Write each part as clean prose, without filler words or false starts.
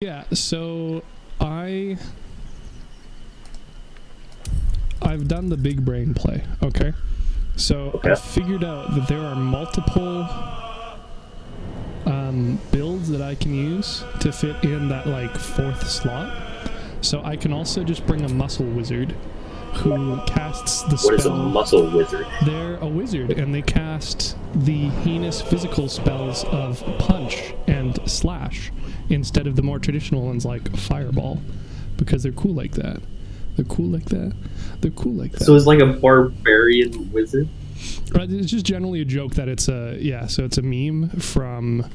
Yeah, so I've done the big brain play, okay? So I figured out that there are multiple builds that I can use to fit in that like fourth slot. So I can also just bring a muscle wizard who casts the spell. What is a muscle wizard? They're a wizard, and they cast the heinous physical spells of punch and slash instead of the more traditional ones like fireball, because they're cool like that. They're cool like that. They're cool like that. So it's like a barbarian wizard? It's just generally a joke that it's so it's a meme from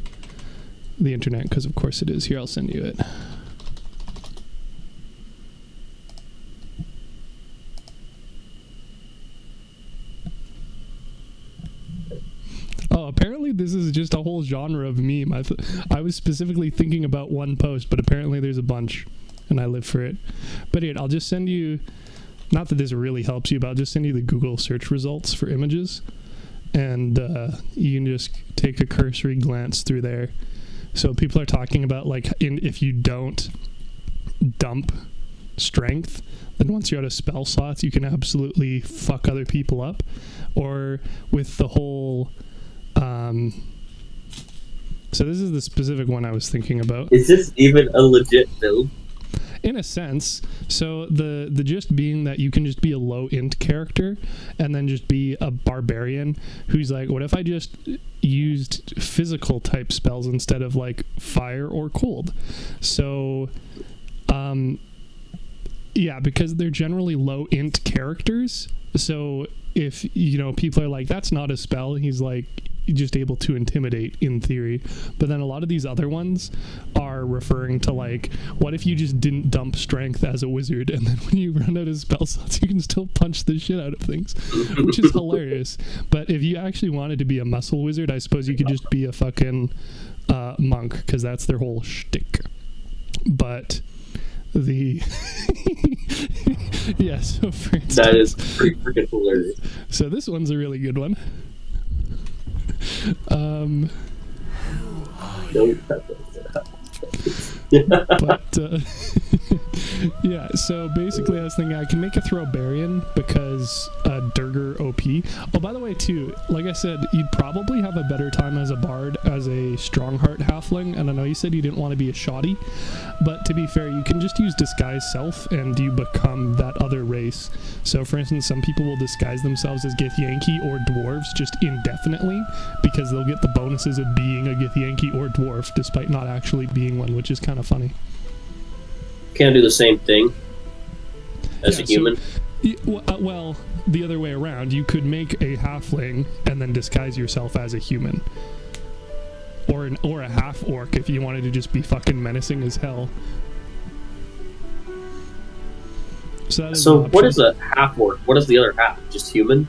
the internet, because of course it is. Here, I'll send you it. Oh, apparently this is just a whole genre of meme. I was specifically thinking about one post, but apparently there's a bunch, and I live for it. But I'll just send you, not that this really helps you, but I'll just send you the Google search results for images, and you can just take a cursory glance through there. So people are talking about, like, if you don't dump strength, then once you're out of spell slots, you can absolutely fuck other people up. Or with the whole... so this is the specific one I was thinking about. Is this even a legit build? In a sense. So the gist being that you can just be a low int character and then just be a barbarian who's like, what if I just used physical type spells instead of like fire or cold? So yeah, because they're generally low int characters. So if, you know, people are like, that's not a spell, he's like, just able to intimidate in theory. But then a lot of these other ones are referring to, like, what if you just didn't dump strength as a wizard, and then when you run out of spell slots you can still punch the shit out of things, which is hilarious. But if you actually wanted to be a muscle wizard, I suppose you could just be a fucking monk, because that's their whole shtick. But the yeah, so for instance, that is pretty freaking hilarious. So this one's a really good one. But yeah, so basically I was thinking I can make a Throwbarian because Durger OP. Oh, by the way too, like I said, you'd probably have a better time as a bard as a Strongheart halfling, and I know you said you didn't want to be a shoddy, but to be fair, you can just use disguise self and you become that other race. So for instance, some people will disguise themselves as Githyanki or dwarves just indefinitely because they'll get the bonuses of being a Githyanki or dwarf despite not actually being one, which is kind of funny. Can I do the same thing as a human? Well, the other way around. You could make a halfling and then disguise yourself as a human. Or a half-orc if you wanted to just be fucking menacing as hell. So what is a half-orc? What is the other half? Just human?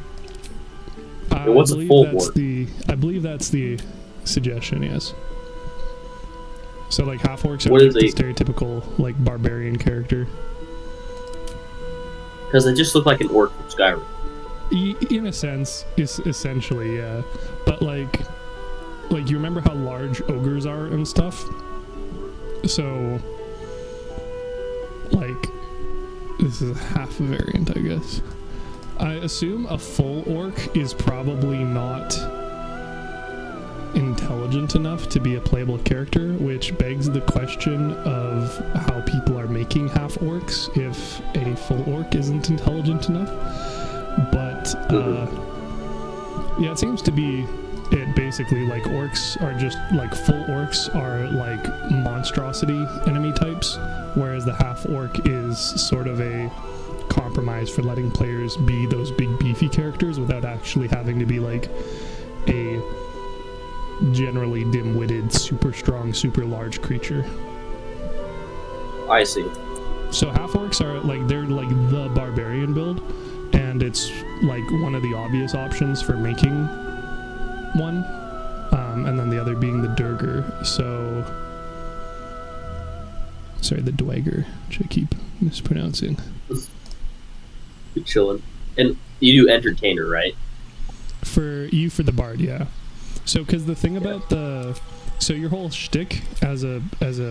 What's a full orc? I believe that's the suggestion, yes. So, like, half-orcs are like the stereotypical, like, barbarian character. Because they just look like an orc from Skyrim. In a sense, essentially, yeah. But, like, you remember how large ogres are and stuff? So, like, this is a half variant, I guess. I assume a full orc is probably not intelligent enough to be a playable character, which begs the question of how people are making half orcs if a full orc isn't intelligent enough. But yeah, it seems to be it basically. Like, orcs are just like, full orcs are like monstrosity enemy types, whereas the half orc is sort of a compromise for letting players be those big beefy characters without actually having to be like a generally dim-witted, super strong, super large creature. I see. So half-orcs are like, they're like the barbarian build, and it's like one of the obvious options for making one, and then the other being the Durger. So sorry, the Dweger, which I keep mispronouncing. You're chilling. And you do entertainer, right? For the bard, yeah. So, because the thing about so your whole shtick as a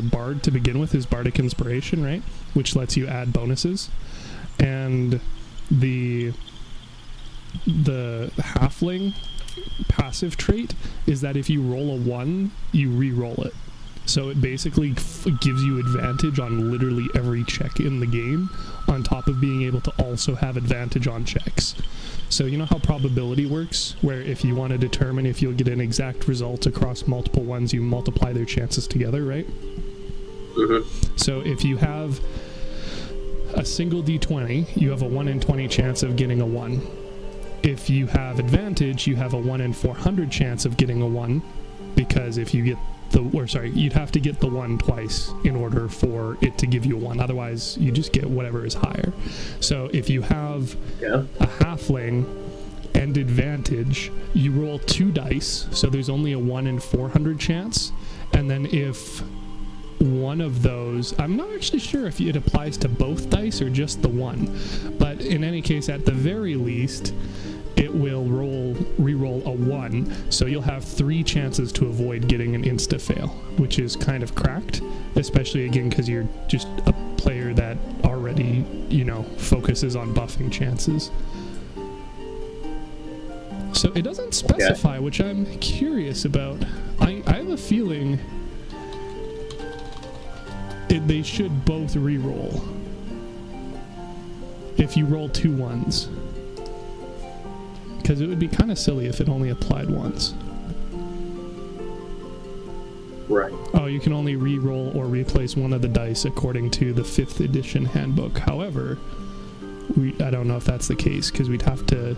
bard to begin with is bardic inspiration, right? Which lets you add bonuses, and the halfling passive trait is that if you roll a 1, you re-roll it. So it basically gives you advantage on literally every check in the game, on top of being able to also have advantage on checks. So you know how probability works, where if you want to determine if you'll get an exact result across multiple ones, you multiply their chances together, right? Mm-hmm. So if you have a single d20, you have a 1 in 20 chance of getting a 1. If you have advantage, you have a 1 in 400 chance of getting a 1, because if you get you'd have to get the 1 twice in order for it to give you a 1. Otherwise, you just get whatever is higher. So if you have a halfling and advantage, you roll 2 dice, so there's only a 1 in 400 chance. And then if one of those, I'm not actually sure if it applies to both dice or just the 1, but in any case, at the very least, it will re-roll a 1, so you'll have 3 chances to avoid getting an insta-fail, which is kind of cracked, especially again because you're just a player that already, focuses on buffing chances. So it doesn't specify, which I'm curious about. I have a feeling they should both re-roll if you roll 2 1s. Because it would be kind of silly if it only applied once. Right. Oh, you can only re-roll or replace one of the dice according to the 5th edition handbook. However, I don't know if that's the case, because we'd have to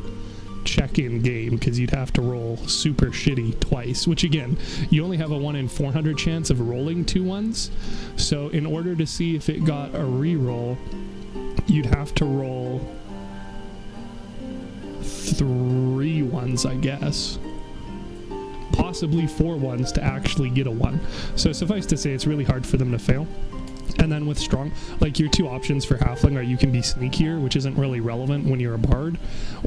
check in game, because you'd have to roll super shitty twice, which again, you only have a 1 in 400 chance of rolling 2 1s. So in order to see if it got a re-roll, you'd have to roll 3 1s, I guess. Possibly 4 1s to actually get a 1. So suffice to say, it's really hard for them to fail. And then with strong, like your 2 options for halfling are you can be sneakier, which isn't really relevant when you're a bard,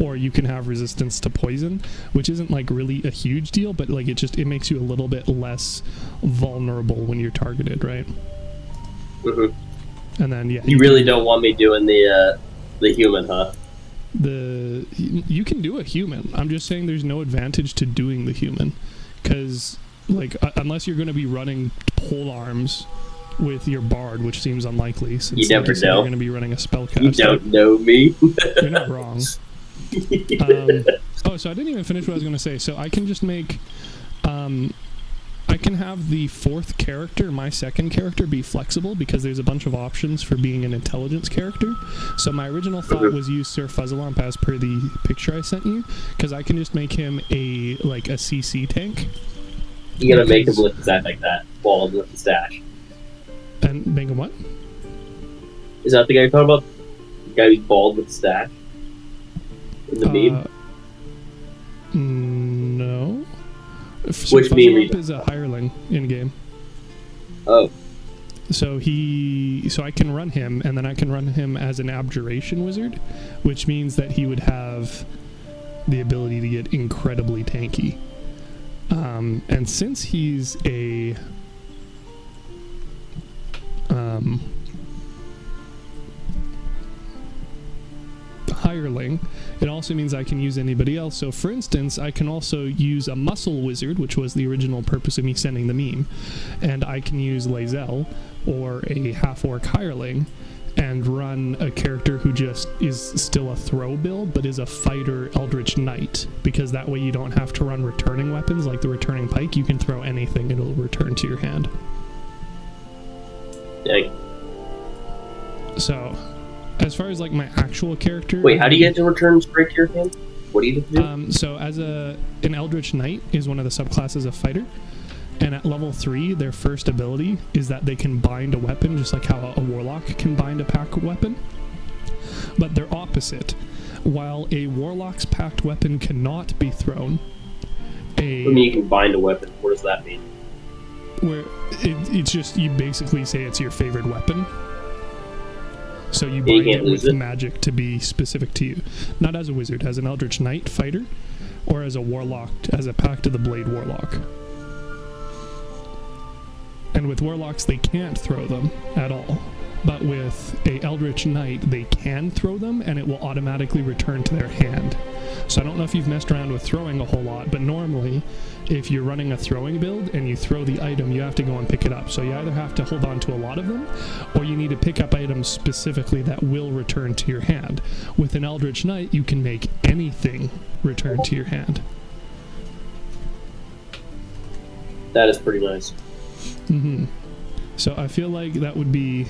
or you can have resistance to poison, which isn't like really a huge deal, but like it makes you a little bit less vulnerable when you're targeted, right? Mm-hmm. And then you really don't want me doing the human, huh? You can do a human. I'm just saying there's no advantage to doing the human, because like unless you're going to be running pole arms with your bard, which seems unlikely, since you never know. You're going to be running a spellcaster. You don't know me. You're not wrong. So I didn't even finish what I was going to say. So I can just make I can have the 4th character, my 2nd character, be flexible, because there's a bunch of options for being an intelligence character. So my original thought was use Sir Fuzzleump as per the picture I sent you, because I can just make him a CC tank. You gotta make him look exactly like that, bald with the stash. And make him what? Is that the guy you're talking about? The guy who's bald with the stash? In the meme? No. Which meme is a hireling in game. Oh. So I can run him, and then I can run him as an abjuration wizard, which means that he would have the ability to get incredibly tanky. And since he's a hireling, it also means I can use anybody else. So for instance, I can also use a muscle wizard, which was the original purpose of me sending the meme, and I can use Lae'zel or a half-orc hireling and run a character who just is still a throw build but is a fighter eldritch knight, because that way you don't have to run returning weapons like the returning pike. You can throw anything, it'll return to your hand. Dang. So as far as like my actual character, wait, how do you get to return straight to your hand? What do you do? So as an eldritch knight is one of the subclasses of fighter, and at level 3 their first ability is that they can bind a weapon, just like how a warlock can bind a pack weapon. But they're opposite. While a warlock's packed weapon cannot be thrown, What do you mean you can bind a weapon? What does that mean? Where it's just, you basically say it's your favorite weapon. So you You bind can't it lose with it? magic to be specific to you. Not as a wizard, as an Eldritch Knight fighter, or as a warlock, as a Pact of the Blade warlock. And with warlocks, they can't throw them at all. But with a Eldritch Knight, they can throw them, and it will automatically return to their hand. So I don't know if you've messed around with throwing a whole lot, but normally, if you're running a throwing build and you throw the item, you have to go and pick it up. So you either have to hold on to a lot of them, or you need to pick up items specifically that will return to your hand. With an Eldritch Knight, you can make anything return to your hand. That is pretty nice. Mm-hmm. So I feel like that would be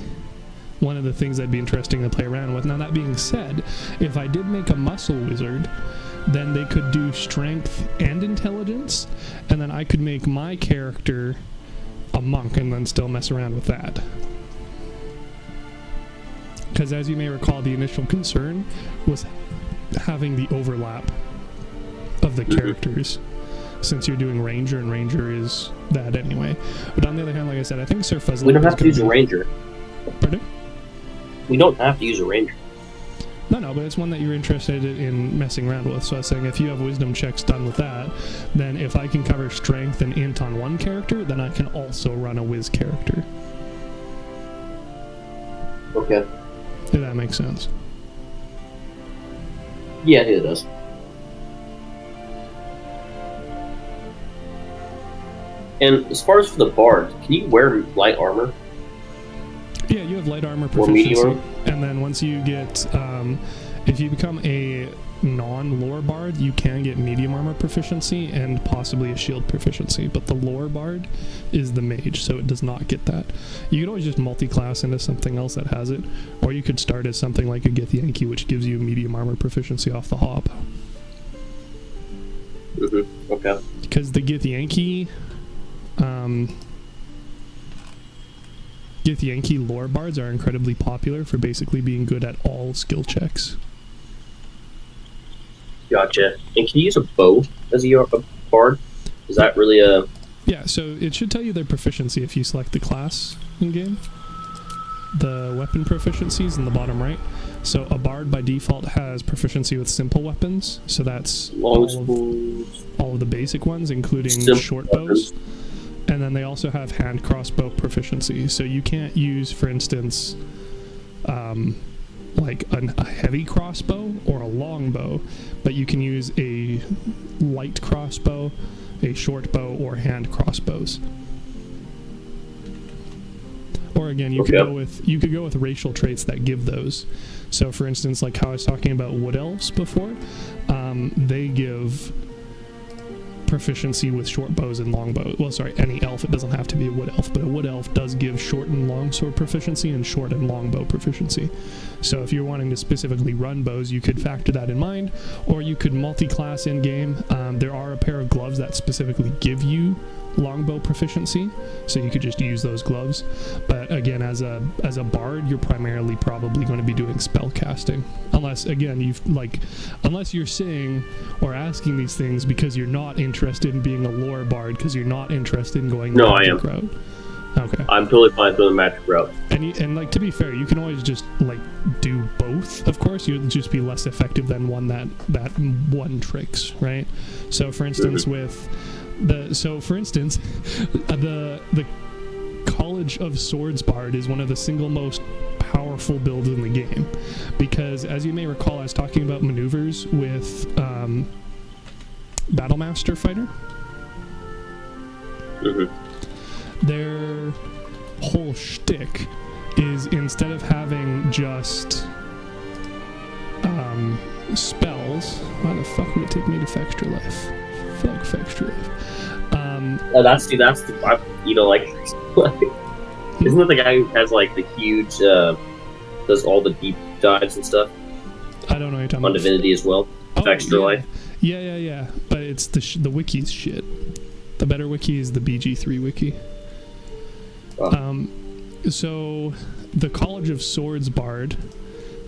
one of the things that'd be interesting to play around with. Now, that being said, if I did make a muscle wizard, then they could do strength and intelligence, and then I could make my character a monk and then still mess around with that. Because as you may recall, the initial concern was having the overlap of the characters, since you're doing ranger, and ranger is that anyway. But on the other hand, like I said, I think Sir Fuzzle... We don't have to use a ranger. Pardon? We don't have to use a ranger. No, but it's one that you're interested in messing around with. So I was saying, if you have wisdom checks done with that, then if I can cover strength and int on one character, then I can also run a whiz character. Okay. If that makes sense. Yeah, it does. And as far as for the bard, can you wear light armor? Yeah, you have light armor Or proficiency. medium? And then once you get... if you become a non-lore bard, you can get medium armor proficiency and possibly a shield proficiency. But the lore bard is the mage, so it does not get that. You could always just multi-class into something else that has it. Or you could start as something like a Githyanki, which gives you medium armor proficiency off the hop. Mm-hmm. Okay. Because the Githyanki... Githyanki lore bards are incredibly popular for basically being good at all skill checks. Gotcha. And can you use a bow as a bard? Is that really a... Yeah, so it should tell you their proficiency if you select the class in-game. The weapon proficiency is in the bottom right. So a bard by default has proficiency with simple weapons. So that's all of the basic ones, including short bows. And then they also have hand crossbow proficiency. So you can't use, for instance, like a heavy crossbow or a long bow, but you can use a light crossbow, a short bow, or hand crossbows. Or again, you could go with racial traits that give those. So for instance, like how I was talking about wood elves before, they give proficiency with short bows and long bows. Well, sorry, any elf. It doesn't have to be a wood elf, but a wood elf does give short and long sword proficiency and short and long bow proficiency. So if you're wanting to specifically run bows, you could factor that in mind, or you could multi-class in-game. There are a pair of gloves that specifically give you longbow proficiency, so you could just use those gloves. But again, as a bard, you're primarily probably going to be doing spell casting, unless again unless you're saying or asking these things because you're not interested in being a lore bard, because you're not interested in going the magic route. Okay, I'm totally fine with the magic route. And like, to be fair, you can always just like do both. Of course, you'd just be less effective than one that one tricks, right? So for instance, the College of Swords Bard is one of the single most powerful builds in the game, because as you may recall, I was talking about maneuvers with Battlemaster Fighter. Mm-hmm. Their whole shtick is, instead of having just spells, why the fuck would it take me to Fextra Life? Fuck Fextra Life. That's the isn't that the guy who has like the huge does all the deep dives and stuff? I don't know what you're talking on about. Divinity as well. Extra Life. Yeah. But it's the wiki's shit. The better wiki is the BG3 wiki. Oh. So the College of Swords Bard,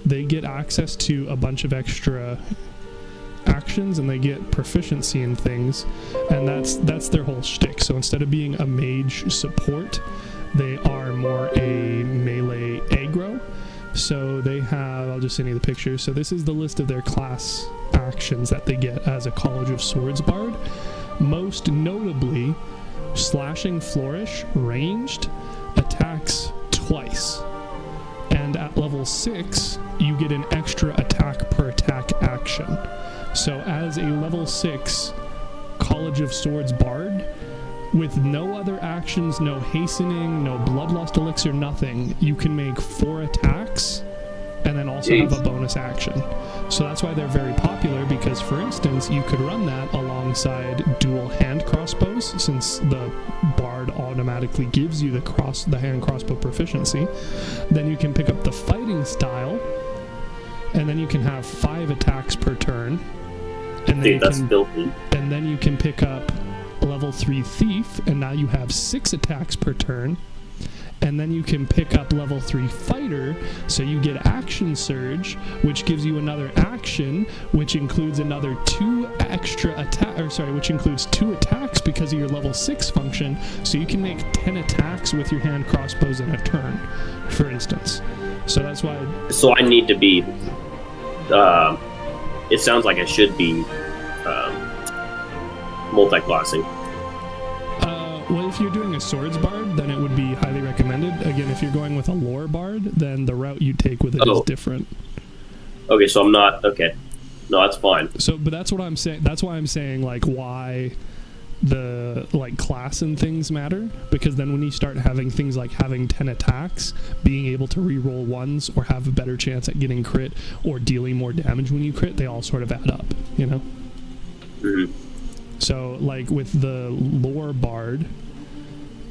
they get access to a bunch of extra actions, and they get proficiency in things, and that's their whole shtick. So instead of being a mage support, they are more a melee aggro. So they have, I'll just send you the picture. So this is the list of their class actions that they get as a College of Swords bard. Most notably, Slashing Flourish, ranged, attacks twice. And at level 6, you get an extra attack per attack action. So as a level 6 College of Swords bard, with no other actions, no hastening, no bloodlust elixir, nothing, you can make 4 attacks and then also have a bonus action. So that's why they're very popular, because for instance, you could run that alongside dual hand crossbows, since the bard automatically gives you the hand crossbow proficiency. Then you can pick up the fighting style, and then you can have 5 attacks per turn. And then filthy. And then you can pick up level 3 thief, and now you have 6 attacks per turn. And then you can pick up level 3 fighter, so you get action surge, which gives you another action, which includes another 2 extra which includes 2 attacks because of your level 6 function. So you can make 10 attacks with your hand crossbows in a turn, for instance. So that's why. So I need to be. It sounds like I should be multi-classing. Well, if you're doing a swords bard, then it would be highly recommended. Again, if you're going with a lore bard, then the route you take with it is different. Okay, so I'm not... Okay. No, that's fine. So, but that's what I'm saying. That's why I'm saying, like, why the, like, class and things matter. Because then when you start having things like having 10 attacks, being able to reroll ones, or have a better chance at getting crit, or dealing more damage when you crit, they all sort of add up, you know? Mm-hmm. So, like, with the lore bard,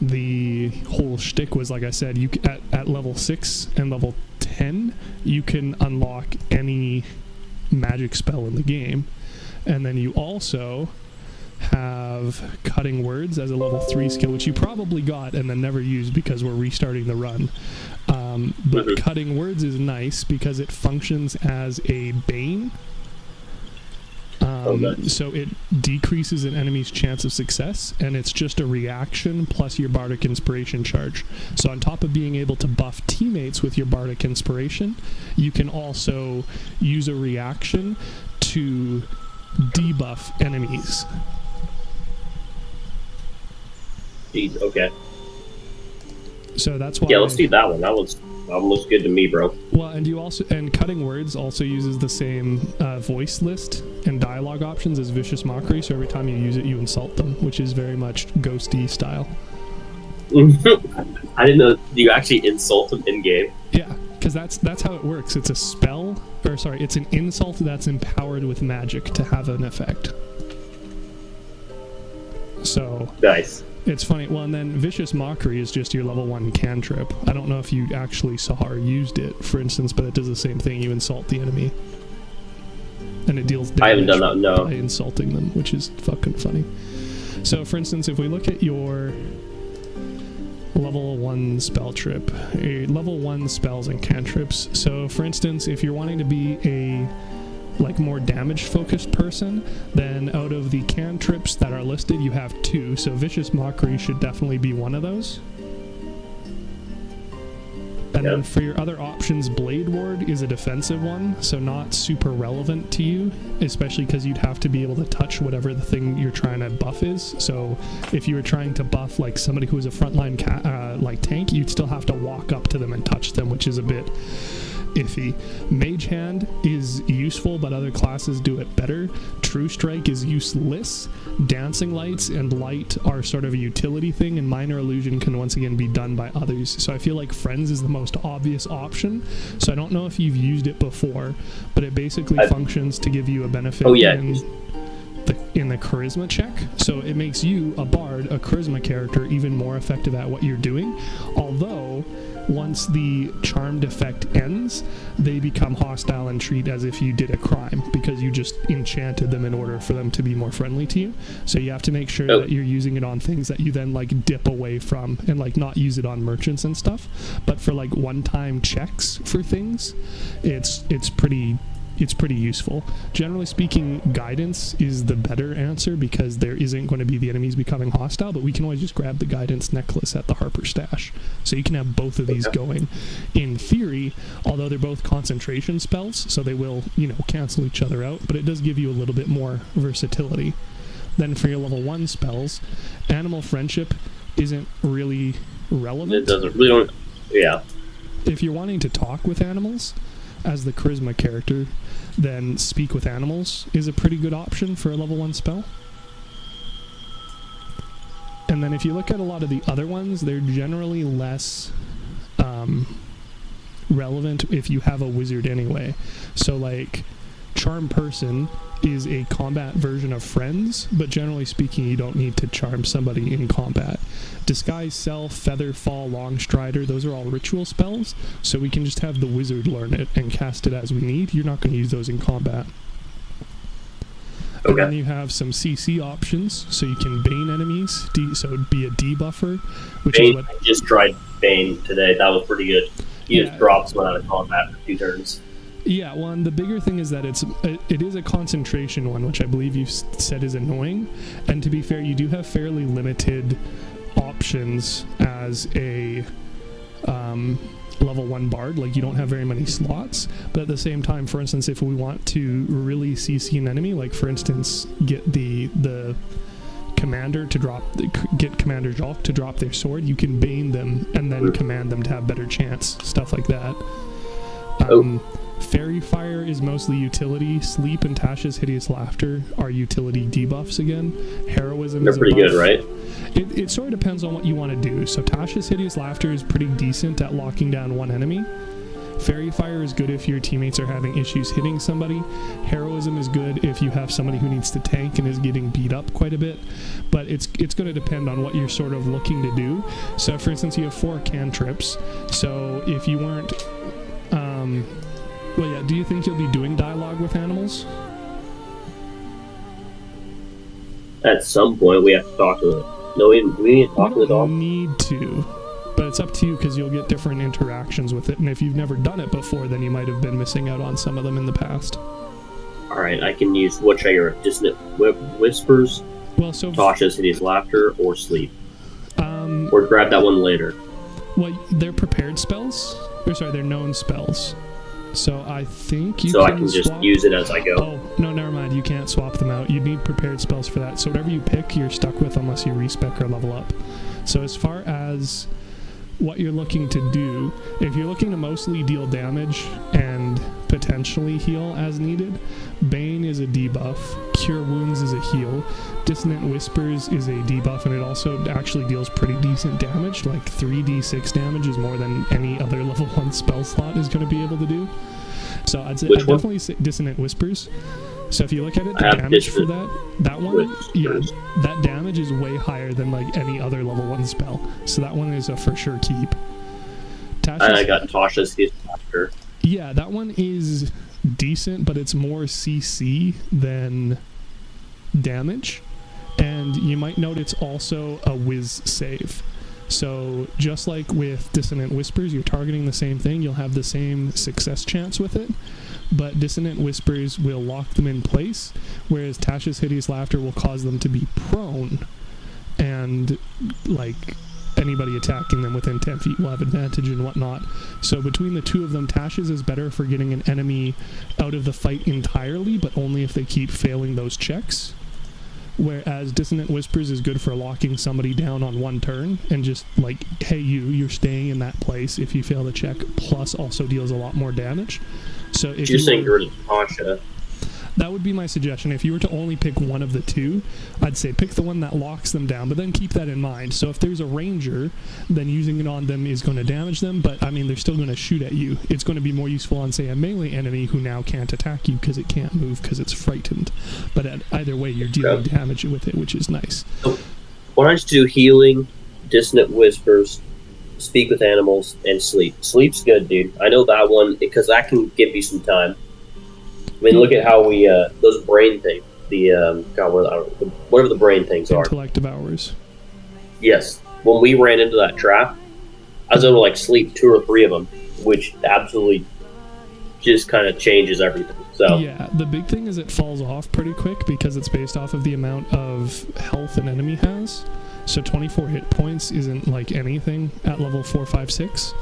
the whole shtick was, like I said, you at level 6 and level 10, you can unlock any magic spell in the game. And then you also have Cutting Words as a level 3 skill, which you probably got and then never used because we're restarting the run. But Cutting Words is nice because it functions as a bane. So it decreases an enemy's chance of success, and it's just a reaction plus your bardic inspiration charge. So on top of being able to buff teammates with your bardic inspiration, you can also use a reaction to debuff enemies. Jeez, okay. So that's why. Yeah, let's do that one. That looks good to me, bro. Well, and Cutting Words also uses the same voice list and dialogue options as Vicious Mockery, so every time you use it, you insult them, which is very much ghosty style. I didn't know you actually insult them in game. Yeah, because that's how it works. It's a spell, it's an insult that's empowered with magic to have an effect. So nice. It's funny. Well, and then Vicious Mockery is just your level 1 cantrip. I don't know if you actually saw or used it, for instance, but it does the same thing. You insult the enemy, and it deals damage I haven't done that, no. by insulting them, which is fucking funny. So, for instance, if we look at your level 1 spell trip, level 1 spells and cantrips. So, for instance, if you're wanting to be a more damage focused person, then out of the cantrips that are listed, you have 2. So Vicious Mockery should definitely be one of those. And then for your other options, Blade Ward is a defensive one, so not super relevant to you, especially because you'd have to be able to touch whatever the thing you're trying to buff is. So if you were trying to buff like somebody who is a frontline tank, you'd still have to walk up to them and touch them, which is a bit iffy. Mage Hand is useful, but other classes do it better. True Strike is useless. Dancing Lights and Light are sort of a utility thing, and Minor Illusion can once again be done by others. So I feel like Friends is the most obvious option. So I don't know if you've used it before, but it basically functions to give you a benefit in the charisma check. So it makes you, a bard, a charisma character, even more effective at what you're doing. Although once the charmed effect ends, they become hostile and treat as if you did a crime, because you just enchanted them in order for them to be more friendly to you. So you have to make sure that you're using it on things that you then dip away from, and not use it on merchants and stuff. But for one-time checks for things, it's pretty it's pretty useful. Generally speaking, guidance is the better answer because there isn't going to be the enemies becoming hostile, but we can always just grab the guidance necklace at the Harper stash. So you can have both of these going. In theory, although they're both concentration spells, so they will, cancel each other out, but it does give you a little bit more versatility. Then for your level 1 spells, Animal Friendship isn't really relevant. It doesn't really, yeah. If you're wanting to talk with animals as the charisma character, then Speak with Animals is a pretty good option for a level 1 spell. And then if you look at a lot of the other ones, they're generally less relevant if you have a wizard anyway. So like Charm Person is a combat version of Friends, but generally speaking you don't need to charm somebody in combat. Disguise Self, Feather Fall, Long Strider, those are all ritual spells, so we can just have the wizard learn it and cast it as we need. You're not going to use those in combat. Okay. And then you have some CC options, so you can Bane enemies, so it'd be a debuffer, which Bane, is what... I just tried Bane today, that was pretty good. You just drop someone out of combat for 2 turns. Yeah, well, and the bigger thing is that it is a concentration one, which I believe you said is annoying. And to be fair, you do have fairly limited options as a level 1 bard. Like, you don't have very many slots. But at the same time, for instance, if we want to really CC an enemy, like for instance, get the commander to get Commander Jolk to drop their sword, you can Bane them and then command them to have better chance. Stuff like that. Fairy Fire is mostly utility. Sleep and Tasha's Hideous Laughter are utility debuffs again. Heroism is pretty good, right? It sort of depends on what you want to do. So Tasha's Hideous Laughter is pretty decent at locking down one enemy. Fairy Fire is good if your teammates are having issues hitting somebody. Heroism is good if you have somebody who needs to tank and is getting beat up quite a bit. But it's going to depend on what you're sort of looking to do. So for instance, you have 4 cantrips. So if you weren't... well, yeah, do you think you'll be doing dialogue with animals? At some point, we have to talk to them. No, we need to talk to the dog. You don't need to, but it's up to you because you'll get different interactions with it. And if you've never done it before, then you might have been missing out on some of them in the past. Alright, I can use what should I get? Dissonant Whispers, Tasha's Hideous Laughter, or Sleep. Or grab that one later. Well, they're prepared spells. They're known spells. So I think you can can I can just swap... use it as I go. Oh, no, never mind. You can't swap them out. You need prepared spells for that. So whatever you pick, you're stuck with unless you respec or level up. So as far as what you're looking to do, if you're looking to mostly deal damage and potentially heal as needed, Bane is a debuff, Cure Wounds is a heal, Dissonant Whispers is a debuff, and it also actually deals pretty decent damage, like 3d6 damage is more than any other level 1 spell slot is going to be able to do. So I'd definitely say Dissonant Whispers. So if you look at it, the damage for that one, that damage is way higher than like any other level 1 spell. So that one is a for sure keep. I got Tasha's Hideous Laughter. Yeah, that one is decent, but it's more CC than damage. And you might note it's also a whiz save. So just like with Dissonant Whispers, you're targeting the same thing. You'll have the same success chance with it. But Dissonant Whispers will lock them in place, whereas Tasha's Hideous Laughter will cause them to be prone. And, like, anybody attacking them within 10 feet will have advantage and whatnot. So between the two of them, Tasha's is better for getting an enemy out of the fight entirely, but only if they keep failing those checks. Whereas Dissonant Whispers is good for locking somebody down on one turn and just like, hey, you're staying in that place if you fail the check, plus also deals a lot more damage. So if you're saying get rid of Tasha. That would be my suggestion. If you were to only pick one of the two, I'd say pick the one that locks them down, but then keep that in mind. So if there's a ranger, then using it on them is going to damage them, but I mean, they're still going to shoot at you. It's going to be more useful on, say, a melee enemy who now can't attack you because it can't move because it's frightened. But either way, you're dealing damage with it, which is nice. So, why don't you do healing, Dissonant Whispers, Speak with Animals, and Sleep? Sleep's good, dude. I know that one because that can give you some time. I mean, look at how we, those brain things, whatever the brain things are. Intellect Devourers. Yes. When we ran into that trap, I was able to, sleep 2 or 3 of them, which absolutely just kind of changes everything. So yeah, the big thing is it falls off pretty quick because it's based off of the amount of health an enemy has. So 24 hit points isn't like anything at level 4, 5, 6.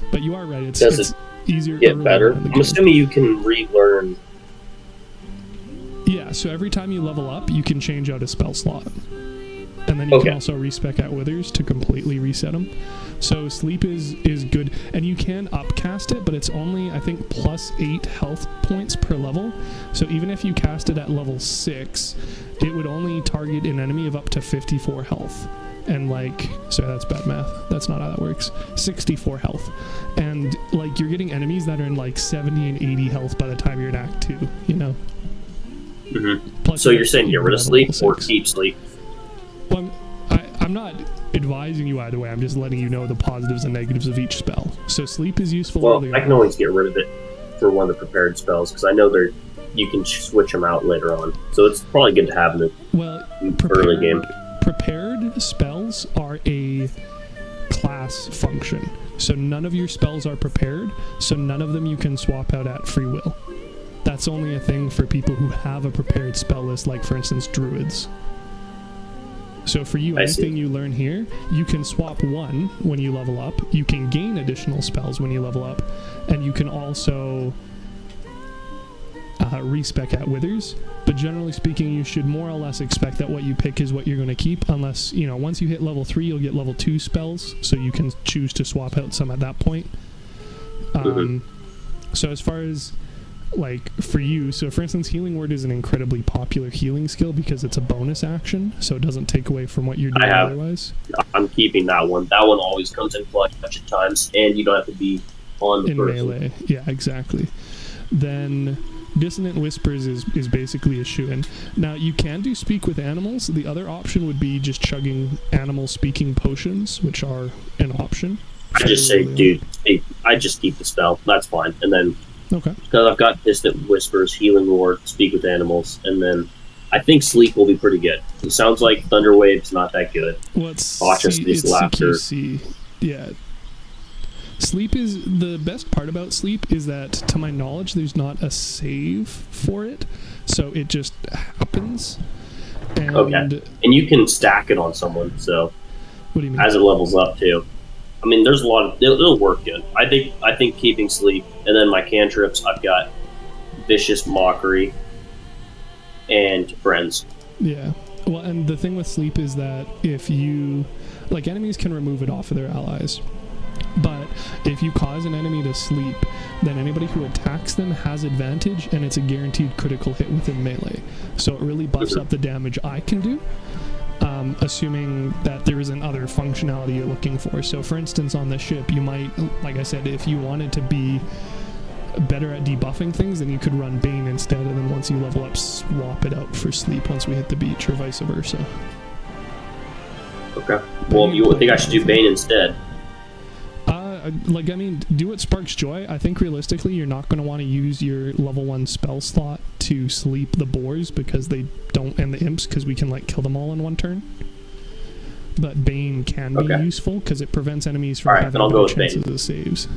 But you are right, it's easier. Get better. I'm assuming you can relearn. Yeah, so every time you level up, you can change out a spell slot. And then you can also respec at Withers to completely reset them. So Sleep is good. And you can upcast it, but it's only, I think, plus 8 health points per level. So even if you cast it at level 6, it would only target an enemy of up to 54 health. And like, sorry, that's bad math. That's not how that works. 64 health. And like, you're getting enemies that are in like 70 and 80 health by the time you're in Act 2, you know? Mm-hmm. So you're saying get rid of Sleep or keep Sleep? Well, I'm not advising you either way. I'm just letting you know the positives and negatives of each spell. So Sleep is useful. Well, I can always get rid of it for one of the prepared spells because I know you can switch them out later on. So it's probably good to have in the early game. Prepared spells are a class function. So none of your spells are prepared, so none of them you can swap out at free will. That's only a thing for people who have a prepared spell list, like for instance druids. So for you, anything you learn here, you can swap one when you level up, you can gain additional spells when you level up, and you can also respec at Withers. But generally speaking, you should more or less expect that what you pick is what you're going to keep, unless, you know, once you hit level 3, you'll get level 2 spells, so you can choose to swap out some at that point. So as far as like for you, so for instance, Healing Word is an incredibly popular healing skill because it's a bonus action, so it doesn't take away from what you're doing otherwise. I'm keeping that one. That one always comes in clutch at times, and you don't have to be on the person. Melee. Yeah, exactly. Then Dissonant Whispers is basically a shoo-in. Now, you can do Speak with Animals. The other option would be just chugging animal speaking potions, which are an option. I just say, dude, I just keep the spell. That's fine. And then okay. Because I've got Distant Whispers, Healing Ward, Speak with Animals, and then I think Sleep will be pretty good. It sounds like Thunderwave's not that good. Well, it's laughter. CQC. Yeah. Sleep is... The best part about Sleep is that, to my knowledge, there's not a save for it, so it just happens. And and you can stack it on someone, so... What do you mean? As it levels up, too. I mean, there's a lot of... It'll work good. I think keeping Sleep, and then my cantrips, I've got Vicious Mockery and Friends. Yeah. Well, and the thing with Sleep is that if you... Like, enemies can remove it off of their allies. But if you cause an enemy to sleep, then anybody who attacks them has advantage, and it's a guaranteed critical hit within melee. So it really buffs up the damage I can do. Assuming that there isn't other functionality you're looking for. So for instance, on the ship, you might, like I said, if you wanted to be better at debuffing things, then you could run Bane instead, and then once you level up, swap it out for Sleep once we hit the beach, or vice versa. Okay. Well, you think I should do Bane instead? Like, I mean, do what sparks joy. I think realistically, you're not going to want to use your level 1 spell slot to sleep the boars because they don't, and the imps, because we can, like, kill them all in one turn. But Bane can be useful because it prevents enemies from having better chances of saves.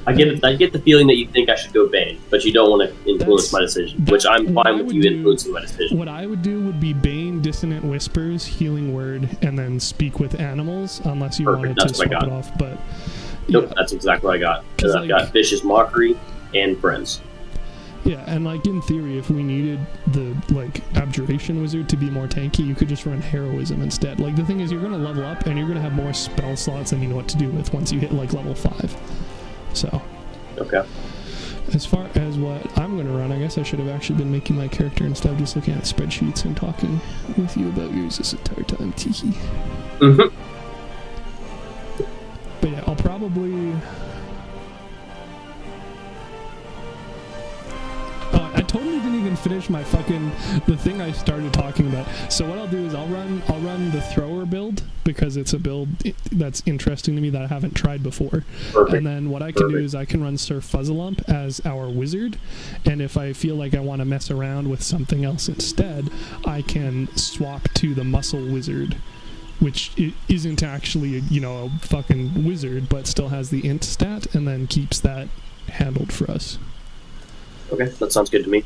I get the feeling that you think I should go Bane, but you don't want to influence my decision, which I'm fine with you influencing my decision. What I would do would be Bane, Dissonant Whispers, Healing Word, and then Speak with Animals, unless you wanted to swap it off. But nope, that's exactly what I got. Because I've got Vicious Mockery and Friends. Yeah, and like in theory, if we needed the like Abjuration Wizard to be more tanky, you could just run Heroism instead. Like the thing is, you're going to level up and you're going to have more spell slots than you know what to do with once you hit like level 5. So, okay. As far as what I'm going to run, I guess I should have actually been making my character instead of just looking at spreadsheets and talking with you about yours this entire time. Teehee. Mm-hmm. But yeah, I'll probably... Oh, I totally didn't even finish my the thing I started talking about. So what I'll do is I'll run the thrower build because it's a build that's interesting to me that I haven't tried before. Perfect. And then what I can do is I can run Sir Fuzzalump as our wizard, and if I feel like I want to mess around with something else instead, I can swap to the muscle wizard, which isn't actually a fucking wizard, but still has the int stat, and then keeps that handled for us. Okay, that sounds good to me.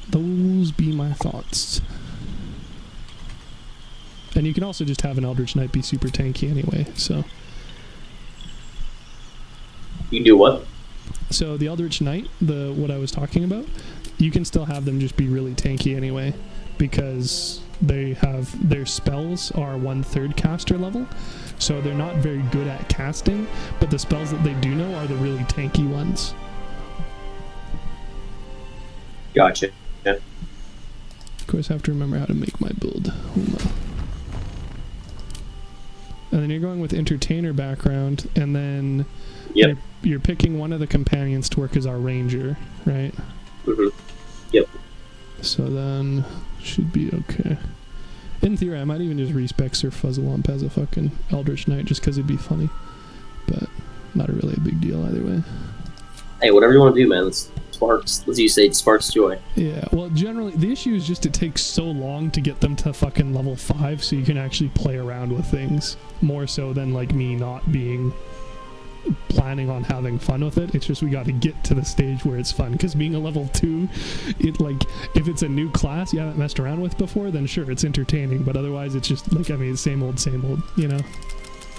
Those be my thoughts. And you can also just have an Eldritch Knight be super tanky anyway, so... You do what? So the Eldritch Knight, what I was talking about, you can still have them just be really tanky anyway, because their spells are 1/3 caster level, so they're not very good at casting, but the spells that they do know are the really tanky ones. Gotcha. Yeah. Of course, I have to remember how to make my build. Hold on. And then you're going with Entertainer background, and then Yep. you're picking one of the companions to work as our ranger, right? Mm-hmm. Yep. So then, should be okay. In theory, I might even just respec Sir Fuzzlewump as a fucking Eldritch Knight, just because it'd be funny. But, not really a big deal either way. Hey, whatever you want to do, man. Let's you say, it sparks joy. Yeah, well, generally, the issue is just it takes so long to get them to fucking level 5, so you can actually play around with things. More so than, like, me not planning on having fun with it. It's just we got to get to the stage where it's fun, because being a level 2, if it's a new class you haven't messed around with before, then sure, it's entertaining, but otherwise it's just same old, you know?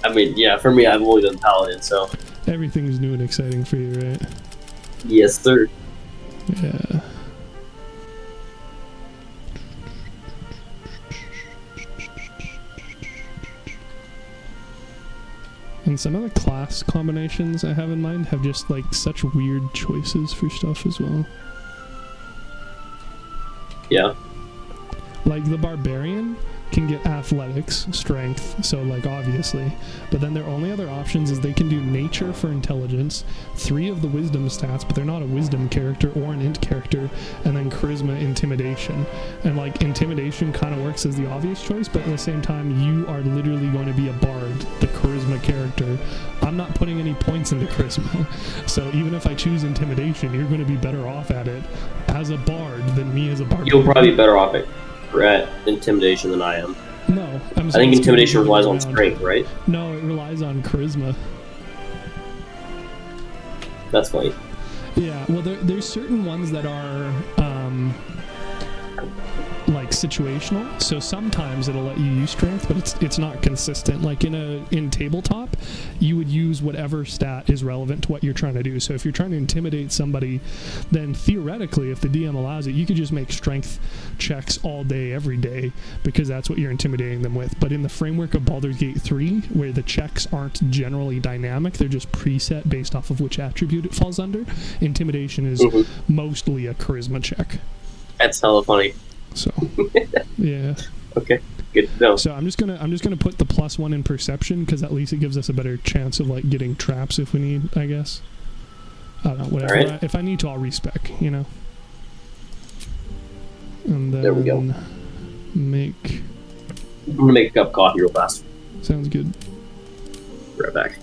I mean, yeah, for me, I've only done Paladin, so... Everything's new and exciting for you, right? Yes, sir. Yeah. And some of the class combinations I have in mind have just such weird choices for stuff as well. Yeah. Like the Barbarian can get athletics, strength, so obviously. But then their only other options is they can do nature for intelligence, 3 of the wisdom stats, but they're not a wisdom character or an int character, and then charisma, intimidation. And intimidation kind of works as the obvious choice, but at the same time you are literally going to be a bard, the charisma character. I'm not putting any points into charisma. So even if I choose intimidation, you're going to be better off at it as a bard than me as a bard. You'll probably be better off at intimidation than I am. No, I think intimidation relies on strength, right? No, it relies on charisma. That's funny. Yeah, well, there's certain ones that are situational. So sometimes it'll let you use strength, but it's not consistent. In tabletop, you would use whatever stat is relevant to what you're trying to do. So if you're trying to intimidate somebody, then theoretically, if the DM allows it, you could just make strength checks all day, every day, because that's what you're intimidating them with. But in the framework of Baldur's Gate 3, where the checks aren't generally dynamic, they're just preset based off of which attribute it falls under, intimidation is mostly a charisma check. That's hella funny. So, yeah. Okay, good to know. So I'm just gonna put the +1 in perception, because at least it gives us a better chance of getting traps if we need, I guess. I don't know, whatever. Right. If I need to, I'll respec, you know. And then there we go. I'm gonna make a cup of coffee real fast. Sounds good. Be right back.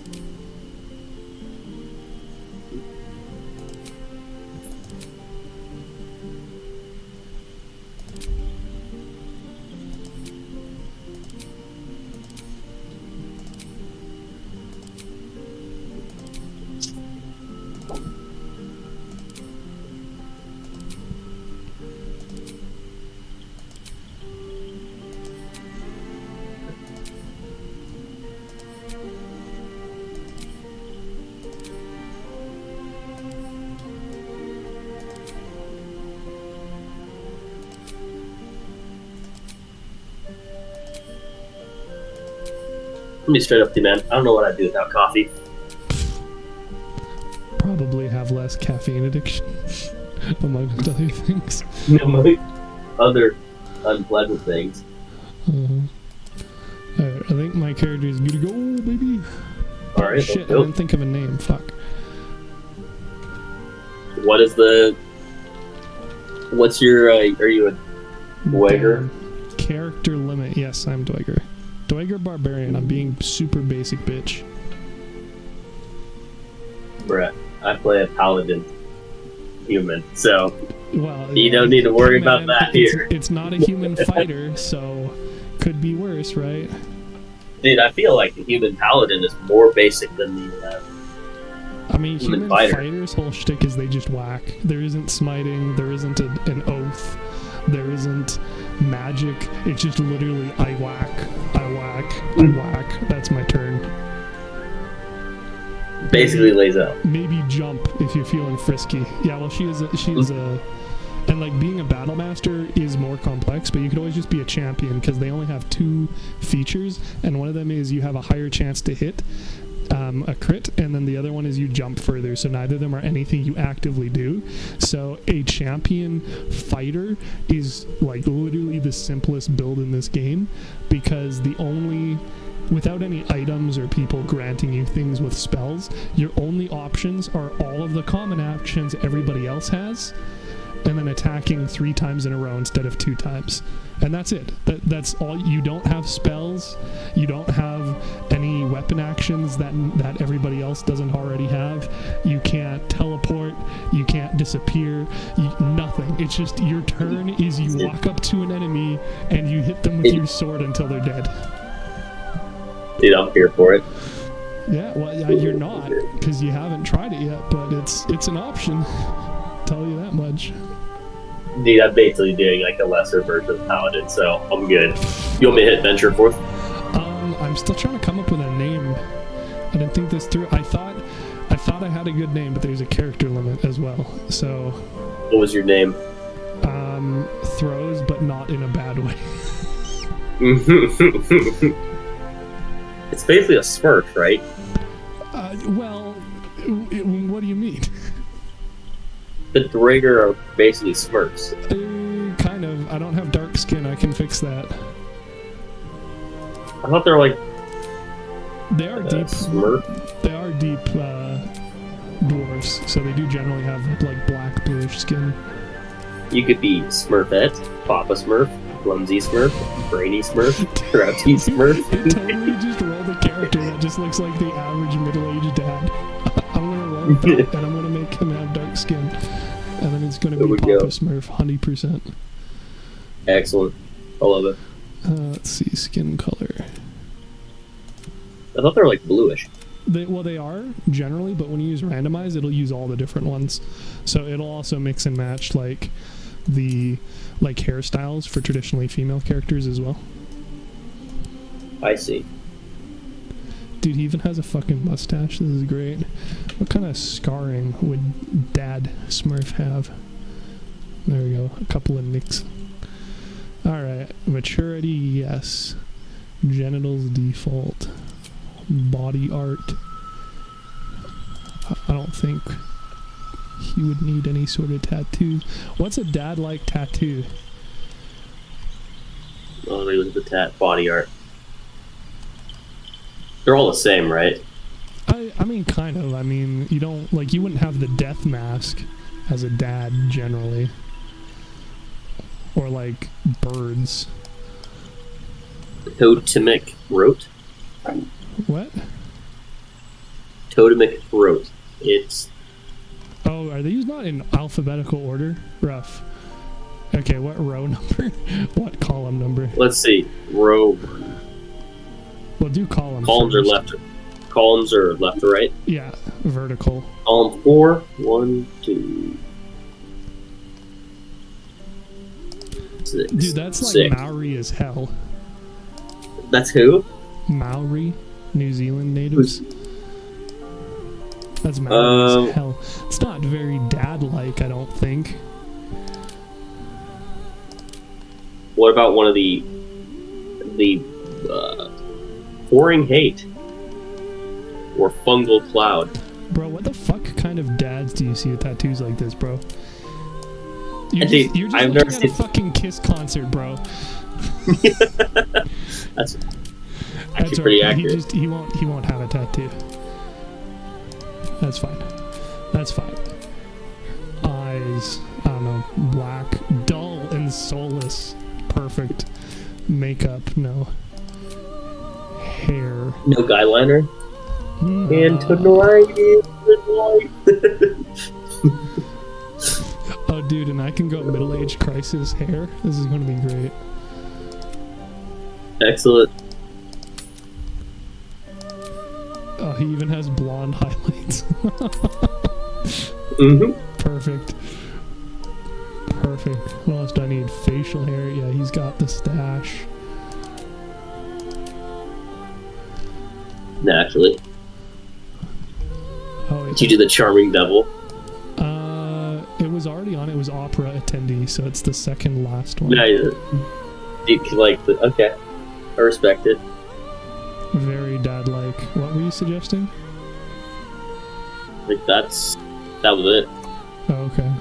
Let me straight up to you, man. I don't know what I'd do without coffee. Probably have less caffeine addiction, amongst other things. Among other unpleasant things. Alright, I think my character is good to go, baby. Alright, shit, I didn't think of a name. Fuck. What's your, are you a Dweger? Character limit. Yes, I'm Dweger. Dweger Barbarian. I'm being super basic bitch. Brett, I play a Paladin human, so well, you don't need to worry about that here. It's not a human fighter, so could be worse, right? Dude, I feel like the human Paladin is more basic than the I mean, human fighters' whole shtick is they just whack. There isn't smiting. There isn't an oath. There isn't magic. It's just literally I whack, I whack, I whack. That's my turn. Basically lays out. Maybe jump if you're feeling frisky. Yeah, well, she is a, and like being a battle master is more complex, but you could always just be a champion because they only have 2 features, and one of them is you have a higher chance to hit a crit, and then the other one is you jump further, so neither of them are anything you actively do. So a champion fighter is like literally the simplest build in this game, because without any items or people granting you things with spells, your only options are all of the common actions everybody else has, and then attacking 3 times in a row instead of 2 times. And that's it. That's all. You don't have spells. You don't have any weapon actions that everybody else doesn't already have. You can't teleport. You can't disappear. Nothing. It's just your turn is you walk up to an enemy and you hit them with your sword until they're dead. Dude, I'm here for it. Yeah, well, yeah, you're not, because you haven't tried it yet, but it's an option. I'll tell you that much. Dude, I'm basically doing like a lesser version of Paladin, so I'm good. You want me to hit Venture Forth? I'm still trying to come up with a name. I didn't think this through. I thought I had a good name, but there's a character limit as well. So. What was your name? Throws, but not in a bad way. It's basically a Smurf, right? Well, what do you mean? The Drager are basically Smurfs. Kind of. I don't have dark skin. I can fix that. I thought they were like... They are deep. Smurf? They are deep dwarves, so they do generally have like black, bluish skin. You could be Smurfette, Papa Smurf, Clumsy Smurf, Brainy Smurf, Grouchy Smurf. It totally just rolled a character that just looks like the average middle-aged dad. I'm gonna roll with that, and I'm gonna make him have dark skin, and then it's gonna be Papa Smurf, 100%. Excellent. I love it. Let's see, skin color. I thought they were like bluish. They are generally, but when you use randomize, it'll use all the different ones. So it'll also mix and match like the hairstyles for traditionally female characters as well. I see. Dude, he even has a fucking mustache. This is great. What kind of scarring would Dad Smurf have? There we go. A couple of nicks. Alright. Maturity, yes. Genitals, default. Body art. I don't think he would need any sort of tattoos. What's a dad-like tattoo? Oh, let me look at the body art. They're all the same, right? I mean, kind of. I mean, you don't, like, you wouldn't have the death mask as a dad, generally. Or, like, birds. Totemic Throat? What? Totemic Throat. It's... Oh, are these not in alphabetical order? Rough. Okay, what row number? What column number? Let's see. Row... Well, do column Columns first. are left. Columns are left to right. Yeah, vertical. Column 4. 1, 2, 6. Dude, that's like 6. Maori as hell. That's who? Maori, New Zealand natives. That's Maori as hell. It's not very dad-like, I don't think. What about one of the pouring hate or fungal cloud? Bro, what the fuck kind of dads do you see with tattoos like this, bro? You're just I've looking never at seen a fucking Kiss concert, bro. That's actually pretty accurate. He won't have a tattoo. That's fine. That's fine. Eyes, I don't know, black, dull and soulless. Perfect. Makeup, no. Hair. No guy liner. And tonight is the night. Oh, dude, and I can go middle-aged crisis hair. This is going to be great. Excellent. Oh, he even has blonde highlights. Perfect. Perfect. What else do I need? Facial hair. Yeah, he's got the stash. Naturally. Oh, Did you do the charming devil? It was already on. It was opera attendee, so it's the second last one. No, you like the, okay. I respect it. Very dad-like. What were you suggesting? Like that was it. Oh, okay.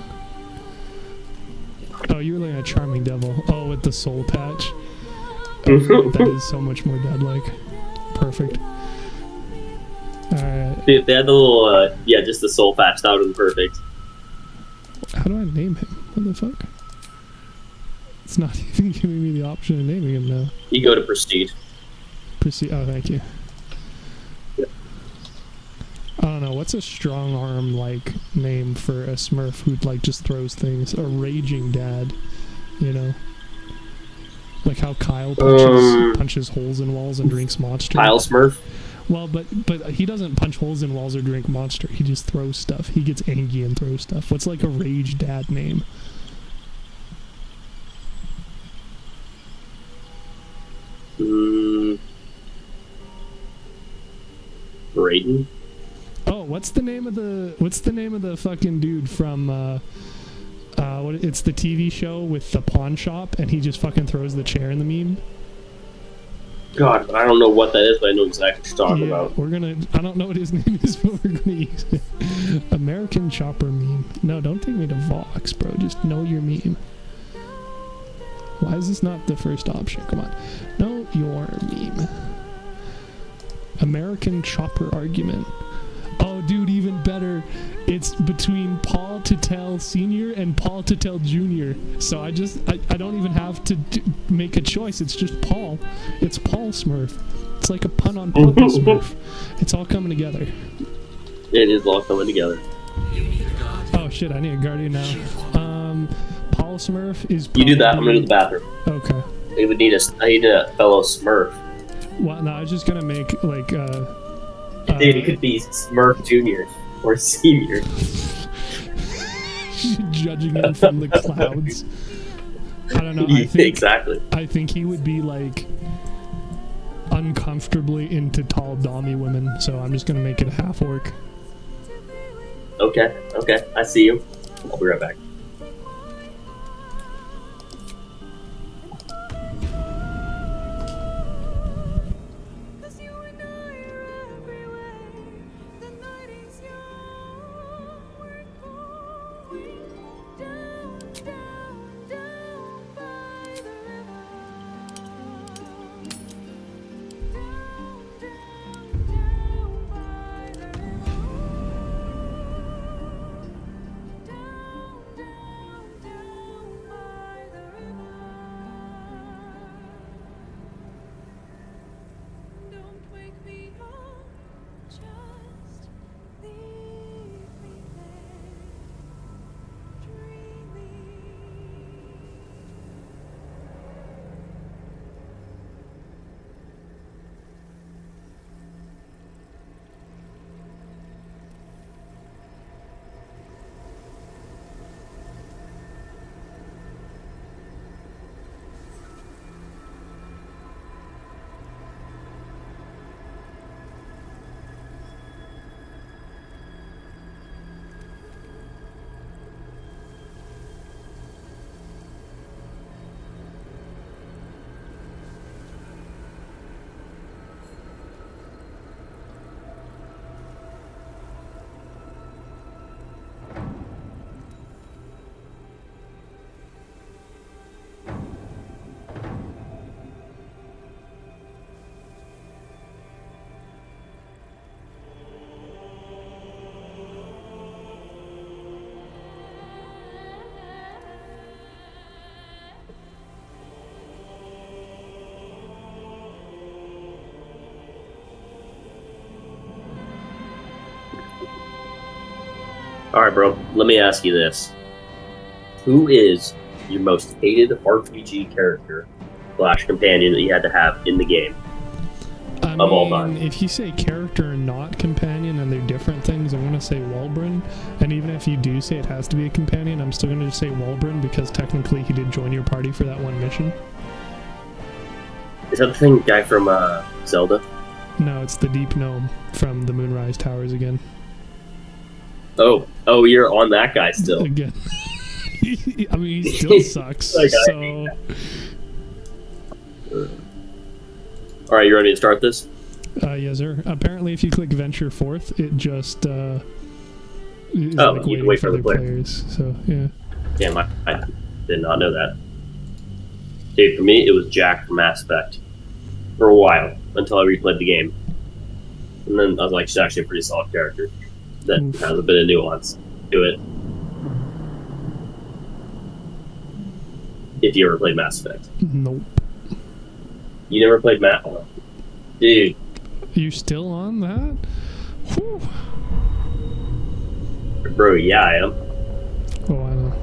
Oh, you were looking at Charming Devil. Oh, with the soul patch. Oh, that is so much more dad-like. Perfect. Alright. If they had the little, just the soul patch, that would have been perfect. How do I name him? What the fuck? It's not even giving me the option of naming him now. You go to Prestige. Oh, thank you. Yeah. I don't know. What's a strong arm like name for a Smurf who like just throws things? A raging dad, you know, like how Kyle punches holes in walls and drinks Monster. Kyle Smurf. Well, but he doesn't punch holes in walls or drink Monster. He just throws stuff. He gets angry and throws stuff. What's like a rage dad name? Brayden. Oh, what's the name of the fucking dude from it's the TV show with the pawn shop and he just fucking throws the chair in the meme? God, I don't know what that is, but I know exactly what you're talking about. I don't know what his name is, but we're gonna use it. American Chopper meme. No, don't take me to Vox, bro. Just know your meme. Why is this not the first option? Come on. Know your meme. American Chopper argument. Oh, dude, even better. It's between Paul Tittel Sr. and Paul Tittel Jr. So I don't even have to make a choice. It's just Paul. It's Paul Smurf. It's like a pun on Papa Smurf. It's all coming together. It is all coming together. Oh, shit, I need a guardian now. Paul Smurf is You do that, I'm gonna do the bathroom. Okay. I need a fellow Smurf. Well, no, I was just gonna make, like, Dude, it could be Smurf Jr. or Senior. Judging him from the clouds. I don't know. Exactly. I think he would be, like, uncomfortably into tall dommy women, so I'm just gonna make it a half orc. Okay, I see you. I'll be right back. Alright, bro, let me ask you this. Who is your most hated RPG character / companion that you had to have in the game? of all time. If you say character and not companion and they're different things, I'm going to say Wellbrun. And even if you do say it has to be a companion, I'm still going to say Wellbrun because technically he did join your party for that one mission. Is that the thing guy from Zelda? No, it's the Deep Gnome from the Moonrise Towers again. Oh, you're on that guy still. Again. I mean, he still sucks. Okay. So... Alright, you ready to start this? Yes, sir. Apparently, if you click Venture Forth, it just is you waiting wait for for the other player. players. So, yeah. Damn, I did not know that. Dude, for me, it was Jack from Mass Effect. For a while, until I replayed the game. And then I was like, she's actually a pretty solid character. That has a bit of nuance to it. If you ever played Mass Effect. Nope. You never played Mass Effect? Dude. You still on that? Whew. Bro, yeah, I am. Oh, I know.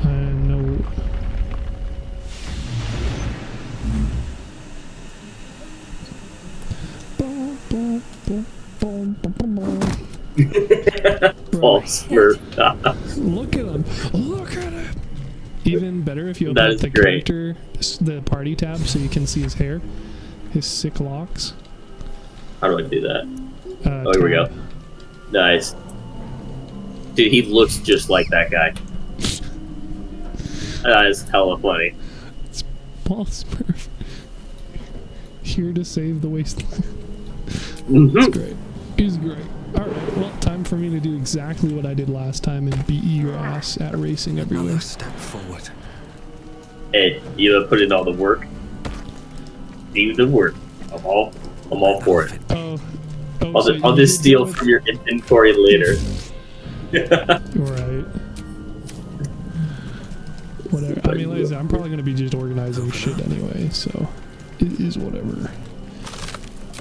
I know. False Smurf. Look at him. Look at him. Even better if you open That up is the great. character, the party tab, so you can see his hair, his sick locks. How do I do that? Oh, here we go. Tab. Nice. Dude, he looks just like that guy. That is hella funny. It's Paul Smurf. Here to save the wasteland. It's great. He's great. Alright, well, time for me to do exactly what I did last time and beat your ass at racing everywhere. Another step forward. Hey, you put in all the work. Do the work. I'm all for it. I'll just steal from your inventory later. Right. Whatever. I mean, like I said, I'm probably gonna be just organizing shit anyway, so it is whatever.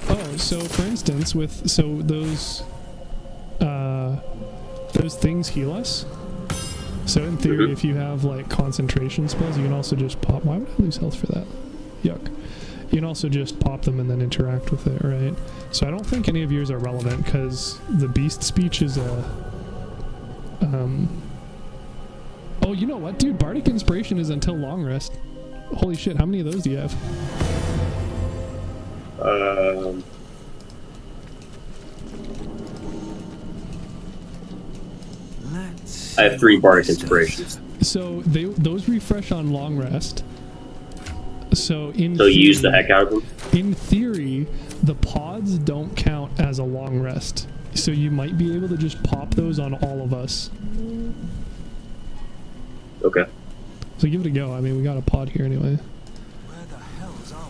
Oh, so for instance, those things heal us. So in theory, if you have like concentration spells, you can also just pop. Why would I lose health for that? Yuck. You can also just pop them and then interact with it, right? So I don't think any of yours are relevant because the beast speech is a. Oh, you know what, dude? Bardic Inspiration is until long rest. Holy shit! How many of those do you have? I have 3 Bardic Inspirations. So those refresh on long rest. So you use the heck out of them? In theory, the pods don't count as a long rest. So you might be able to just pop those on all of us. Okay. So give it a go. I mean, we got a pod here anyway. Where the hells are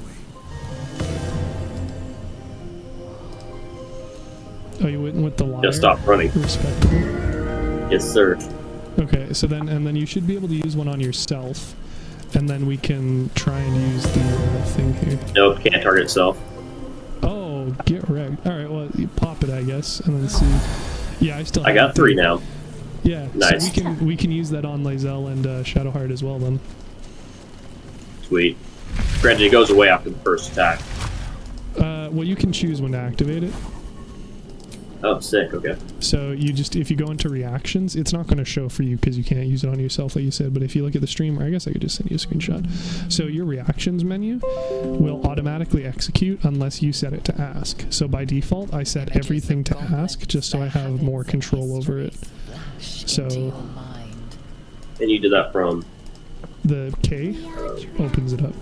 we? Oh, you went with the liar? Just stop running. Respectable. Yes, sir. Okay, so then you should be able to use one on yourself, and then we can try and use the thing here. Nope, can't target itself. Oh, get wrecked. All right, well, you pop it, I guess, and then see. Yeah, I got 3 now. Yeah, Nice. So we can use that on Lae'zel and Shadowheart as well then. Sweet. Granted, it goes away after the first attack. Well, you can choose when to activate it. Oh, sick. Okay. So you just, if you go into reactions, it's not going to show for you because you can't use it on yourself like you said, but if you look at the stream, or I guess I could just send you a screenshot. So your reactions menu will automatically execute unless you set it to ask. So by default, I set everything to ask just so I have more control over it. So And you did that from? the K opens it up.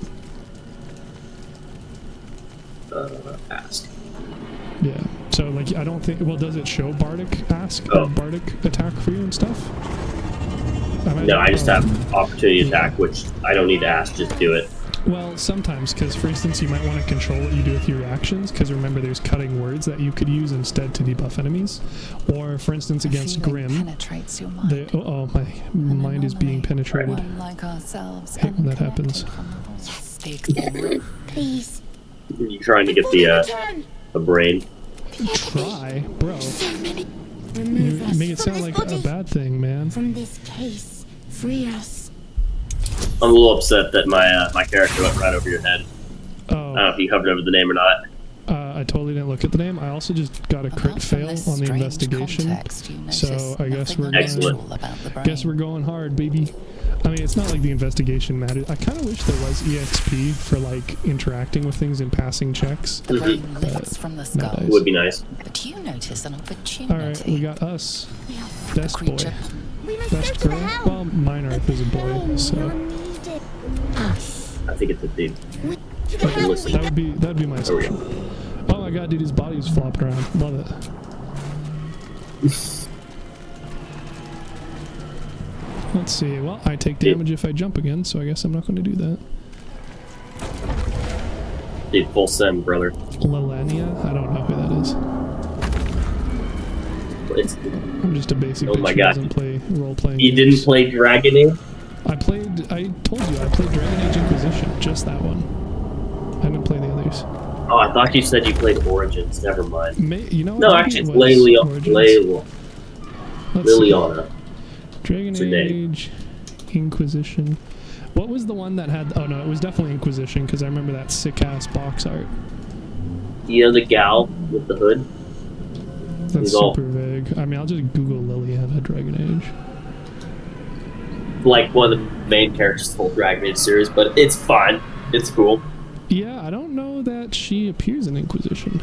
Ask. Yeah. So like I don't think. Well, does it show Bardic ask Bardic attack for you and stuff? No, I just have opportunity attack, which I don't need to ask. Just do it. Well, sometimes, because for instance, you might want to control what you do with your reactions, because remember, there's cutting words that you could use instead to debuff enemies, or for instance, against Grim. Penetrates your mind. My mind is being penetrated. Unlike ourselves, Hate when that happens. Yes, the explorer. Please. You're trying to get the brain. Try, bro. You make it sound like a bad thing, man. From this case, free us. I'm a little upset that my character went right over your head. Oh. I don't know if you hovered over the name or not. I totally didn't look at the name. I also just got a crit Apart from fail this on the strange investigation. context, you So notice I guess nothing we're Excellent. unusual about the brain. Guess we're going hard, baby. I mean, it's not like the investigation mattered. I kind of wish there was EXP for like interacting with things and passing checks. The brain lifts from the skull. nice. It would be nice. But you notice an opportunity. All right, we got us. The Best boy. creature We must go Best to the girl. help. Well, Minorth is a boy, Oh, so you're needed. Us. I think it's a dude. To the help. listen. that would be my There we assumption. Oh my god, dude, his body's flopping around. Love it. Let's see. Well, I take damage if I jump again, so I guess I'm not going to do that. Dude, full send, brother. Lelania? I don't know who that is. It's, I'm just a basic Oh bitch my who God. doesn't play role-playing you games. didn't play Dragon Age? I told you, I played Dragon Age Inquisition, just that one. I didn't play the others. Oh, I thought you said you played Origins. Never mind. You know, No, maybe actually, it's it was Origins. Let's see. Liliana. Dragon It's her name. Age, Inquisition. What was the one that had... Oh no, it was definitely Inquisition, because I remember that sick-ass box art. You know the gal with the hood? That's He's all- super vague. I mean, I'll just Google Liliana Dragon Age. Like one of the main characters of the whole Dragon Age series, but it's fine. It's cool. Yeah, I don't know that she appears in Inquisition.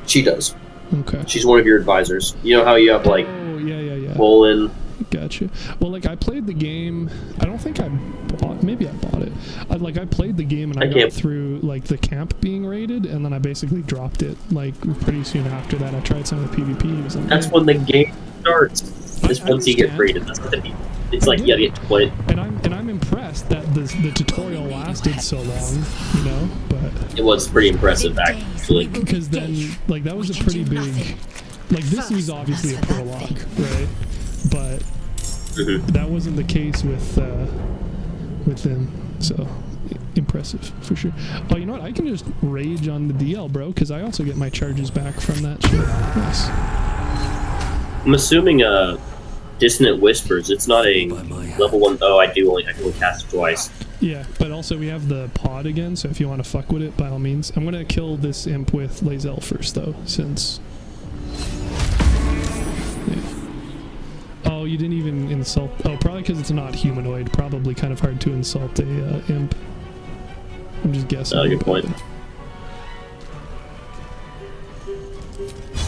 She does. Okay. She's one of your advisors. You know how you have like Oh, yeah. Bolin. Gotcha. Well, like, I played the game. I don't think I bought... Maybe I bought it. I played the game, and I got can't- through, like, the camp being raided, and then I basically dropped it, like, pretty soon after that. I tried some of the PvP. It was like, That's eh. when the game starts. Just I once you get understand. raided, that's what it means. It's like you gotta get to play it. And I'm impressed that the tutorial lasted so long, you know, but... It was pretty impressive, actually. Because then, like, that was a pretty big... Like, this is obviously a prologue, right? But that wasn't the case with them, so impressive for sure. Oh, you know what? I can just rage on the DL, bro, because I also get my charges back from that shit. Nice. I'm assuming Dissonant Whispers. It's not a level 1. Oh, I can only cast it twice. Yeah, but also we have the pod again, so if you want to fuck with it, by all means. I'm gonna kill this imp with Lae'zel first, though, since... Oh, you didn't even insult... Oh, probably because it's not humanoid. Probably kind of hard to insult a imp. I'm just guessing. Oh, good point.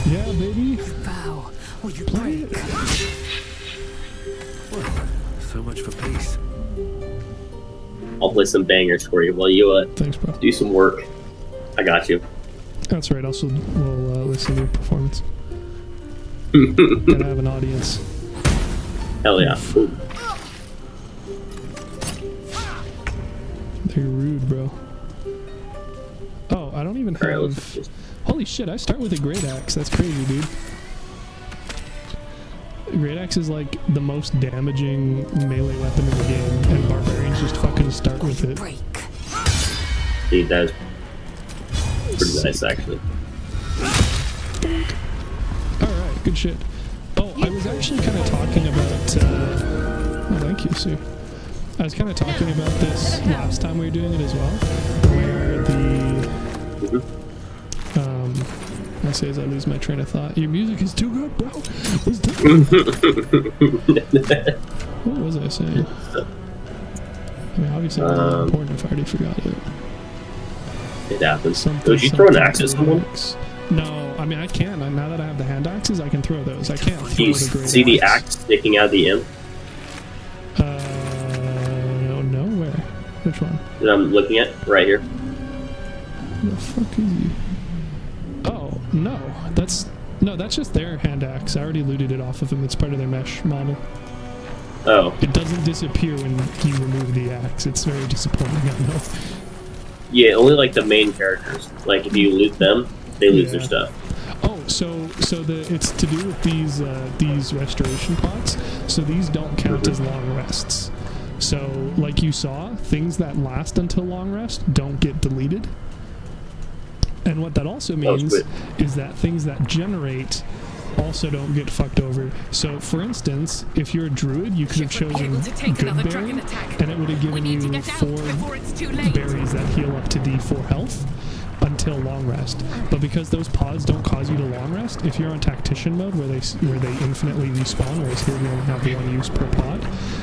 Yeah, baby. Vow, will you Play break? it. So much for peace. I'll play some bangers for you while you Thanks, bro. do some work. I got you. That's right. Also, we'll listen to your performance. Gotta have an audience. Hell yeah. Ooh. They're rude, bro. Oh, I don't even Alright, let's have... just... Holy shit, I start with a great axe. That's crazy, dude. Great axe is like the most damaging melee weapon in the game, and barbarians just fucking start with it. Break. Dude, that is pretty nice, actually. Alright, good shit. Oh, I was actually kind of talking about... oh, thank you, Sue. I was kind of talking about this last time we were doing it as well, where the... I say as I lose my train of thought. Your music is too good, bro. What was I saying? I mean, obviously it wasn't important if I already forgot it. It happens. Something, Did you throw an something axe at someone? lyrics. No, I mean, I can. Now that I have the hand axes, I can throw those. I can't Do throw you the great see the axe sticking out of the imp No, where? Which one? that I'm looking at? Right here. The fuck is he? Oh, no. That's just their hand axe. I already looted it off of him. It's part of their mesh model. Oh. It doesn't disappear when you remove the axe. It's very disappointing, I know. Yeah, only like the main characters. Like if you loot them, they lose their stuff. Oh, so it's to do with these restoration pots. So these don't count as long rests. So like you saw, things that last until long rest don't get deleted. And what that also means is that things that generate also don't get fucked over. So, for instance, if you're a druid, you could have chosen good berry, and it would have given you 4 berries that heal up to D4 health. until long rest. But because those pods don't cause you to long rest, if you're on tactician mode where they infinitely respawn, whereas here we only have one use per pod,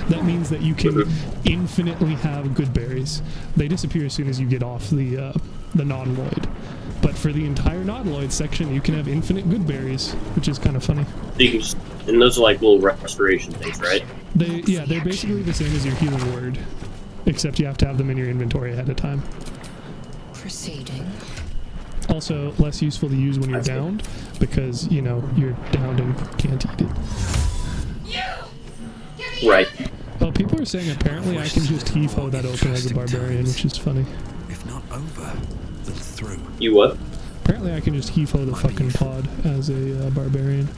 that means that you can infinitely have good berries. They disappear as soon as you get off the nautiloid. But for the entire nautiloid section, you can have infinite good berries, which is kind of funny. And those are like little restoration things, right? They're basically the same as your healing word, except you have to have them in your inventory ahead of time. Proceeding. Also, less useful to use when you're downed, because, you know, you're downed and can't eat it. Right. Oh, people are saying apparently I can just heave-ho that open as a barbarian, which is funny. If not over, then through. You what? Apparently I can just heave-ho the fucking pod as a barbarian.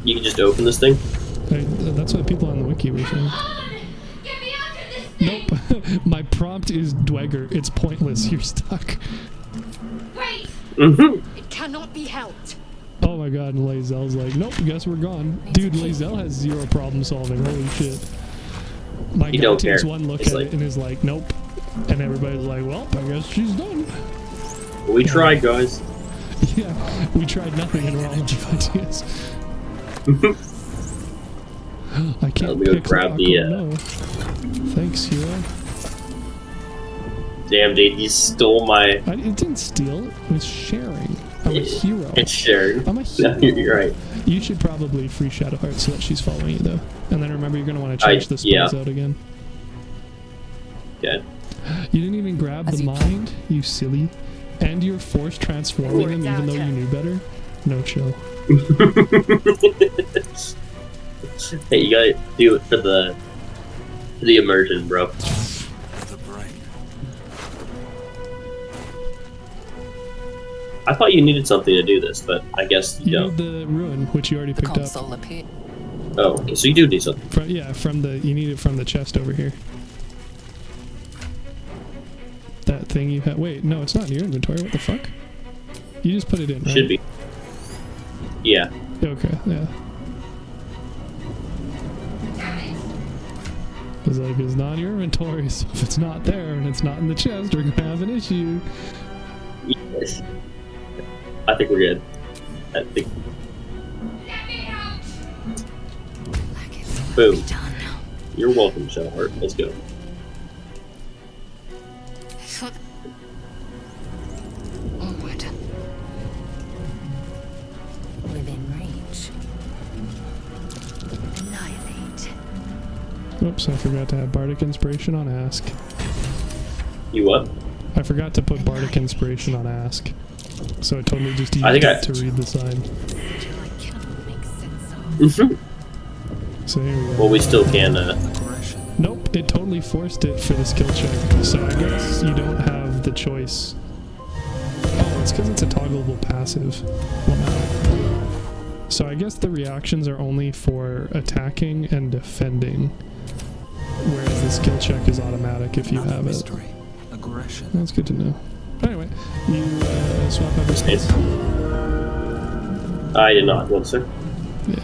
You can just open this thing? That's what people on the wiki were saying. Nope. My prompt is Dweger. It's pointless. You're stuck. Wait! It cannot be helped. Oh my god, and Lae'zel's like, nope, guess we're gone. Dude, Lae'zel has zero problem solving. Holy shit. My guy takes one look at it and is like, nope. And everybody's like, well, I guess she's done. We tried, guys. Yeah, we tried nothing and we're all out of ideas. I can't Let me go pick grab the, no. Thanks, hero. Damn, dude, you stole my... It didn't steal, it was sharing. I'm a hero. It's shared. I'm a hero. No, you're right. You should probably free Shadowheart so that she's following you, though. And then remember, you're going to want to change the spells out again. Okay. You didn't even grab the mind, you silly. And you're forced transforming him even though you knew better? No chill. Hey, you gotta do it for the immersion, bro. The brain. I thought you needed something to do this, but I guess you don't. need the ruin, which you already The picked up. console appeared. Oh, okay, so you do need something. You need it from the chest over here. That thing you had. Wait, no, it's not in your inventory. What the fuck? You just put it in, right? Should be. Yeah. Okay, yeah. Because, like, it's not in your inventory, so if it's not there and it's not in the chest, we're gonna have an issue. Yes. I think we're good. I think. Boom. You're welcome, Shadowheart. Let's go. Onward. Within reach. Annihilate. Oops, I forgot to have Bardic Inspiration on Ask. You what? I forgot to put Bardic Inspiration on Ask. So I totally just used it to read the sign. I cannot make sense of. So here we go. Well, we still can, Nope, it totally forced it for the skill check. So I guess you don't have the choice. Oh, it's because it's a toggleable passive. Wow. So I guess the reactions are only for attacking and defending. Whereas the skill check is automatic if you have it. Aggression. That's good to know. Anyway, you swap out your spells? I did not, one sir. Yeah.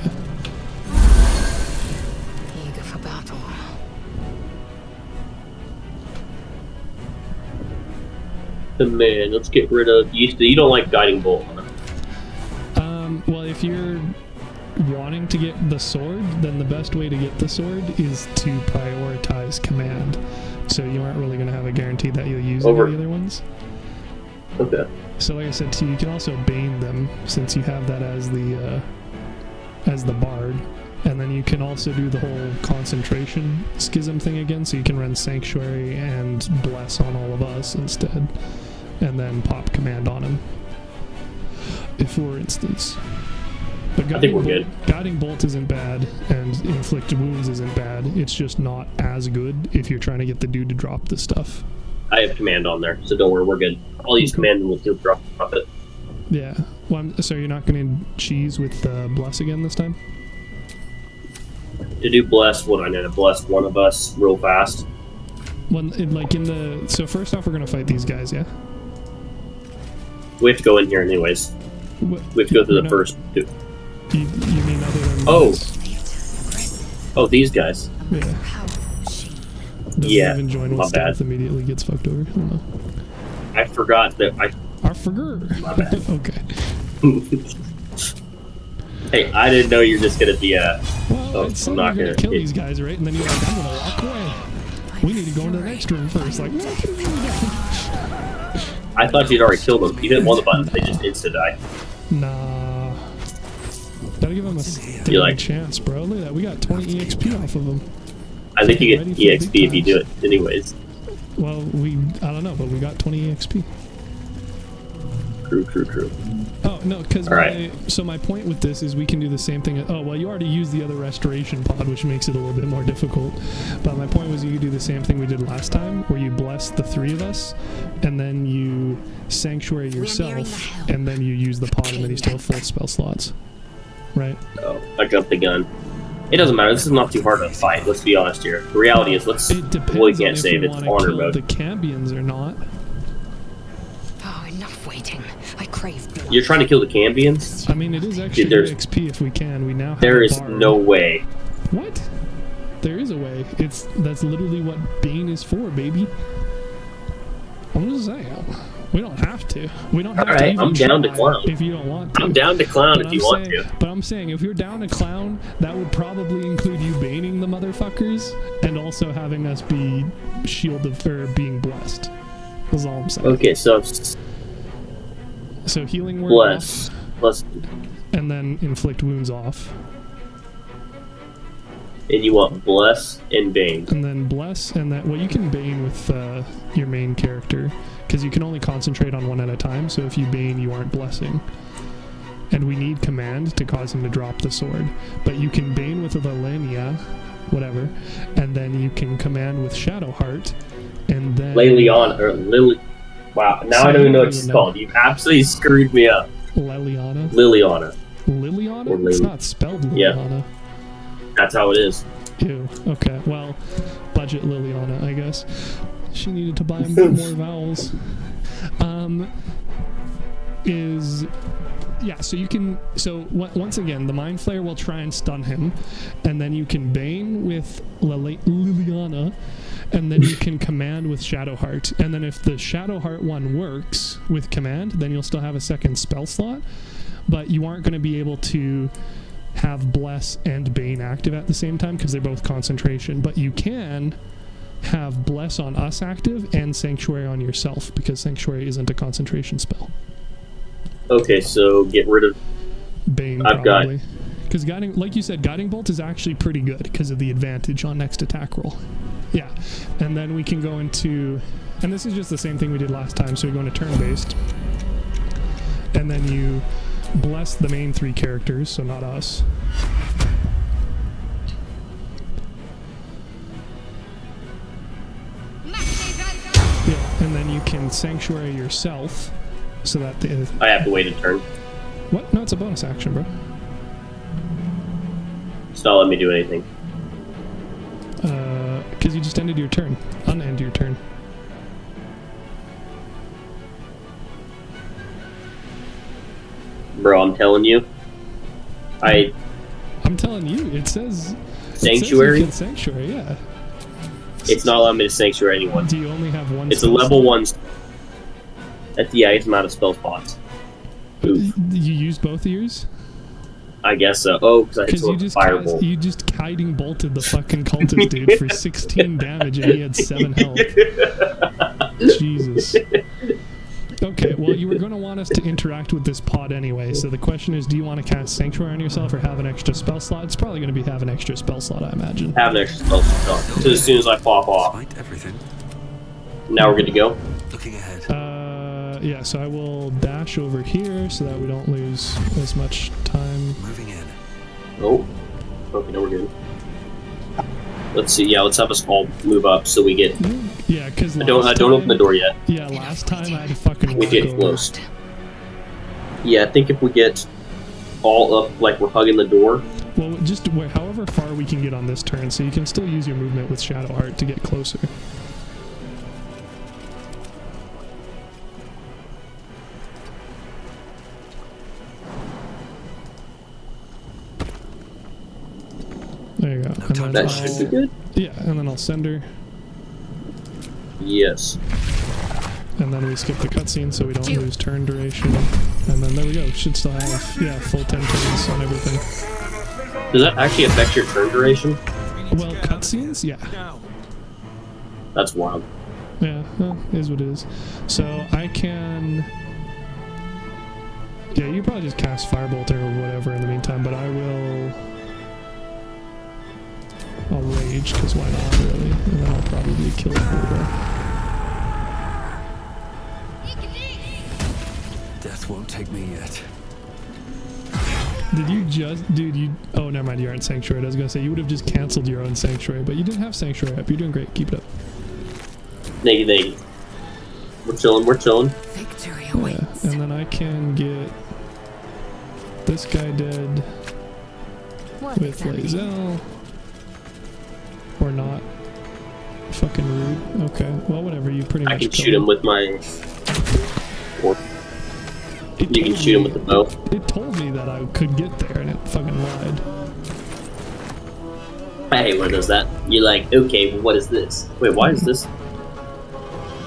Eager for battle. Man, let's get rid of you don't like guiding bolt, huh? Well, if you're wanting to get the sword, then the best way to get the sword is to prioritize command. So you aren't really going to have a guarantee that you'll use any of the other ones. Okay. So like I said too, you can also bane them since you have that as the bard. And then you can also do the whole concentration schism thing again, so you can run Sanctuary and Bless on all of us instead. And then pop command on him. If for instance. But I think we're good. Guiding Bolt isn't bad, and Inflict Wounds isn't bad. It's just not as good if you're trying to get the dude to drop the stuff. I have command on there, so don't worry, we're good. I'll use command and we'll drop it. Yeah. Well, so you're not going to cheese with Bless again this time? To do bless, what I'm gonna bless one of us real fast. So first off, we're gonna fight these guys, yeah? We have to go in here anyways. We have to go through the first two. You mean other than Oh, these guys. Yeah. Doesn't even join when stealth immediately gets fucked over. I don't know. I forgot that I forgot. Okay. Hey, I didn't know you're just gonna be a. Well, Oh, I said I'm we're not gonna gonna kill hit. these guys, right? And then you're like, I'm gonna walk away. We need to go into the next room first. Like, what? I thought you'd already killed them. You hit one of the buttons, they just insta die. Nah. Gotta give them a steady You're like- chance, bro. Look at that. We got 20 EXP off of them. I think you get Ready for the EXP big if you do it, anyways. Well, I don't know, but we got 20 EXP. True. Oh, no, because Alright. so my point with this is we can do the same thing. Oh, well, you already used the other restoration pod, which makes it a little bit more difficult. But my point was you could do the same thing we did last time, where you bless the 3 of us, and then you sanctuary yourself, and then you use the pod, and then you still have full spell slots. Right? Oh, I jumped the gun. It doesn't matter. This is not too hard to fight. Let's be honest here. The reality is, It depends we on can't if save we it. It's want to honor kill mode. the Cambions or not. Oh, enough waiting. I crave blood. You're trying to kill the Cambions? I mean, it is actually there's- EXP if we can. We now have There a is bard. no way. What? There is a way. That's literally what Bane is for, baby. I'm just saying. We don't have to. We don't have to Alright, even I'm down to try clown. if you don't want to. I'm down to clown But if you I'm want saying- to. But I'm saying, if you're down to clown, that would probably include you baning the motherfuckers and also having us be shielded for being blessed. That's all I'm saying. Okay, so So healing word bless. Bless. off, and then inflict wounds off. And you want bless and bane. And then bless, and that, well, you can bane with your main character, because you can only concentrate on one at a time, so if you bane, you aren't blessing. And we need command to cause him to drop the sword. But you can bane with a Valenia, whatever, and then you can command with Shadowheart, and then... Liliana, or Lily. Wow, now I don't even know what it's No. called. You absolutely screwed me up. Liliana? Liliana. Liliana? Or It's Lily. not spelled Yeah. Liliana. That's how it is. Ew. Okay. Well, budget Liliana, I guess. She needed to buy more vowels. Yeah, so you can... So, once again, the Mind Flayer will try and stun him, and then you can Bane with Liliana, and then you can Command with Shadowheart. And then if the Shadowheart one works with Command, then you'll still have a second spell slot, but you aren't going to be able to have Bless and Bane active at the same time because they're both concentration, but you can have Bless on us active and Sanctuary on yourself because Sanctuary isn't a concentration spell. Okay, so get rid of. Bane I've got- probably. Because guiding, like you said, Guiding Bolt is actually pretty good because of the advantage on next attack roll. Yeah, and then we can go into, and this is just the same thing we did last time, so we go into turn-based, and then you bless the main 3 characters, so not us. Yeah, and then you can Sanctuary yourself, so that the... I have to wait a turn. What? No, it's a bonus action, bro. It's not letting me do anything. Because you just ended your turn. Unend your turn. Bro, I'm telling you. I'm telling you, it says... Sanctuary? It says you can Sanctuary, yeah. It's not allowing me to sanctuary anyone. Do you only have one It's a spell level slot? 1. Yeah, it's amount of spell spots. Oof. You used both of yours? I guess so. Oh, because I hit Because someone with Firebolt. you just Guiding Bolted the fucking cultist dude for 16 damage and he had 7 health. Jesus. Okay, well, you were going to want us to interact with this pod anyway, so the question is, do you want to cast Sanctuary on yourself or have an extra spell slot? It's probably going to be have an extra spell slot, I imagine. Have an extra spell slot. So as soon as I pop off, Despite everything, now we're good to go. looking ahead. Yeah, so I will dash over here so that we don't lose as much time. Moving in. Oh. Okay, no, we're good. Let's see. Yeah, let's have us all move up so we get. Yeah, because I don't open the door yet. Yeah, last time I had to fucking We walk get over. close. Yeah, I think if we get all up like we're hugging the door. Well, just however far we can get on this turn, so you can still use your movement with Shadowheart to get closer. There you go. And then That should be good. Yeah, and then I'll send her. Yes. And then we skip the cutscene so we don't lose turn duration. And then there we go. Should still have, yeah, full 10 turns on everything. Does that actually affect your turn duration? Well, cutscenes? Yeah. That's wild. Yeah, well, is what it is. So I can... Yeah, you probably just cast Firebolt or whatever in the meantime, but I will... I'll Rage, because why not, really? And then I'll probably kill the Bulldog. Death won't take me yet. Did you just... Dude, you... Oh, never mind, you aren't Sanctuary. I was gonna say, you would have just canceled your own Sanctuary, but you didn't have Sanctuary up. You're doing great. Keep it up. Thank you. We're chilling. Victory Yeah, awaits. and then I can get this guy dead What with exactly? Lae'zel. Or not. Fucking rude. Okay, well, whatever. You pretty much I can killed shoot him with my... Or you can shoot him with the bow. It told me that I could get there, and it fucking lied. I hate when it does that. You're like, okay, well, what is this? Wait, why is this? I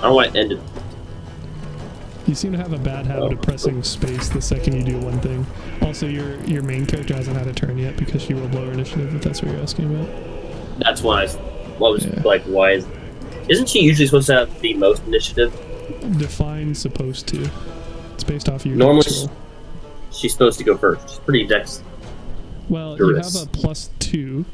don't know why it ended. You seem to have a bad habit of pressing space the second you do one thing. Also, your main character hasn't had a turn yet because she rolled lower initiative, if that's what you're asking about. That's why like, why is... Isn't she usually supposed to have the most initiative? Define supposed to. It's based off your Normally, dex roll. she's supposed to go first. She's pretty dex. Well, you have Dexterous. a +2,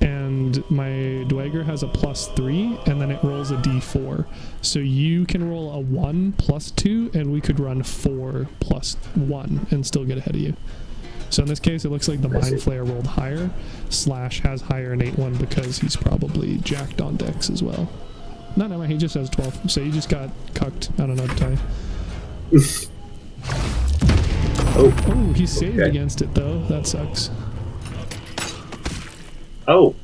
and my Dweger has a +3, and then it rolls a d4. So you can roll a 1 +2, and we could run 4 +1 and still get ahead of you. So in this case, it looks like the I see. Mind Flayer rolled higher. Slash has higher innate 1 because he's probably jacked on dex as well. No, he just has 12. So you just got cucked. I don't know what to tell you. Oh, he saved Okay. against it though. That sucks. Oh.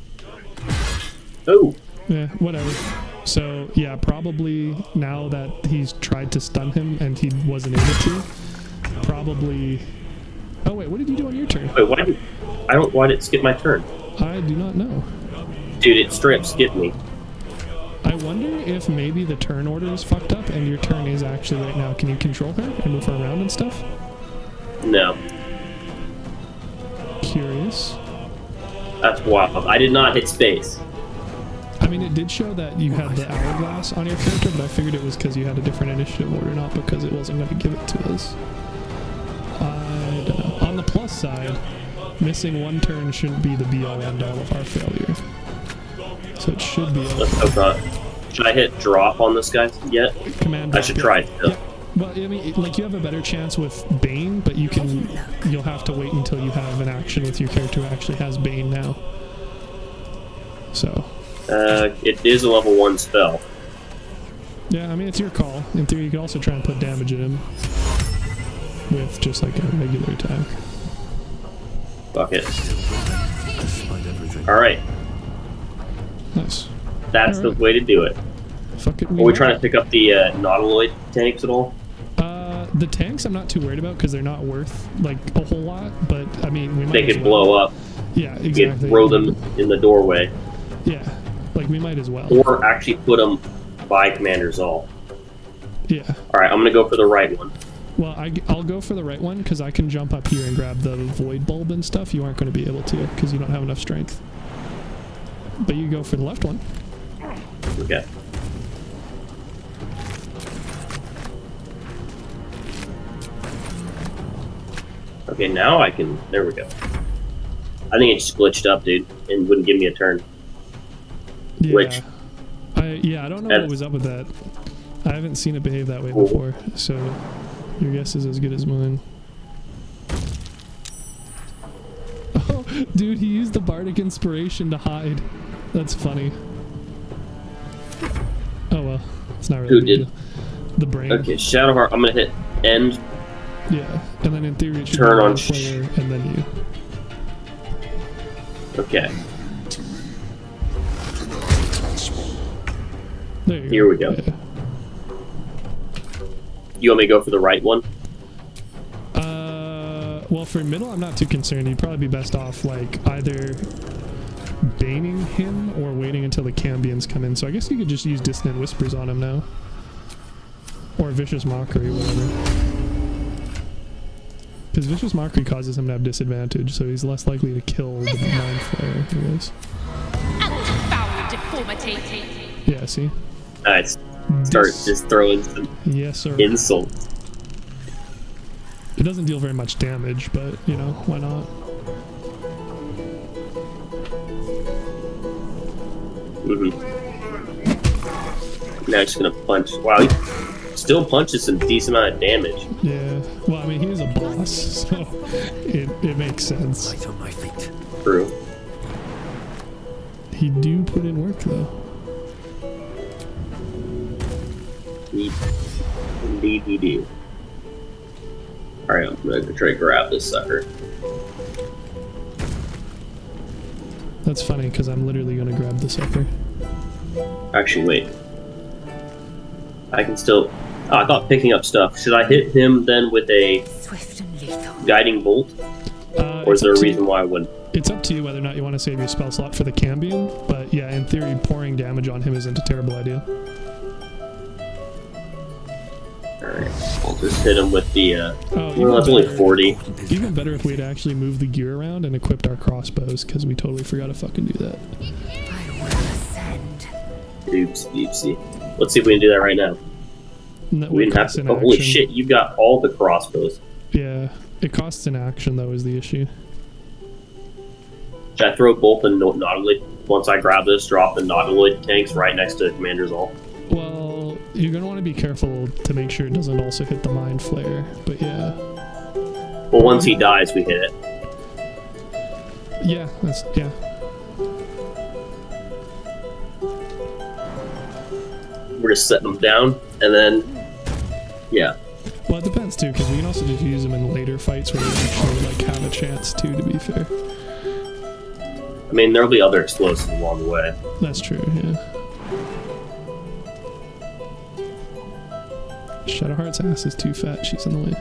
Yeah, whatever. So, yeah, probably now that he's tried to stun him and he wasn't able to, probably... Oh, wait, what did you do on your turn? Wait, why did it skip my turn? I do not know. Dude, it straight up skipped me. I wonder if maybe the turn order is fucked up and your turn is actually right now. Can you control her and move her around and stuff? No. Curious. That's wild. I did not hit space. I mean, it did show that you had the hourglass on your character, but I figured it was because you had a different initiative order, not because it wasn't going to give it to us. I don't know. On the plus side, missing one turn shouldn't be the be-all end-all of our failure. So it should be Let's hope not. Should I hit drop on this guy yet? command. I should try it still. Yeah. Well, I mean, like you have a better chance with Bane, but you'll have to wait until you have an action with your character who actually has Bane now. So. It is a level 1 spell. Yeah, I mean, it's your call. In theory, you could also try and put damage in him with just like a regular attack. Fuck it. Despite everything. Alright, Nice. that's Alright. the way to do it. Fuck it. Are we trying to pick up the Nautiloid tanks at all? The tanks I'm not too worried about because they're not worth like a whole lot, but I mean, we might They as could well. blow up. Yeah, We exactly. could throw them in the doorway. Yeah, like we might as well. Or actually put them by Commander Zal. Yeah. Alright, I'm gonna go for the right one. Well, I'll go for the right one because I can jump up here and grab the void bulb and stuff. You aren't going to be able to because you don't have enough strength. But you go for the left one. Okay. Okay, now I can... There we go. I think it just glitched up, dude, and wouldn't give me a turn. Yeah. Which- I don't know what was up with that. I haven't seen it behave that way Cool. before, so your guess is as good as mine. Oh, dude, he used the bardic inspiration to hide. That's funny. Oh well, it's not really. Who a big did? deal. The brain. Okay, Shadowheart, I'm gonna hit end. Yeah, and then in theory it should Turn be on one player and then you. Okay, There you go. Here we go. Yeah. you want me to go for the right one? Well, for middle, I'm not too concerned. You'd probably be best off, like, either baning him or waiting until the Cambions come in. So I guess you could just use Dissonant Whispers on him now. Or Vicious Mockery, whatever. Because Vicious Mockery causes him to have disadvantage, so he's less likely to kill the Mind Flayer, I guess. Foul deformity. Yeah, see? Alright, start just throwing some Yes, sir. insults. It doesn't deal very much damage, but, you know, why not? Now just gonna punch. Wow, he still punches some decent amount of damage. Yeah. Well, I mean, he is a boss, so it makes sense. Right on my feet. True. He do put in work, though. Indeed, he do. Alright, I'm gonna try to grab this sucker. That's funny, because I'm literally going to grab the sucker. Actually, wait. I can still. Oh, I thought picking up stuff. Should I hit him then with a Swift and lethal. guiding bolt? Or is there a reason why I wouldn't? It's up to you whether or not you want to save your spell slot for the Cambion, but yeah, in theory, pouring damage on him isn't a terrible idea. Alright, I'll just hit him with the. Oh, Well, that's only 40. Even better if we'd actually moved the gear around and equipped our crossbows, because we totally forgot to fucking do that. I will ascend. Oops, oopsie. Let's see if we can do that right now. And that We would didn't have cost to. an Oh, holy action. shit, you got all the crossbows. Yeah, it costs an action, though, is the issue. Should I throw both the Nautiloid? Once I grab this, drop the Nautiloid tanks right next to Commander's ult. Well, you're going to want to be careful to make sure it doesn't also hit the Mind Flayer, but yeah. Well, once he dies, we hit it. Yeah, yeah. We're just setting them down, and then, yeah. Well, it depends, too, because we can also just use them in later fights where we actually, like, have a chance, too, to be fair. I mean, there'll be other explosives along the way. That's true, yeah. Shadowheart's ass is too fat, she's in the way.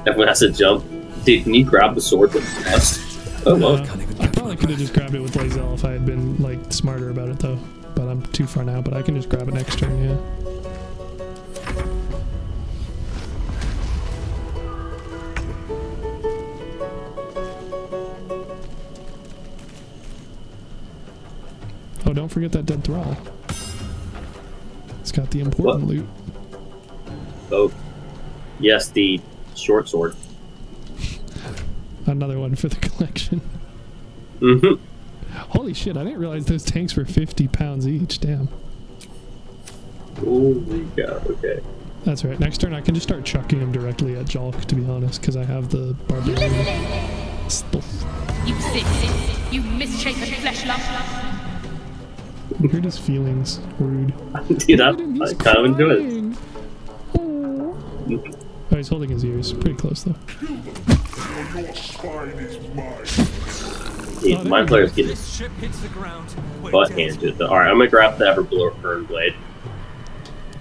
Everyone has to jump. Dude, can you grab the sword with the chest? Oh, well. I probably could have just grabbed it with Lae'zel if I had been, like, smarter about it, though. But I'm too far now, but I can just grab it next turn, yeah. Oh, don't forget that dead thrall. It's got the important loot. Oh. Yes, the short sword. Another one for the collection. Mm-hmm. Holy shit, I didn't realize those tanks were 50 pounds each, damn. Holy god, okay. That's right, next turn I can just start chucking them directly at Jolk, to be honest, because I have the barbarian stuff. You sick, you misshapen flesh lump. Hurt his feelings, rude. Dude, I He's kind of enjoy it. crying. Oh. Oh, he's holding his ears. Pretty close, though. Dude, Oh, my there player's getting This ship hits the ground. butt handed to it. Alright, I'm gonna grab the Everburn blade.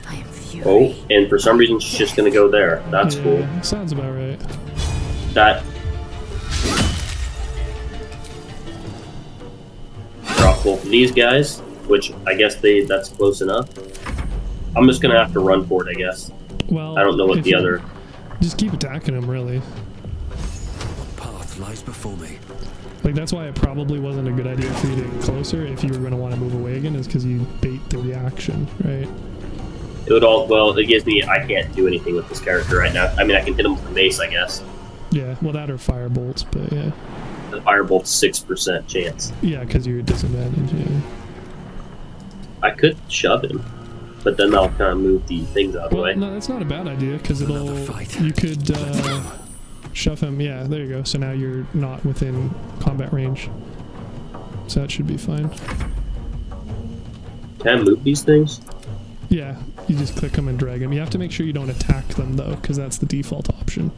I am fury. Oh, and for some reason she's just gonna go there. That's cool. Yeah, sounds about right. That. Drop both of these guys, which I guess that's close enough. I'm just gonna have to run for it, I guess. Well, I don't know what if the you- other. Just keep attacking him, really. Path lies before me. Like, that's why it probably wasn't a good idea for you to get closer if you were going to want to move away again, is because you bait the reaction, right? It would all. Well, it gives me. I can't do anything with this character right now. I mean, I can hit him with the mace, I guess. Yeah, well, that or fire bolts, but yeah. The firebolt's 6% chance. Yeah, because you're at disadvantage, yeah. I could shove him, but then that'll kind of move the things out of the Well, way. no, that's not a bad idea, because it'll... Another fight. You could shove him, yeah, there you go. So now you're not within combat range. So that should be fine. Can I move these things? Yeah, you just click them and drag them. You have to make sure you don't attack them, though, because that's the default option.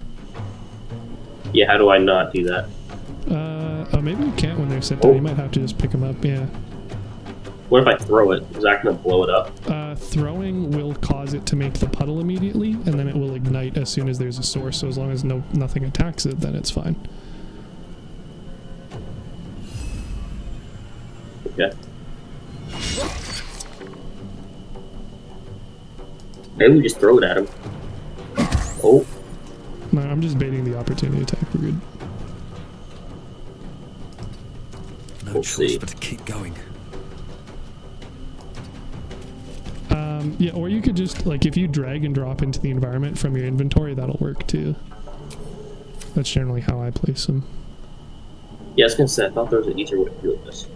Yeah, how do I not do that? Oh, maybe you can't when they're set down. Oh. You might have to just pick them up, yeah. What if I throw it? Is that going to blow it up? Throwing will cause it to make the puddle immediately, and then it will ignite as soon as there's a source. So as long as nothing attacks it, then it's fine. Okay. Maybe we just throw it at him. Oh, No, I'm just baiting the opportunity attack. We're good. No We'll choice see. but to keep going. Yeah, or you could just, like, if you drag and drop into the environment from your inventory, that'll work too. That's generally how I place them. yeah, I was gonna say, I thought there was an easier way to do this.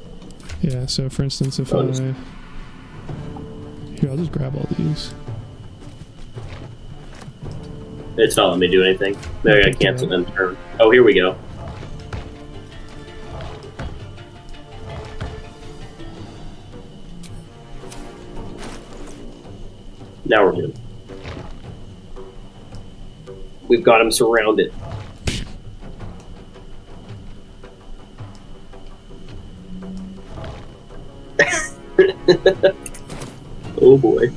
Yeah, so for instance, if Oh, I... just- Here, I'll just grab all these. It's not letting me do anything. Maybe I cancel and turn. Oh, here we go. Now we're good. We've got him surrounded. Oh boy.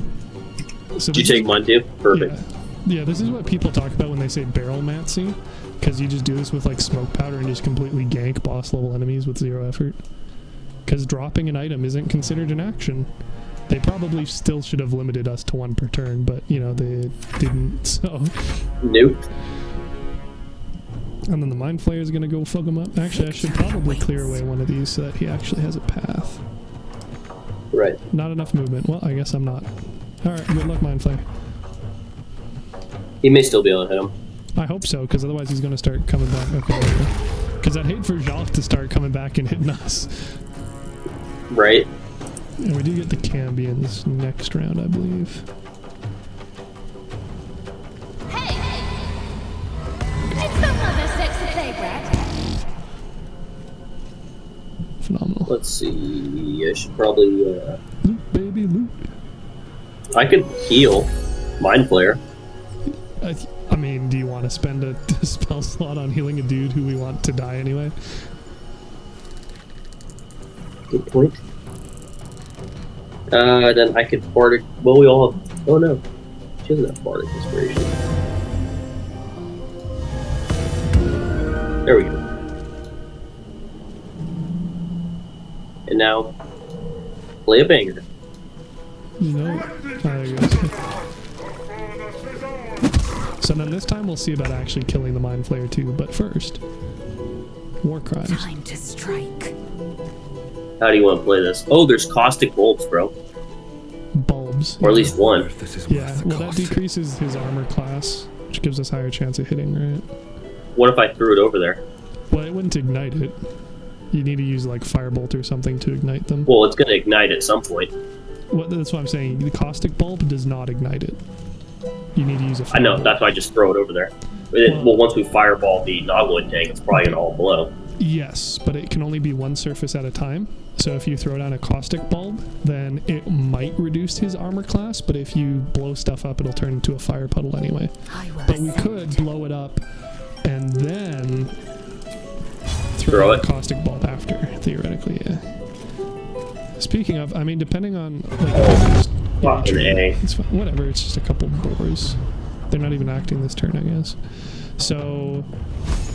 So Did you this take is- mine too? Perfect. Yeah, this is what people talk about when they say barrel mancy, because you just do this with like smoke powder and just completely gank boss level enemies with zero effort. Because dropping an item isn't considered an action. They probably still should have limited us to one per turn, but you know they didn't. So, Nope. and then the mind flayer is gonna go fuck him up. Actually, I should probably clear away one of these so that he actually has a path. Right. Not enough movement. Well, I guess I'm not. All right, good luck, mind flayer. He may still be able to hit him. I hope so, because otherwise he's going to start coming back. Okay. Because I'd hate for Jacques to start coming back and hitting us. Right. And we do get the Cambions next round, I believe. Hey! It's some other sexy playground. Phenomenal. Let's see. I should probably. Loot, baby, loot. I could heal Mind Flayer. I mean, do you want to spend a spell slot on healing a dude who we want to die anyway? Good point. Then I could Bardic. Well, we all have. Oh no. She doesn't have Bardic Inspiration. There we go. And now, play a banger. You know, there you go. So then this time we'll see about actually killing the Mind Flayer too, but first, War Crimes. Time to strike. How do you want to play this? Oh, there's caustic bolts, bro. Bulbs. Or at least one. If this is Yeah, worth the well that cost. decreases his armor class, which gives us higher chance of hitting, right? What if I threw it over there? Well, it wouldn't ignite it. You need to use like Firebolt or something to ignite them. Well, it's going to ignite at some point. Well, that's what I'm saying. The Caustic Bulb does not ignite it. You need to use a I know, Firebolt. that's why I just throw it over there. Well, once we fireball the Nogwood tank, it's probably going to all blow. Yes, but it can only be one surface at a time. So if you throw down a Caustic Bulb, then it might reduce his armor class, but if you blow stuff up, it'll turn into a fire puddle anyway. I will But we ascend. could blow it up and then Throw a it. Caustic Bulb after, theoretically, yeah. Speaking of, I mean, depending on, like, Fucking A. it's fine. Whatever, it's just a couple boars. They're not even acting this turn, I guess. So,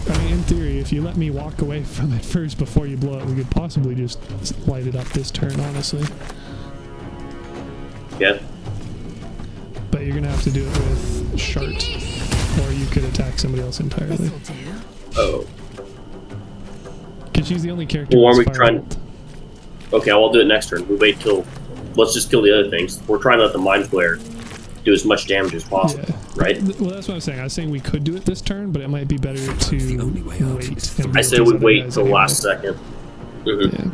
I mean, in theory, if you let me walk away from it first before you blow it, we could possibly just light it up this turn, honestly. Yeah. But you're gonna have to do it with Shart, or you could attack somebody else entirely. This'll do. Oh. Because she's the only character Well, with aren't we trying- Firebolt. Okay, I'll do it next turn. We wait till... Let's just kill the other things. We're trying to let the Mind Flayer do as much damage as possible, Yeah. right? Well, that's what I'm saying. I was saying we could do it this turn, but it might be better to the only way out. wait. And I do say it we to wait guys till the anyway. last second. Mhm. Yeah.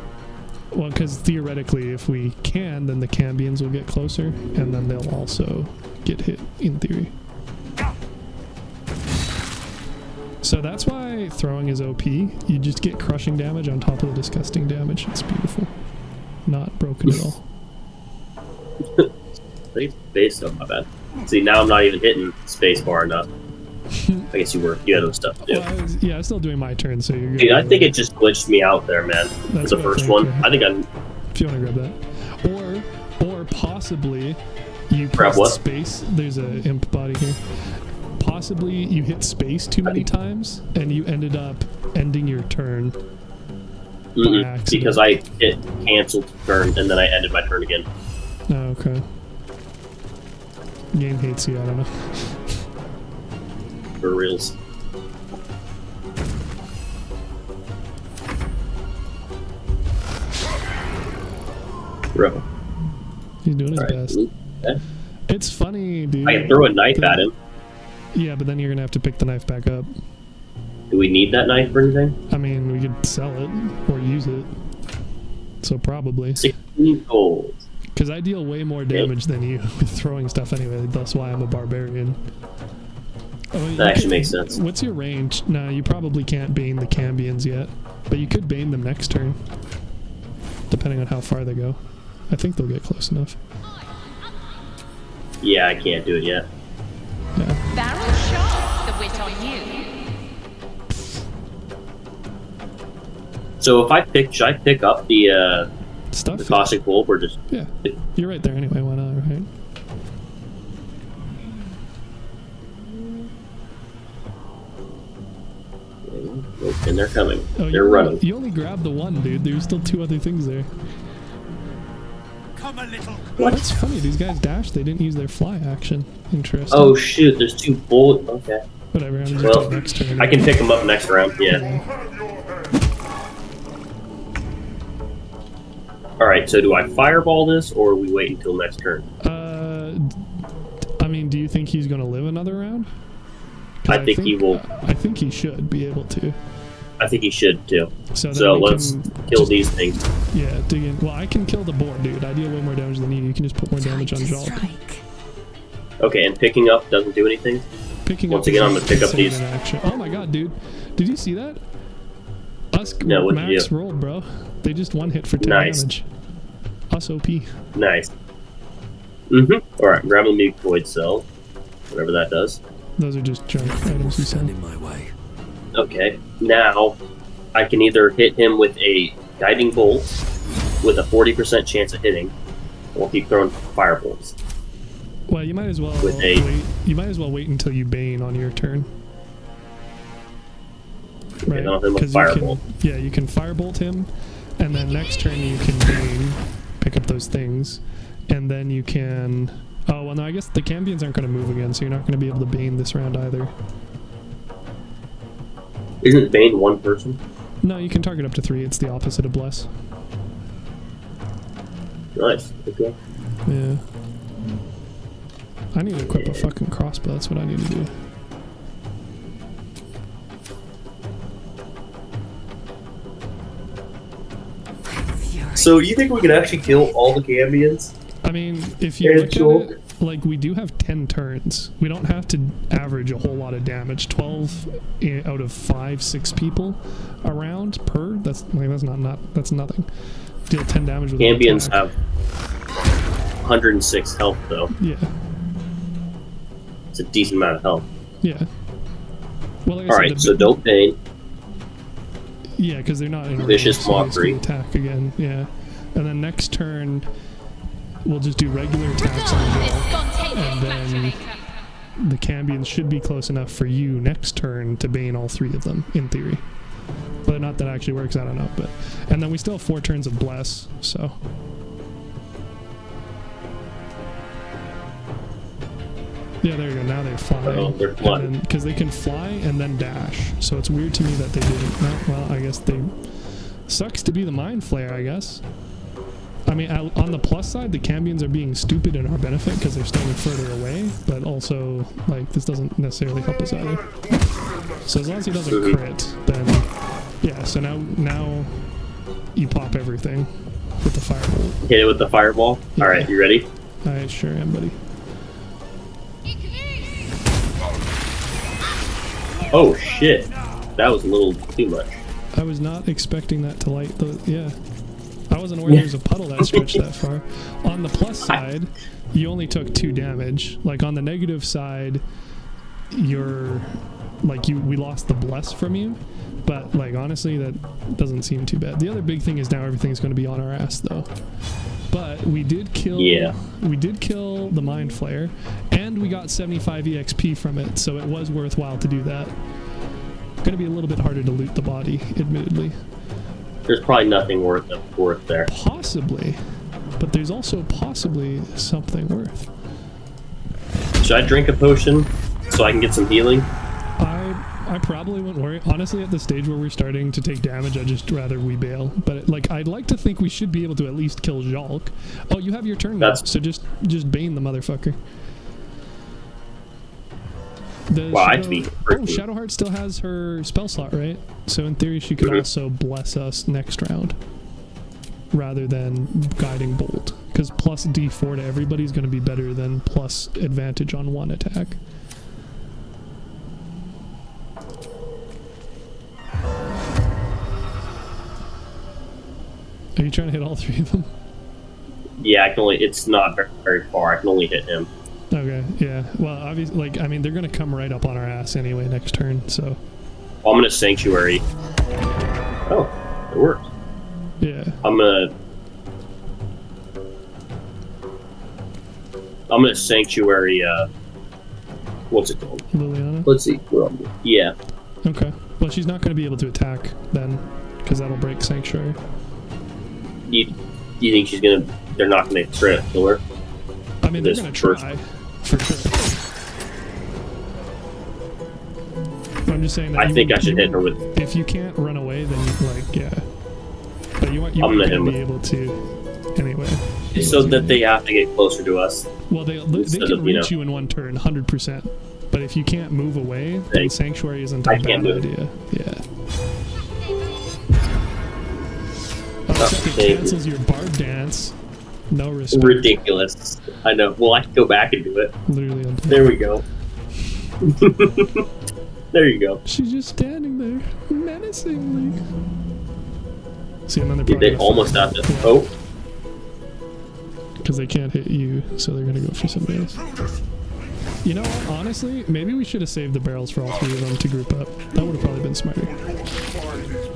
Well, because theoretically, if we can, then the Cambions will get closer, and then they'll also get hit, in theory. So that's why throwing is OP. You just get crushing damage on top of the disgusting damage. It's beautiful. Not broken at all. I think it's based on my bad. See, now I'm not even hitting space bar enough. I guess you were. You had other stuff to do. Well, I was still doing my turn, so you're good. Dude, I think it just glitched me out there, man. For That's the what I first think, one. yeah. I think I'm... If you want to grab that. Or possibly you Grab pressed what? space. There's a imp body here. Possibly you hit space too many times and you ended up ending your turn. accident. Because I hit canceled turn and then I ended my turn again. Oh, okay. Game hates you, I don't know. For reals. Bro. He's doing his Alright. best. Okay. It's funny, dude. I can throw a knife at him. Yeah, but then you're gonna have to pick the knife back up. Do we need that knife for anything? I mean, we could sell it or use it. So probably. 16 gold. Because I deal way more damage than you with throwing stuff anyway. That's why I'm a barbarian. Oh, That actually makes sense. What's your range? No, you probably can't bane the Cambions yet. But you could bane them next turn. Depending on how far they go. I think they'll get close enough. Yeah, I can't do it yet. Yeah. Barrel shot. The wit on you. So if I pick, should I pick up the Stuff? caustic bulb or just? Yeah. You're right there anyway, why not, right? And they're coming. Oh, They're running. You only grabbed the one, dude. There's still 2 other things there. Come a little What? That's funny. These guys dashed. They didn't use their fly action. Interesting. Oh shoot! There's 2 bullet. Okay. Whatever. I'm just Well, doing next turn. I can pick them up next round. Yeah. All right. So do I fireball this, or we wait until next turn? I mean, do you think he's going to live another round? 'Cause I think he will. I think he should be able to. I think he should too. So, then So we let's can kill just- these things. Yeah, dig in. Well, I can kill the boar, dude. I deal way more damage than you. You can just put more damage on Jolk. Strike. Okay, and picking up doesn't do anything. Picking Once up again, is I'm gonna pick up considered these. an action. Oh my god, dude. Did you see that? Us No, what did you Max do? rolled, bro. They just one hit for 10 Nice. damage. Us OP. Nice. All right, grab a mucoid cell, whatever that does. Those are just junk items you stand send. in my way. Okay, now I can either hit him with a guiding bolt with a 40% chance of hitting, or keep throwing firebolts. Well, you might as well With a- wait. You might as well wait until you bane on your turn. Okay, then I'll hit him with 'Cause you can- firebolt. yeah, you can firebolt him, and then next turn you can bane, pick up those things, and then you can. Oh well, no, I guess the Cambions aren't going to move again, so you're not going to be able to bane this round either. Isn't Bane one person? No, you can target up to 3. It's the opposite of bless. Nice. Okay. Yeah. I need to equip a fucking crossbow. That's what I need to do. So you think we can actually kill all the Cambions? I mean, if you Yeah, look sure. at it, like, we do have 10 turns. We don't have to average a whole lot of damage. 12 out of 5, 6 people around per. That's like that's that's nothing. Deal 10 damage with an Cambions attack. have 106 health though. Yeah, It's a decent amount of health. yeah. Well, like I All said, right, so don't Bane. yeah, because they're not in a Vicious range, so they just mockery. can attack again. Yeah, and then next turn we'll just do regular attacks on This Joel, spontaneous and then matchmaker. the Cambions should be close enough for you next turn to bane all 3 of them, in theory. Whether or not that actually works, I don't know. But and then we still have 4 turns of bless, so. Yeah, there you go. Now they fly. Oh, they're flying. Because they can fly and then dash. So it's weird to me that they didn't. No, well, I guess they. Sucks to be the Mind Flayer, I guess. I mean, on the plus side, the Cambions are being stupid in our benefit because they're standing further away, but also, like, this doesn't necessarily help us either. So as long as he doesn't crit, then, yeah, so now you pop everything with the fireball. Hit it with the fireball. Yeah. All right, you ready? I sure am, buddy. Oh shit, that was a little too much. I was not expecting that to light the, yeah. I wasn't aware there was a puddle that stretched that far. On the plus side, you only took 2 damage. Like, on the negative side, you're, like, we lost the bless from you. But, like, honestly, that doesn't seem too bad. The other big thing is now everything's going to be on our ass, though. But we did kill. Yeah. We did kill the Mind Flayer, and we got 75 EXP from it, so it was worthwhile to do that. Going to be a little bit harder to loot the body, admittedly. There's probably nothing worth there. Possibly, but there's also possibly something worth. Should I drink a potion so I can get some healing? I probably wouldn't worry. Honestly, at the stage where we're starting to take damage, I'd just rather we bail. But like, I'd like to think we should be able to at least kill Jolk. Oh, you have your turn now, so just bane the motherfucker. Wow, I have to be Shadowheart still has her spell slot, right? So in theory, she could also bless us next round, rather than guiding bolt. Because plus D4 to everybody is going to be better than plus advantage on one attack. Are you trying to hit all three of them? Yeah, I can only. It's not very, very far. I can only hit him. Okay, yeah. Well, obviously, like, I mean, they're gonna come right up on our ass anyway next turn, so. Well, I'm gonna sanctuary. Oh, it worked. Yeah. I'm gonna sanctuary. What's it called? Liliana? Let's see. Yeah. Okay. Well, she's not gonna be able to attack then, because that'll break sanctuary. You think she's gonna? They're not gonna try to kill her? I mean, they're gonna try, for sure. I'm just saying that I think I should hit her with. If you can't run away, then like, yeah. But you want I'm to be able to anyway. So that they have to get closer to us. Well, they can reach you in one turn, 100%. But if you can't move away, then sanctuary isn't a bad idea. Yeah. It cancels your bard dance. No respect. Ridiculous. I know. Well, I can go back and do it. Literally. There we go. There you go. She's just standing there, menacingly. See, and then they're they almost have to. Oh. Because they can't hit you, so they're gonna go for somebody else. You know what? Honestly, maybe we should have saved the barrels for all three of them to group up. That would have probably been smarter.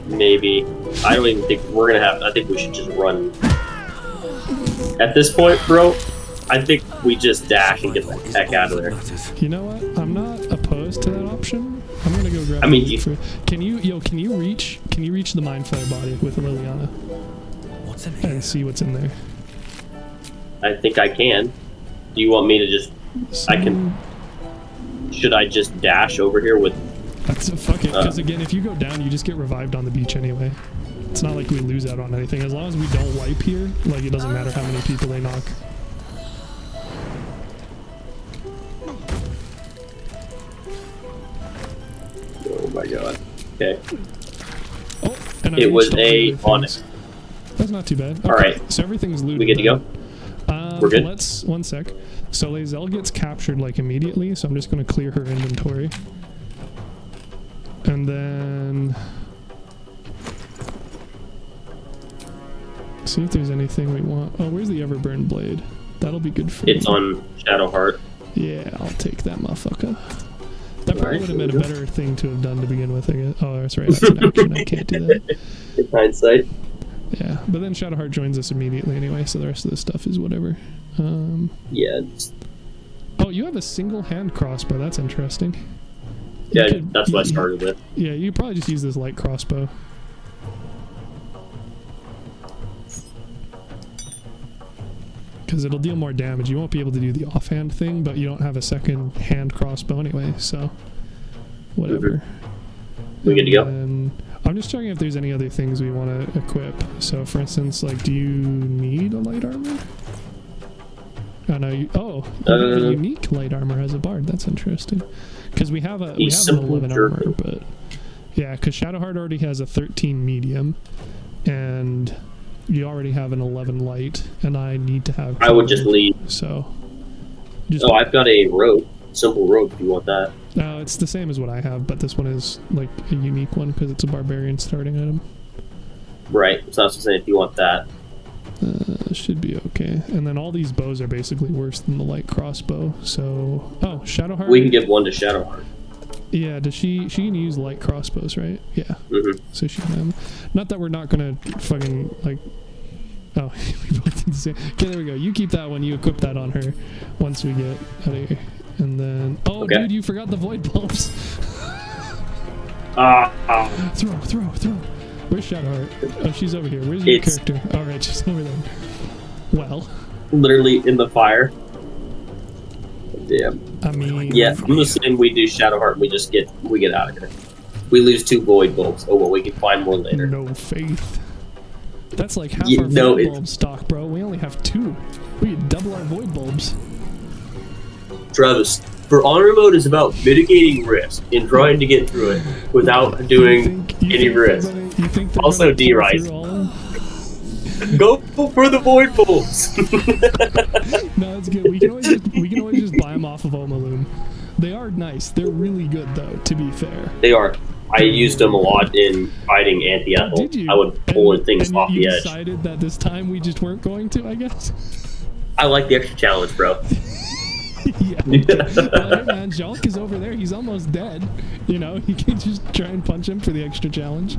Maybe. I don't even think we're gonna have. I think we should just run. At this point, bro, I think we just dash and get the heck out of there. You know what? I'm not opposed to that option. I'm gonna go grab. I mean, can you reach the Mind Flayer body with Liliana? And see what's in there. I think I can. Do you want me to just? I can. Should I just dash over here with? That's fuck it. Because again, if you go down, you just get revived on the beach anyway. It's not like we lose out on anything. As long as we don't wipe here, like it doesn't matter how many people they knock. Oh my god. Okay. Oh, and it was a on it. That's not too bad. Okay, alright. So everything's looted. We good to go? We're good? Let's, one sec. So Lae'zel gets captured like immediately, so I'm just going to clear her inventory. And then... see if there's anything we want. Oh, where's the Everburn Blade? That'll be good for It's on Shadowheart. Yeah, I'll take that motherfucker. That probably would have been a better thing to have done to begin with, I guess. Oh, that's right, that's an action. I can't do that. In hindsight. Yeah, but then Shadowheart joins us immediately anyway, so the rest of the stuff is whatever. Yeah. Oh, you have a single hand crossbow. That's interesting. Yeah, that's what I started with. Yeah, you probably just use this light crossbow. Because it'll deal more damage. You won't be able to do the offhand thing, but you don't have a second hand crossbow anyway, so whatever. We good to go? I'm just checking if there's any other things we want to equip. So, for instance, like, do you need a light armor? Oh, no, you have a unique light armor as a bard. That's interesting. Because we have an 11 armor, but yeah, because Shadowheart already has a 13 medium, and you already have an 11 light, and I need to have. I would just leave. So. I've got a rope, simple rope. If you want that. No, it's the same as what I have, but this one is like a unique one because it's a barbarian starting item. Right. So I was saying, if you want that. Should be okay. And then all these bows are basically worse than the light crossbow. So, Shadowheart. We can give one to Shadowheart. Yeah, does she can use light crossbows, right? Yeah. So she can have. Not that we're not gonna fucking like. Oh, we both did the same. Okay, there we go. You keep that one. You equip that on her once we get out of here. And then, dude, you forgot the void bulbs. Throw. Where's Shadowheart? Oh, she's over here. Where's your character? All right, she's over there. Well, literally in the fire. Damn. I mean, Yeah, I'm the same. We do Shadowheart and we get out of here. We lose 2 void bulbs. Oh well, we can find more later. no faith. That's like half Yeah, our no, void it- bulb stock, bro. We only have 2. We could double our void bulbs. Travis, for honor mode is about mitigating risk and trying to get through it without doing any risk. You think they're Also gonna D pull Rice. through all of them? Go for the void bulbs. No, it's good. We can always just buy them off of Omaloom. They are nice. They're really good, though. To be fair. They are. I used them a lot in fighting anti-ethel. Did you? I would pull things and off you the edge. decided that this time we just weren't going to, I guess. I like the extra challenge, bro. Yeah. Well, hey man, Jolk is over there. He's almost dead. You know, you can just try and punch him for the extra challenge.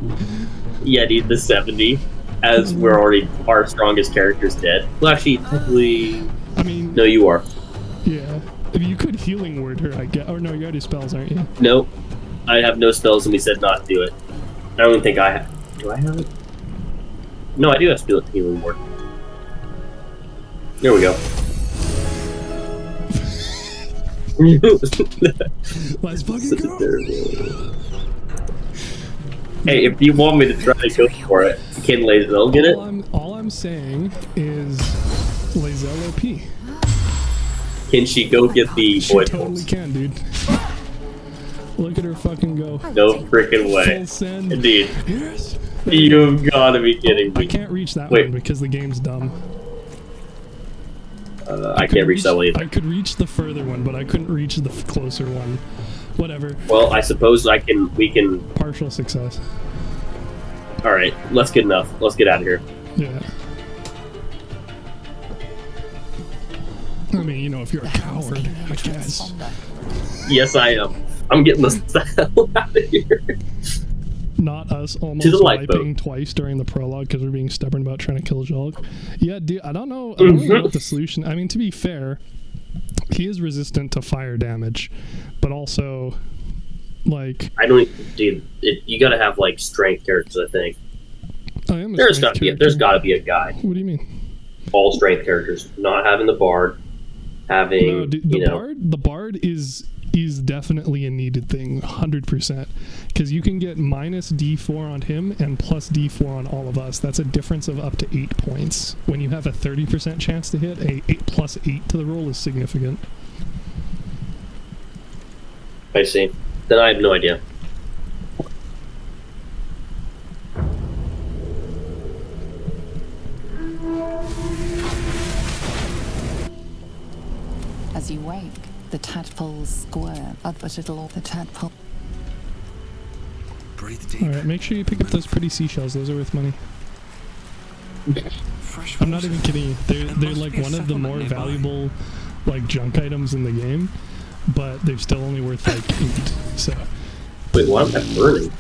Yeah, dude, the 70. As we're already our strongest character's dead. Well, actually, technically, I mean, no, you are. yeah. If you could healing word her, I guess. Or no, you already spells, aren't you? Nope. I have no spells, and we said not to do it. I don't even think I have. Do I have it? No, I do have healing word. There we go. Let's fucking go. Hey, if you want me to try to go for it, can Lazel get it? All I'm saying is Lazel OP. Can she go get the She void totally bulbs? can, dude. Look at her fucking go. No freaking way. Full send. Dude, Yes. you've gotta be kidding I me. can't reach that Wait. one because the game's dumb. I can't reach that one either. I could reach the further one, but I couldn't reach the closer one. Whatever. Well, I suppose we can... Partial success. Alright, let's get enough. Let's get out of here. Yeah. I mean, you know, if you're a coward, I guess. Yes, I am. I'm getting the hell out of here. Not us almost To the lifeboat. wiping twice during the prologue because we're being stubborn about trying to kill Jolk. Yeah, dude, I don't know. I don't really know what the solution. I mean, to be fair, he is resistant to fire damage, but also, like, I don't... Dude, you gotta have, like, strength characters, I think. I am. There's gotta be a guide. What do you mean? All strength characters. Not having the bard. Having, No, dude, the bard is definitely a needed thing, 100%. Because you can get minus D4 on him and plus D4 on all of us. That's a difference of up to 8 points. When you have a 30% chance to hit, a 8 plus 8 to the roll is significant. I see. Then I have no idea. As you wake, the tadpoles squirm, but the tadpole. Breathe deep. Alright, make sure you pick up those pretty seashells. Those are worth money. Fresh I'm not water. even kidding you. They're must like be a one of the more settlement nearby. valuable like junk items in the game, but they're still only worth like 8. So Wait, why am I burning?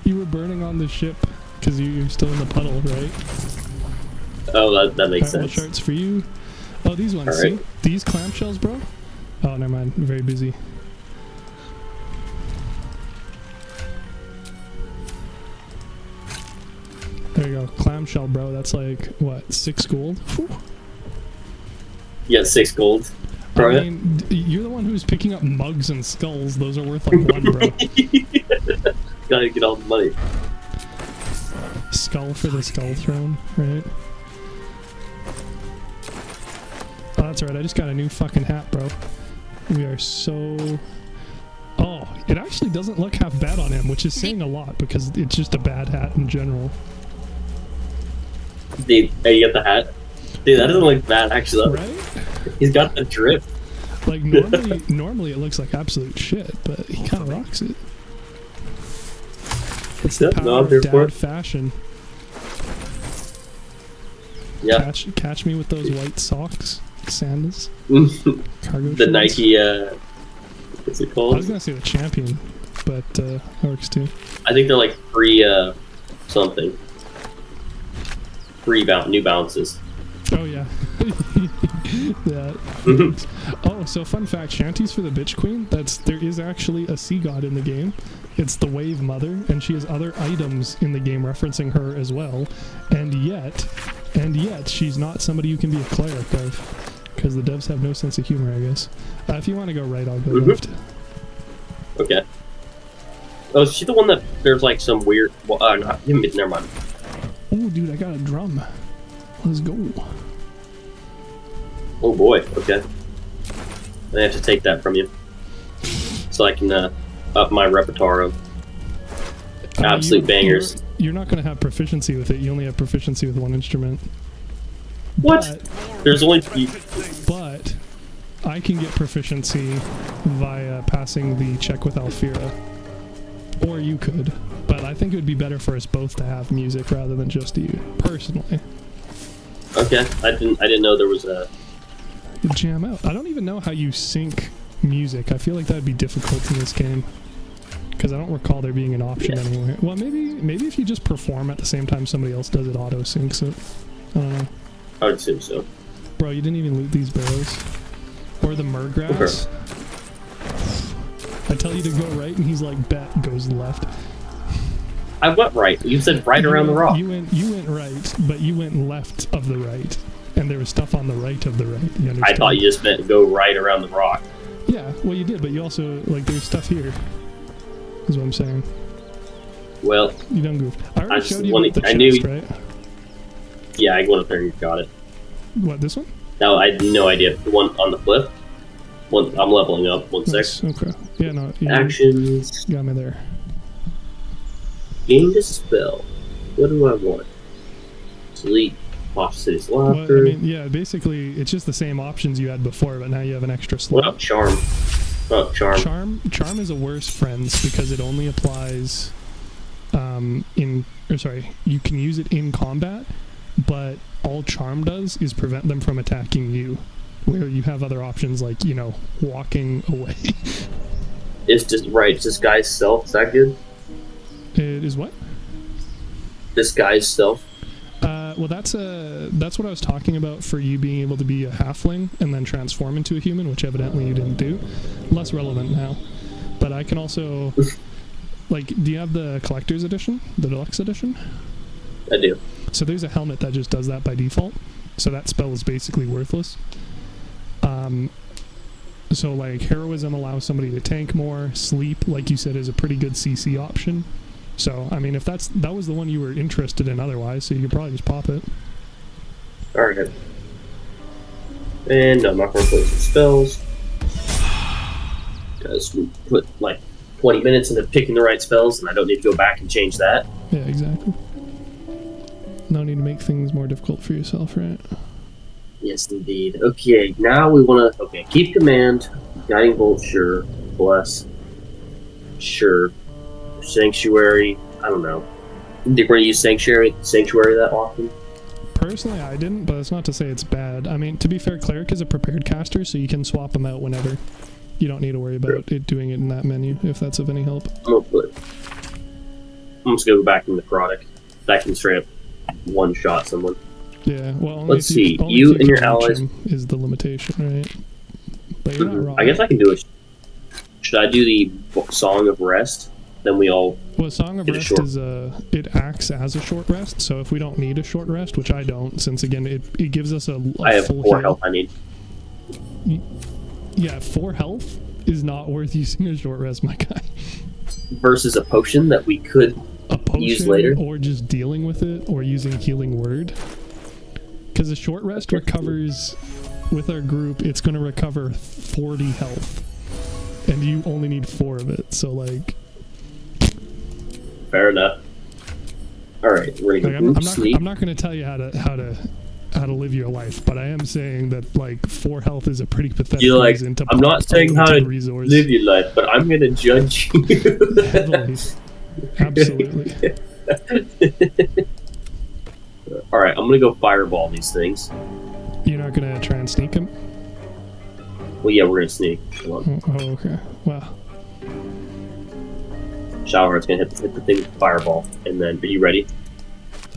you were burning on the ship because you're still in the puddle, right? Oh, that makes Alright, sense. charts for you. Oh, these ones. Alright. See? These clamshells, bro? Oh, never mind. I'm very busy. There you go. Clamshell, bro. That's like, what, 6 gold? Whew. You got 6 gold. I Bro, mean, you're the one who's picking up mugs and skulls. Those are worth like 1, bro. gotta get all the money. Skull for the skull throne, right? Oh, that's right. I just got a new fucking hat, bro. We are so... Oh, it actually doesn't look half bad on him, which is saying a lot because it's just a bad hat in general. Dude, hey, you got the hat? Dude, that doesn't look bad, actually. Right? He's got the drip. Like, normally it looks like absolute shit, but he kind of rocks it. It's that Power not of there for dad fashion. Yeah. Catch me with those white socks, sandals, cargo The shorts. Nike, what's it I called? was gonna say the champion, but that works too. I think they're like free, something. Free New Balances. Oh yeah. Yeah. Oh, so fun fact, Shanty's for the bitch queen. There is actually a sea god in the game. It's the Wave Mother, and she has other items in the game referencing her as well. And yet she's not somebody you can be a cleric of. because the devs have no sense of humor, I guess. If you want to go right, I'll go left. Okay. Oh, is she the one that there's like some weird... Well, no, never mind. Oh, dude, I got a drum. Let's go. Oh boy, okay. I have to take that from you. So I can up my repertoire of absolute bangers. You're not going to have proficiency with it. You only have proficiency with one instrument. What? But, There's only... But I can get proficiency via passing the check with Alfira. Or you could. But I think it would be better for us both to have music rather than just you, personally. Okay, I didn't know there was a... Jam out. I don't even know how you sync music. I feel like that would be difficult in this game. Because I don't recall there being an option anywhere. Well, maybe if you just perform at the same time somebody else does, it auto-syncs it. I don't know. I would assume so. Bro, you didn't even loot these barrels. Or the murgrass. I tell you to go right, and he's like, bet, goes left. I went right. You said right around the rock. You went right, but you went left of the right. And there was stuff on the right of the right. You understand? I thought you just meant go right around the rock. Yeah, well you did, but you also, like, there's stuff here. Is what I'm saying. Well, you done goofed. I already just showed you wanted- the I chest, knew- right? Yeah, I went up there and got it. What, this one? No, I had no idea. The one on the cliff. I'm leveling up. One sec. Nice, okay. Yeah, no. You Actions. got me there. Gained a spell. What do I want? Delete. City's Well, Laughter. I mean, yeah, basically, it's just the same options you had before, but now you have an extra slot. What up, Charm? Oh, Charm. Charm is a worse friends because it only applies you can use it in combat, but all Charm does is prevent them from attacking you, where you have other options like, walking away. It's just right. Disguise self. Is that good? It is what? Disguise self. Well, that's what I was talking about for you being able to be a halfling and then transform into a human, which evidently you didn't do. Less relevant now. But I can also... Like, do you have the collector's edition? The deluxe edition? I do. So there's a helmet that just does that by default. So that spell is basically worthless. So, like, heroism allows somebody to tank more. Sleep, like you said, is a pretty good CC option. So, I mean, if that was the one you were interested in otherwise, so you could probably just pop it. Alright. And I'm not going to play some spells. Because we put, like, 20 minutes into picking the right spells, and I don't need to go back and change that. Yeah, exactly. No need to make things more difficult for yourself, right? Yes, indeed. Okay, now we want to... Okay, keep command. Guiding bolt, sure. Bless. Sure. Sanctuary, I don't know. Did we use Sanctuary that often? Personally, I didn't, but it's not to say it's bad. I mean, to be fair, Cleric is a prepared caster, so you can swap them out whenever. You don't need to worry about it doing it in that menu, if that's of any help. I'm just gonna go back in necrotic. That can straight up one-shot someone. Yeah, well, only Let's if see. only You if and your can reach allies... him is the limitation, right? But you're not wrong. I guess I can do it. Should I do the Song of Rest? Then we all... Well, Song of Rest is it acts as a short rest, so if we don't need a short rest, which I don't, since again it gives us a I have full 4 heal. health I need. Yeah, 4 health is not worth using a short rest, my guy. Versus a potion that we could use later. Or just dealing with it, or using Healing Word. Because a short rest recovers, with our group, it's going to recover 40 health. And you only need 4 of it, so like... Fair enough. Alright, we're gonna go sleep. I'm not going to tell you how to live your life, but I am saying that like 4 health is a pretty pathetic reason to I'm not saying how to resource. live your life, but I'm gonna judge you. Heavily. Absolutely. Alright, I'm gonna go fireball these things. You're not going to try and sneak him? Well, yeah, we're gonna sneak. Come on. Oh, okay. Wow. Shower, it's gonna hit the thing with fireball. And then, are you ready?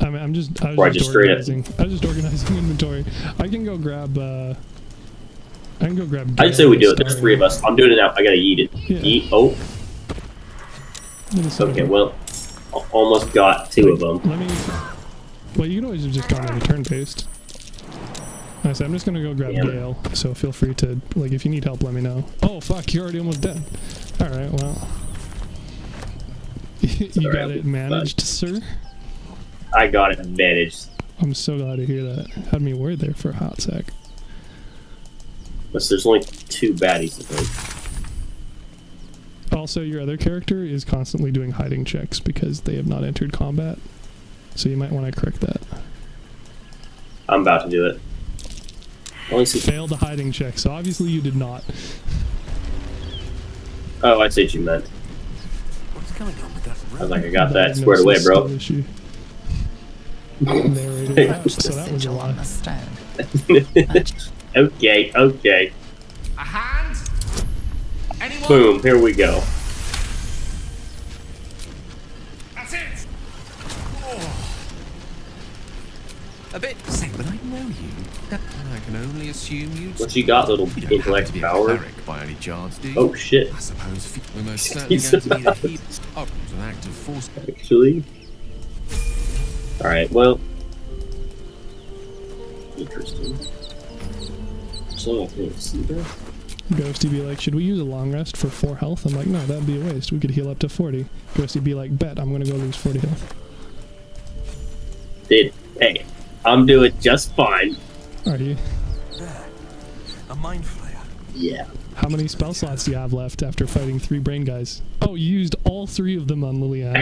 I mean, I was just organizing inventory. I can go grab. I'd say we do it. There's 3 of us. I'm doing it now. I gotta eat it. Yeah. Eat. Oh. Okay. Well, almost got 2 of them. Let me. Well, you can always have just gone into turn based. I said I'm just gonna go grab Damn. Gale, so feel free to, like, if you need help, let me know. Oh fuck, you're already almost dead. Alright, well. You got it managed, sir? I got it managed. I'm so glad to hear that. Had me worried there for a hot sec. But there's only 2 baddies, I think. Also, your other character is constantly doing hiding checks because they have not entered combat. So you might want to correct that. I'm about to do it. Only see. Failed the hiding check, so obviously you did not. Oh, I see what you meant. What's going on with that I was like, I got that squared away, bro. Issue. Narrated out, so that was a Sigil on lie. the stone. Okay, okay. A hand? Anyone? Boom, here we go. That's it! Oh. A bit sick, but I know you. I can only assume you'd... What you got, little You don't have to intellect be a power? cleric by any chance, do you? Oh shit. I suppose we're most certainly going to need a heap of an active force. Actually. Alright, well. Interesting. So I can't see that. Ghosty be like, should we use a long rest for 4 health? I'm like, no, that'd be a waste. We could heal up to 40. Ghosty be like, bet, I'm gonna go lose 40 health. Dude, hey, I'm doing just fine. Are you? There. A mind flayer. Yeah. How many spell slots do you have left after fighting 3 brain guys? Oh, you used all 3 of them on Liliana.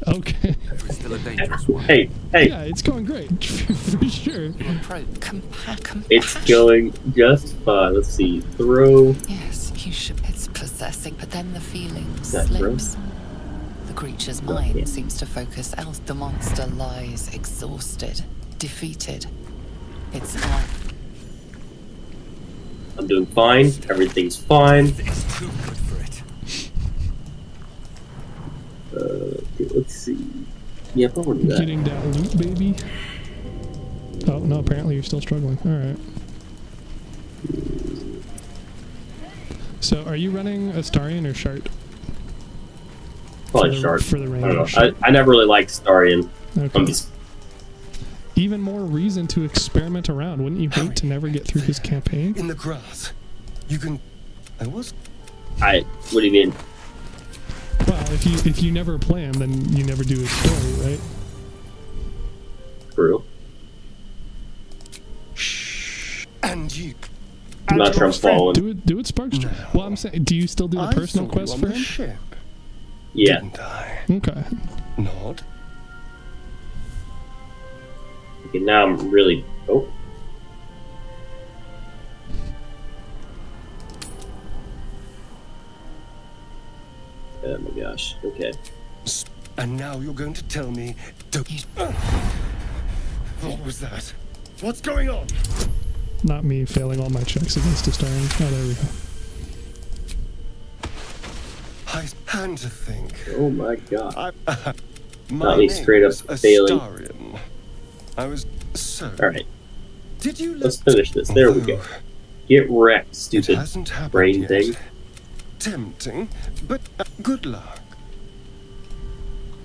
Okay. It's still a dangerous one. Hey, hey, Yeah, it's going great. For sure. it's going just fine. Let's see. Throw. Yes, you should. It's possessing, but then the feeling That's slips. The creature's mind yeah. seems to focus else. The monster lies exhausted, defeated. It's not. I'm doing fine. Everything's fine. It's too good for it. Okay, let's see. Yep, I want to do that. Getting down loot, baby. Oh, no, apparently you're still struggling. Alright. So, are you running Astarion or Shart? Probably for the- Shark. for the I don't know. range. I never really liked Starion. Okay. I'm just. Even more reason to experiment around. Wouldn't you hate to never get through his campaign? In the grass. You can. I was. What do you mean? Well, if you never play him, then you never do his story, right? True. And you. I'm not sure I'm following. Do it, Sparks. No. Well, I'm saying, do you still do the I personal saw you quest on for the him? ship, Yeah. didn't I? Okay. Not. Okay, now I'm really. Oh. Oh my gosh. Okay. And now you're going to tell me. What was that? What's going on? Not me failing all my checks against Astarion. Oh, there we go. I had to think. Oh my god. My me name straight up was failing. Astarion. I was so. Alright. Did you? Let's finish this. There we go. Get wrecked, It stupid hasn't happened brain yet. thing. Tempting, but good luck.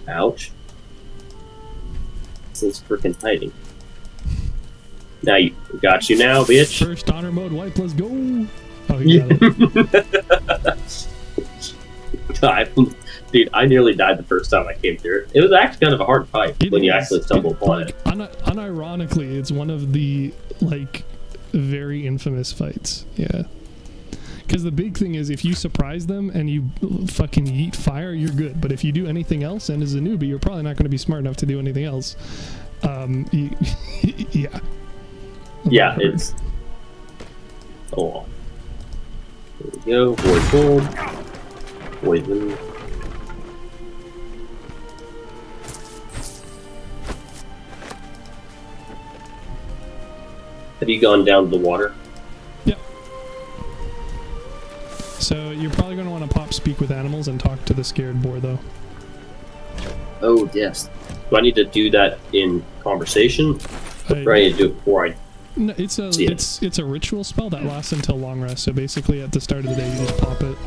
Ouch. This is freaking hiding. Now you got you now, bitch. First honor mode wipe, let's go. Oh, he got it. Dude, I nearly died the first time I came through. It was actually kind of a hard fight It when you is. actually stumble upon it. Unironically, it's one of the, like, very infamous fights. Yeah. Because the big thing is, if you surprise them and you fucking yeet fire, you're good. But if you do anything else, and as a newbie, you're probably not going to be smart enough to do anything else. Yeah. Yeah, it's. Oh. There we go. Void gold. Poison. Have you gone down to the water? Yep. So you're probably going to want to pop speak with animals and talk to the scared boar, though. Oh, yes. Do I need to do that in conversation? Or I need to do it before I... No, it's a ritual spell that lasts until long rest. So basically, at the start of the day, you just pop it.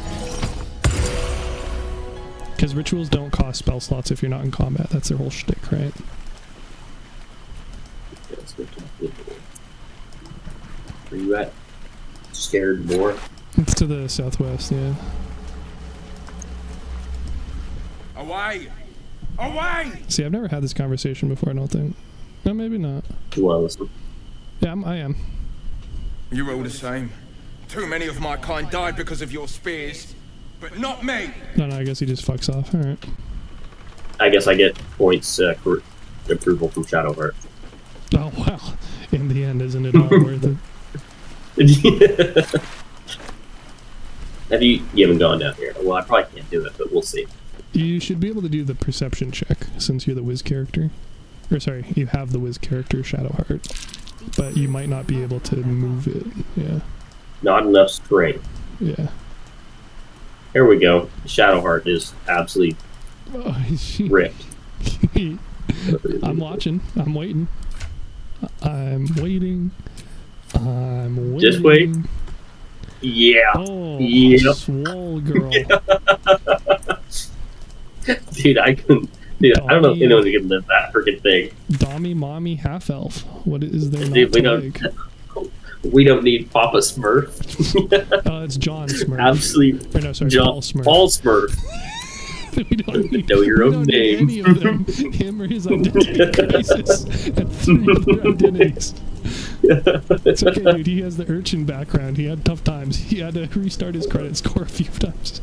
Because rituals don't cost spell slots if you're not in combat. That's their whole shtick, right? Okay, let's go to the board. Where you at? Scared more? It's to the southwest, yeah. Away! Away! See, I've never had this conversation before, I don't think. No, maybe not. You want to listen? Yeah, I am. You're all the same. Too many of my kind died because of your spears, but not me! No, I guess he just fucks off. Alright. I guess I get points for approval from Shadowheart. Oh, wow. In the end, isn't it all worth it? You haven't gone down here. Well, I probably can't do it, but we'll see. You should be able to do the perception check, since you're the Wiz character. Or sorry, you have the Wiz character, Shadowheart. But you might not be able to move it, yeah. Not enough strength. Yeah. Here we go. Shadowheart is absolutely ripped. I'm watching. I'm waiting. I'm waiting. I'm waiting. Just wait. Yeah. Oh, Yep. swole girl. Dude, I couldn't. Dude, I don't know if anyone can live that freaking thing. Dommy, mommy, half elf. What is there not Dude, we to don't. like? We don't need Papa Smurf. Oh, it's John Smurf. Absolutely. Or no, sorry, John, Paul Smurf. Paul Smurf. We don't need, Know your we own don't need name. any of them. Him or his identity crisis and 3 other identities. It's okay, dude. He has the urchin background. He had tough times. He had to restart his credit score a few times.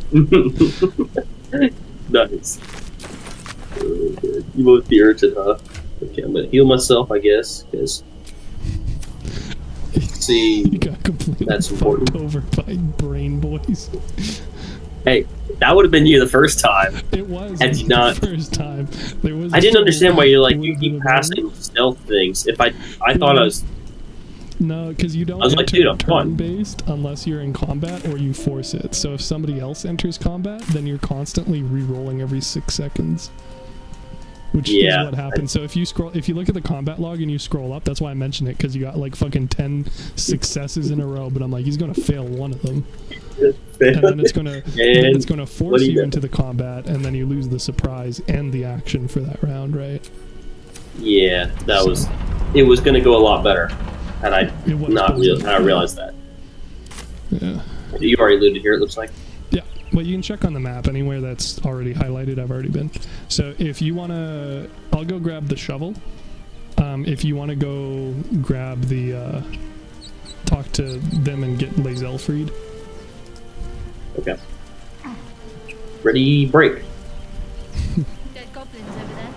Nice. Oh, good. You went with the urchin, huh? Okay, I'm gonna heal myself, I guess, because. See, He got completely that's fucked important. over by brain boys. Hey, that would have been you the first time. It was Had you not- the first time. There was I didn't understand why you're like, you would keep have passing stealth things. If I thought I was. No, because you don't I was like, enter dude, I'm fun. turn-based unless you're in combat or you force it. So if somebody else enters combat, then you're constantly re-rolling every 6 seconds. Which Yeah, is what happens. So if you look at the combat log and you scroll up, that's why I mentioned it, because you got like fucking 10 successes in a row, but I'm like, he's gonna fail one of them. And then it's gonna force you into the combat, and then you lose the surprise and the action for that round, right? Yeah, that was. It was gonna go a lot better had I It was not bullshit. had I realized that. Yeah. You already looted here. It looks like. Yeah, well, you can check on the map anywhere that's already highlighted. I've already been. So if you want to, I'll go grab the shovel. If you want to go grab the, talk to them and get Lae'zel freed. Okay. Ready, break. Dead goblins over there.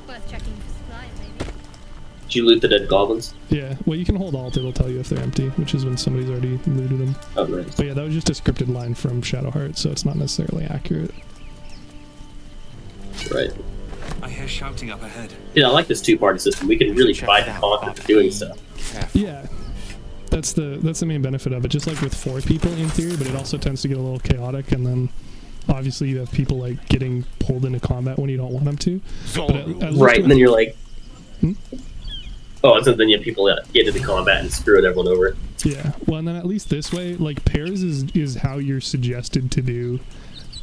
Worth checking for supplies, maybe. Did you loot the dead goblins? Yeah, well, you can hold Alt. It'll tell you if they're empty, which is when somebody's already looted them. Oh, nice. But yeah, that was just a scripted line from Shadowheart, so it's not necessarily accurate. Right. I hear shouting up ahead. Yeah, I like this two-party system. We can really Check fight it the out, content but for doing be stuff. careful. Yeah, that's the main benefit of it. Just like with 4 people in theory, but it also tends to get a little chaotic, and then obviously you have people like getting pulled into combat when you don't want them to. But at least Right, and then you're like. Hmm? Oh, so then you have people that get into combat and screw everyone over. Yeah, well, and then at least this way, like pairs is how you're suggested to do,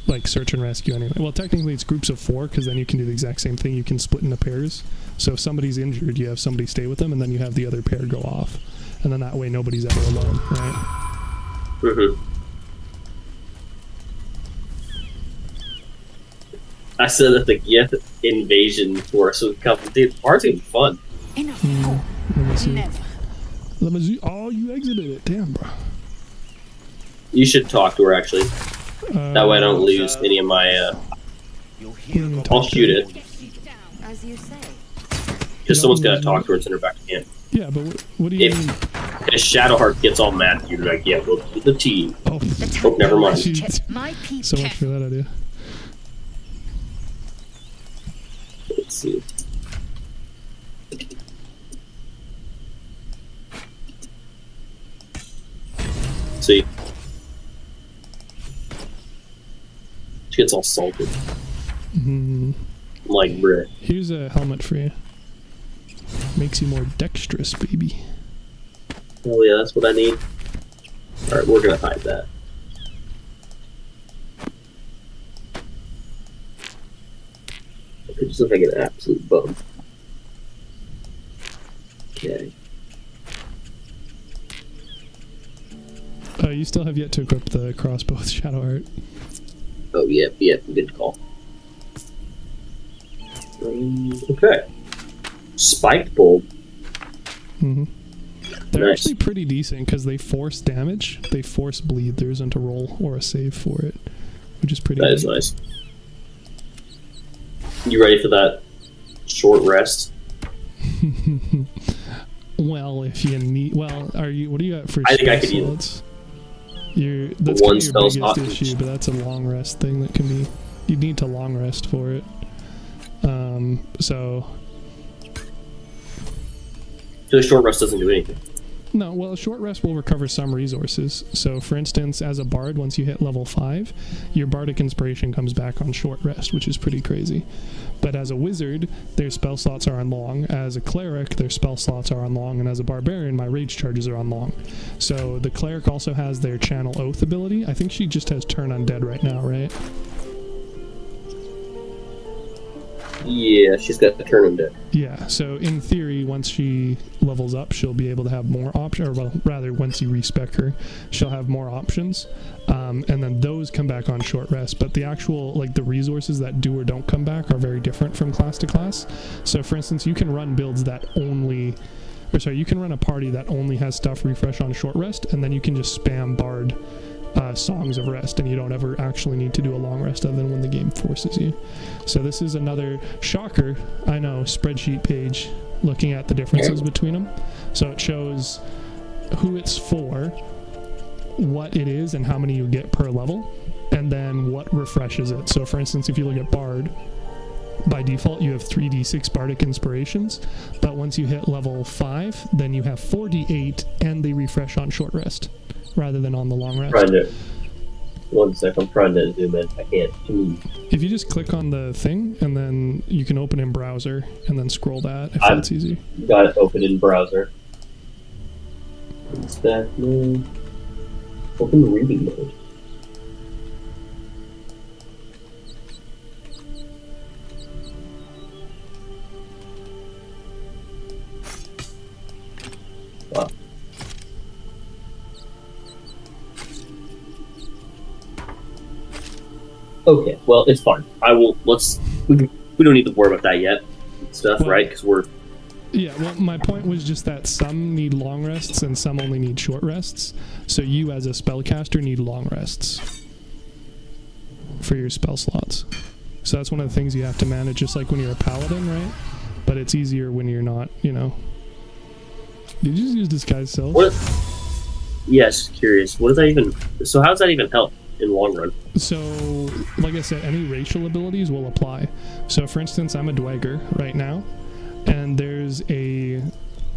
like search and rescue anyway. Well, technically it's groups of 4 because then you can do the exact same thing. You can split into pairs. So if somebody's injured, you have somebody stay with them, and then you have the other pair go off, and then that way nobody's ever alone, right? Mm-hmm. I said that the Gith invasion force would come. Dude, ours would be fun. Enough. Let me see. Never. Let me see. Oh, you exited it. Damn, bro. You should talk to her actually. That way I don't lose any of my. I'll shoot it. As you say. Because someone's got to talk to her and send her back to camp. Yeah, but what do you If mean? Shadowheart gets all mad, you're like, yeah, we'll do the team. Oh, Oh, never mind. jeez. My people. So much for that idea. Let's see. See? She gets all salted. Mhm. I'm like, bruh. Here's a helmet for you. Makes you more dexterous, baby. Oh yeah, that's what I need. Alright, we're gonna hide that. I could just look like an absolute bum. Okay. You still have yet to equip the crossbow with Shadow Heart. Oh, yeah, good call. Okay. Spiked Bolt. Mm-hmm. They're Nice. actually pretty decent because they force damage. They force bleed. There isn't a roll or a save for it, which is pretty That good. is nice. You ready for that short rest? Well, if you need... Well, are you... What do you got for I think I spell could use it. slots? That's One kind of your spell biggest slot. issue, but that's a long rest thing that can be... You'd need to long rest for it. So... So the short rest doesn't do anything. No, well, a short rest will recover some resources. So, for instance, as a bard, once you hit level 5, your bardic inspiration comes back on short rest, which is pretty crazy. But as a wizard, their spell slots are on long. As a cleric, their spell slots are on long. And as a barbarian, my rage charges are on long. So the cleric also has their channel oath ability. I think she just has turn undead right now, right? Yeah, she's got the turn undead. Yeah, so in theory, once she levels up, she'll be able to have more options, or well, rather, once you respec her, she'll have more options, and then those come back on short rest, but the actual, like, the resources that do or don't come back are very different from class to class. So, for instance, you can run builds that only, or sorry, you can run a party that only has stuff refresh on short rest, and then you can just spam bard songs of rest, and you don't ever actually need to do a long rest other than when the game forces you. So this is another shocker, I know, spreadsheet page looking at the differences between them. So it shows who it's for, what it is, and how many you get per level, and then what refreshes it. So for instance, if you look at Bard, by default you have 3d6 bardic inspirations, but once you hit level 5, then you have 4d8, and they refresh on short rest rather than on the long rest. One sec, I'm trying to zoom in. I can't. If you just click on the thing, and then you can open in browser, and then scroll that, if that's easy. Got it open in browser. What's that? No. Open reading mode. Wow. Okay, well, it's fine. I will. We don't need to worry about that yet. Stuff, Well, right? Because we're. Yeah, well, my point was just that some need long rests and some only need short rests. So you, as a spellcaster, need long rests for your spell slots. So that's one of the things you have to manage, just like when you're a paladin, right? But it's easier when you're not, you know. Did you just use disguise self? What? Yes, curious. What does that even? So how does that even help in the long run? So, like I said, any racial abilities will apply. So, for instance, I'm a dweger right now, and there's a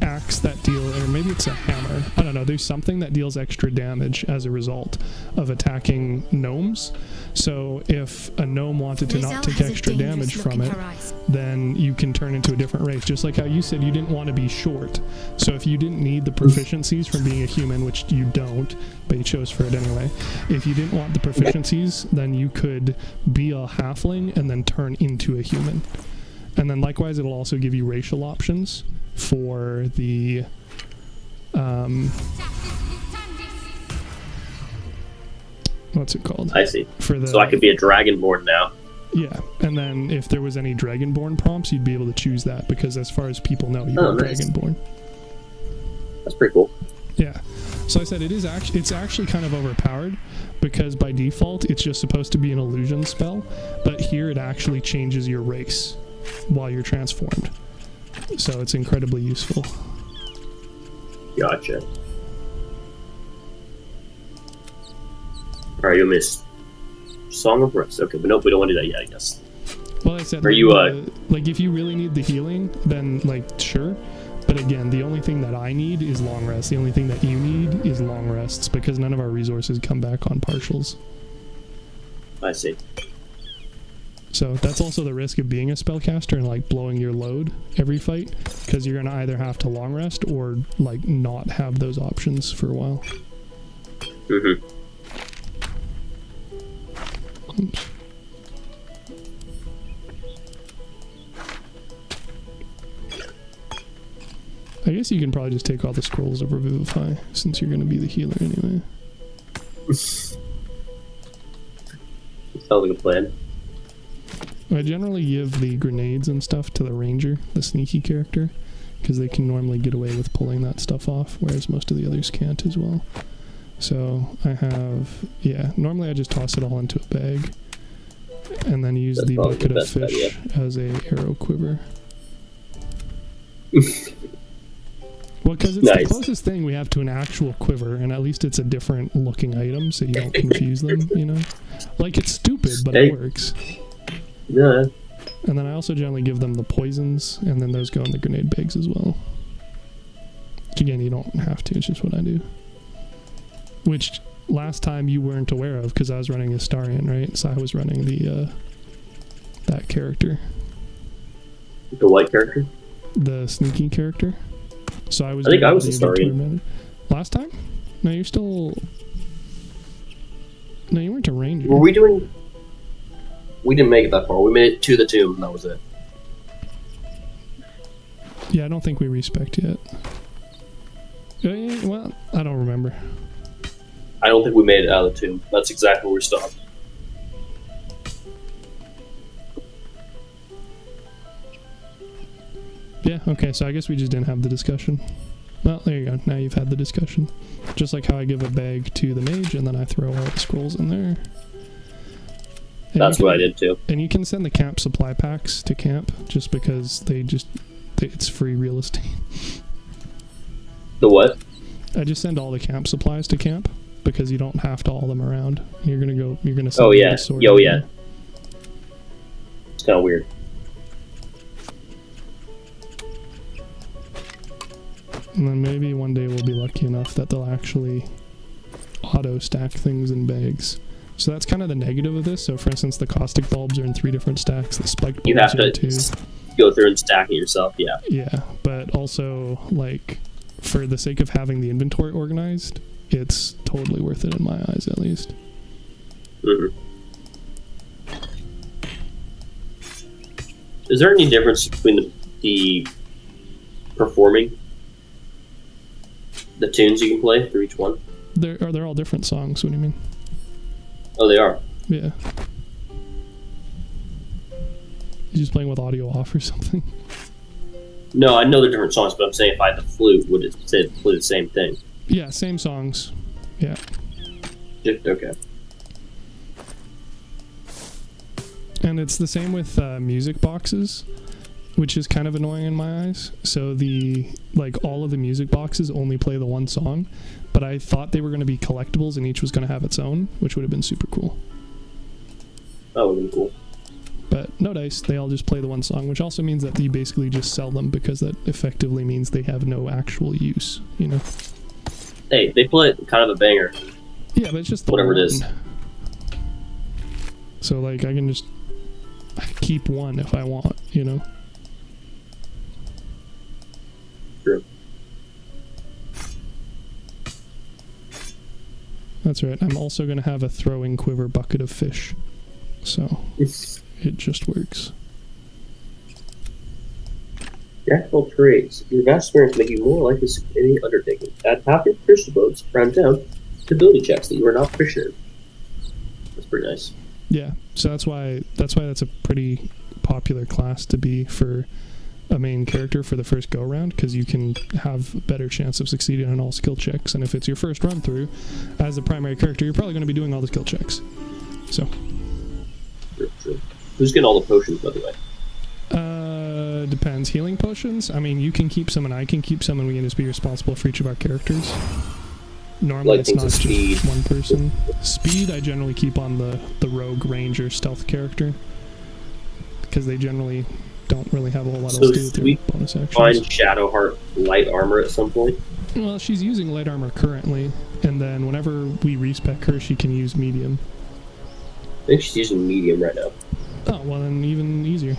axe that deals, or maybe it's a hammer, I don't know, there's something that deals extra damage as a result of attacking gnomes. So if a gnome wanted to not take extra damage from it, then you can turn into a different race, just like how you said you didn't want to be short. So if you didn't need the proficiencies from being a human, which you don't, but you chose for it anyway, if you didn't want the proficiencies, then you could be a halfling and then turn into a human. And then likewise, it'll also give you racial options for the what's it called? I see. For the, so I could be a dragonborn now. Yeah, and then if there was any dragonborn prompts, you'd be able to choose that, because as far as people know, you're nice. dragonborn. That's pretty cool. Yeah. So I said it's actually kind of overpowered, because by default it's just supposed to be an illusion spell, but here it actually changes your race while you're transformed. So it's incredibly useful. Gotcha. Alright, you missed Song of Rest. Okay, but nope, we don't want to do that yet, I guess. Well, I said, Are you, like, if you really need the healing, then, like, sure. But again, the only thing that I need is long rest. The only thing that you need is long rests, because none of our resources come back on partials. I see. So that's also the risk of being a spellcaster and, like, blowing your load every fight, because you're going to either have to long rest or, like, not have those options for a while. Mm-hmm. Oops. I guess you can probably just take all the scrolls of Revivify, since you're going to be the healer anyway. Sounds like a plan. I generally give the grenades and stuff to the ranger, the sneaky character, because they can normally get away with pulling that stuff off, whereas most of the others can't as well. So I have, normally I just toss it all into a bag, and then use the bucket of fish as a arrow quiver. Well, because it's the closest thing we have to an actual quiver, and at least it's a different looking item, so you don't confuse them, you know? Like, it's stupid, but it works. Yeah. And then I also generally give them the poisons, and then those go in the grenade bags as well. Which again, you don't have to, it's just what I do. Which, last time you weren't aware of, because I was running Astarion, right? So I was running the, that character. The white character? The sneaky character. So I think I was Astarion. Last time? No, you're still... No, you weren't a ranger. Were we doing... We didn't make it that far. We made it to the tomb, and that was it. Yeah, I don't think we respect yet. Well, I don't remember. I don't think we made it out of the tomb. That's exactly where we stopped. Yeah, okay, so I guess we just didn't have the discussion. Well, there you go. Now you've had the discussion. Just like how I give a bag to the mage, and then I throw all the scrolls in there. And that's what I did too. And you can send the camp supply packs to camp, just because it's free real estate. The what? I just send all the camp supplies to camp, because you don't have to haul them around. You're gonna send oh yeah, the sword yeah. It's kind of weird. And then maybe one day we'll be lucky enough that they'll actually auto-stack things in bags. So that's kind of the negative of this. So for instance, the caustic bulbs are in 3 different stacks, the spiked bulbs you have are to in 2. Go through and stack it yourself, yeah. Yeah, but also, like, for the sake of having the inventory organized, it's totally worth it in my eyes, at least. Mm-hmm. Is there any difference between the performing the tunes you can play for each one? They're all different songs. What do you mean? Oh, they are? Yeah. You just playing with audio off or something? No, I know they're different songs, but I'm saying if I had the flute, would it play the same thing? Yeah, same songs. Yeah. Okay. And it's the same with music boxes, which is kind of annoying in my eyes. So all of the music boxes only play the one song, but I thought they were going to be collectibles and each was going to have its own, which would have been super cool. That would have been cool. But no dice, they all just play the one song, which also means that you basically just sell them, because that effectively means they have no actual use, you know? Hey, they play kind of a banger. Yeah, but it's just whatever it is. So like I can just keep one if I want, you know? True. That's right. I'm also going to have a throwing quiver bucket of fish. So it just works. Jack of all trades. Your vast experience make you more likely to succeed in any undertaking. Add half your fish boats around town to ability checks that you are not proficient in. That's pretty nice. Yeah, so that's why that's a pretty popular class to be for a main character for the first go around, because you can have a better chance of succeeding on all skill checks. And if it's your first run through as the primary character, you're probably going to be doing all the skill checks. So True. Who's getting all the potions, by the way? Depends. Healing potions, I mean, you can keep some and I can keep some, and we can just be responsible for each of our characters. Normally it's not just one person. Speed I generally keep on the rogue, ranger, stealth character, because they generally don't really have a whole lot else to do with their bonus actions. Find Shadowheart light armor at some point? Well, she's using light armor currently, and then whenever we respec her, she can use medium. I think she's using medium right now. Oh, well then even easier.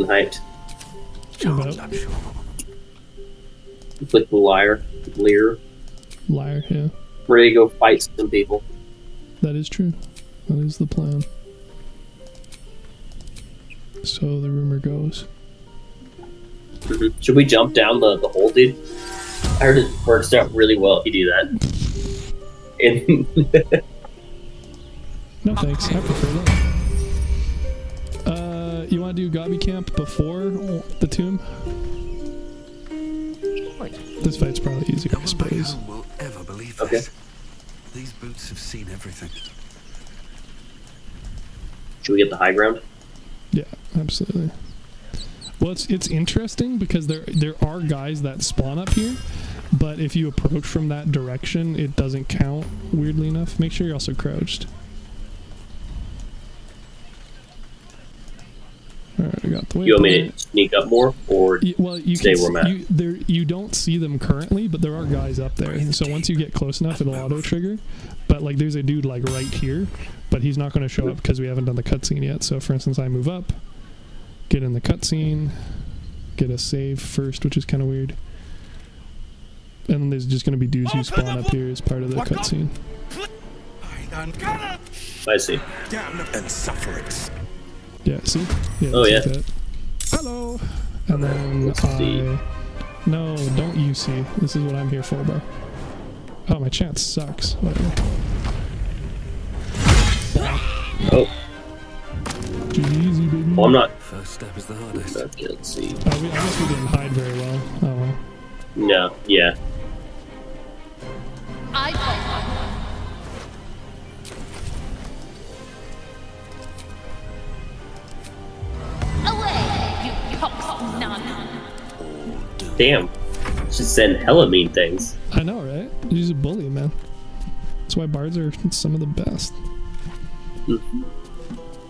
Getting hyped. About Click the Lear. liar, yeah. Ready to go fight some people. That is true. That is the plan. So the rumor goes. Should we jump down the hole, dude? I heard it works out really well if you do that. And No thanks, I prefer that. You want to do Gobby Camp before the tomb? This fight's probably easier, I No one back suppose. home will ever believe Okay. this. These boots have seen everything. should we get the high ground? Yeah, absolutely. Well, it's interesting because there are guys that spawn up here, but if you approach from that direction, it doesn't count, weirdly enough. Make sure you're also crouched. Alright, I got the way. You want me to sneak up more, or Well, you stay can where I'm at? you don't see them currently, but there are guys up there. So once you get close enough, it'll auto trigger. But like, there's a dude like right here, but he's not going to show up because we haven't done the cutscene yet. So for instance, I move up, get in the cutscene, get a save first, which is kind of weird. And then there's just going to be dudes who spawn up here as part of the cutscene. I see. And sufferance. Yeah, see? Yeah, Oh, it's yeah. like that. Hello! And then Let's see. No, don't you see. This is what I'm here for, bro. Oh, my chat sucks. Whatever. Oh, Easy, baby. well, I'm not. First step is the hardest. Okay, let's see. I guess we didn't hide very well. Oh well. No, yeah. I play. Away, you pox none. Damn. Should send hella mean things. I know, right? He's a bully, man. That's why bards are some of the best.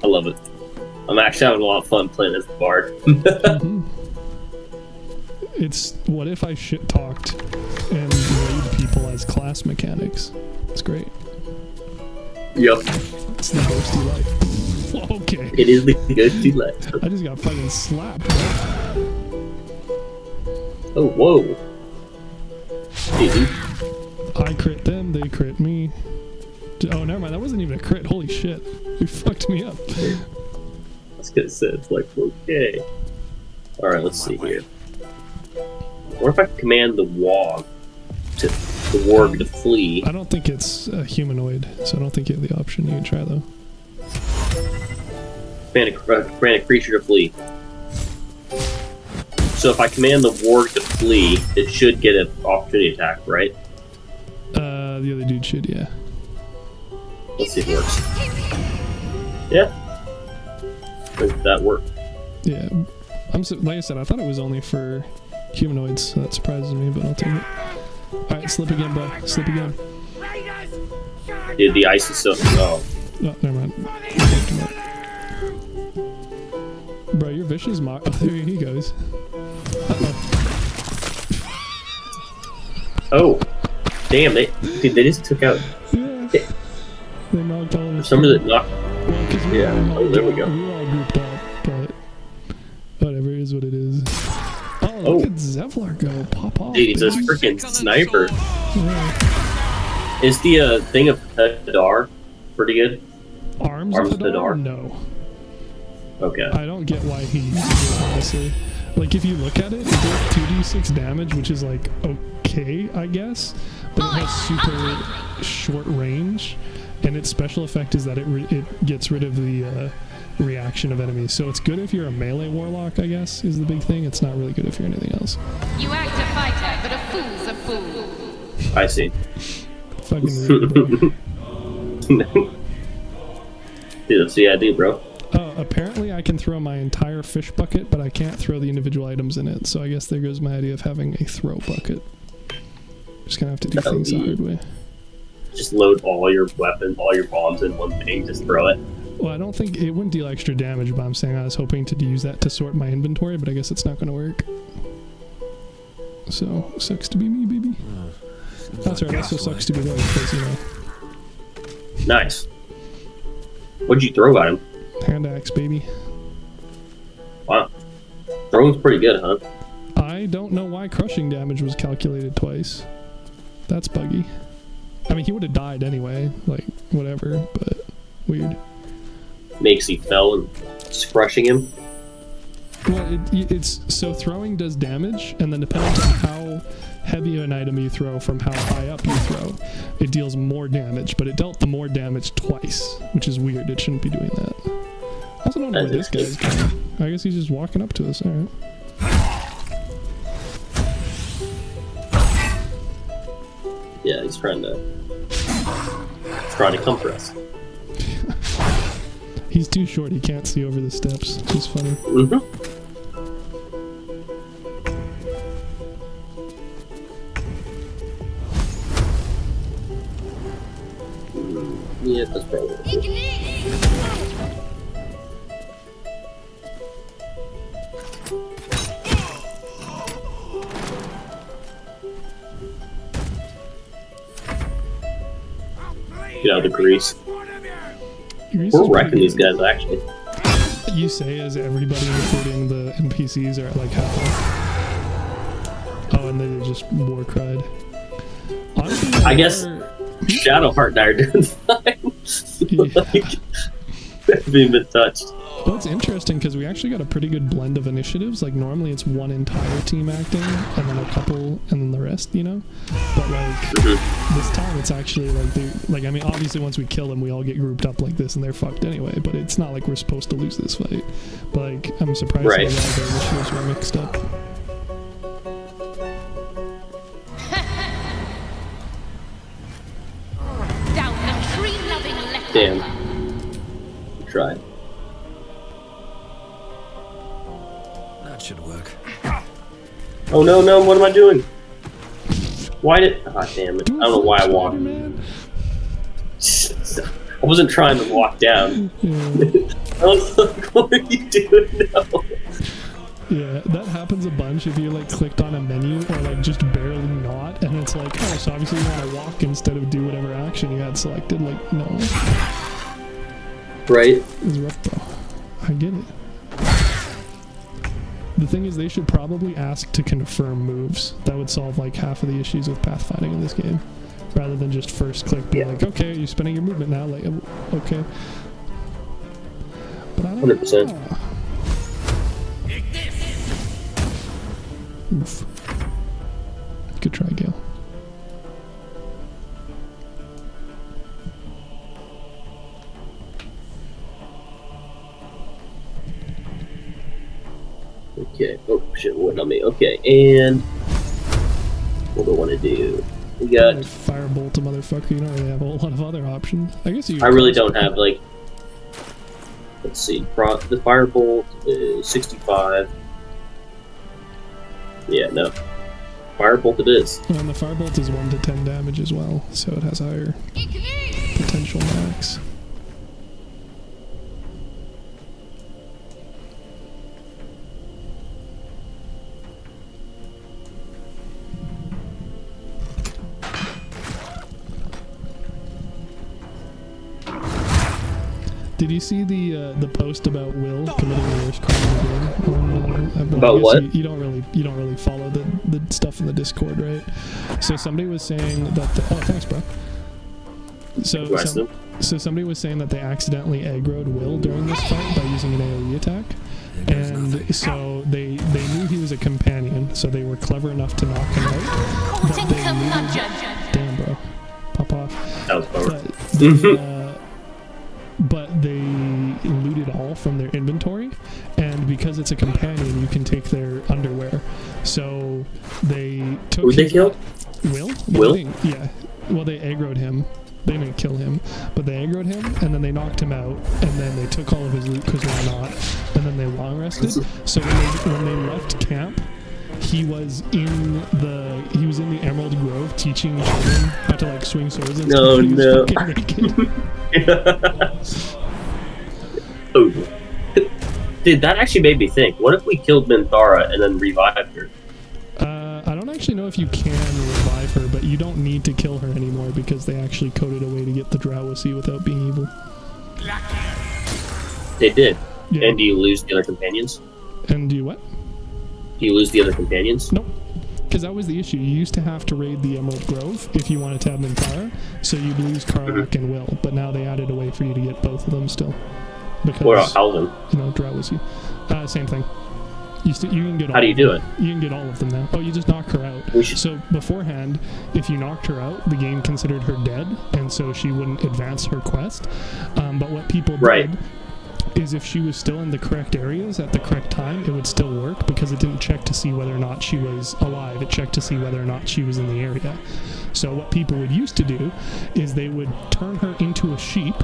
I love it. I'm actually having a lot of fun playing as the bard. It's what if I shit talked and raid people as class mechanics? It's great. Yep. It's the ghosty life. Okay. It is the good to let. I just got fucking slapped. Bro. Oh, whoa. Dude, I crit them, they crit me. Oh, never mind. That wasn't even a crit. Holy shit. You fucked me up. I was gonna say, it's like, okay. Alright, let's see here. What if I command the warg to flee? I don't think it's a humanoid, so I don't think you have the option. You can try though. Command a creature to flee. So if I command the warg to flee, it should get an opportunity attack, right? The other dude should, yeah. Let's see if it works. Yeah. Does that work? Yeah. Like I said, I thought it was only for humanoids, so that surprises me, but I'll take it. Alright, slip again, bro. Slip again. Dude, the ice is so... Oh. Oh, never mind. Bro, you're vicious, Mark. Oh, there he goes. Oh. Damn, they just took out... Yeah. They knocked all of us. Some of it knocked... Well, 'cause we Yeah. were all, Oh, there we go. We were all grouped up, but whatever, it is what it is. Oh, Oh. look at Zevlar go. Pop off. Dude, he's a baby. freaking sniper. Yeah. Is the thing of Hadar pretty good? Arms Arms of of Hadar? Hadar? No. Okay. I don't get why he uses it, honestly. Like, if you look at it, it does 2d6 damage, which is, like, okay, I guess. But it has super short range, and its special effect is that it gets rid of the reaction of enemies. So it's good if you're a melee warlock, I guess, is the big thing. It's not really good if you're anything else. You act a fighter, but a fool's a fool. I see. Fucking rude, bro. Dude, that's the idea, bro. Apparently I can throw my entire fish bucket, but I can't throw the individual items in it. So I guess there goes my idea of having a throw bucket. Just gonna have to do That'll things the be- hard way. Just load all your weapons, all your bombs in one thing, just throw it. Well, I don't think it wouldn't deal extra damage, but I'm saying I was hoping to use that to sort my inventory, but I guess it's not gonna work. So, sucks to be me, baby. That's right, also sucks to be them, because, you know, Nice. What'd you throw at him? hand axe, baby. Wow. Throwing's pretty good, huh? I don't know why crushing damage was calculated twice. That's buggy. I mean, he would have died anyway, like, whatever, but weird. Makes he fell and just crushing him. Well, it's so throwing does damage, and then depending on how heavy an item you throw from how high up you throw, it deals more damage, but it dealt the more damage twice, which is weird. It shouldn't be doing that. I also don't know where this guy's going. I guess he's just walking up to us, alright. Yeah, he's trying to come for us. He's too short, he can't see over the steps. It's just funny. Yeah, that's probably get out of the grease. We're wrecking these guys, actually. You say as everybody, including the NPCs, are at like half health. Oh, and then they just war cried. Honestly, I guess Shadowheart and I are doing fine. Like, haven't been touched. Well, it's interesting because we actually got a pretty good blend of initiatives. Like normally it's one entire team acting and then a couple and then the rest, you know? But like this time it's actually like I mean obviously once we kill them we all get grouped up like this and they're fucked anyway, but it's not like we're supposed to lose this fight. But like I'm surprised that a lot of their initiatives were mixed up. Damn. Tried. That should work. Oh no, what am I doing? Why did... Ah, damn it. I don't know why I walked. I wasn't trying to walk down. I was like, what are you doing now? Yeah, that happens a bunch if you like clicked on a menu or like just barely not, and it's like, oh, so obviously you want to walk instead of do whatever action you had selected. Like, no. Right. It's rough, bro. I get it. The thing is, they should probably ask to confirm moves. That would solve like half of the issues with pathfinding in this game, rather than just first click be like, okay, you're spending your movement now. Like, okay. But I don't 100%. know. Oof. Good try, Gale. Okay. Oh shit, what on me? Okay, and what do I want to do? We got Firebolt a motherfucker. You don't really have a whole lot of other options. I guess you. I really don't have like. Let's see. The Firebolt is 65. Yeah, no. Firebolt it is. And the Firebolt is 1 to 10 damage as well, so it has higher potential max. Did you see the post about Will committing the worst crime in the game? About what? You don't really follow the stuff in the Discord, right? So somebody was saying that. Oh, thanks, bro. So somebody was saying that they accidentally aggroed Will during this fight by using an AoE attack, and so they knew he was a companion, so they were clever enough to knock him out. But they looted, damn, bro, pop off. That was power. But they looted all from their inventory, and because it's a companion, you can take their underwear. So they took. Who they killed? Will? Will? Yeah. Well, they aggroed him. They didn't kill him, but they aggroed him, and then they knocked him out, and then they took all of his loot because why not? And then they long rested. So when they left camp, he was in the Emerald Grove teaching children how to like swing swords and stuff. He was fucking naked. Oh. Dude, that actually made me think. What if we killed Minthara and then revived her? I don't actually know if you can revive her, but you don't need to kill her anymore because they actually coded a way to get the Drowsy without being evil. They did. Yeah. And do you lose the other companions? And do you what? Do you lose the other companions? Nope. Because that was the issue. You used to have to raid the Emerald Grove if you wanted to have Minthara, so you'd lose Karlach and Will. But now they added a way for you to get both of them still. Because, Or Alvin? you know, Drowsy. Same thing. You can get all How do you do it? You can get all of them now. Oh, you just knock her out. So beforehand, if you knocked her out, the game considered her dead, and so she wouldn't advance her quest. But what people did is if she was still in the correct areas at the correct time, it would still work because it didn't check to see whether or not she was alive. It checked to see whether or not she was in the area. So what people would used to do is they would turn her into a sheep,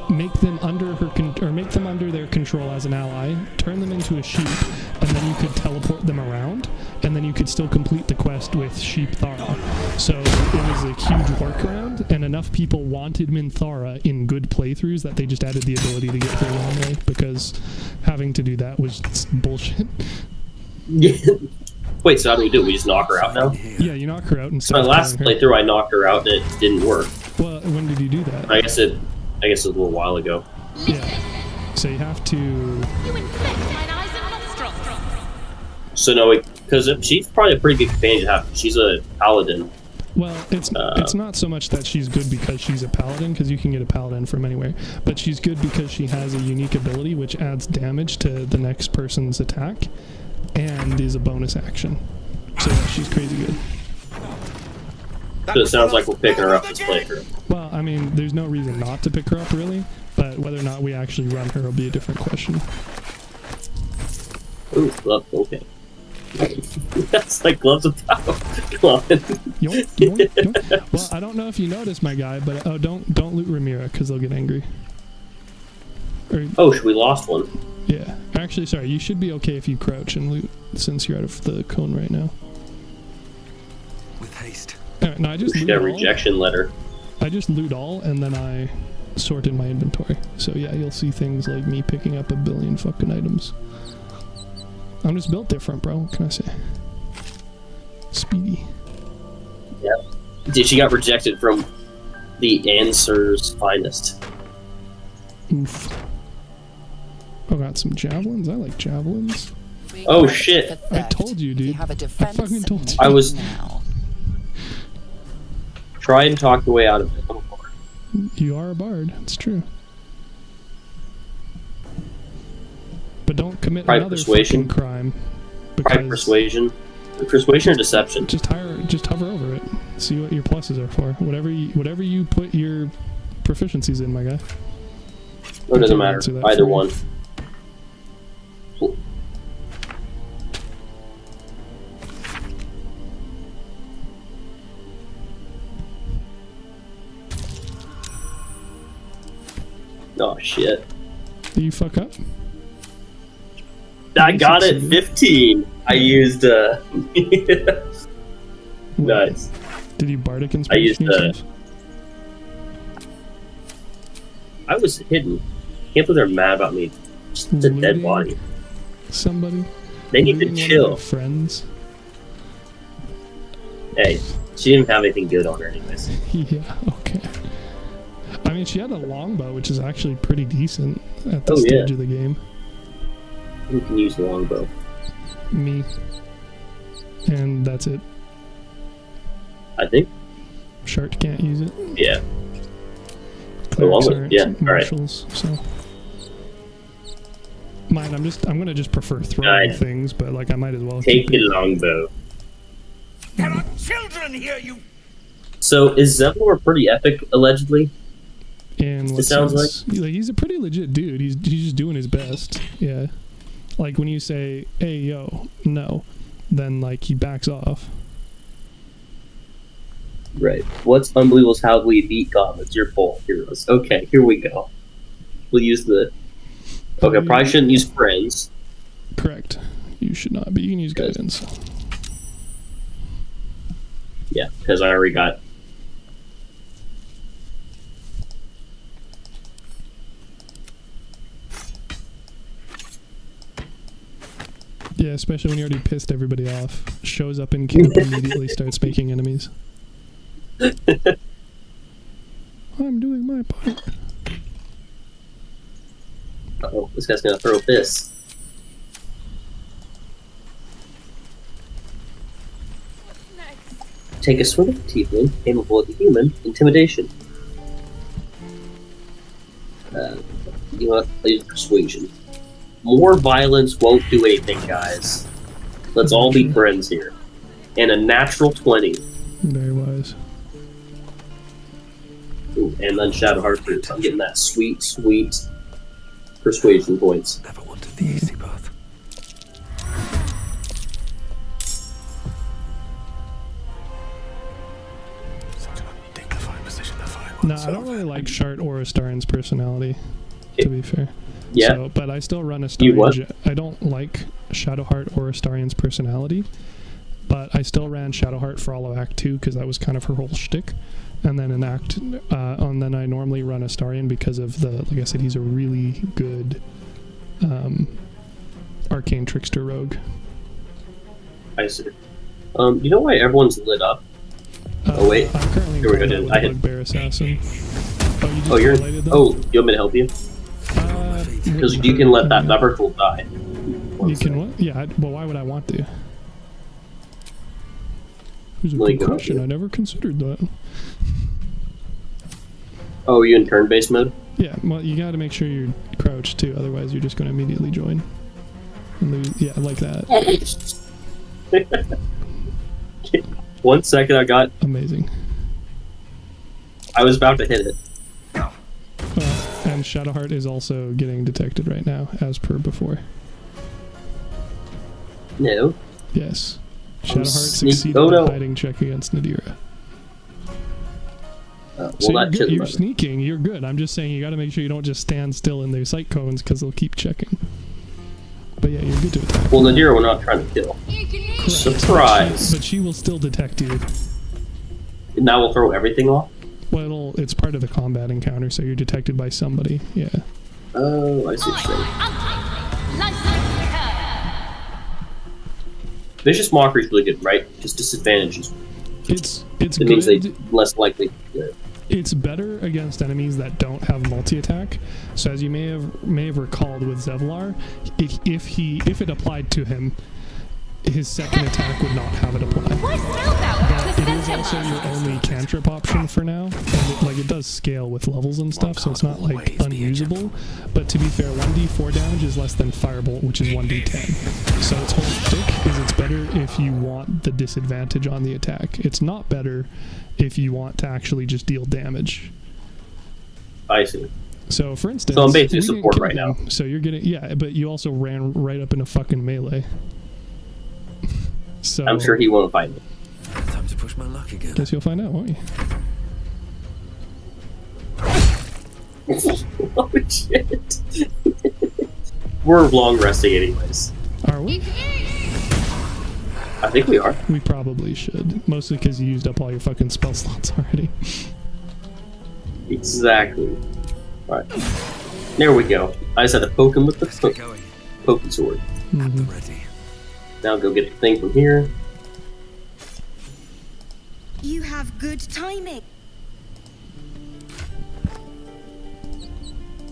make them under their control as an ally, turn them into a sheep, and then you could teleport them around, and then you could still complete the quest with Sheep Thara. So it was a huge workaround, and enough people wanted Minthara in good playthroughs that they just added the ability to get her the long way, because having to do that was bullshit. Yeah. Wait, so how do we do it? We just knock her out now? Yeah, you knock her out and My last playthrough, I knocked her out and it didn't work. Well, when did you do that? I guess it was a little while ago. Yeah. So you have to... You infect mine eyes and nostrils. So no, because she's probably a pretty good companion to have. She's a paladin. Well, it's not so much that she's good because she's a paladin, because you can get a paladin from anywhere, but she's good because she has a unique ability which adds damage to the next person's attack, and is a bonus action. So yeah, she's crazy good. So it sounds like we're picking her up this playthrough. Well, I mean, there's no reason not to pick her up, really, but whether or not we actually run her will be a different question. Ooh, glove, okay. That's like gloves of power. Come on. Yoink, yoink, yoink. Well, I don't know if you noticed, my guy, but don't loot Rhaenyra, because they'll get angry. Oh, we lost one. Yeah. Actually, sorry, you should be okay if you crouch and loot, since you're out of the cone right now. With haste. No, I just We should get a rejection letter. I just loot all, and then I sort in my inventory. So yeah, you'll see things like me picking up a billion fucking items. I'm just built different, bro. What can I say? Speedy. Yeah. She got rejected from the Answer's finest. Oof. Oh, got some javelins. I like javelins. Oh shit! I told you, dude. I fucking told you. I was... Try and talk the way out of it. You are a bard. It's true. But don't commit another fucking crime. Pride persuasion. Persuasion or deception? Just hover over it. See what your pluses are for. Whatever you put your proficiencies in, my guy. Or doesn't matter. Either one. Oh shit. Did you fuck up? I got it 15. I used nice. Did you bardic inspiration I used yourself? I was hidden. Can't believe they're mad about me. Just a dead body. Somebody. They need to chill. Friends. Hey, she didn't have anything good on her anyways. Yeah, okay. I mean, she had a longbow, which is actually pretty decent at this stage of the game. Who can use the longbow? Me. And that's it. I think. Shark can't use it. Yeah. Clerics aren't marshals, so. Mine, I'm gonna just prefer throwing things, but like I might as well take the longbow. There are children here, you. So is Zevlor pretty epic, allegedly? And it sounds like he's a pretty legit dude. He's just doing his best. Yeah. Like when you say, "Hey, yo, no," then like he backs off. Right. What's unbelievable is how we beat goblins. You're both heroes. Okay, here we go. We'll use the. Okay, probably shouldn't use friends. Correct. You should not, but you can use guidance. Yeah, because I already got. Yeah, especially when you already pissed everybody off. Shows up in camp and immediately starts making enemies. I'm doing my part. Uh-oh, this guy's gonna throw this. Take a swing at the tiefling, aim a bullet at the human. Intimidation. You know what? I'll use persuasion. More violence won't do anything, guys. Let's all be friends here. And a natural 20. Very wise. Ooh, and then Shadowheart Fruit. I'm getting that sweet, sweet persuasion points. Never wanted the easy path. Such an undignified position to find. No, I don't really like Shart or Astarian's personality, to be fair. Yeah. So, but I still run You what? Astarian. I don't like Shadowheart or Astarian's personality, but I still ran Shadowheart for all of Act 2 because that was kind of her whole shtick. And then in Act, and then I normally run Astarian because of the, like I said, he's a really good arcane trickster rogue. I see. You know why everyone's lit up? Oh wait, I'm currently here we go. in Dude. I hit. Bugbear Assassin. Oh, you just Oh, you're. highlighted them? Oh, you want me to help you? Because you can let that virtual die. You can what? Yeah. Well, why would I want to? Who's a Like, good question. I never considered that. Oh, are you in turn-based mode? Yeah. Well, you got to make sure you're crouched too. Otherwise, you're just going to immediately join. And lose. Yeah, like that. 1 second, I Amazing. was about to hit it. And Shadowheart is also getting detected right now, as per before. No. Yes. Shadowheart sneak- succeeded oh, in no. a fighting check against Nadira. Well, So that shouldn't you're matter. sneaking, you're good. I'm just saying you gotta make sure you don't just stand still in their sight cones because they'll keep checking. But yeah, you're good to attack. Well, Nadira, we're not trying to kill. Correct. Surprise! But she will still detect you. And that will throw everything off? Well, it's part of the combat encounter, so you're detected by somebody. Yeah. Oh, I see what you're saying. Vicious Mockery is really good, right? Just disadvantages. It's It means good. they less likely. Yeah. It's better against enemies that don't have multi-attack. So as you may have recalled with Zevlar, if it applied to him, his second attack would not have it apply. But it is also your only cantrip option for now, and it does scale with levels and stuff, so it's not like unusable. But to be fair, 1d4 damage is less than Firebolt, which is 1d10. So its whole shtick is it's better if you want the disadvantage on the attack. It's not better if you want to actually just deal damage. I see. So for instance, So I'm basically we didn't support kill right him, now. So you're getting, yeah, but you also ran right up in a fucking melee. So I'm sure he won't fight me. Time to push my luck again. Guess you'll find out, won't you? Oh shit. We're long resting anyways. Are we? I think we are. We probably should. Mostly because you used up all your fucking spell slots already. Exactly. Alright. There we go. I just had to poke him with the Let's get going. poking sword. At the ready. Now go get the thing from here. You have good timing.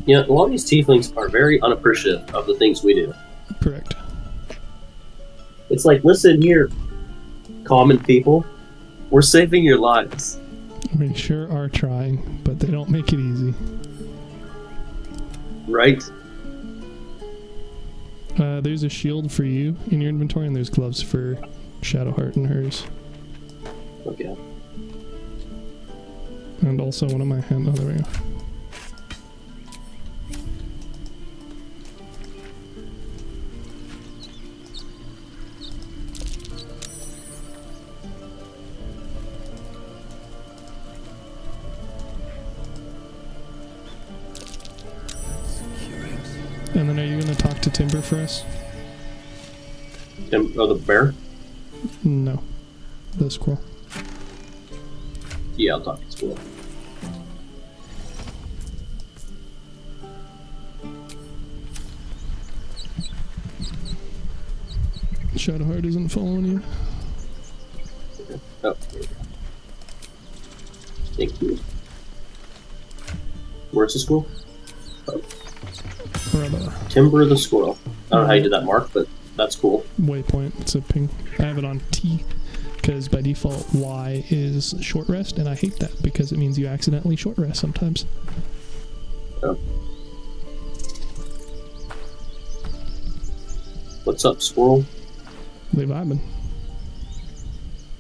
You know, a lot of these tieflings are very unappreciative of the things we do. Correct. It's like, listen here, common people. We're saving your lives. We sure are trying, but they don't make it easy. Right? There's a shield for you in your inventory, and there's gloves for Shadowheart and hers. Okay. And also one of my hand. Oh, there we go. And then are you going to talk to Timber for us? Oh, the bear? No. The squirrel. Yeah, I'll talk to school. Shadowheart isn't following you. Oh, there we go. Thank you. Where's the squirrel? Oh, Or Timber the squirrel. I don't know how you did that, Mark, but that's cool. waypoint. It's a ping. I have it on T. because by default Y is short rest, and I hate that because it means you accidentally short rest sometimes. Oh. What's up, squirrel? They vibing.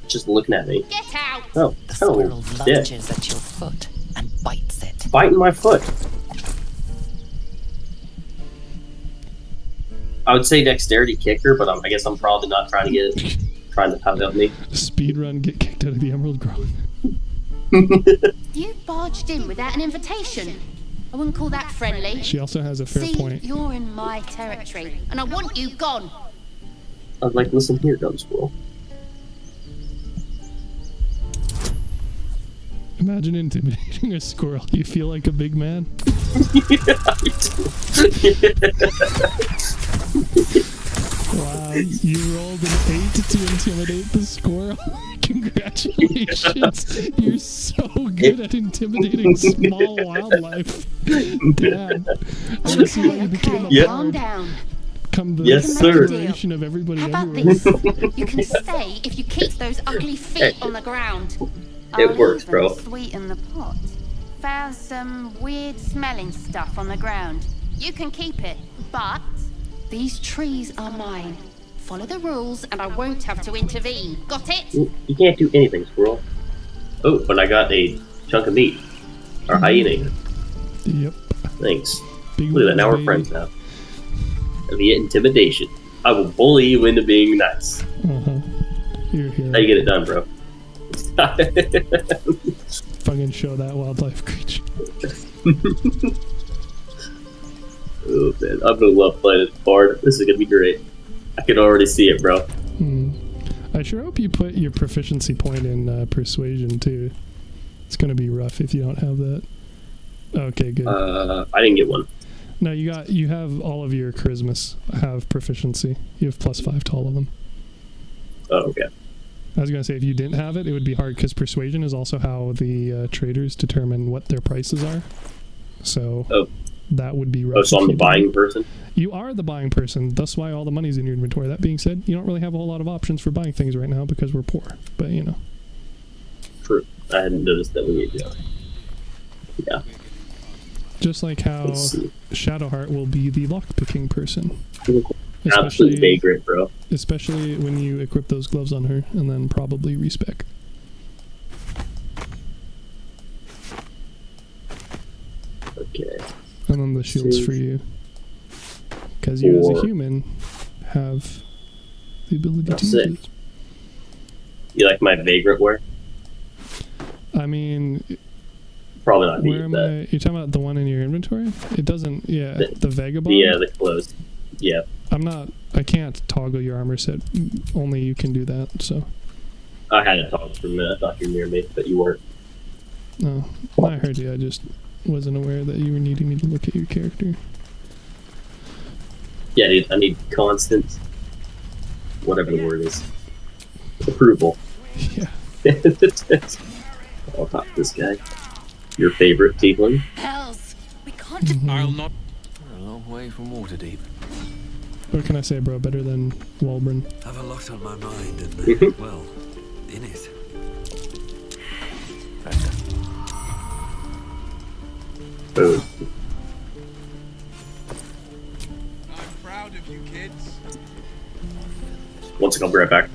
Just looking at me. Get out! Oh, The squirrel yeah. lunges at your foot and bites it. Biting my foot. I would say dexterity kicker, but I guess I'm probably not trying to have it on me. Speedrun, get kicked out of the Emerald Grove. You barged in without an invitation. I wouldn't call that friendly. She also has a fair See, point. you're in my territory, and I want you gone. I was like, listen here, dumb squirrel. Imagine intimidating a squirrel. You feel like a big man. Wow, you rolled an 8 to intimidate the squirrel. Congratulations. You're so good at intimidating small wildlife. Damn. I see why you became a Calm bard. down. Come the Yes, sir. consideration of everybody How about everywhere. this? You can stay if you keep those ugly feet on the ground. It works, I'll bro. even sweeten the pot. Found some weird smelling stuff on the ground. You can keep it, but these trees are mine. Follow the rules and I won't have to intervene. Got it? You can't do anything, squirrel. Oh, but I got a chunk of meat. Or hyena. Yep. Thanks. Big Look at that, now we're baby. friends now. Via intimidation. I will bully you into being nice. Uh-huh. You're here. How you get it done, bro? Fucking show that wildlife creature. Oh man, I'm gonna love playing this bard. This is gonna be great. I can already see it, bro. I sure hope you put your proficiency point in persuasion too. It's gonna be rough if you don't have that. Okay, good. I didn't get one. No, you have all of your charismas have proficiency. You have +5 to all of them. Oh, okay. I was gonna say if you didn't have it, it would be hard because persuasion is also how the traders determine what their prices are. So that would be rough. Oh, so I'm if the you buying didn't. person? You are the buying person. That's why all the money's in your inventory. That being said, you don't really have a whole lot of options for buying things right now because we're poor. But you know. True. I hadn't noticed that we need to. Yeah. Just like how Let's see. Shadowheart will be the lockpicking person. Absolute vagrant, bro. Especially when you equip those gloves on her and then probably respec. Okay. And then the shields for you. Because you as a human have the ability to sick. use it. You like my vagrant wear? I mean, Probably not where need am that. I? You're talking about the one in your inventory? It doesn't, yeah, the vagabond? Yeah, the clothes. Yeah. I can't toggle your armor set. Only you can do that, so. I had to talk for a minute. I thought you were near me, but you weren't. No, I heard you. I just wasn't aware that you were needing me to look at your character. Yeah, dude, I need constant, whatever the word is, approval. Yeah. I'll talk to this guy. Your favorite tiefling? Hells, we can't. I'll not. We're a long way from Waterdeep. What can I say, bro? Better than Walburn. Have a lot on my mind and, well, in it. Better. Oh. I'm proud of you, kids. One second, I'll be right back.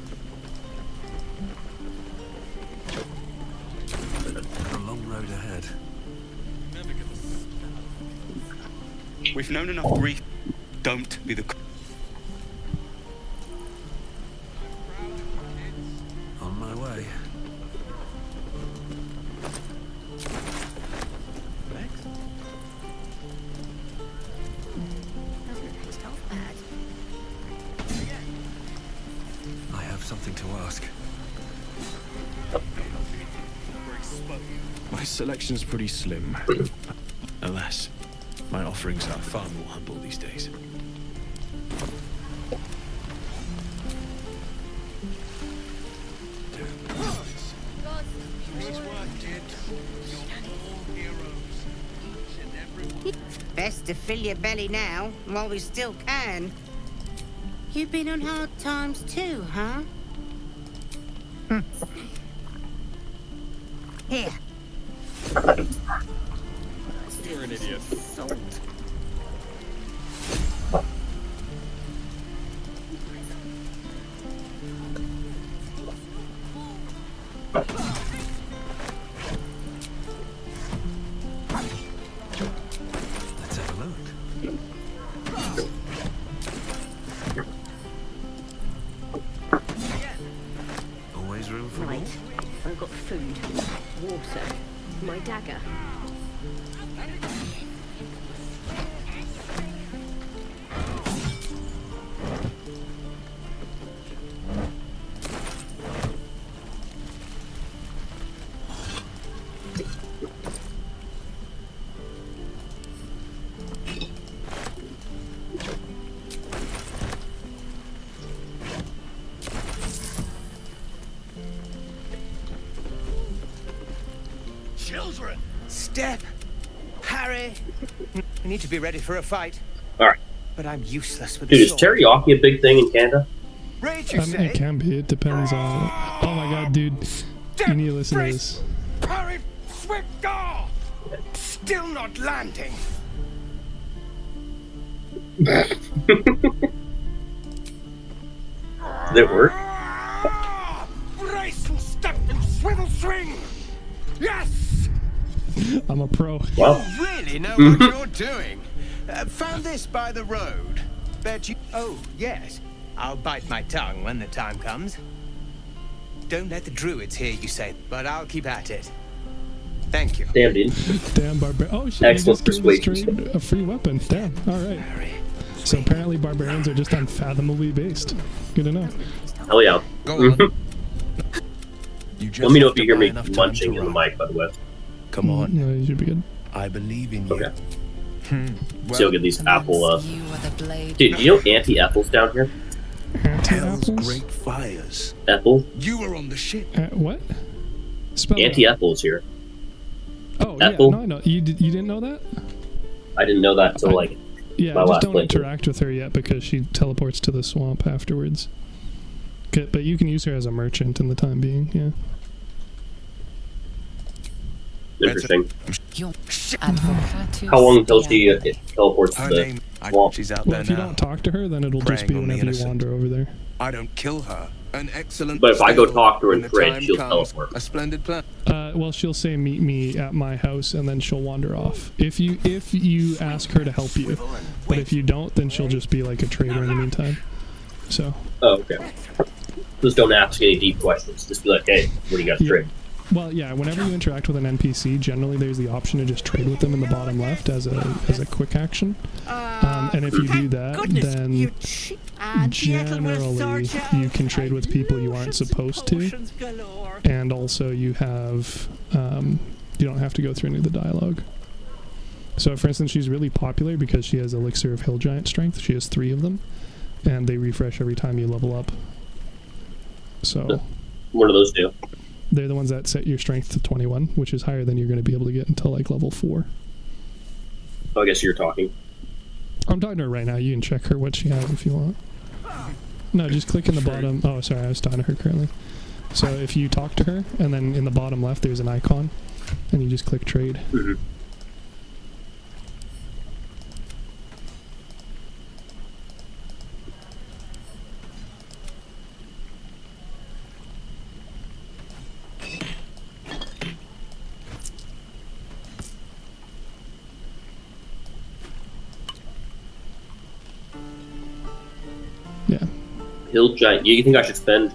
A long road ahead. We've known enough grief. Don't be the. On my way. I have something to ask. My selection's pretty slim. Alas, my offerings are far more humble these days. Best to fill your belly now, while we still can. You've been on hard times too, huh? Here. You're an idiot. Salt. Let's have a look. Always room for more. Right. I've got food, water, my dagger. Children! Step! Harry! We need to be ready for a fight. Alright. But I'm useless with Dude, the is sword. teriyaki a big thing in Canada? Rage, I you mean, say? it can be. It depends on. Oh my god, dude. You need to listen to this. Harry, swift go! Still not landing. Did it work? Brace and step and swivel swing! Yes! I'm a pro. Wow. You really know what you're doing. Found this by the road. Bet you... Oh, yes. I'll bite my tongue when the time comes. Don't let the druids hear you say, but I'll keep at it. Thank you. Damn, dude. Damn, Oh, shit. Excellent You just gave this persuasion. trade a free weapon. Damn. Alright. So apparently barbarians are just unfathomably based. Good to know. Hell yeah. Go on. Let me know if you hear me munching in the mic, by the way. Come on. No, you should be good. I believe in you. Okay. Well, See, I'll get these apple, You are the blade. Dude, you know Auntie-Ethel's down here? Hell's Apples? great fires. Ethel? You were on the ship. What? Spell that. Auntie-Ethel's here. Oh, Ethel? yeah. No, I know. You didn't know that? I didn't know that until, like, Yeah, my just last don't playthrough. interact with her yet because she teleports to the swamp afterwards. But you can use her as a merchant in the time being, yeah. Interesting. Advocatus How long until she Diaboli. teleports to Her the name, swamp? she's out Well, there if you now. don't talk to her, then it'll just Preying be on the whenever you innocent. wander over there. I don't kill her. An excellent. But if I go skill. talk to her When in the trade, time she'll comes, teleport. A splendid plan. Well, she'll say meet me at my house, and then she'll wander off. If you ask her to help you, but if you don't, then she'll just be like a trader in the meantime. So. Oh, okay. Just don't ask any deep questions. Just be like, hey, what do you got to Yeah. trade? Well, yeah. Whenever you interact with an NPC, generally there's the option to just trade with them in the bottom left as a quick action. And if you do that, then generally you can trade with people you aren't supposed to, and also you have you don't have to go through any of the dialogue. So, for instance, she's really popular because she has Elixir of Hill Giant Strength. She has 3 of them, and they refresh every time you level up. So. What do those do? They're the ones that set your strength to 21, which is higher than you're going to be able to get until like level 4. Oh, I guess you're talking. I'm talking to her right now. You can check her what she has if you want. No, just click in the bottom. Oh, sorry, I was talking to her currently. So if you talk to her, and then in the bottom left there's an icon, and you just click trade. Mm-hmm. Yeah. Hill Giant. You think I should spend?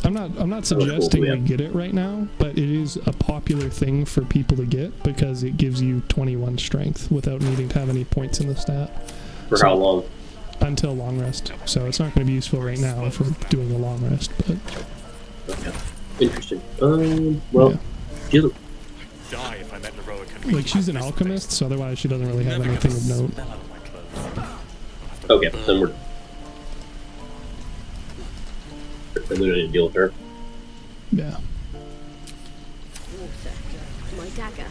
I'm not suggesting we get it right now, but it is a popular thing for people to get because it gives you 21 strength without needing to have any points in the stat. For how long? Until long rest. So it's not going to be useful right now if we're doing a long rest, but... Okay. Interesting. Well, Yeah. she doesn't... Die if I met heroic. Like, she's an alchemist, so otherwise she doesn't really have anything of note. Okay, then we're... Then we don't need to deal with her. Yeah. Water, my dagger.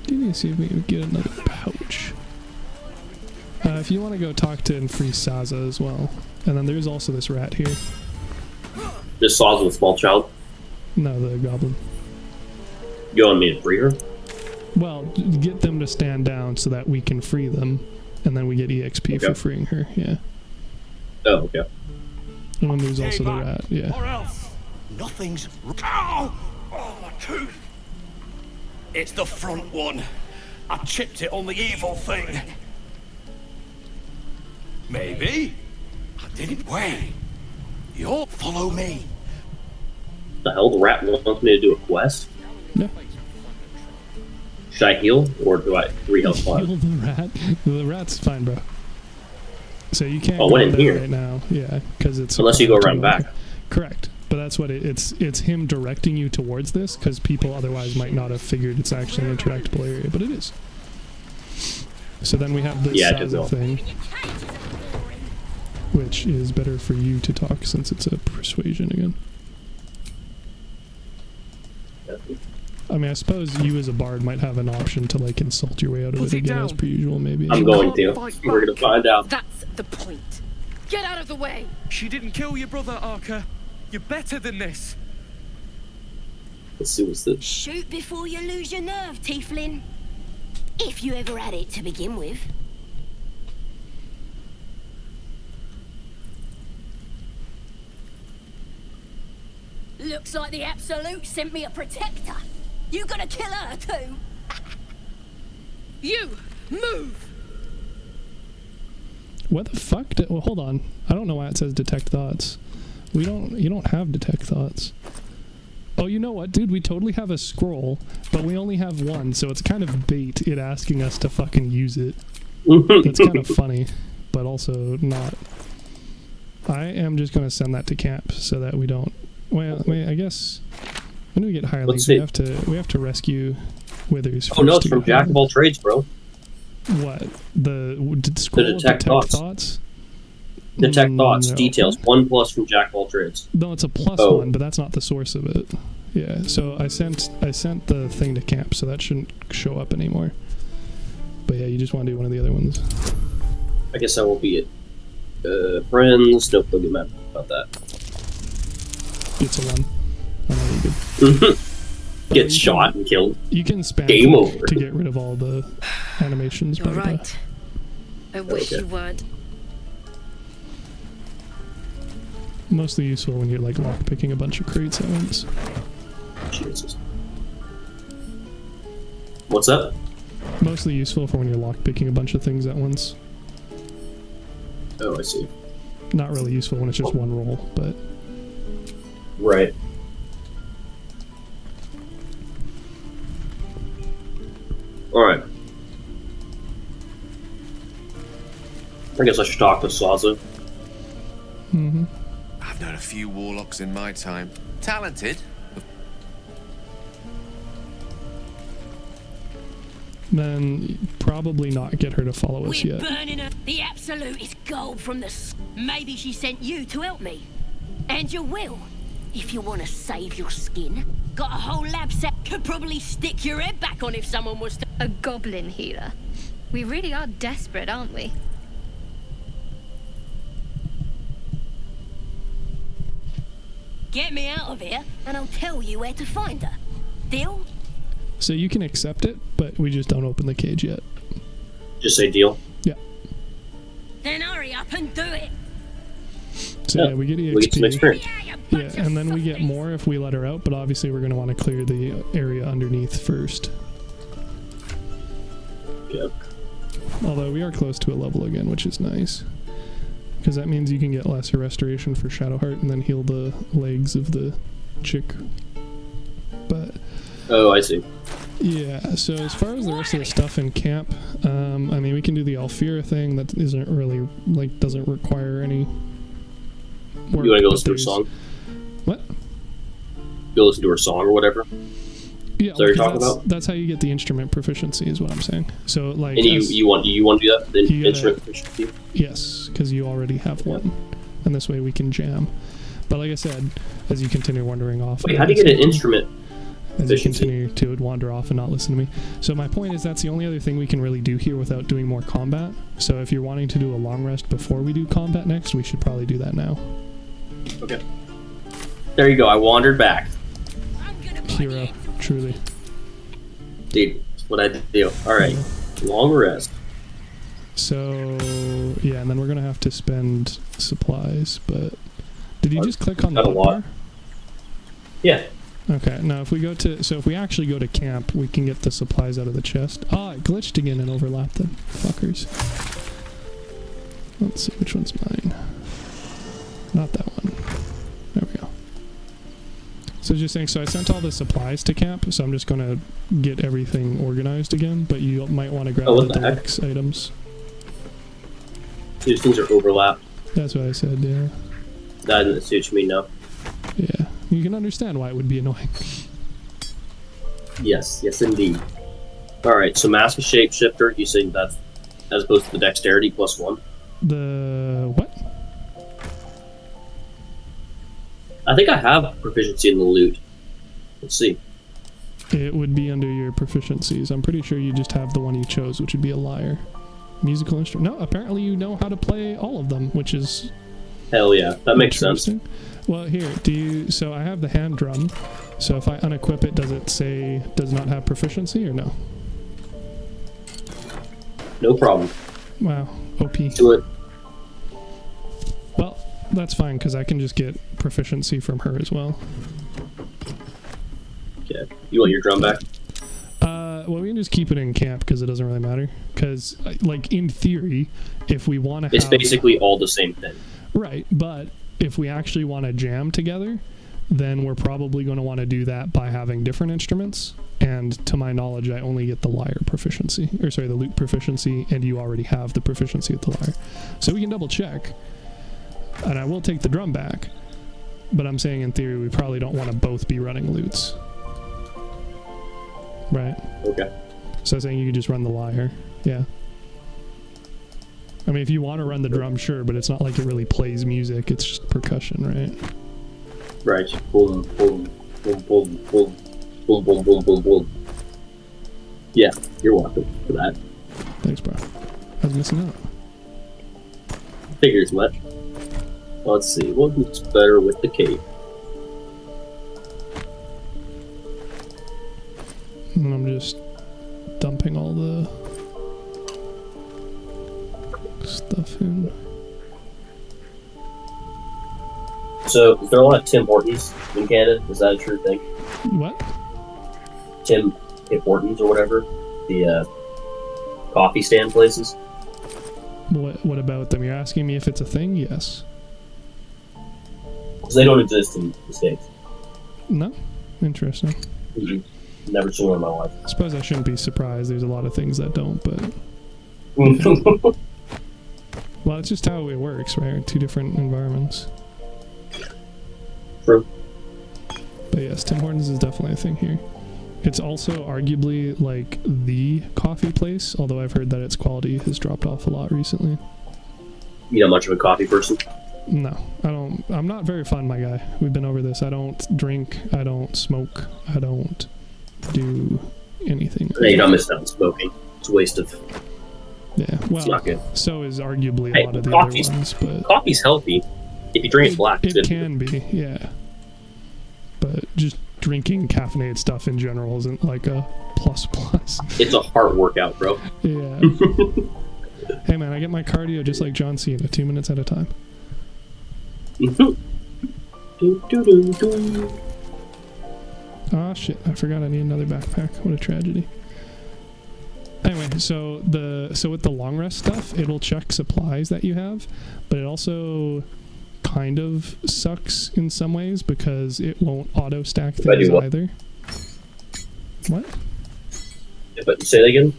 Do you need to see if we can get another pouch? If you want to go talk to and free Saza as well. And then there's also this rat here. This Saw's a small child. No, the goblin. You want me to free her? Well, get them to stand down so that we can free them, and then we get EXP for freeing her. Yeah. Oh, okay. And then there's also the rat. Yeah. Or else nothing's. Ow! Oh, my tooth! It's the front one. I chipped it on the evil thing. Maybe I didn't. Wait. You'll follow me. The hell, the rat wants me to do a quest? Yeah. Should I heal, or do I 3 health points? Heal the rat. The rat's fine, bro. So you can't go in there here right now. Yeah, because it's unless you go around back. Correct. But that's what it's him directing you towards this, because people otherwise might not have figured it's actually an interactable area, but it is. So then we have this Saza thing, which is better for you to talk since it's a persuasion again. I mean, I suppose you as a bard might have an option to like insult your way out of it again as per usual, maybe. I'm going to. We're gonna find out. That's the point. Get out of the way. She didn't kill your brother, Arca. You're better than this. Let's see what's this. Shoot before you lose your nerve, Tiefling. If you ever had it to begin with. Looks like the Absolute sent me a protector. You gonna kill her too? You move. What the fuck? Well, hold on. I don't know why it says detect thoughts. You don't have detect thoughts. Oh, you know what, dude? We totally have a scroll, but we only have one, so it's kind of bait it asking us to fucking use it. That's kind of funny, but also not. I am just going to send that to camp so that we don't. Well, I guess when we get higher leagues, we have to rescue Withers. Oh no, it's from Jack of all trades, bro. What? The scroll of detect thoughts? Detect thoughts, details, 1+ from Jack of all trades. No, it's a +1, but that's not the source of it. Yeah, so I sent the thing to camp, so that shouldn't show up anymore. But yeah, you just want to do one of the other ones. I guess I will be it. Friends, nope, don't get mad about that. It's a 1. I know you're good. Get shot and killed. You can spam game over to get rid of all the animations. You're right. I wish you weren't. Mostly useful when you're like lockpicking a bunch of crates at once. Jesus. What's up? Mostly useful for when you're lockpicking a bunch of things at once. Oh, I see. Not really useful when it's just one roll, but... Right. Alright. I guess I should talk to Saza. Mm-hmm. I've known a few warlocks in my time. Talented. Then probably not get her to follow us yet. Burning her. The Absolute is gold from the... Maybe she sent you to help me. And you will. If you want to save your skin. Got a whole lab set. Could probably stick your head back on if someone was to... A goblin healer. We really are desperate, aren't we? Get me out of here, and I'll tell you where to find her. Deal? So you can accept it, but we just don't open the cage yet. Just say deal? Yeah. Then hurry up and do it. So yeah, we get EXP. We get some experience. Yeah, and then we get more if we let her out, but obviously we're going to want to clear the area underneath first. Yep. Although we are close to a level again, which is nice. Because that means you can get lesser restoration for Shadowheart and then heal the legs of the chick. But... Oh, I see. Yeah, so as far as the rest of the stuff in camp, I mean, we can do the Alfira thing that isn't really, like, doesn't require any work. You want to go listen to her song? What? Go listen to her song or whatever? Yeah, is that what you're talking about? That's how you get the instrument proficiency, is what I'm saying. So, like... And you want to do that? The instrument proficiency? Yes, because you already have one. And this way we can jam. But like I said, as you continue wandering off... Wait, how do you get an instrument as you continue to wander off and not listen to me. So my point is that's the only other thing we can really do here without doing more combat. So if you're wanting to do a long rest before we do combat next, we should probably do that now. Okay. There you go. I wandered back. Hero, truly. Dude, that's what I do. Alright. Long rest. So, yeah, and then we're going to have to spend supplies, but... Did you just click on the bar? Yeah. Okay, now if we go to... So if we actually go to camp, we can get the supplies out of the chest. Ah, it glitched again and overlapped them. Fuckers. Let's see, which one's mine? Not that one. There we go. So just saying, so I sent all the supplies to camp, so I'm just going to get everything organized again, but you might want to grab the deluxe items. These things are overlapped. That's what I said, yeah. That doesn't suit me now. Yeah, you can understand why it would be annoying. Yes, yes indeed. Alright, so Mask of Shapeshifter, you saying that's as opposed to the Dexterity +1? The what? I think I have proficiency in the loot. Let's see. It would be under your proficiencies. I'm pretty sure you just have the one you chose, which would be a lyre. Musical instrument. No, apparently you know how to play all of them, which is... Hell yeah, that makes sense. Well, here, so I have the hand drum. So if I unequip it, does it say does not have proficiency or no? No problem. Wow, OP. Do it. Well, that's fine, because I can just get proficiency from her as well. Okay. You want your drum back? Well, we can just keep it in camp, because it doesn't really matter. Because, like, in theory, if we want to It's basically all the same thing. Right, but if we actually want to jam together, then we're probably going to want to do that by having different instruments. And to my knowledge, I only get the lyre proficiency, or sorry, the lute proficiency, and you already have the proficiency with the lyre. So we can double check, and I will take the drum back, but I'm saying in theory we probably don't want to both be running lutes. Right? Okay. So I'm saying you could just run the lyre. Yeah. I mean, if you want to run the drum, sure, but it's not like it really plays music. It's just percussion, right? Right. Boom, boom, boom, boom, boom, boom, boom, boom, boom, boom. Yeah, you're welcome for that. Thanks, bro. I was missing out. Figures much. Let's see, what looks better with the cape? And I'm just dumping all the stuff in. So, is there a lot of Tim Hortons in Canada? Is that a true thing? What? Tim Hortons or whatever? The coffee stand places? What about them? You're asking me if it's a thing? Yes. Because they don't exist in the States. No? Interesting. Mm-hmm. Never seen one in my life. I suppose I shouldn't be surprised. There's a lot of things that don't, but... Well, it's just how it works, right? Two different environments. True. But yes, Tim Hortons is definitely a thing here. It's also arguably like the coffee place, although I've heard that its quality has dropped off a lot recently. You not much of a coffee person? No, I don't. I'm not very fun, my guy. We've been over this. I don't drink. I don't smoke. I don't do anything. Yeah, you're not missing out on smoking. It's a waste of... Yeah, well, it's not good. So is arguably a lot of the other ones, but... Coffee's healthy. If you drink it black, it can be, yeah. But just drinking caffeinated stuff in general isn't like a plus. It's a heart workout, bro. Yeah. Hey man, I get my cardio just like John Cena, 2 minutes at a time. Oh shit, I forgot I need another backpack. What a tragedy. Anyway, so with the long rest stuff, it'll check supplies that you have, but it also kind of sucks in some ways because it won't auto stack things either. What? Yeah, but say that again.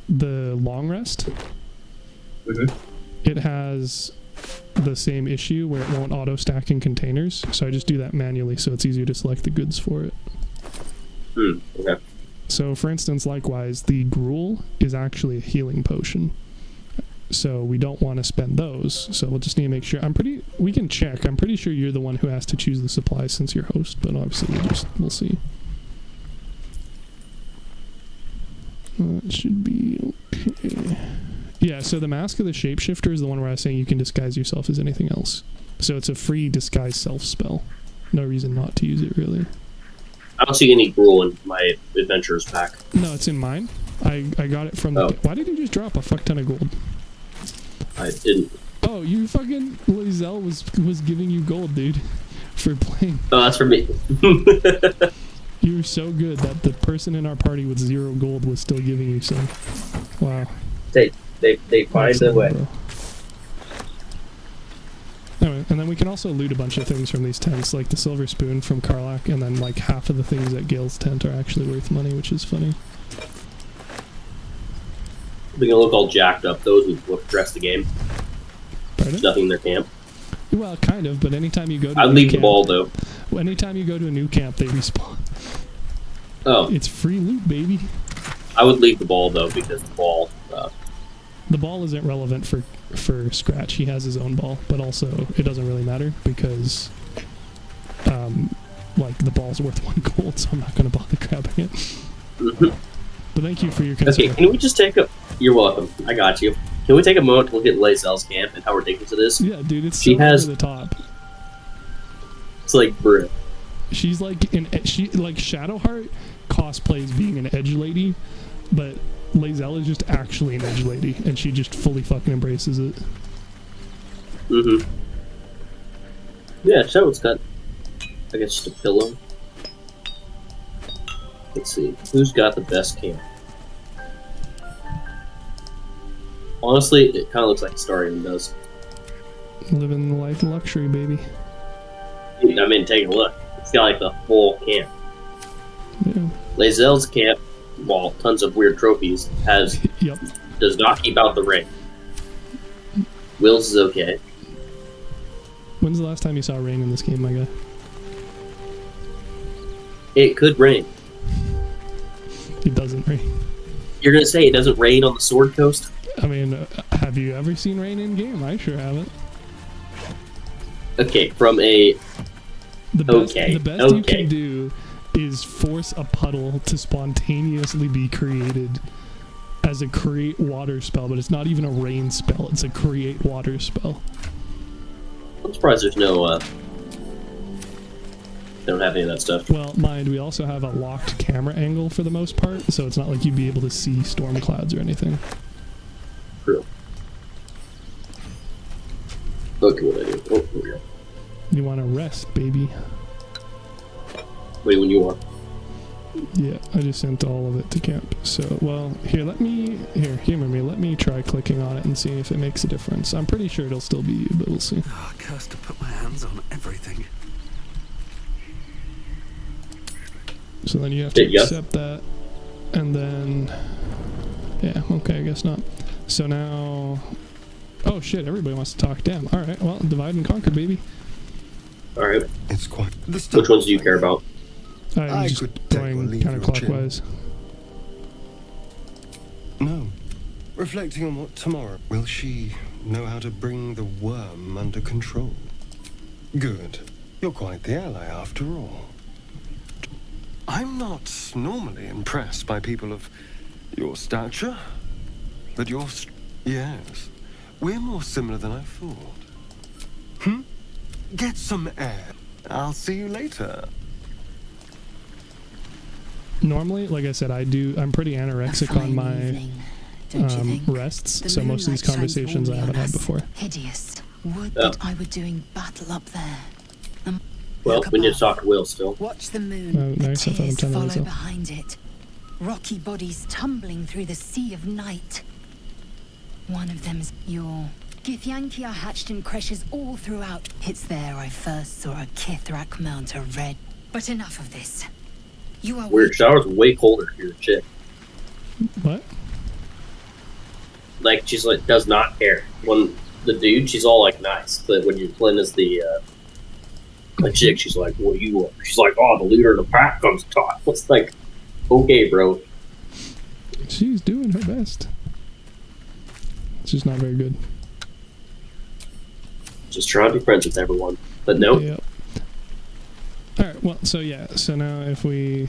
The long rest. Mm-hmm. It has the same issue where it won't auto stack in containers, so I just do that manually, so it's easier to select the goods for it. Okay. So, for instance, likewise, the gruel is actually a healing potion. So we don't want to spend those. So we'll just need to make sure. We can check. I'm pretty sure you're the one who has to choose the supplies since you're host, but obviously we'll see. That should be okay. Yeah, so the Mask of the Shapeshifter is the one where I was saying you can disguise yourself as anything else. So it's a free disguise self spell. No reason not to use it, really. I don't see any gruel in my adventurers pack. No, it's in mine. I got it from the... Why did you just drop a fuck ton of gold? I didn't. Oh, you fucking... Lae'zel was giving you gold, dude. For playing. Oh, that's for me. You were so good that the person in our party with 0 gold was still giving you some. Wow. They find their way. Bro. Anyway, and then we can also loot a bunch of things from these tents, like the silver spoon from Karlach, and then like half of the things at Gale's tent are actually worth money, which is funny. They're gonna look all jacked up. Those would dress the game. Pardon? There's nothing in their camp. Well, kind of, but anytime you go to I'd leave the ball, though. Anytime you go to a new camp, they respawn. Oh. It's free loot, baby. I would leave the ball, though, because the ball... The ball isn't relevant for Scratch. He has his own ball, but also it doesn't really matter because, like, the ball's worth 1 gold, so I'm not going to bother grabbing it. But thank you for your concern. Okay, can we just take a... You're welcome. I got you. Can we take a moment to look at Lae'zel's camp and how ridiculous it is? Yeah, dude, it's she so has over the top. It's like, bruh. She's like Shadowheart cosplays being an edge lady, but Lae'zel is just actually an edge lady, and she just fully fucking embraces it. Yeah, Shadow's got, I guess, just a pillow. Let's see, who's got the best camp? Honestly, it kind of looks like Starion does. Living the life of luxury, baby. I mean, take a look. It's got like the full camp. Yeah. Lae'zel's camp, while tons of weird trophies, does not keep out the rain. Will's is okay. When's the last time you saw rain in this game, my guy? It could rain. It doesn't rain. You're gonna say it doesn't rain on the Sword Coast? I mean, have you ever seen rain in game? I sure haven't. Okay, from a... The best you can do is force a puddle to spontaneously be created as a create water spell, but it's not even a rain spell, it's a create water spell. I'm surprised there's no, they don't have any of that stuff. Well, mind, we also have a locked camera angle for the most part, so it's not like you'd be able to see storm clouds or anything. True. Look what I do. Oh, here we go. You want to rest, baby. Wait, when you are. Yeah, I just sent all of it to camp. So, well, here, humor me. Let me try clicking on it and see if it makes a difference. I'm pretty sure it'll still be you, but we'll see. Oh, cursed to put my hands on everything. So then you have to accept that, and then, yeah, okay, I guess not. So now, oh shit, everybody wants to talk. Damn. All right, well, divide and conquer, baby. All right. It's quite. Which ones do you care about? I'm just going counterclockwise. No. Reflecting on what tomorrow. Will she know how to bring the worm under control? Good. You're quite the ally after all. I'm not normally impressed by people of your stature, but yes, we're more similar than I thought. Get some air. I'll see you later. Normally, like I said, I'm pretty anorexic on my rests, so most of these conversations I haven't had before. Hideous. Would that I were doing battle up there. Well, we need to talk to Will still. Watch the moon. Nice, I thought I'm telling follow myself. behind it. Rocky bodies tumbling through the sea of night. One of them's your... Githyanki are hatched in creches all throughout. It's there I first saw a Kithrak mount a red. But enough of this. You are Weird. Shower's way colder here, chick. What? Like, she's like, does not care. When the dude, she's all like nice, but when you're playing as the chick, she's like, what do you want? She's like, oh, the leader of the pack comes to talk. It's like, okay, bro. She's doing her best. It's just not very good. Just trying to be friends with everyone. But no. Yep. Alright, well, so yeah, so now if we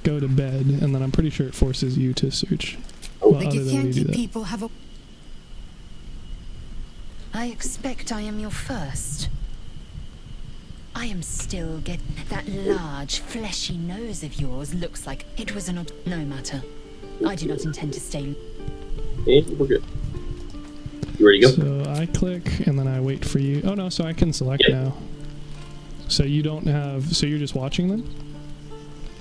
go to bed, and then I'm pretty sure it forces you to search. Oh. Well, other than we do that. people have a... I expect I am your first. I am still that large, fleshy nose of yours looks like it was no matter. I do not intend to stay. Yeah, we're good. You ready to go? So I click and then I wait for you. Oh no, so I can select now. So you don't have. So you're just watching them?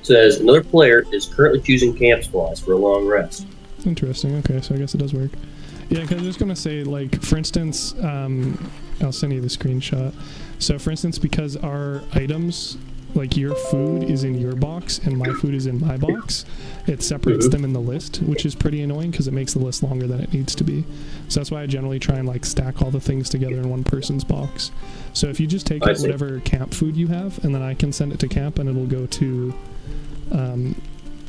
Says another player is currently choosing camp supplies for a long rest. Interesting. Okay, so I guess it does work. Yeah, because I was just gonna say, like, for instance, I'll send you the screenshot. So, for instance, because our items, like your food is in your box and my food is in my box, it separates them in the list, which is pretty annoying because it makes the list longer than it needs to be. So that's why I generally try and like stack all the things together in one person's box. So if you just take out whatever camp food you have, and then I can send it to camp, and it'll go to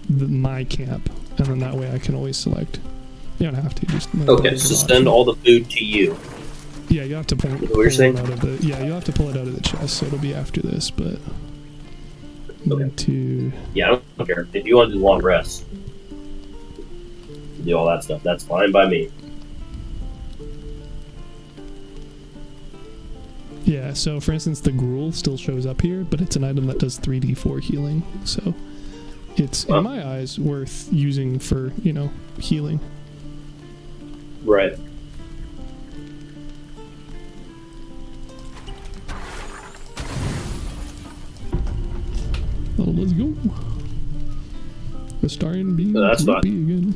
my camp, and then that way I can always select. You don't have to. Just okay. So send all the food to you. Yeah, you have to pull it out of the. Yeah, you have to pull it out of the chest, so it'll be after this. But to. Yeah, I don't care if you want to do long rests. Do all that stuff. That's fine by me. Yeah. So, for instance, the gruel still shows up here, but it's an item that does 3d4 healing. So, it's in my eyes worth using for healing. Right. Well, let's go. We're starting being that's creepy again.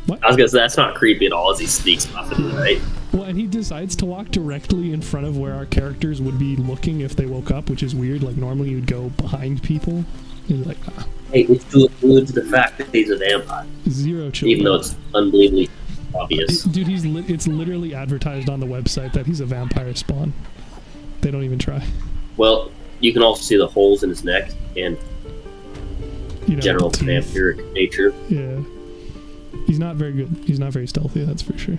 What? I was gonna say that's not creepy at all as he sneaks off into the night. Well, and he decides to walk directly in front of where our characters would be looking if they woke up, which is weird. Like normally you'd go behind people. He's like, Hey, which alludes to the fact that he's a vampire. Zero children. Even though it's unbelievably obvious. Dude, it's literally advertised on the website that he's a vampire spawn. They don't even try. Well, you can also see the holes in his neck and general vampiric nature. Yeah. He's not very good. He's not very stealthy, that's for sure.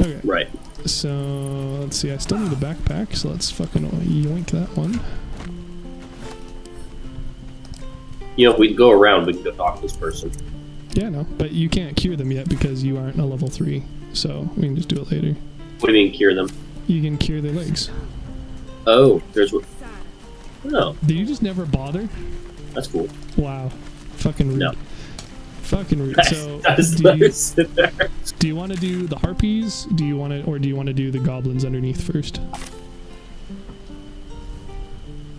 Okay. Right. So, let's see. I still need a backpack, so let's fucking yoink that one. If we can go around, we can go talk to this person. Yeah, no. But you can't cure them yet because you aren't a level 3. So, we can just do it later. What do you mean, cure them? You can cure their legs. Oh, there's what? Oh. Did you just never bother? That's cool. Wow. Fucking rude. No. Fucking rude. So, do you want to do the harpies? Do you want to do the goblins underneath first?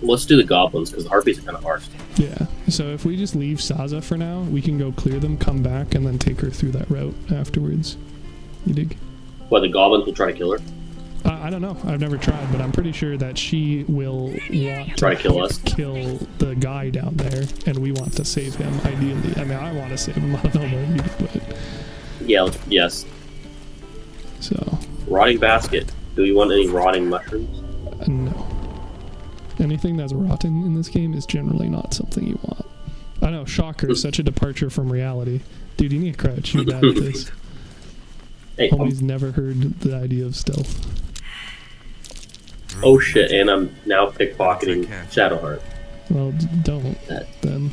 Let's do the goblins because the harpies are kind of harsh. Yeah. So if we just leave Saza for now, we can go clear them, come back, and then take her through that route afterwards. You dig? What, the goblins will try to kill her? I don't know. I've never tried, but I'm pretty sure that she will want to kill us. Kill the guy down there, and we want to save him, ideally. I mean, I want to save him. I don't know about you, but... Yeah, yes. So... Rotting basket. Do you want any rotting mushrooms? No. Anything that's rotten in this game is generally not something you want. I know, shocker, such a departure from reality. Dude, you need to crouch. You're bad at this. Hey, Homie's never heard the idea of stealth. Oh shit, and I'm now pickpocketing Shadowheart. Well, don't then.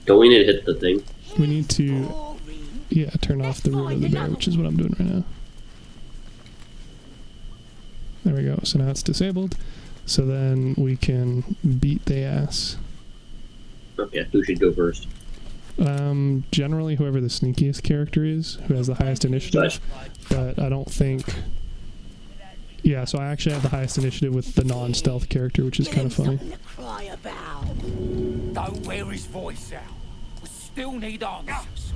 Don't we need to hit the thing? We need to, turn off the root of the bear, which is what I'm doing right now. There we go. So now it's disabled. So then we can beat the ass. Okay, who should go first? Generally whoever the sneakiest character is, who has the highest initiative. But I don't think... Yeah, so I actually have the highest initiative with the non-stealth character, which is kind of funny. Don't wear his voice out. We still need answers.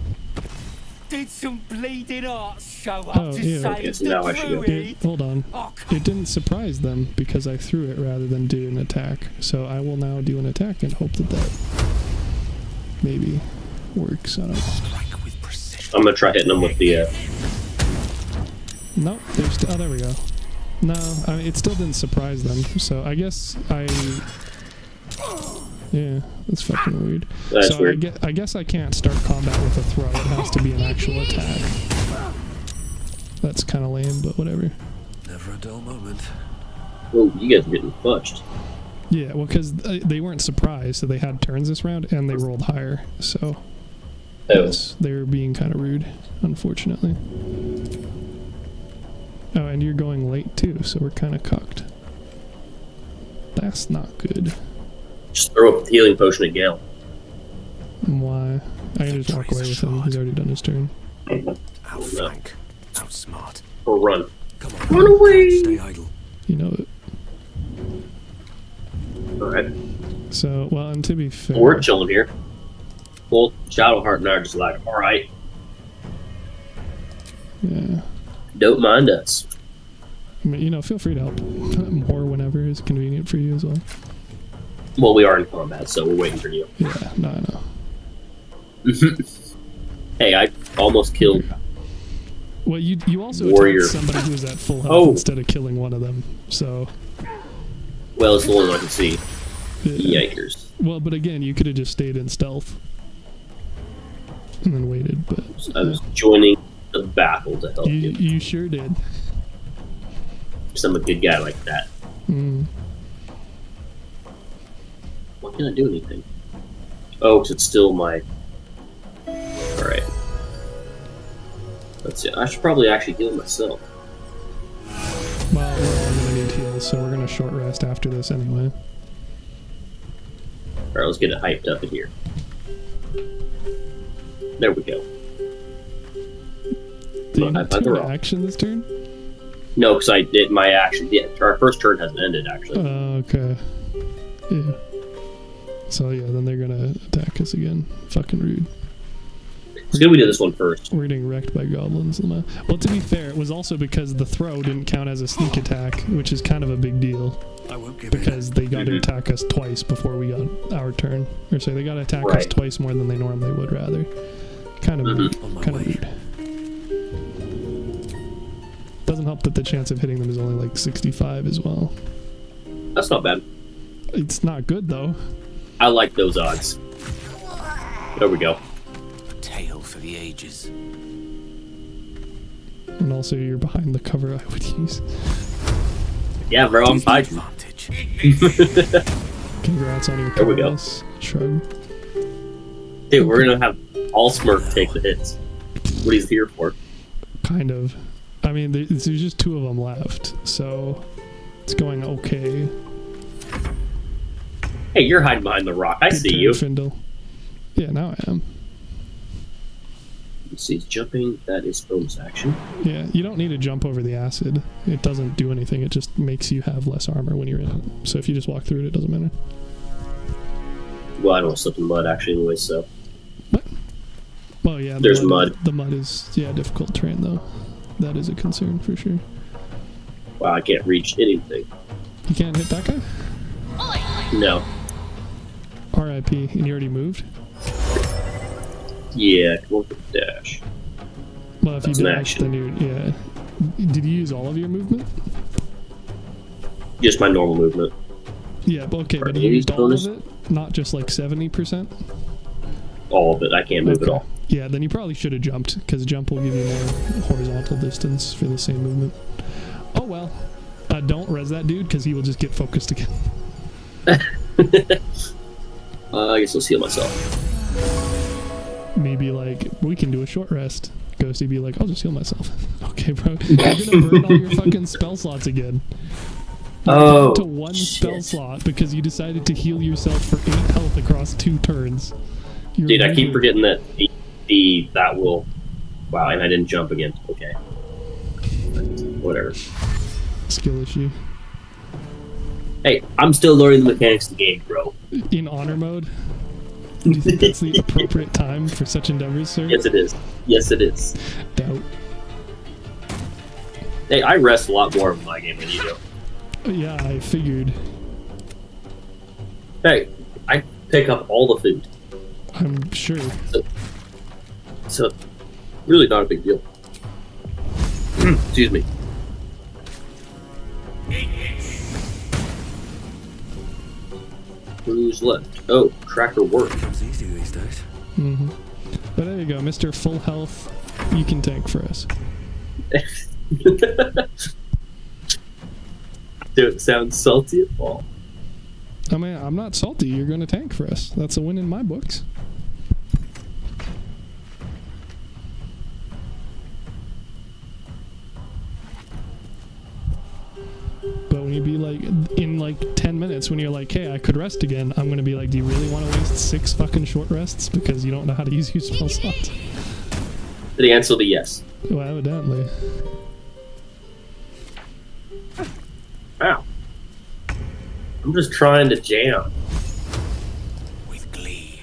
Did some bleeding arts show up to save the druid? Hold on. It didn't surprise them because I threw it rather than do an attack. So I will now do an attack and hope that maybe works. I don't know. I'm gonna try hitting them with the... Nope, oh, there we go. No, I mean, it still didn't surprise them, so I guess yeah, that's fucking weird. That's so weird. I guess I can't start combat with a throw. It has to be an actual attack. That's kind of lame, but whatever. Never a dull moment. Oh, you guys are getting fudged. Yeah, well, because they weren't surprised, so they had turns this round, and they rolled higher, so... Oh. Yes, they're being kind of rude, unfortunately. Oh, and you're going late too, so we're kind of cucked. That's not good. Just throw a healing potion at Gale. Why? I can just walk away with him. He's already done his turn. Outflank. Outsmart. Or run. Come on. Run away! Stay idle. You know it. Alright. So, well, and to be fair... We're chilling here. Well, Shadowheart and I are just like, alright. Yeah. Don't mind us. I mean, you know, feel free to help more whenever is convenient for you as well. Well, we are in combat, so we're waiting for you. Yeah, no, I know. Hey, I almost killed... Well, you also Warrior. attacked somebody who was at full health instead of killing one of them, so... Well, it's the only one I can see. Yeah. Yikers. Well, but again, you could have just stayed in stealth. And then waited, but... I was joining the battle to help you. You sure did. Because I'm a good guy like that. Why can't I do anything? Oh, because it's still my... Alright. Let's see. I should probably actually heal myself. Well, we're all gonna need heals, so we're gonna short rest after this anyway. Alright, let's get it hyped up in here. There we go. Do you not turn action this turn? No, because I did my action. Yeah, our first turn hasn't ended, actually. Okay. Yeah. So yeah, then they're gonna attack us again. Fucking rude. It's good we did this one first. We're getting wrecked by goblins. Well, to be fair, it was also because the throw didn't count as a sneak attack, which is kind of a big deal. I won't give because they got to attack us twice before we got our turn. Or say they got to attack us twice more than they normally would, rather. Kind of rude. Doesn't help that the chance of hitting them is only like 65 as well. That's not bad. It's not good, though. I like those odds. There we go. A tale for the ages. And also, you're behind the cover I would use. Yeah, bro, I'm fighting. Congrats on your There we go. Shrug. Dude, we're gonna have all Smurf take the hits. What he's here for. Kind of. I mean, there's just 2 of them left, so it's going okay. Hey, you're hiding behind the rock. I Good see turn, you. Findle. Yeah, now I am. Let's see, jumping. That is bonus action. Yeah, you don't need to jump over the acid. It doesn't do anything. It just makes you have less armor when you're in it. So if you just walk through it, it doesn't matter. Well, I don't want to slip in mud, actually, anyway, so. What? Well, yeah. There's mud. The mud is, difficult terrain, though. That is a concern, for sure. Wow, I can't reach anything. You can't hit that guy? No. R.I.P. And you already moved? Yeah, come on with the dash. Well, if That's you an dash, action. then yeah. Did you use all of your movement? Just my normal movement. Yeah, but okay, but you used all of it? Not just like 70%? All of it. I can't move at all. Yeah, then you probably should have jumped, because jump will give you more horizontal distance for the same movement. Oh well. Don't res that dude, because he will just get focused again. I guess I'll heal myself. Maybe like, we can do a short rest. Ghosty be like, I'll just heal myself. Okay, bro. You're gonna burn all your fucking spell slots again. Oh, to one spell slot because you decided to heal yourself for 8 health across 2 turns. Dude, I keep forgetting that that will... Wow, and I didn't jump again. Okay. Whatever. Skill issue. Hey, I'm still learning the mechanics of the game, bro. In honor mode? Do you think that's the appropriate time for such endeavors, sir? Yes, it is. Yes, it is. Doubt. Hey, I rest a lot more in my game than you do. Yeah, I figured. Hey, I pick up all the food. I'm sure. So really not a big deal. Excuse me. Who's left? Oh, Tracker Work. Comes easy these days. Mm-hmm. But there you go, Mr. Full Health. You can tank for us. Dude, sounds salty at all. I mean, I'm not salty. You're going to tank for us. That's a win in my books. you'd be like, in like 10 minutes when you're like, hey, I could rest again, I'm gonna be like, do you really want to waste 6 fucking short rests because you don't know how to use your spell slots? The answer will be yes. Well, evidently. Wow. I'm just trying to jam. With glee.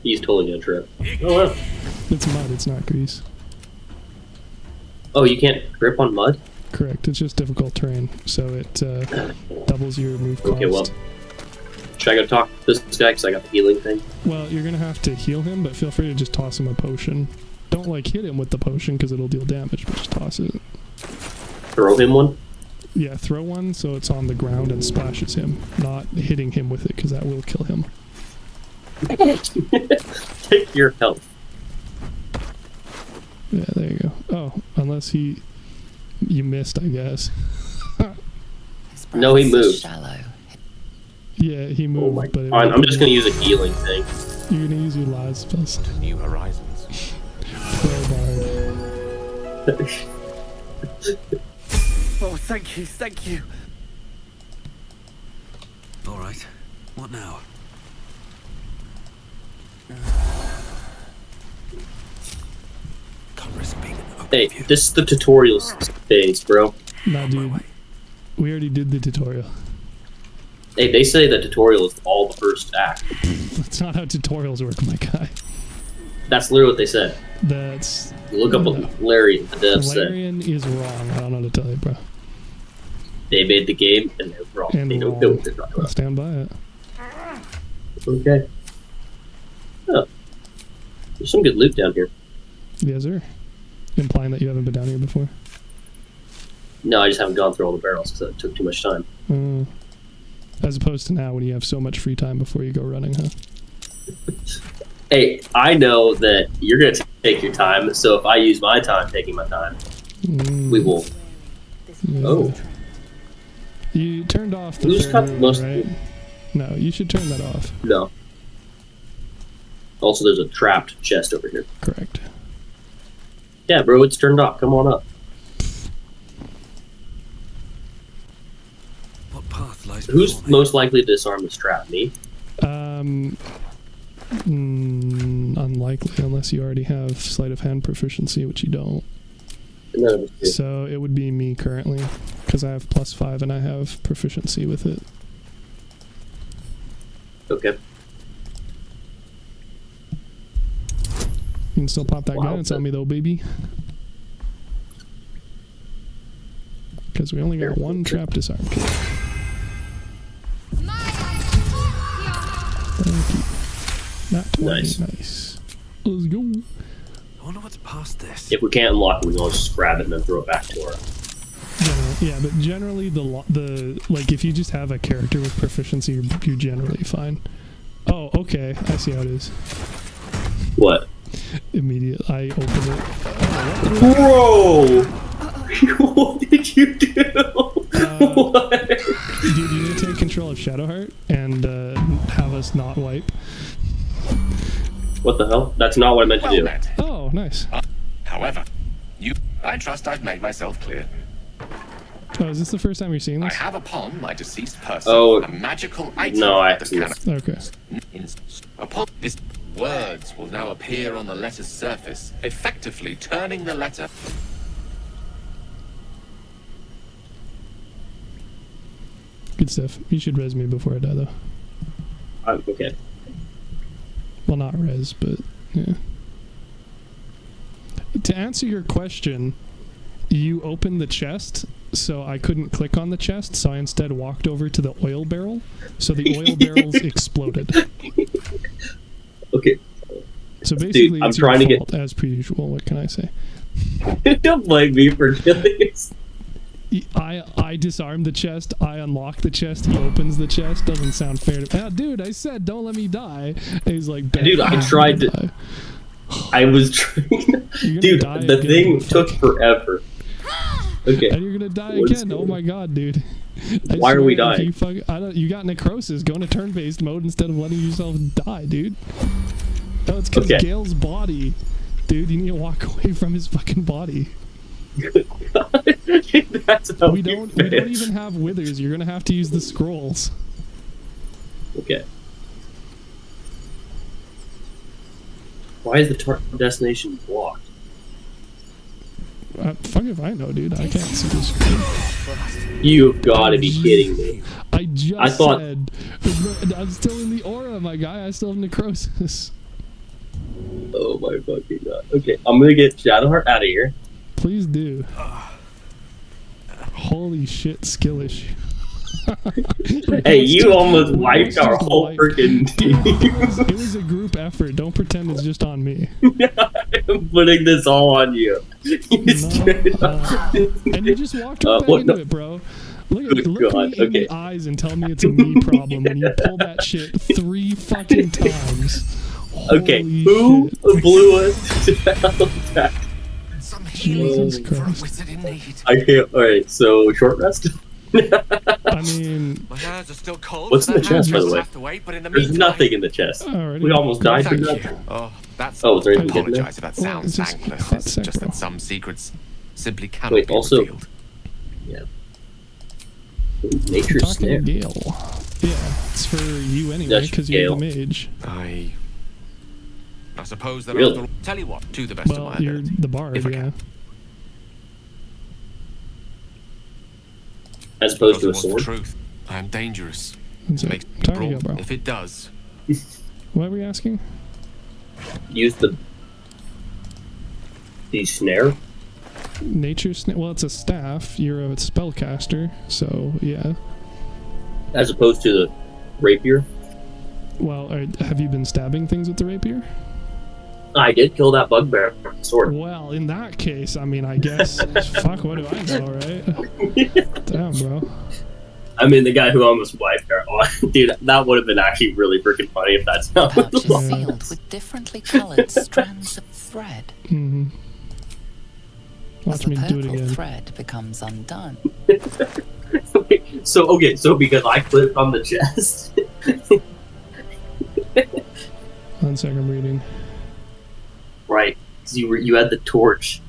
He's totally gonna trip. Oh, wow. It's mud, it's not grease. Oh, you can't grip on mud? Correct, it's just difficult terrain, so it doubles your move cost. Okay, well. Should I go talk to this guy because I got the healing thing? Well, you're gonna have to heal him, but feel free to just toss him a potion. Don't like hit him with the potion because it'll deal damage, but just toss it. Throw him one? Yeah, throw one so it's on the ground and splashes him, not hitting him with it because that will kill him. Take your health. Yeah, there you go. Oh, unless you missed, I guess. No, he moved. Yeah, he moved. Oh my but God. I'm just gonna use a healing thing. You're gonna use your last spells. New horizons. Oh, thank you, thank you. All right. What now? Can't risk being an open Hey, view. this is the tutorial phase, bro. Nah, dude. We already did the tutorial. Hey, they say the tutorial is all the first act. That's not how tutorials work, my guy. That's literally what they said. That's... Look up what Larry the dev said. Larian is wrong. I don't know what to tell you, bro. They made the game and they're wrong. And they don't know what they're talking I'll about. stand by it. Okay. Oh. There's some good loot down here. Yes, sir. Implying that you haven't been down here before. No, I just haven't gone through all the barrels because it took too much time. As opposed to now when you have so much free time before you go running, huh? Hey, I know that you're going to take your time, so if I use my time taking my time, we will... Yeah. Oh. You turned off the Who's third got room, most... right? No, you should turn that off. No. Also, there's a trapped chest over here. Correct. Yeah, bro, it's turned off. Come on up. What path lies Who's before me? most likely to disarm this trap? Me? Unlikely, unless you already have sleight of hand proficiency, which you don't. No. So it would be me currently, because I have +5 and I have proficiency with it. Okay. You can still pop that guidance on me though, baby. Because we only got one trap disarm kit. Thank you. Not 20. Nice. Let's go. I wonder what's past this. If we can't unlock it, we'll just grab it and then throw it back to her. Yeah, but generally the like if you just have a character with proficiency, you're generally fine. Oh, okay. I see how it is. What? Immediate. I open it. Bro! What did you do? What? Dude, you need to take control of Shadowheart and have us not wipe. What the hell? That's not what I meant to do. Met. Oh, nice. However, I trust I've made myself clear. Oh, is this the first time you're seeing this? I have upon my deceased person a magical item. No, I that haven't. Okay. Upon this, words will now appear on the letter's surface, effectively turning the letter. Good stuff. You should res me before I die, though. Okay. Well, not res, but yeah. To answer your question, you opened the chest, so I couldn't click on the chest, so I instead walked over to the oil barrel, so the oil barrels exploded. Okay. So basically, Dude, I'm it's your trying to fault, as per usual. What can I say? Don't blame me for killing this. I disarmed the chest, I unlock the chest, he opens the chest. Doesn't sound fair to me. Dude, I said don't let me die. And he's like, dude, I tried to die. I was trying. Dude, the thing took forever. Okay. And you're gonna die again. Oh my god, dude. Why are we dying? You got necrosis. Go into turn-based mode instead of letting yourself die, dude. Oh, it's because Gale's body. Dude, you need to walk away from his fucking body. That's how we don't even have withers. You're gonna have to use the scrolls. Okay. Why is the destination blocked? Fuck if I know, dude. I can't see the screen. You've got to be kidding me. I said I'm still in the aura, my guy. I still have necrosis. Oh my fucking god. Okay, I'm gonna get Shadowheart out of here. Please do. Holy shit, skill issue. Hey, you almost wiped our whole freaking team. It was a group effort. Don't pretend it's just on me. I'm putting this all on you. And you just walked right back into it, bro. Look me in the eyes and tell me it's a me problem when you pull that shit 3 fucking times. Okay, who blew us to back? Jesus Christ. I can't. Alright, so short rest? I mean, My hands are still cold. What's in the chest, by the way? Have to wait, but in the There's meantime, nothing in the chest. We almost died for nothing. Oh, that's. Oh, is there anything I hidden there? apologize if that sounds thankless. It's just that some secrets simply cannot Wait, be also, revealed. yeah. Nature snare. Gale. Yeah, it's for you anyway because you're the mage. I suppose that Really? after all, tell you what, to the best of my You're ability. the bard, yeah. As opposed to a Because it was sword. the truth. I am dangerous. That's it. Makes me Time to brawl. go, bro. If it does, What were you asking? Use the snare. Nature well, it's a staff. You're a spellcaster, so yeah. As opposed to the rapier. Well, have you been stabbing things with the rapier? I did kill that bugbear with the sword. Well, in that case, I mean, I guess. Fuck, what do I know, right? Damn, bro. I mean, the guy who almost wiped her. Oh, dude, that would have been actually really freaking funny if that's not. Pouch is sealed with differently coloured strands of thread. Mm-hmm. Watch As the me do it purple again. thread becomes undone. So because I clicked on the chest. 1 second, I'm reading. Right, because you had the torch.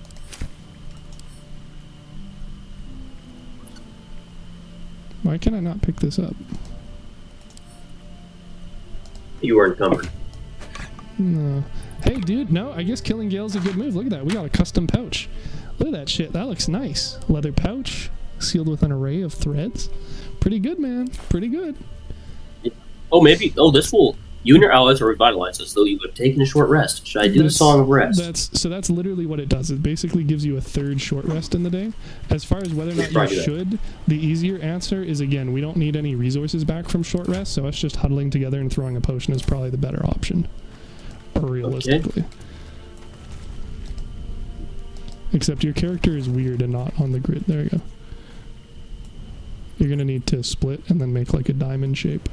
Why can I not pick this up? You were encumbered. No. Hey, dude, no, I guess killing Gale's a good move. Look at that. We got a custom pouch. Look at that shit. That looks nice. Leather pouch, sealed with an array of threads. Pretty good, man. Pretty good. Oh, maybe. Oh, this will. You and your allies are revitalized as though you have taken a short rest. Should I do the Song of Rest? That's literally what it does. It basically gives you a 3rd short rest in the day. As far as whether or not you should, the easier answer is, again, we don't need any resources back from short rest, so us just huddling together and throwing a potion is probably the better option. Realistically. Okay. Except your character is weird and not on the grid. There you go. You're gonna need to split and then make like a diamond shape.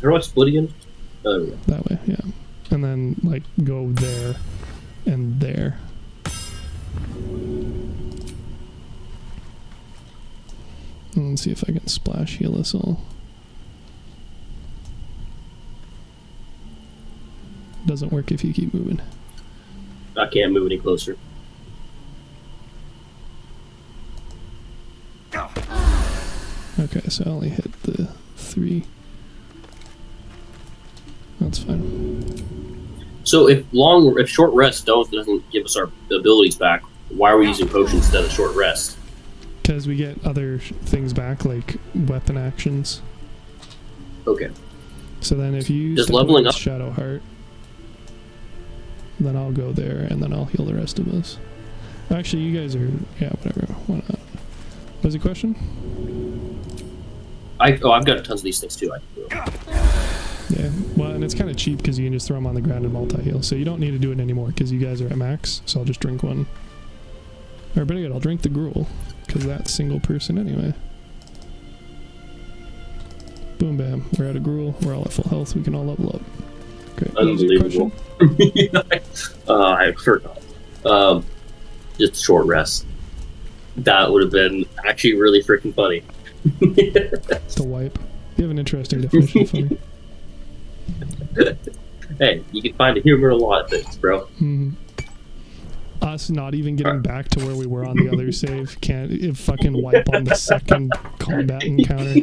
How do I split again? Oh, yeah. That way, yeah. And then, like, go there and there. And let's see if I can splash heal us all. Doesn't work if you keep moving. I can't move any closer. Okay, so I only hit the 3. That's fine. So if short rest doesn't give us our abilities back, why are we using potions instead of short rest? Because we get other things back, like weapon actions. Okay. So then if you just leveling up Shadowheart, then I'll go there and then I'll heal the rest of us. Actually, you guys are whatever. Why not? What's the question? I've got tons of these things too. Yeah, well, and it's kind of cheap because you can just throw them on the ground and multi-heal. So you don't need to do it anymore because you guys are at max. So I'll just drink one. Or better yet, I'll drink the gruel because that's single person anyway. Boom, bam. We're out of gruel. We're all at full health. We can all level up. Great. Unbelievable. I forgot. Just short rest. That would have been actually really freaking funny. The wipe. You have an interesting definition of funny. Hey, you can find a humor in a lot of things, bro. Mm-hmm. us not even getting back to where we were on the other save can't fucking wipe on the second combat encounter.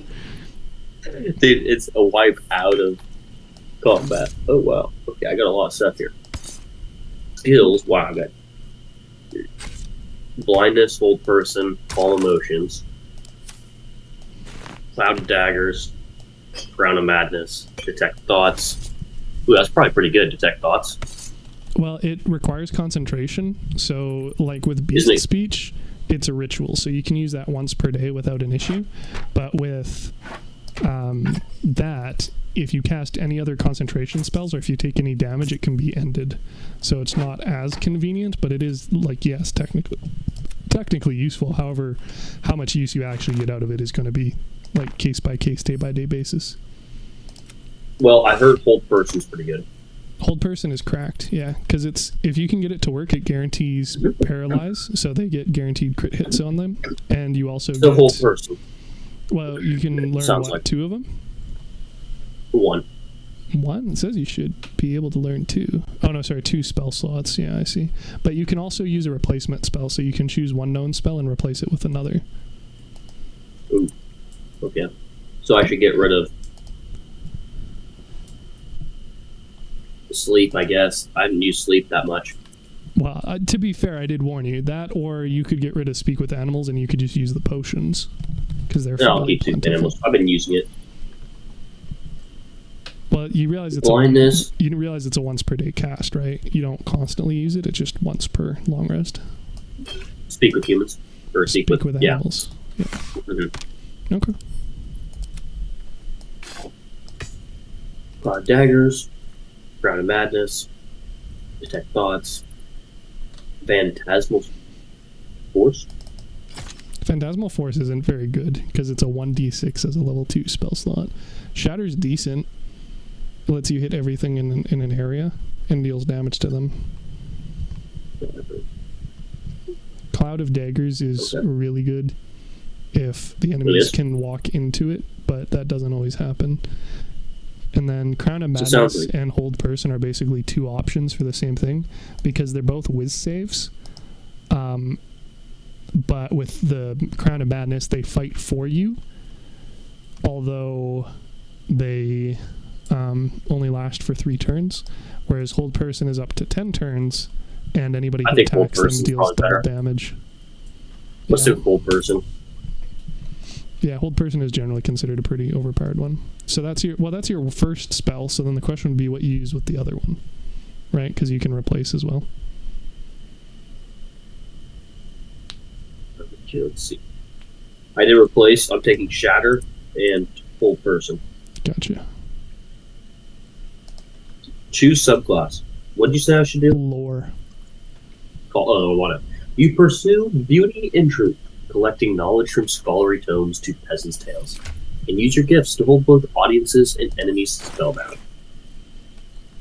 Dude, it's a wipe out of combat. Oh wow. Okay, I got a lot of stuff here. Skills. Wow, I got blindness, hold person, all emotions, cloud of daggers, crown of madness, detect thoughts. Ooh, that's probably pretty good. Detect thoughts. Well, it requires concentration. So, like with beast speech, it's a ritual, so you can use that once per day without an issue. But with that, if you cast any other concentration spells or if you take any damage, it can be ended. So it's not as convenient, but it is, like, yes, technically useful. However, how much use you actually get out of it is going to be like case by case, day by day basis. Well, I heard hold person's pretty good. Hold person is cracked, yeah, because it's, if you can get it to work, it guarantees paralyze, so they get guaranteed crit hits on them, and you also get hold person. Well, you can learn Sounds what, like 2 of them? 1. It says you should be able to learn 2. Oh no, sorry, 2 spell slots. Yeah, I see. But you can also use a replacement spell, so you can choose one known spell and replace it with another. Ooh. Okay. So I should get rid of sleep, I guess. I haven't used sleep that much. Well, to be fair, I did warn you. That, or you could get rid of speak with animals and you could just use the potions. Because they're No, I'll keep speak with animals. I've been using it. Well, you realize it's blindness. You realize it's a once per day cast, right? You don't constantly use it. It's just once per long rest. Speak with humans, or speak with animals. Yeah. Mm-hmm. Okay. Daggers, crown of madness, detect thoughts, phantasmal force. Phantasmal force isn't very good because it's a 1d6 as a level 2 spell slot. Shatter's decent. Lets you hit everything in an area and deals damage to them. Cloud of daggers is really good if the enemies can walk into it, but that doesn't always happen. And then Crown of Madness and Hold Person are basically 2 options for the same thing because they're both whiz saves. But with the Crown of Madness, they fight for you, although they only last for 3 turns, whereas Hold Person is up to 10 turns, and anybody who attacks them deals double damage. Let's do Hold Person. Yeah, Hold Person is generally considered a pretty overpowered one. So that's your first spell, so then the question would be what you use with the other one, right? Because you can replace as well. Okay, let's see. I did replace. I'm taking Shatter and Hold Person. Gotcha. Choose subclass. What did you say I should do? Lore. Whatever. You pursue beauty and truth, collecting knowledge from scholarly tomes to peasants' tales, and use your gifts to hold both audiences and enemies spellbound.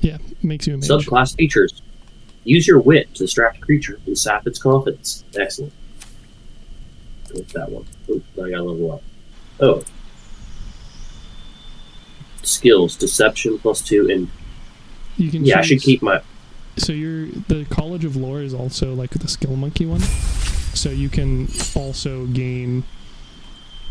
Yeah, makes you a mage. Subclass features. Use your wit to distract a creature and sap its confidence. Excellent. What's that one? Oh, I gotta level up. Oh. Skills. Deception +2 and... You can I should keep my... So the College of Lore is also like the Skill Monkey one. So you can also gain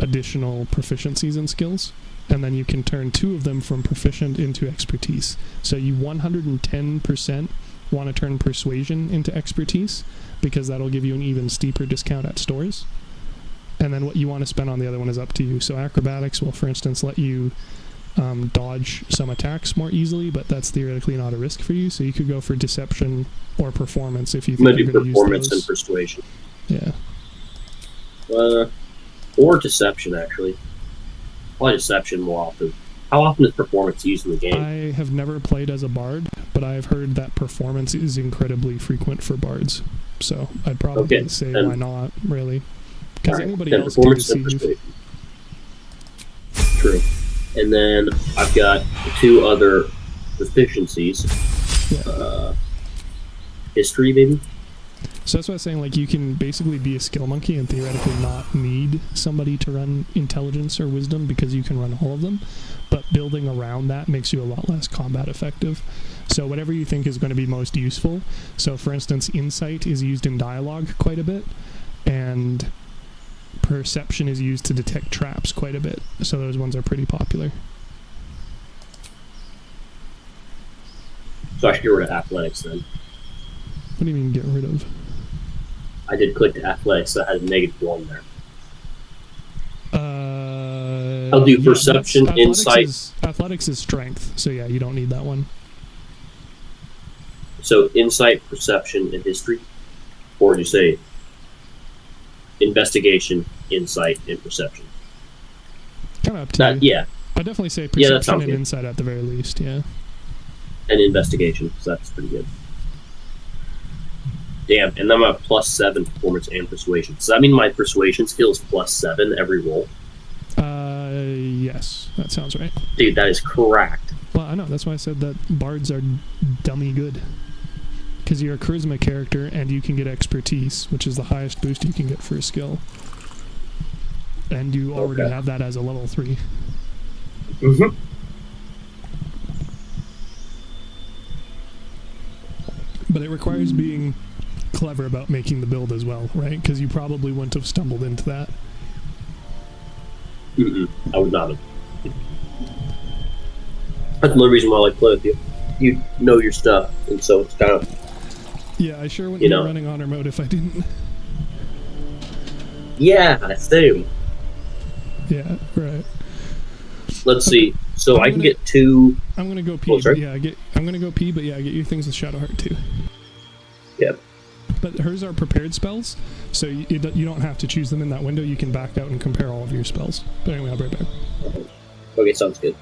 additional proficiencies and skills, and then you can turn 2 of them from proficient into expertise. So you 110% want to turn Persuasion into expertise, because that'll give you an even steeper discount at stores. And then what you want to spend on the other one is up to you. So Acrobatics will, for instance, let you dodge some attacks more easily, but that's theoretically not a risk for you, so you could go for Deception or Performance if you think you're going to use those. Performance and Persuasion. Yeah. Or Deception, actually. Probably Deception more often. How often is Performance used in the game? I have never played as a bard, but I've heard that Performance is incredibly frequent for bards. So I'd probably say why not, really. Because anybody else can deceive. True. And then I've got 2 other proficiencies. Yeah. History, maybe? So that's what I was saying, like, you can basically be a skill monkey and theoretically not need somebody to run intelligence or wisdom because you can run all of them. But but building around that makes you a lot less combat effective. So whatever you think is going to be most useful. So for instance, insight is used in dialogue quite a bit, and perception is used to detect traps quite a bit. So those ones are pretty popular. So I should get rid of athletics then. What do you mean get rid of? I did click to athletics, so I had a -1 there. I'll do perception, insight. Athletics is strength, so yeah, you don't need that one. So insight, perception, and history? Or would you say investigation, insight, and perception? Kind of up to you. Yeah. I'd definitely say Yeah, that perception sounds and good. insight at the very least, yeah. And investigation, so that's pretty good. Damn, and then I'm at +7 performance and persuasion. Does that mean my persuasion skill is +7 every roll? Yes, that sounds right. Dude, that is cracked. Well, I know, that's why I said that bards are dummy good. Because you're a charisma character, and you can get expertise, which is the highest boost you can get for a skill. And you already have that as a level 3. Mm-hmm. But it requires being clever about making the build as well, right? Because you probably wouldn't have stumbled into that. I would not have. That's another reason why I like playing with you. You know your stuff, and so it's kind of... Yeah, I sure wouldn't You be know. running honor mode if I didn't. Yeah, same. Yeah, right. Let's see. So I can get 2... I'm gonna go pee. Oh, but sorry? yeah, I'm gonna go pee, but yeah, I get you things with Shadowheart too. Yep. But hers are prepared spells, so you don't have to choose them in that window. You can back out and compare all of your spells. But anyway, I'll be right back. Okay, sounds good.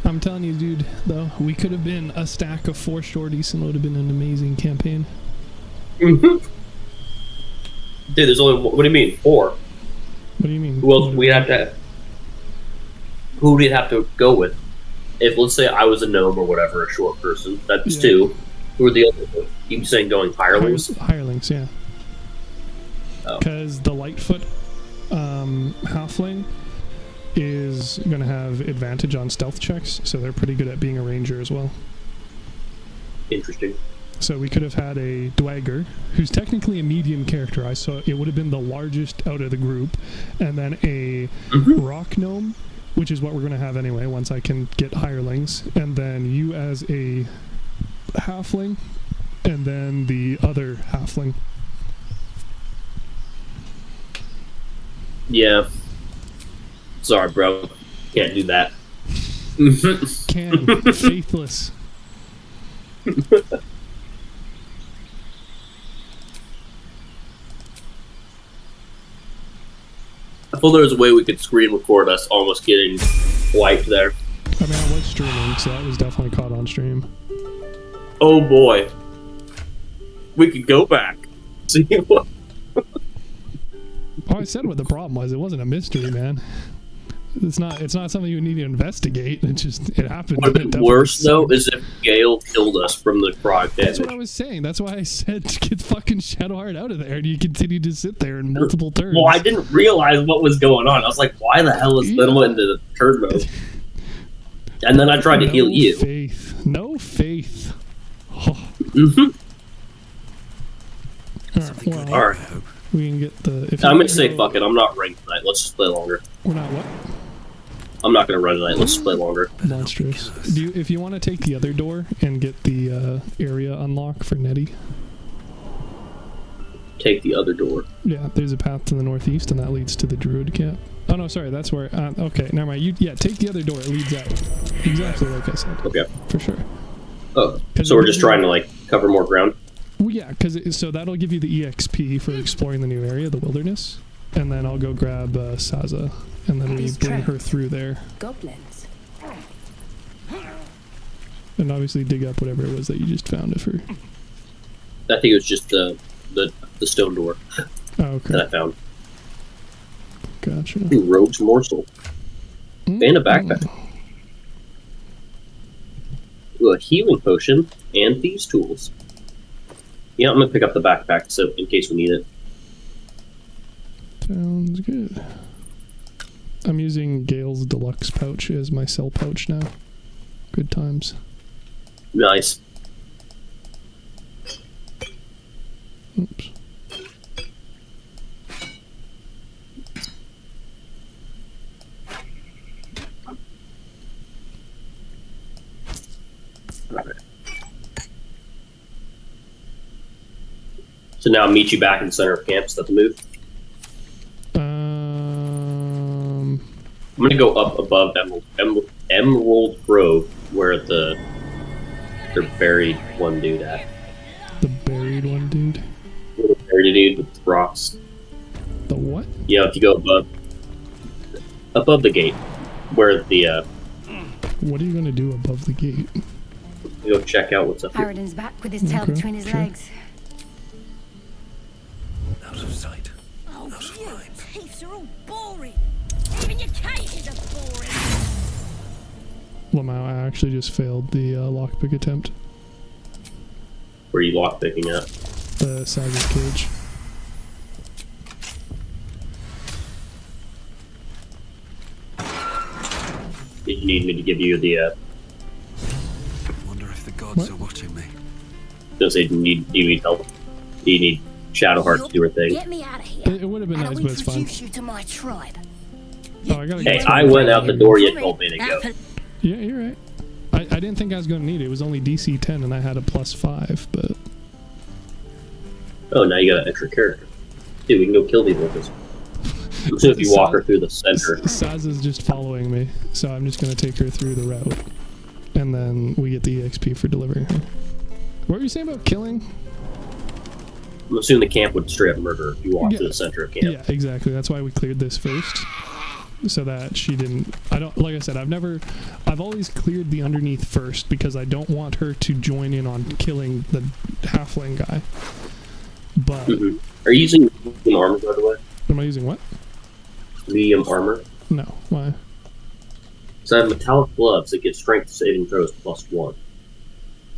I'm telling you, dude, though, we could have been a stack of 4 shorties and it would have been an amazing campaign. Dude, there's only... What do you mean? 4? What do you mean? Who else we have to... Who would we have to go with? If, let's say, I was a gnome or whatever, a short person, that's 2. Who are the other... You saying going hirelings? Hirelings, yeah. Oh. Because the Lightfoot halfling is going to have advantage on stealth checks, so they're pretty good at being a ranger as well. Interesting. So we could have had a Dwagger, who's technically a medium character. I saw it would have been the largest out of the group, and then a rock gnome, which is what we're going to have anyway once I can get hirelings, and then you as a halfling, and then the other halfling. Yeah. Sorry, bro. Can't do that. Can. Faithless. thought there was a way we could screen record us almost getting wiped there. I mean, I was streaming, so that was definitely caught on stream. Oh boy. We could go back. See what? Oh, I said what the problem was. It wasn't a mystery, man. It's not something you need to investigate. It happened. What would be worse though is if Gale killed us from the prog damage. That's what I was saying. That's why I said to get fucking Shadowheart out of there, and you continue to sit there in multiple turns. Well, I didn't realize what was going on. I was like, why the hell is Thelma into the turn mode? And then I tried to heal you. No faith. Oh. All right. We can get the. I'm gonna say fuck it. I'm not running tonight. Let's just play longer. We're not what? I'm not gonna run tonight. Let's just play longer. Monstrous. If you want to take the other door and get the area unlocked for Nettie. Take the other door. Yeah, there's a path to the northeast, and that leads to the Druid camp. Oh no, sorry, that's where. Okay, never mind. Take the other door. It leads out. Exactly like I said. Okay. For sure. Oh, so we're just trying to like cover more ground. Well, yeah, so that'll give you the EXP for exploring the new area, the wilderness, and then I'll go grab Saza, and then we bring her through there. Goblins. And obviously dig up whatever it was that you just found of her. I think it was just the stone door that I found. Gotcha. Ooh, rogue's morsel. And a backpack. Ooh, a healing potion and thieves' tools. Yeah, I'm gonna pick up the backpack so in case we need it. Sounds good. I'm using Gale's deluxe pouch as my cell pouch now. Good times. Nice. Oops. So now I'll meet you back in the center of camp. Is that the move? I'm gonna go up above Emerald Grove, where the buried one dude at. The buried one dude? The buried dude with rocks. The what? Yeah, if you go above the gate, where the What are you gonna do above the gate? You go check out what's up here. Paradin's back with his tail between his legs. Out of sight. Oh, you thieves are all boring. Even your cages are boring. Lamau, I actually just failed the lockpick attempt. Where are you lockpicking at? The Saga's cage. Did you need me to give you the I wonder if the gods are watching me. Gonna say, do you need help? Do you need Shadowheart to do her thing? Get me out of here. It would have been nice, but it's fine. Introduce you to my tribe. Oh, I gotta Hey, get I went out the door you told me to go. Yeah, you're right. I didn't think I was going to need it. It was only DC 10 and I had a +5, but... Oh, now you got an extra character. Dude, we can go kill these workers. So if you walk her through the center. Saz is just following me, so I'm just going to take her through the route. And then we get the EXP for delivering her. What were you saying about killing? I'm assuming the camp would straight up murder her if you walk to the center of camp. Yeah, exactly. That's why we cleared this first. So that she didn't... like I said, I've always cleared the underneath first because I don't want her to join in on killing the halfling guy. But... Are you using medium armor, by the way? Am I using what? Medium armor? No, why? So I have metallic gloves that give strength saving throws +1.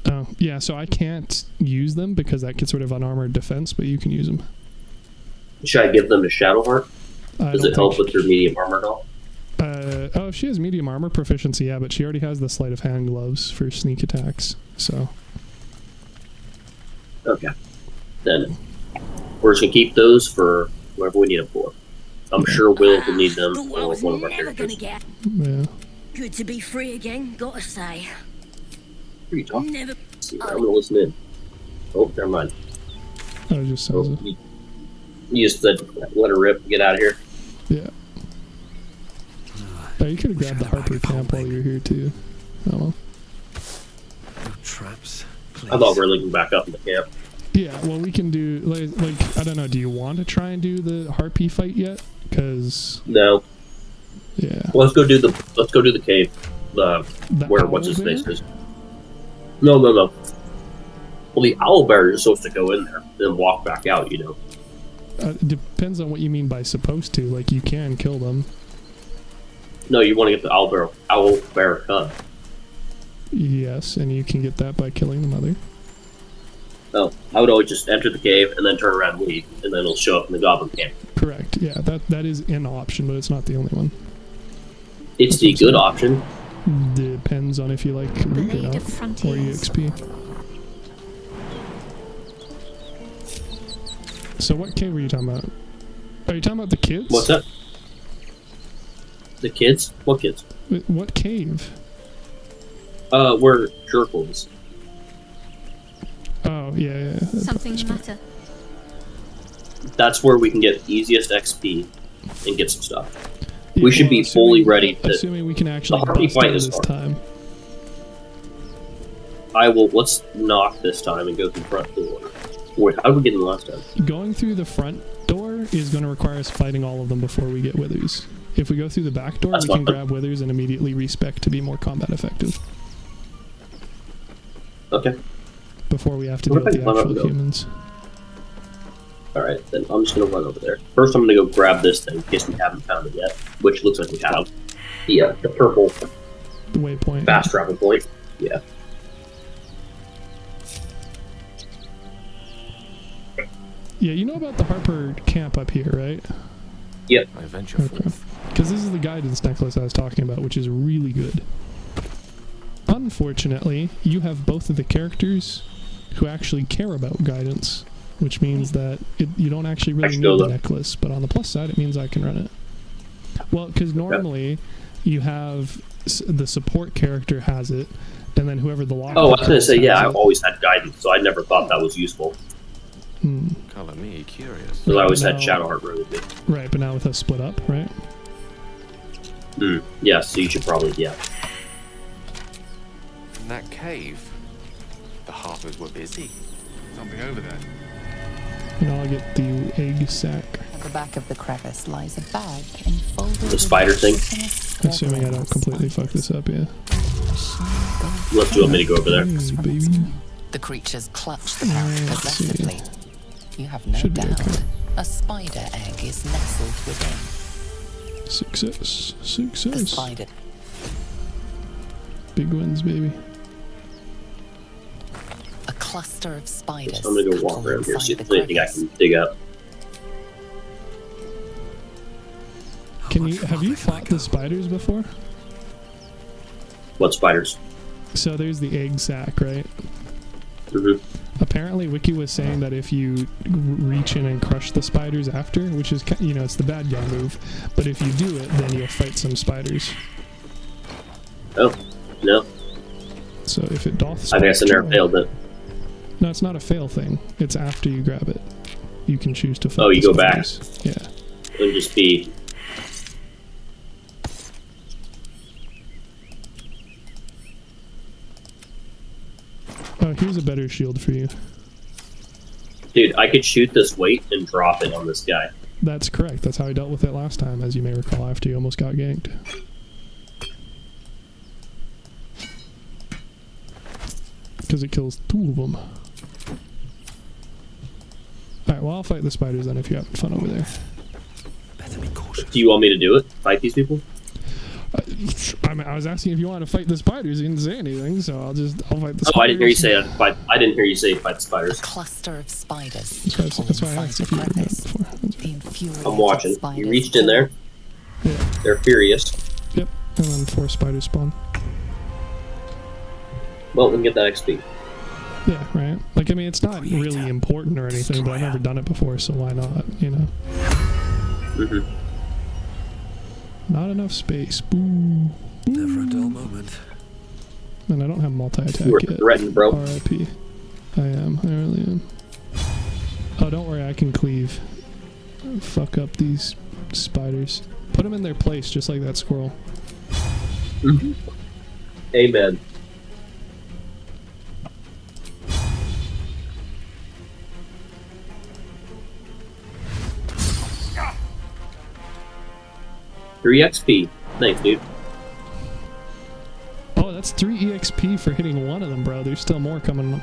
Oh, yeah, so I can't use them because that gets rid of unarmored defense, but you can use them. Should I give them to Shadowheart? Does it help with your medium armor at all? Oh, if she has medium armor proficiency, yeah, but she already has the sleight of hand gloves for sneak attacks, so... Okay. Then we're just going to keep those for whoever we need them for. I'm sure Will will need them for one of our characters. Yeah. Good to be free again, gotta say. Who are you talking? Never. I'm going to listen in. Oh, never mind. I was just saying. You just let her rip and get out of here. Yeah. Oh, you could have grabbed the Harper camp while you're here too. Oh well. No traps. I thought we were looking back up in the camp. Yeah, well, we can do like I don't know. Do you want to try and do the harpy fight yet? Because no. Yeah. Well, let's go do the cave. Where what's his face is. No. Well, the owlbear is supposed to go in there and walk back out. You know. Depends on what you mean by supposed to. Like, you can kill them. No, you want to get the owlbear cub. Yes, and you can get that by killing the mother. Oh, I would always just enter the cave and then turn around and leave, and then it'll show up in the goblin camp. Correct. Yeah, that is an option, but it's not the only one. It's the good option. Depends on if you like loot or not, or EXP. So what cave were you talking about? Are you talking about the kids? What's that? The kids? What kids? What cave? Where Jerkle is. Oh, yeah. Something the matter? That's where we can get easiest XP and get some stuff. Yeah, we should be fully ready to... Assuming we can actually the harpy fight this hard. time. Let's knock this time and go through the front door. Wait, how did we get in the last time? Going through the front door is going to require us fighting all of them before we get withers. If we go through the back door, we can grab withers and immediately respec to be more combat effective. Okay. Before we have to deal with the actual humans. Alright, then I'm just going to run over there. First, I'm going to go grab this thing in case we haven't found it yet, which looks like we have. Yeah, the purple waypoint. Fast travel point. Yeah. Yeah, you know about the Harper camp up here, right? Yep. I venture forth. Because this is the guidance necklace I was talking about, which is really good. Unfortunately, you have both of the characters who actually care about guidance, which means that you don't actually really need the necklace, but on the plus side, it means I can run it. Well, because normally you have the support character has it, and then whoever the lock. Oh, I was going to say, yeah, I've always had guidance, so I never thought that was useful. Color me curious. Because I always had Shadowheart with me. Right, but now with us split up, right? Yeah, so you should probably, yeah. In that cave, the Harpers were busy. Something over there. And I'll get the egg sack. At the back of the crevice lies a bag enfolded. The spider thing? Assuming I don't completely fuck this up, yeah. Unless you want me to go over there. The creatures clutch the parrot possessively. You have no doubt. A spider egg is nestled within. Success. Success. The spider. Big wins, baby. A cluster of spiders. So I'm gonna go walk around here, see if there's anything I can dig up. Have you fought the spiders before? What spiders? So there's the egg sack, right? Mm-hmm. Apparently, Wiki was saying that if you reach in and crush the spiders after, which is, you know, it's the bad guy move, but if you do it, then you'll fight some spiders. Oh, no. So if it doth... I guess I never failed it. No, it's not a fail thing. It's after you grab it. You can choose to fight. Oh, you go back. Yeah. It'll just be... Oh, here's a better shield for you. Dude, I could shoot this weight and drop it on this guy. That's correct. That's how I dealt with it last time, as you may recall, after you almost got ganked. Because it kills 2 of them. Alright, well, I'll fight the spiders then if you're having fun over there. Do you want me to do it? Fight these people? I was asking if you want to fight the spiders. You didn't say anything, so I'll fight the spiders. Oh, I didn't hear you say fight. I didn't hear you say fight the spiders. A cluster of spiders. That's why I asked if you were done before. I'm watching. You reached in there. Yeah. They're furious. Yep, and then 4 spiders spawn. Well, we can get that XP. Yeah, right. Like, I mean, it's not really important or anything, but I've never done it before, so why not, you know? Mm-hmm. Not enough space. Boo. Never a dull moment. And I don't have multi-attack You were yet. threatened, bro. RIP. I am. I really am. Oh, don't worry. I can cleave. Fuck up these spiders. Put them in their place, just like that squirrel. Mm-hmm. Amen. 3 XP. Thanks, dude. Oh, that's 3 EXP for hitting one of them, bro. There's still more coming.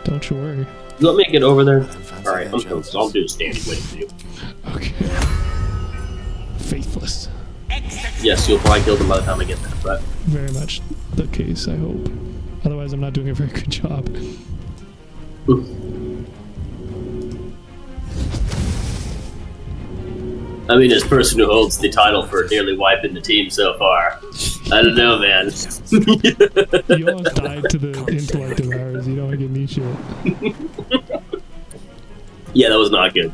Don't you worry. You let me get over there? Alright, I'm going, so I'll do a standing wave for you. Okay. Faithless. Yes, you'll probably kill them by the time I get there, but... Very much the case, I hope. Otherwise, I'm not doing a very good job. I mean, as person who holds the title for nearly wiping the team so far, I don't know, man. You almost died to the intellect of ours. You don't give me shit. Yeah, that was not good.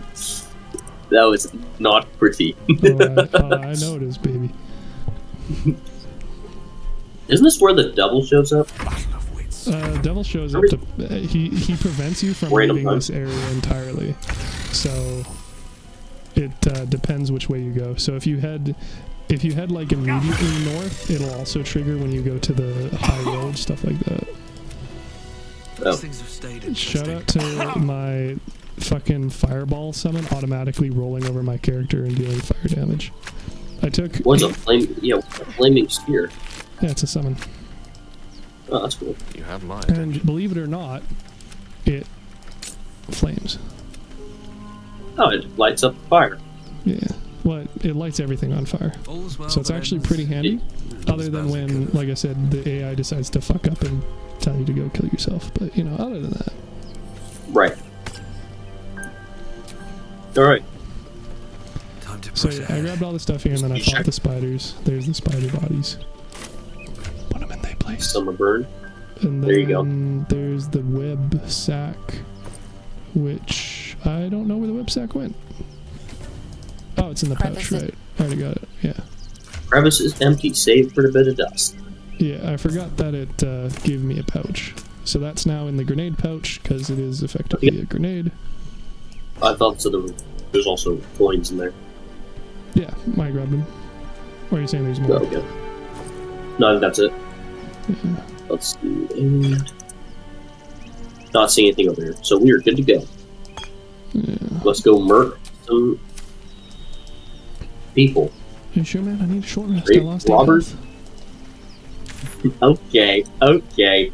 That was not pretty. I know it is, baby. Isn't this where the devil shows up? Devil shows up to... he prevents you from leaving this area entirely. So... It depends which way you go. So if you head like immediately north, it'll also trigger when you go to the high road, stuff like that. Oh. Shout out to my fucking fireball summon automatically rolling over my character and dealing fire damage. I took... What's a flame? Yeah, a flaming spear. Yeah, it's a summon. Oh, that's cool. You have mine. And believe it or not, it flames. Oh, it lights up the fire. Yeah. Well, it lights everything on fire. So it's actually pretty handy. Other than when, like I said, the AI decides to fuck up and tell you to go kill yourself. But, you know, other than that. Right. Alright. So yeah, I grabbed all the stuff here and then I fought the spiders. There's the spider bodies. Put them in their place. Some are burned. And there you go. There's the web sack, which I don't know where the web sack went. Oh, it's in the pouch, right? I already got it, yeah. Crevice is empty, save for a bit of dust. Yeah, I forgot that it gave me a pouch. So that's now in the grenade pouch, because it is effectively a grenade. I thought so there's also coins in there. Yeah, I grabbed them. Or are you saying there's more? Oh, okay. No, that's it. Yeah. Let's see. Not seeing anything over here, so we are good to go. Yeah. Let's go murk some people. You sure, man? I need a short rest. Great. I lost Robert. Okay, okay.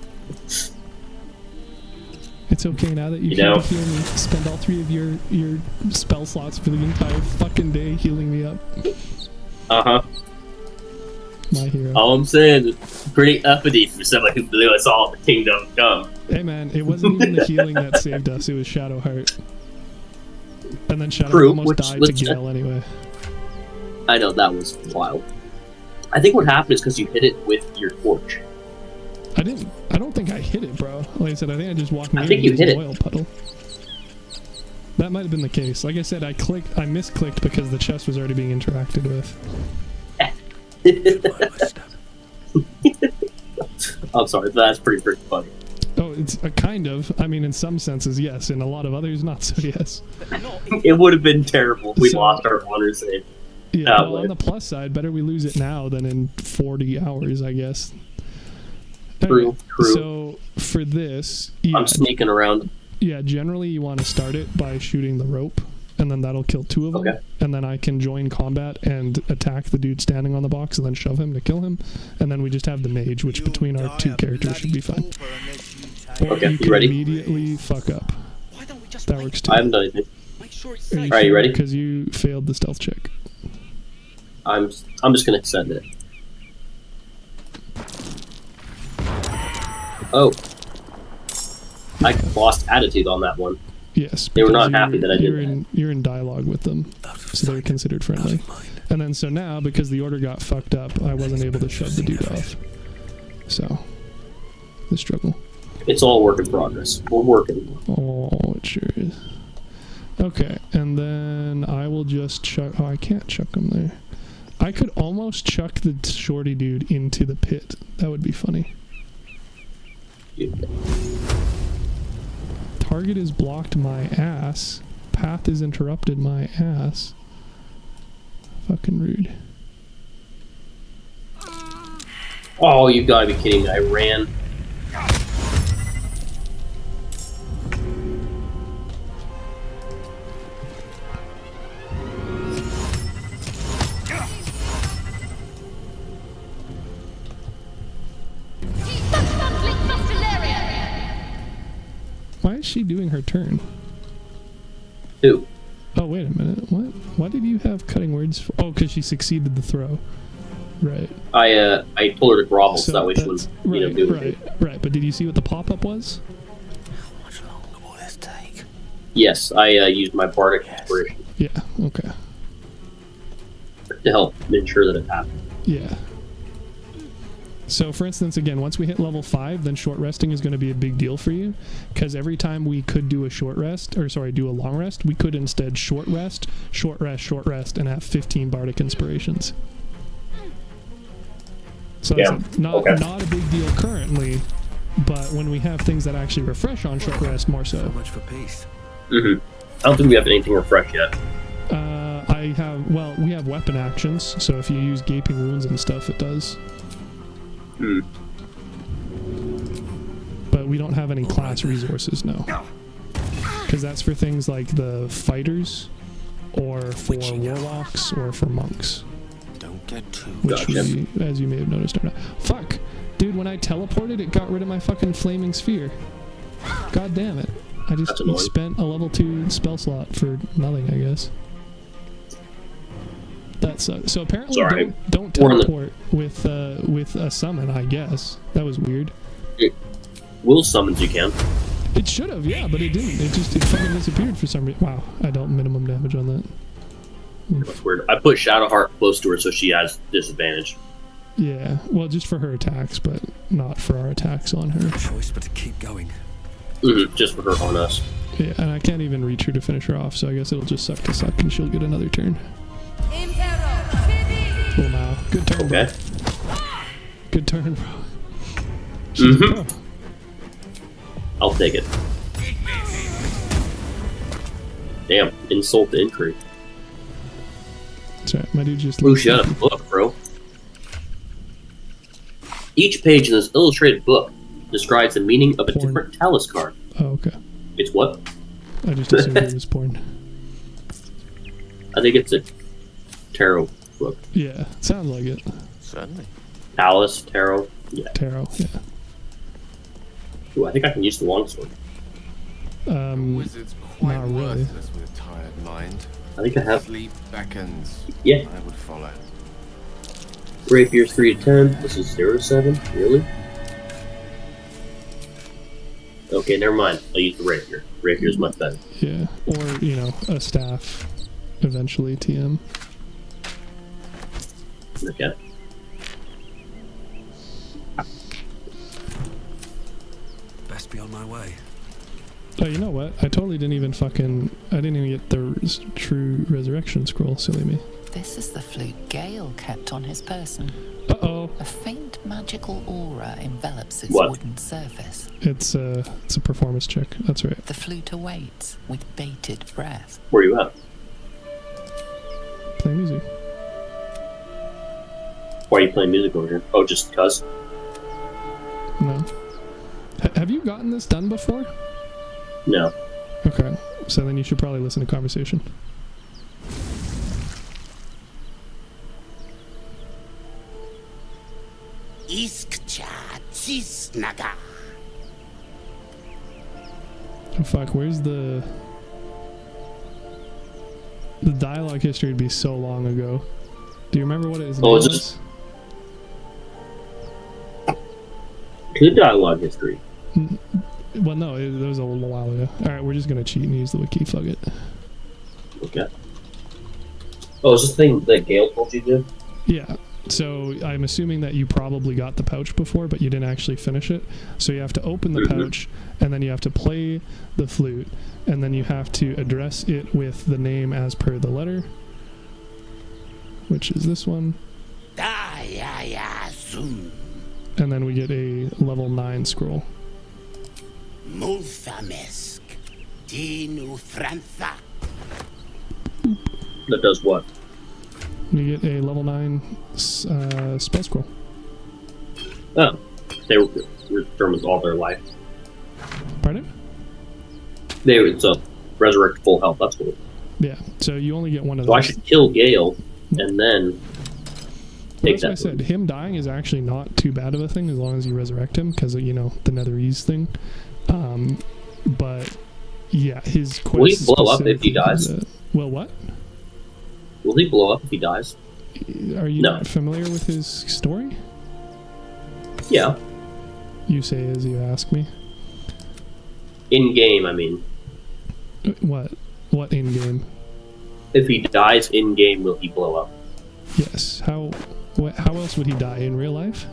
It's okay now that you can heal me. Spend all 3 of your spell slots for the entire fucking day healing me up. Uh-huh. My hero. All I'm saying is pretty uppity for someone who blew us all in the Kingdom Come. Hey man, it wasn't even the healing that saved us, it was Shadowheart. And then Shadowheart almost died to Gale anyway. I know, that was wild. I think what happened is because you hit it with your torch. I don't think I hit it, bro. Like I said, I think I just walked near think you hit it. oil puddle. That might have been the case. Like I said, I misclicked because the chest was already being interacted with. I'm sorry, that's pretty freaking funny. Oh, it's a kind of. I mean, in some senses, yes. In a lot of others, not so yes. It would have been terrible if we lost our honor save. Yeah, well, on the plus side, better we lose it now than in 40 hours, I guess. Anyway, True. So, for this... Yeah, I'm sneaking around. Yeah, generally you want to start it by shooting the rope, and then that'll kill 2 of them. Okay. And then I can join combat and attack the dude standing on the box and then shove him to kill him. And then we just have the mage, which between our 2 characters should be fine. Or okay, you ready? Immediately fuck up. That works too. I haven't done anything. Are you ready? Because you failed the stealth check. I'm just gonna send it. Oh. I lost attitude on that one. Yes. They were not happy that I did that. You're in dialogue with them, so they're considered friendly. And then so now, because the order got fucked up, I wasn't able to shove the dude off. So, the struggle. It's all work in progress. We're working. Oh, it sure is. Okay, and then I will just chuck... Oh, I can't chuck him there. I could almost chuck the shorty dude into the pit. That would be funny. Yeah. Target is blocked my ass. Path is interrupted my ass. Fucking rude. Oh, you gotta be kidding me. I ran. Why is she doing her turn? Who? Oh, wait a minute. What? Why did you have cutting words? Oh, because she succeeded the throw. Right. I told her to grovel so that way she wouldn't, do it. Right. But did you see what the pop-up was? How much longer will this take? Yes, I used my bardic inspiration. Yeah. Okay. To help ensure that it happened. Yeah. So, for instance, again, once we hit level 5, then short resting is going to be a big deal for you, because every time we could do a short rest, or sorry, do a long rest, we could instead short rest, and have 15 bardic inspirations. So it's not a big deal currently, but when we have things that actually refresh on short rest, more so. So much for peace. I don't think we have anything refresh yet. We have weapon actions, so if you use gaping wounds and stuff, it does. But we don't have any class resources, no. Because that's for things like the fighters, or for warlocks, or for monks. Don't get too... Which we, as you may have noticed, are not. Fuck! Dude, when I teleported, it got rid of my fucking flaming sphere. God damn it. I just spent a level 2 spell slot for nothing, I guess. That sucks. So apparently don't teleport with a summon, I guess. That was weird. Will summons you can. It should have, yeah, but it didn't. It fucking disappeared for some reason. Wow, I dealt minimum damage on that. That's weird. I put Shadowheart close to her so she has disadvantage. Yeah, well, just for her attacks, but not for our attacks on her. No choice but to keep going. Just for her on us. Yeah, and I can't even reach her to finish her off, so I guess it'll just suck to suck and she'll get another turn. Cool now. Good turn, bro. Good turn, bro. I'll take it. Damn, insult to injury. That's right, my dude just... Ooh, she got a book, bro. Each page in this illustrated book describes the meaning of a different Talus card. Oh, okay. It's what? I just assumed it was porn. I think it's a tarot book. Yeah, sounds like it. Certainly. Talus, tarot. Yeah. Tarot, yeah. Ooh, I think I can use the longsword. Wizard's quite not really. worthless with a tired mind. I think I have. Sleep beckons. Yeah. I would follow. Rapier's 3 to 10. This is 0 to 7. Really? Okay, never mind. I'll use the rapier. Rapier's much better. Yeah, or, a staff. Eventually, TM. Okay. Best be on my way. Oh, you know what? I totally didn't even I didn't even get the true resurrection scroll, silly me. This is the flute Gale kept on his person. Uh-oh. A faint magical aura envelops its wooden surface. It's a performance check. That's right. The flute awaits with bated breath. Where are you at? Playing music. Why are you playing music over here? Oh, just cuz? No. Have you gotten this done before? No. Okay. So then you should probably listen to conversation. Oh, fuck, where's the dialogue history would be so long ago. Do you remember what it is? Oh, it's just good dialogue history. Well, no, it was a little while ago. Alright, we're just gonna cheat and use the wiki, fuck it. Okay. Oh, is this the thing that Gale told you to do? Yeah. So I'm assuming that you probably got the pouch before, but you didn't actually finish it. So you have to open the pouch, and then you have to play the flute, and then you have to address it with the name as per the letter, which is this one. And then we get a level 9 scroll. That does what? You get a level 9 spell scroll. Oh. They determines all their life. Pardon? It's a resurrect full health. That's cool. Yeah, so you only get one of those. So I should kill Gale, and then take that. That's what I said. Him dying is actually not too bad of a thing as long as you resurrect him, because, the Netherese thing. But Yeah, his quest. Will he blow up if he dies? Well, what? Will he blow up if he dies? Are you not familiar with his story? Yeah. You say as you ask me. In game, I mean. What? What in game? If he dies in game, will he blow up? Yes. How else would he die in real life?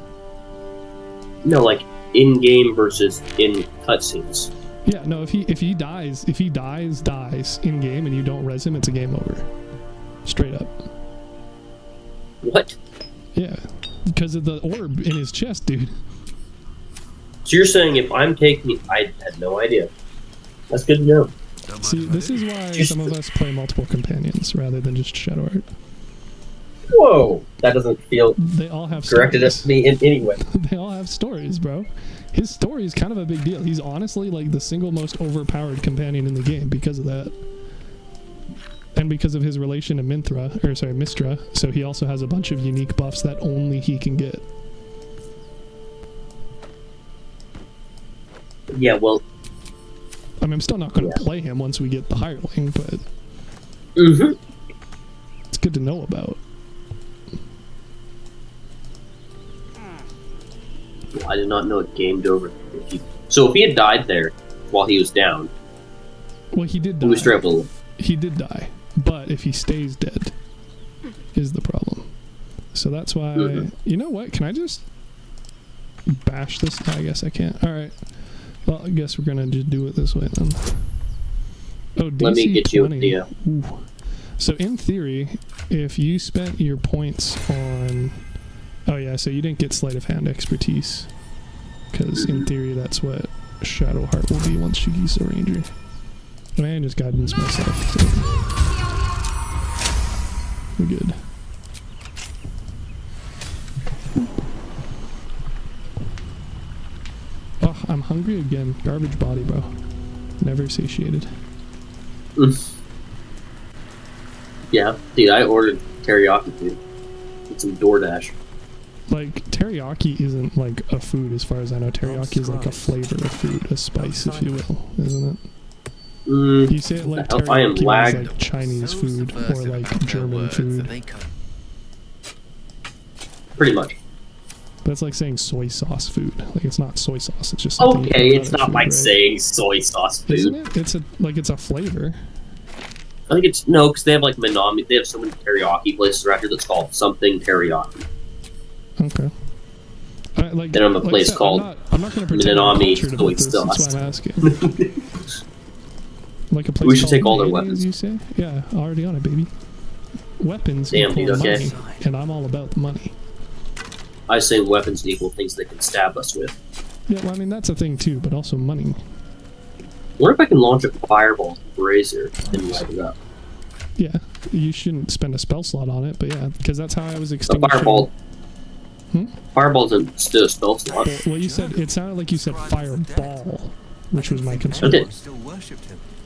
No, like in game versus in cutscenes. Yeah, no. If he dies in game and you don't res him, it's a game over. Straight up. What? Yeah, because of the orb in his chest, dude. So you're saying if I'm taking... I had no idea. That's good to know. See, this is why some of us play multiple companions rather than just Shadowheart. Whoa! That doesn't feel they all have directed at me in any way. They all have stories, bro. His story is kind of a big deal. He's honestly like the single most overpowered companion in the game because of that. And because of his relation to Mistra, so he also has a bunch of unique buffs that only he can get. Yeah, well... I mean, I'm still not going to play him once we get the hireling, but... It's good to know about. Well, I did not know it gamed over. So if he had died there while he was down... Well, he did die. He was straight up to... He did die. But if he stays dead, is the problem. So that's why... You know what? Can I just bash this? No, I guess I can't. Alright. Well, I guess we're going to just do it this way then. Oh, DC Let me get 20. you... Ooh. So in theory, if you spent your points on... Oh yeah, so you didn't get Sleight of Hand expertise. Because in theory, that's what Shadowheart will be once she gets a ranger. And I just guidance myself, so we're good. Oh, I'm hungry again. Garbage body, bro. Never satiated. Yeah, dude, I ordered teriyaki food. It's some DoorDash. Like, teriyaki isn't like a food as far as I know. Teriyaki is like a flavor of food, a spice, if you will, isn't it? You say it like teriyaki is like Chinese food or like German food. Pretty much. That's like saying soy sauce food. Like, it's not soy sauce. It's just okay. It's not food, like saying soy sauce food. Isn't it? It's a flavor. I think it's no, because they have like Minami. They have so many teriyaki places around here that's called something teriyaki. Okay. Then I'm a place called I'm not going to pretend Minami soy sauce. That's why I'm asking. Like a place we should take all their weapons. You say? Yeah, already on it, baby. Weapons equal money, and I'm all about the money. I say weapons equal things they can stab us with. Yeah, well, I mean, that's a thing too, but also money. I wonder if I can launch a fireball brazier and light it up. Yeah, you shouldn't spend a spell slot on it, but yeah, because that's how I was extinguishing... Fireball. Fireball's still a spell slot. Well, you said... It sounded like you said fireball, which was my concern. I did.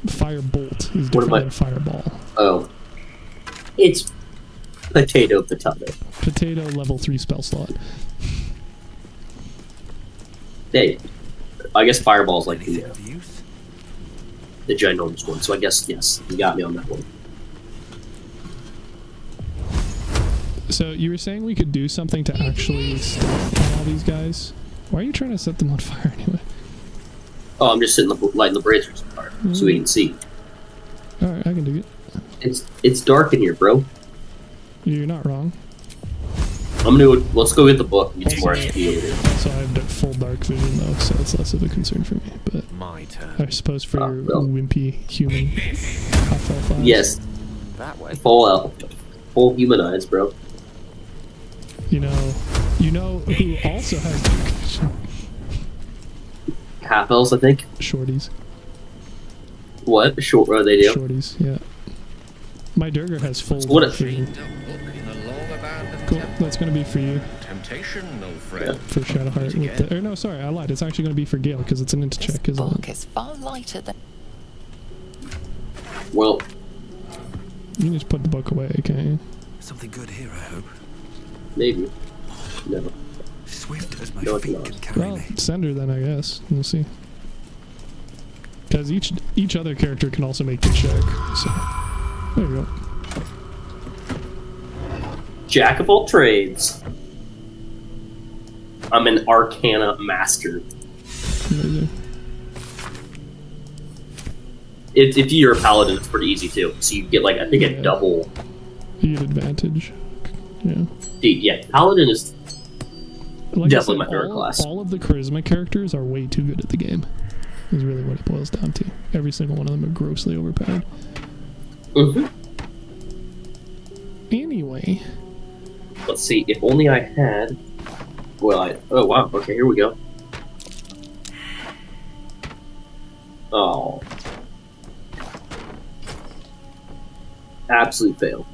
Firebolt is different than fireball. Oh. It's... Potato. Potato level 3 spell slot. Hey, I guess fireball's like the ginormous one, so I guess, yes, you got me on that one. So, you were saying we could do something to actually stealth on all these guys? Why are you trying to set them on fire anyway? Oh, I'm just lighting the braziers on fire, so we can see. Alright, I can do it. It's dark in here, bro. You're not wrong. Let's go get the book and get some more XP over here. So I have full dark vision though, so it's less of a concern for me, but I suppose for your wimpy human half-elf eyes. Yes. Full elf. Full human eyes, bro. You know who also has dark vision? Half elves, I think. Shorties. What? They do? Shorties, yeah. My Durger has full vision. Cool, that's gonna be for you. Temptation, no friend. For Shadowheart with the... Or no, sorry, I lied. It's actually gonna be for Gale, because it's an int check, isn't it? It's far lighter than... Well... You can just put the book away, can't you? Something good here, I hope. Maybe. No. Swift as my feet can carry me. Well, send her then, I guess. We'll see. Because each other character can also make the check. So there you go. Jack of all trades. I'm an Arcana master. Amazing. If you're a paladin, it's pretty easy too. So you get like I think a double. You get advantage. Yeah. Yeah, paladin is like definitely my favorite class. All of the charisma characters are way too good at the game. Is really what it boils down to. Every single one of them are grossly overpowered. Mm-hmm. Anyway, let's see. If only I had. Well, oh wow. Okay, here we go. Oh. Absolute fail.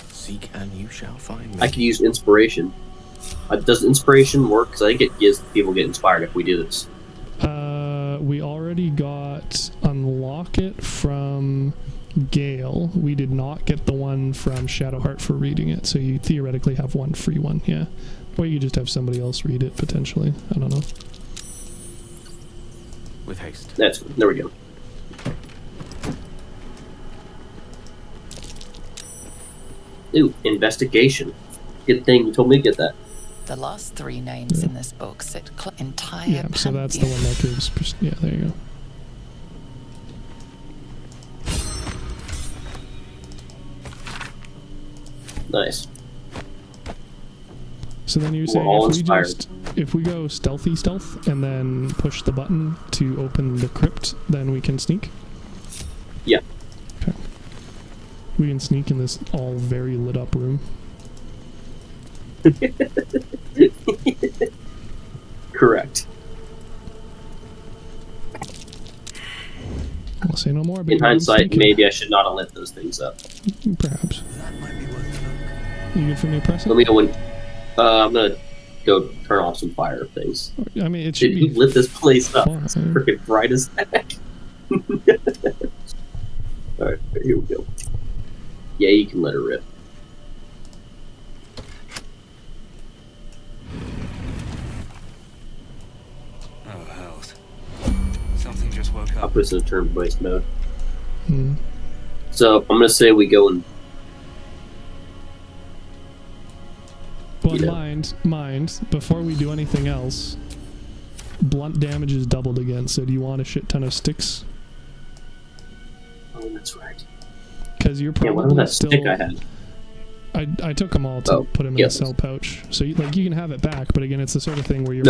Seek and you shall find me. I could use inspiration. Does inspiration work? Because I think it gives people get inspired if we do this. We already got Unlock It from Gale. We did not get the one from Shadowheart for reading it, so you theoretically have one free one, yeah. Or you just have somebody else read it, potentially. I don't know. With haste. There we go. Ooh, investigation. Good thing you told me to get that. The last three names in this book sit entire Yeah, so that's the one that gives... Yeah, there you go. Nice. So then you're saying if we go stealthy stealth and then push the button to open the crypt, then we can sneak? Yeah. Okay. We can sneak in this all very lit up room. Correct. I'll say no more. In hindsight, maybe I should not have lit those things up. Perhaps. You good for me pressing? Let me know when. I'm gonna go turn off some fire things. I mean, it should be. You lit this place up. It's freaking bright as heck. Alright, here we go. Yeah, you can let her rip. Oh, hells. Something just woke I'll up. put this in a turn-based mode. Hmm. So, I'm gonna say we go and... Well, mind, before we do anything else, blunt damage is doubled again, so do you want a shit ton of sticks? Oh, that's right. Because you're probably what about that still... stick I had? I took them all to put them in the cell pouch. So, you can have it back, but again, it's the sort of thing where you're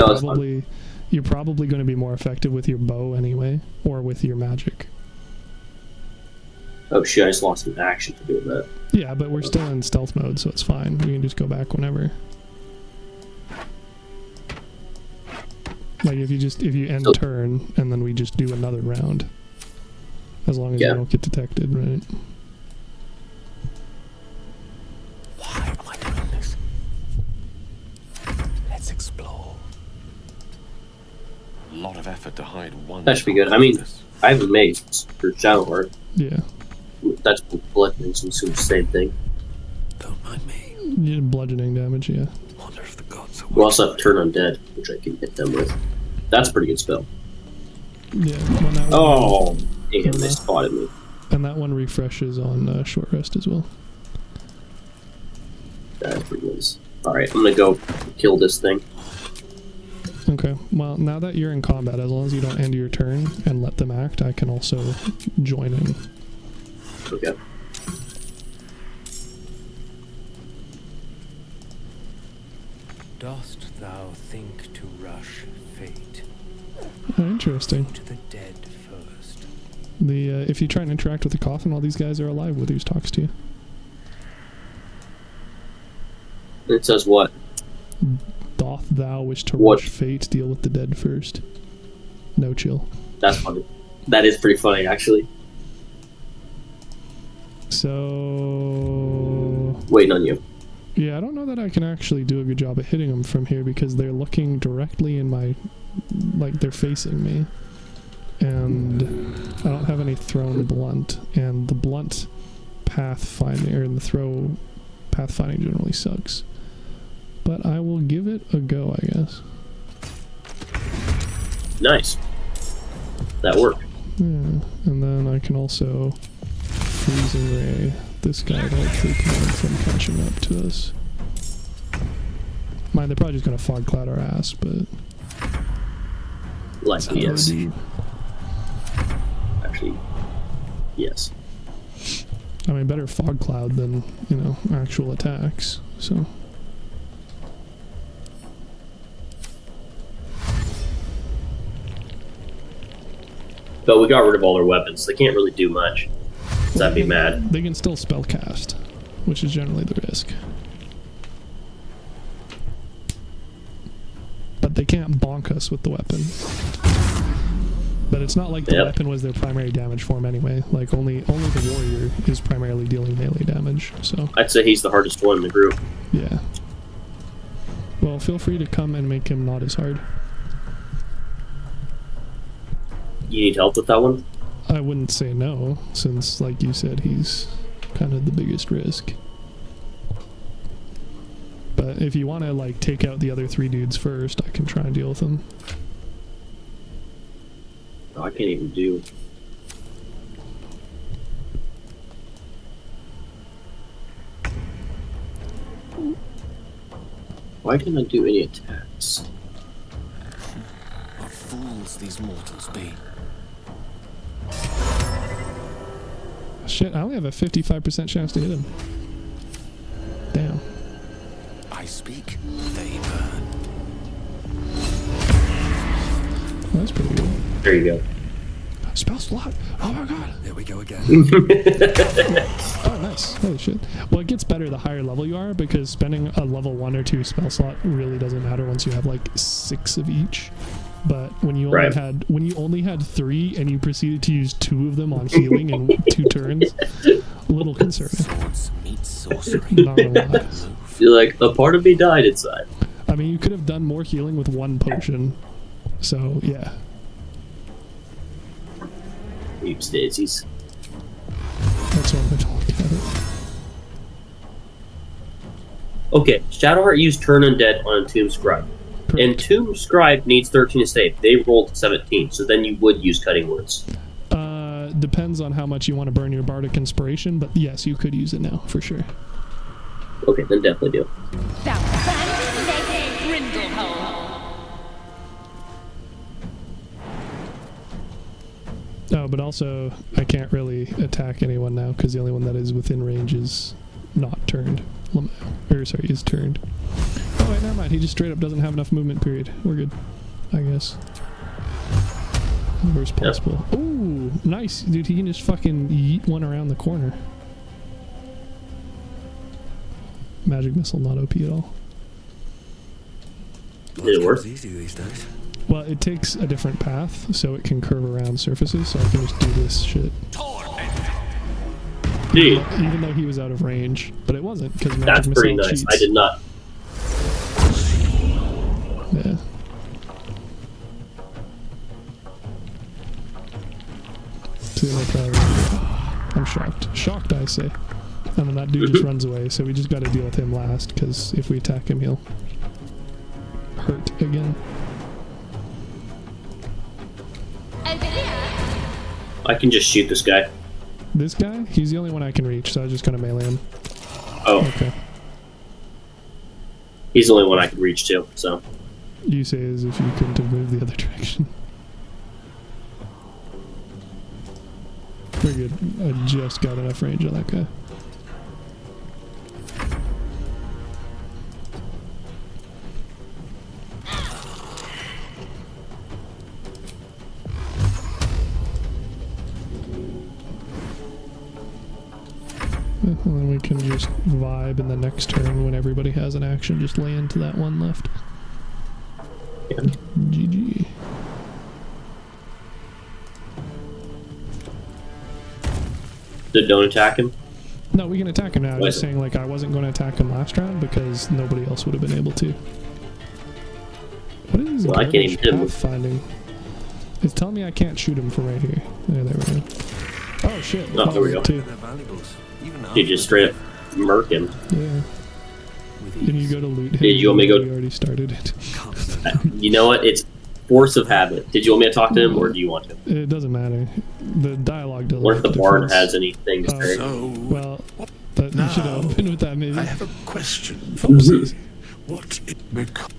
probably going to be more effective with your bow anyway, or with your magic. Oh shit, I just lost an action for doing that. Yeah, but we're still in stealth mode, so it's fine. We can just go back whenever. Like if you end turn and then we just do another round. As long as you don't get detected, right? Why am I doing this? Let's explore. A lot of effort to hide one. That should be good. I mean, I have a mace for Shadowheart. Yeah. That's bludgeoning, so it's the same thing. Don't mind me. Yeah, bludgeoning damage, yeah. Wonder if the gods are We also have Turn Undead, which I can hit them with. That's a pretty good spell. Yeah. When that one damn, they spotted me. And that one refreshes on short rest as well. That's pretty nice. Alright, I'm gonna go kill this thing. Okay, well, now that you're in combat, as long as you don't end your turn and let them act, I can also join in. Okay. Dost thou think to rush fate? Oh, interesting. To the dead first. If you try and interact with the coffin while these guys are alive, Withers talks to you. It says what? Doth thou wish to rush fate, deal with the dead first. No chill. That's funny. That is pretty funny, actually. So... Waiting on you. Yeah, I don't know that I can actually do a good job of hitting them from here because they're looking directly in my... Like, they're facing me. And I don't have any thrown blunt. And the blunt pathfinding, or the throw pathfinding generally sucks. But I will give it a go, I guess. Nice. That worked. And then I can also freezing ray this guy to hopefully prevent from catching up to us. Mind, they're probably just gonna fog cloud our ass, but likely yes. Actually, yes. I mean, better fog cloud than, you know, actual attacks. So. But we got rid of all their weapons. They can't really do much. So I'd be mad. They can still spell cast, which is generally the risk. But they can't bonk us with the weapon. But it's not like the weapon was their primary damage form anyway. Like only the warrior is primarily dealing melee damage. So I'd say he's the hardest one in the group. Yeah. Well, feel free to come and make him not as hard. You need help with that one? I wouldn't say no, since, like you said, he's kind of the biggest risk. But if you want to, like, take out the other 3 dudes first, I can try and deal with them. Oh, I can't even do... Why can't I do any attacks? What fools these mortals be. Shit, I only have a 55% chance to hit him. Damn. I speak, they burn. Well, that's pretty good. There you go. Spell slot. Oh my god. There we go again. Oh, nice. Holy shit. Well, it gets better the higher level you are, because spending a level 1 or 2 spell slot really doesn't matter once you have like 6 of each. But when you only had 3 and you proceeded to use 2 of them on healing in 2 turns, a little concerning. Swords meet sorcery. Not gonna lie. You're like, a part of me died inside. I mean, you could have done more healing with 1 potion. So, yeah. Oops, daisies. That's one way to look at it. Okay, Shadowheart used Turn Undead on Entomb Scribe. Entomb Scribe needs 13 to save. They rolled 17, so then you would use Cutting Words. Depends on how much you want to burn your Bardic Inspiration, but yes, you could use it now, for sure. Okay, then definitely do. Oh, but also, I can't really attack anyone now, because the only one that is within range is not turned. Or, sorry, is turned. Oh, wait, never mind. He just straight up doesn't have enough movement, period. We're good, I guess. Worst possible. Yep. Ooh, nice. Dude, he can just fucking yeet one around the corner. Magic Missile, not OP at all. Did it work? Easy these days. Well, it takes a different path, so it can curve around surfaces, so I can just do this shit. Dude. Even though he was out of range, but it wasn't, because That's pretty nice. Cheats. I did not. Yeah. I'm shocked. Shocked, I say. And then that dude just runs away, so we just gotta deal with him last, because if we attack him, he'll hurt again. I can just shoot this guy. This guy? He's the only one I can reach, so I was just gonna melee him. Oh. Okay. He's the only one I can reach too, so. You say as if you couldn't have moved the other direction. Very good. I just got enough range on that guy. And then we can just vibe in the next turn when everybody has an action, just lay into that one left. Yeah. GG. Don't attack him? No, we can attack him now. I'm just saying, like, I wasn't going to attack him last round because nobody else would have been able to. What is this garbage pathfinding? It's telling me I can't shoot him from right here. Yeah, there we go. Oh, shit. Oh, there we go. You just straight up murk him. Yeah. And you go to loot him. Did you want me to go? We already started it. You know what? Force of habit. Did you want me to talk to him, or do you want to? It doesn't matter. The dialogue doesn't. What if the make a bard difference. has anything to say? Well, but you should open with that maybe. I have a question. What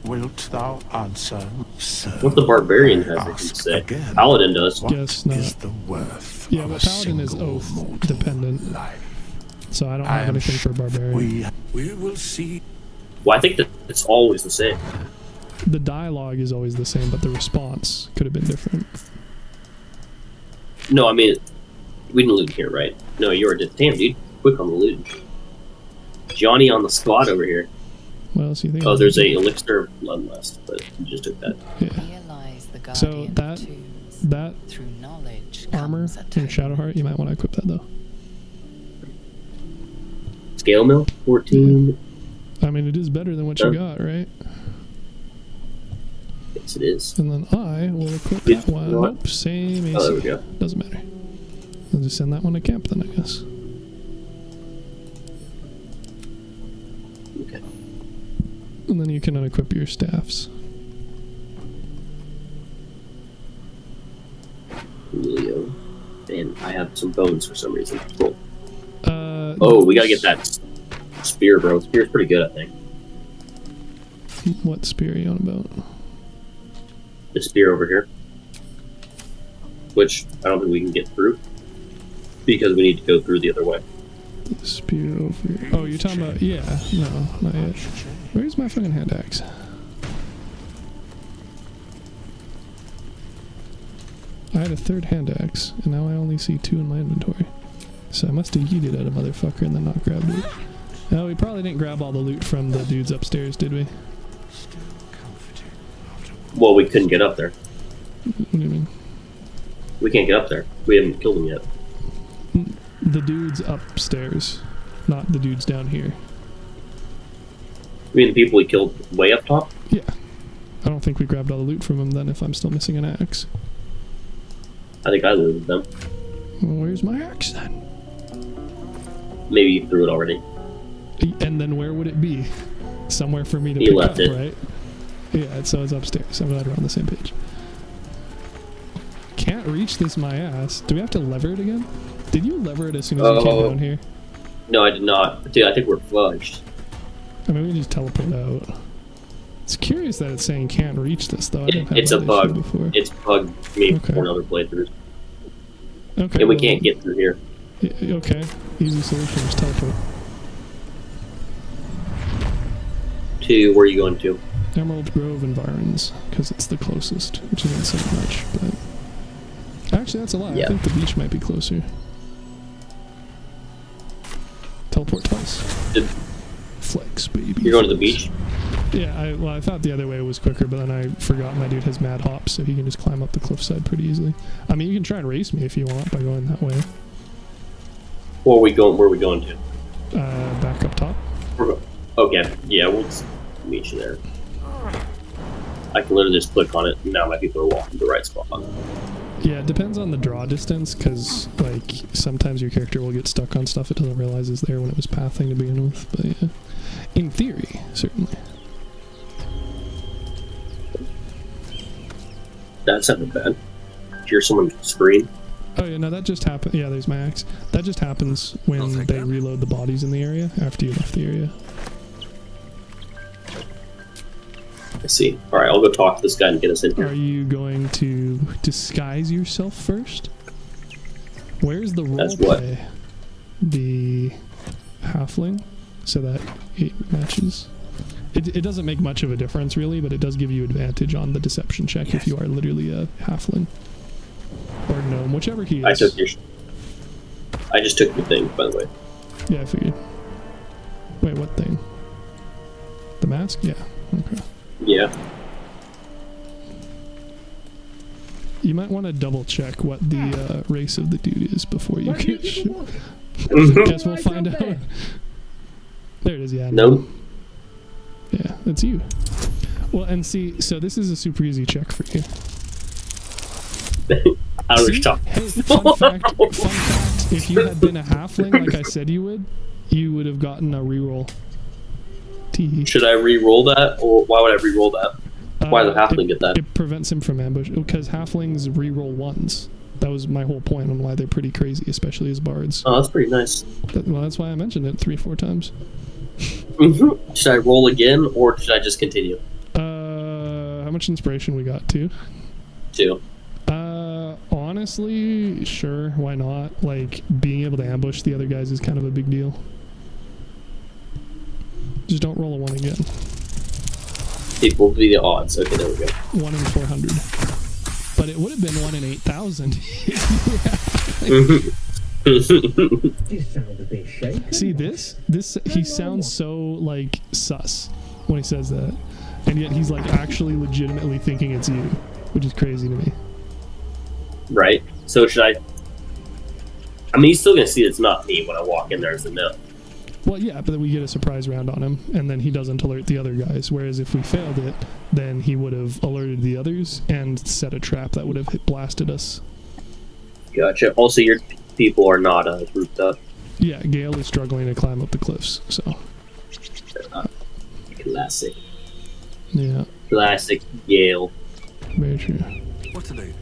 wilt thou answer? What if the barbarian has anything to say? Paladin does. Guess not. Is the worth Yeah, of but a Paladin is single oath mortal dependent. So I don't I have am anything for barbarian. We will see. Well, I think that it's always the same. The dialogue is always the same, but the response could have been different. No, I mean, we didn't loot here, right? No, you were damn, dude. Quick on the loot. Johnny on the spot over here. What else do you think? Oh, there's a elixir of bloodlust, but you just took that. Yeah. So that through knowledge armor in Shadowheart, you might want to equip that though. Scale mill 14. I mean, it is better than what you got, right? Yes, it is. And then I will equip that one. Nope, same AC. Oh, there we go. Doesn't matter. I'll just send that one to camp then, I guess. Okay. And then you can unequip your staffs. Julio. And I have some bones for some reason. Cool. Oh, we gotta get that spear, bro. Spear's pretty good, I think. What spear are you on about? The spear over here. Which I don't think we can get through. Because we need to go through the other way. The spear over here. Oh, you're talking about... Yeah, no, not yet. Where's my fucking hand axe? I had a third hand axe, and now I only see 2 in my inventory. So I must have yeeted at a motherfucker and then not grabbed it. No, we probably didn't grab all the loot from the dudes upstairs, did we? Well, we couldn't get up there. What do you mean? We can't get up there. We haven't killed them yet. The dudes upstairs, not the dudes down here. You mean the people we killed way up top? Yeah. I don't think we grabbed all the loot from them then if I'm still missing an axe. I think I looted them. Well, where's my axe then? Maybe you threw it already. And then where would it be? Somewhere for me to He pick left up, it. right? Yeah, so it's upstairs. I'm glad we're on the same page. Can't reach this my ass. Do we have to lever it again? Did you lever it as soon as you came down here? No, I did not. Dude, I think we're fudged. I mean, we can just teleport out. It's curious that it's saying can't reach this, though. I didn't have It's a that issue bug. before. It's bugged me for another playthrough. Okay. And we can't get through here. Okay. Easy solution, just teleport. To where are you going to? Emerald Grove environs, because it's the closest, which isn't so much, but... Actually, that's a lie. Yeah. I think the beach might be closer. Teleport twice. Flex, baby. You're going to the beach? Yeah, I thought the other way was quicker, but then I forgot my dude has mad hops, so he can just climb up the cliffside pretty easily. I mean, you can try and race me if you want by going that way. Where are we going to? Back up top. Okay, yeah, we'll just meet you there. I can literally just click on it, and now my people are walking to the right spot. Yeah, it depends on the draw distance, because, like, sometimes your character will get stuck on stuff it doesn't realize is there when it was pathing to begin with, but yeah. In theory, certainly. That's not bad. Hear someone scream? Oh yeah, no, that just happened. Yeah, there's my axe. That just happens when they reload the bodies in the area after you left the area. I see. Alright, I'll go talk to this guy and get us in here. Are you going to disguise yourself first? Where's the role play? The halfling, so that it matches. It doesn't make much of a difference really, but it does give you advantage on the deception check if you are literally a halfling. Or gnome, whichever he is. I just took the thing, by the way. Yeah, I figured. Wait, what thing? The mask? Yeah. Okay. Yeah. You might want to double check what the race of the dude is before you get Guess we'll find out. There it is, yeah. No. Yeah, it's you. Well, and see, so this is a super easy check for you. I don't know what you're talking. Hey, fun fact, if you had been a halfling like I said you would have gotten a reroll. Should I re-roll that, or why would I re-roll that? Why does the halfling get that? It prevents him from ambush because halflings reroll ones. That was my whole point on why they're pretty crazy, especially as bards. Oh, that's pretty nice. Well, that's why I mentioned it 3-4 times. Should I roll again, or should I just continue? How much inspiration we got? 2? 2. Honestly, sure, why not? Like, being able to ambush the other guys is kind of a big deal. Just don't roll a 1 again. It will be the odds. Okay, there we go. 1 in 400. But it would have been 1 in 8,000. See this? He sounds so like sus when he says that, and yet he's like actually legitimately thinking it's you, which is crazy to me. Right. So should I? I mean, he's still gonna see it's not me when I walk in there, so no. Well, yeah, but then we get a surprise round on him, and then he doesn't alert the other guys. Whereas if we failed it, then he would have alerted the others and set a trap that would have blasted us. Gotcha. Also, your people are not grouped up. Yeah, Gale is struggling to climb up the cliffs, so. Classic. Yeah. Classic Gale. Very true. What to do?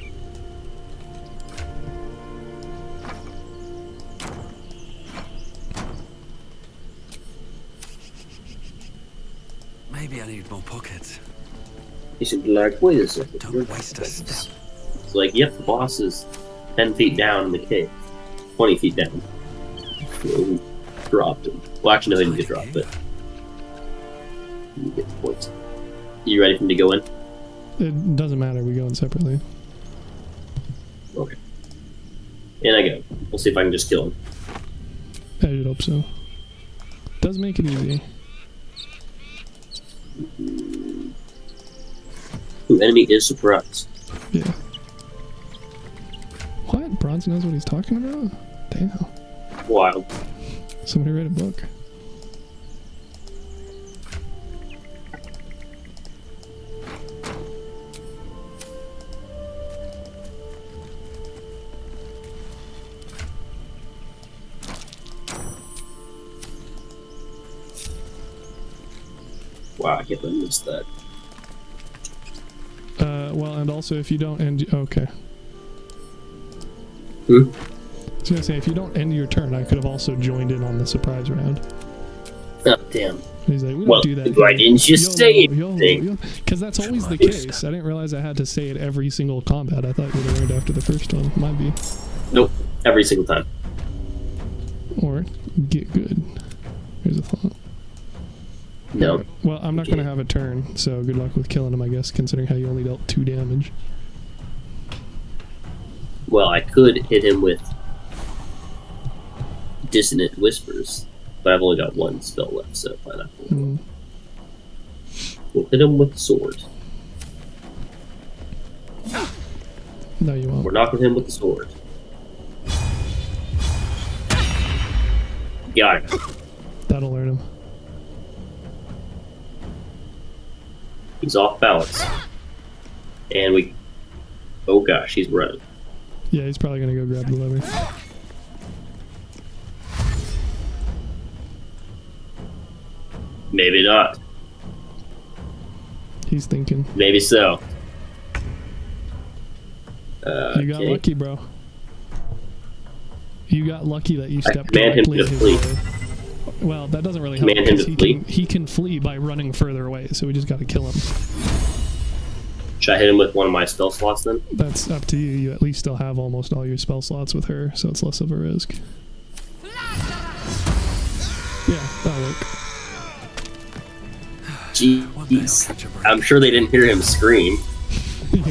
Maybe I need more pockets. He should be like, wait a second. Don't waste a step. It's like, yep, the boss is 10 feet down in the cave. 20 feet down. So he dropped him. Well, actually, no, he didn't get dropped, but you get the point. You ready for me to go in? It doesn't matter, we go in separately. Okay. In I go. We'll see if I can just kill him. I should hope so. Does make it easy. Ooh, enemy is surprised. Yeah. What? Bronson knows what he's talking about? Damn. Wild. Somebody write a book. Wow, I can't believe I missed that. Well, and also if you don't end... Okay. Hmm? I was gonna say, if you don't end your turn, I could have also joined in on the surprise round. Oh, damn. He's like, we don't well, do that. Why didn't you say anything? Because that's always the case. I didn't realize I had to say it every single combat. I thought you would have learned after the first one. Might be. Nope. Every single time. Or get good. Here's a thought. No. Right. Well, I'm not going to have a turn, so good luck with killing him, I guess, considering how you only dealt 2 damage. Well, I could hit him with Dissonant Whispers, but I've only got 1 spell left, so why not? We'll hit him with the sword. No, you won't. We're knocking him with the sword. Got it. That'll learn him. He's off balance. And we... Oh gosh, he's running. Yeah, he's probably going to go grab the lever. Maybe not. He's thinking. Maybe so. You got lucky, bro. You got lucky that you stepped command him directly to in his flee. way. Well, that doesn't really help Command him because to flee. he can flee by running further away, so we just got to kill him. Should I hit him with one of my spell slots then? That's up to you. You at least still have almost all your spell slots with her, so it's less of a risk. Yeah, that'll work. Jeez. I'm sure they didn't hear him scream. Yeah.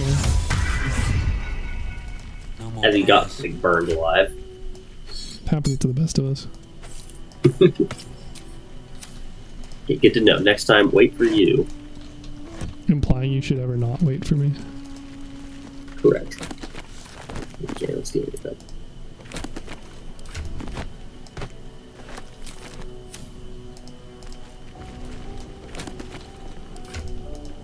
As he got like, burned alive. Happens to the best of us. Okay, good to know. Next time, wait for you. Implying you should ever not wait for me. Correct. Okay, let's deal with that.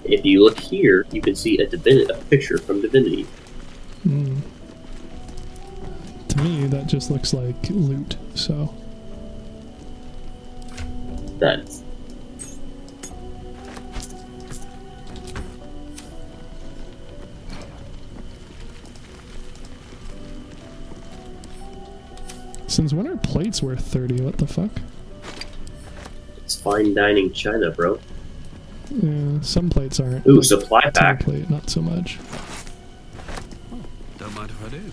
If you look here, you can see a picture from Divinity. Mm. To me, that just looks like loot, so... That's... Since when are plates worth 30? What the fuck? It's fine dining china, bro. Yeah, some plates aren't. Ooh, like, supply pack. Plate, not so much. Don't mind if I do.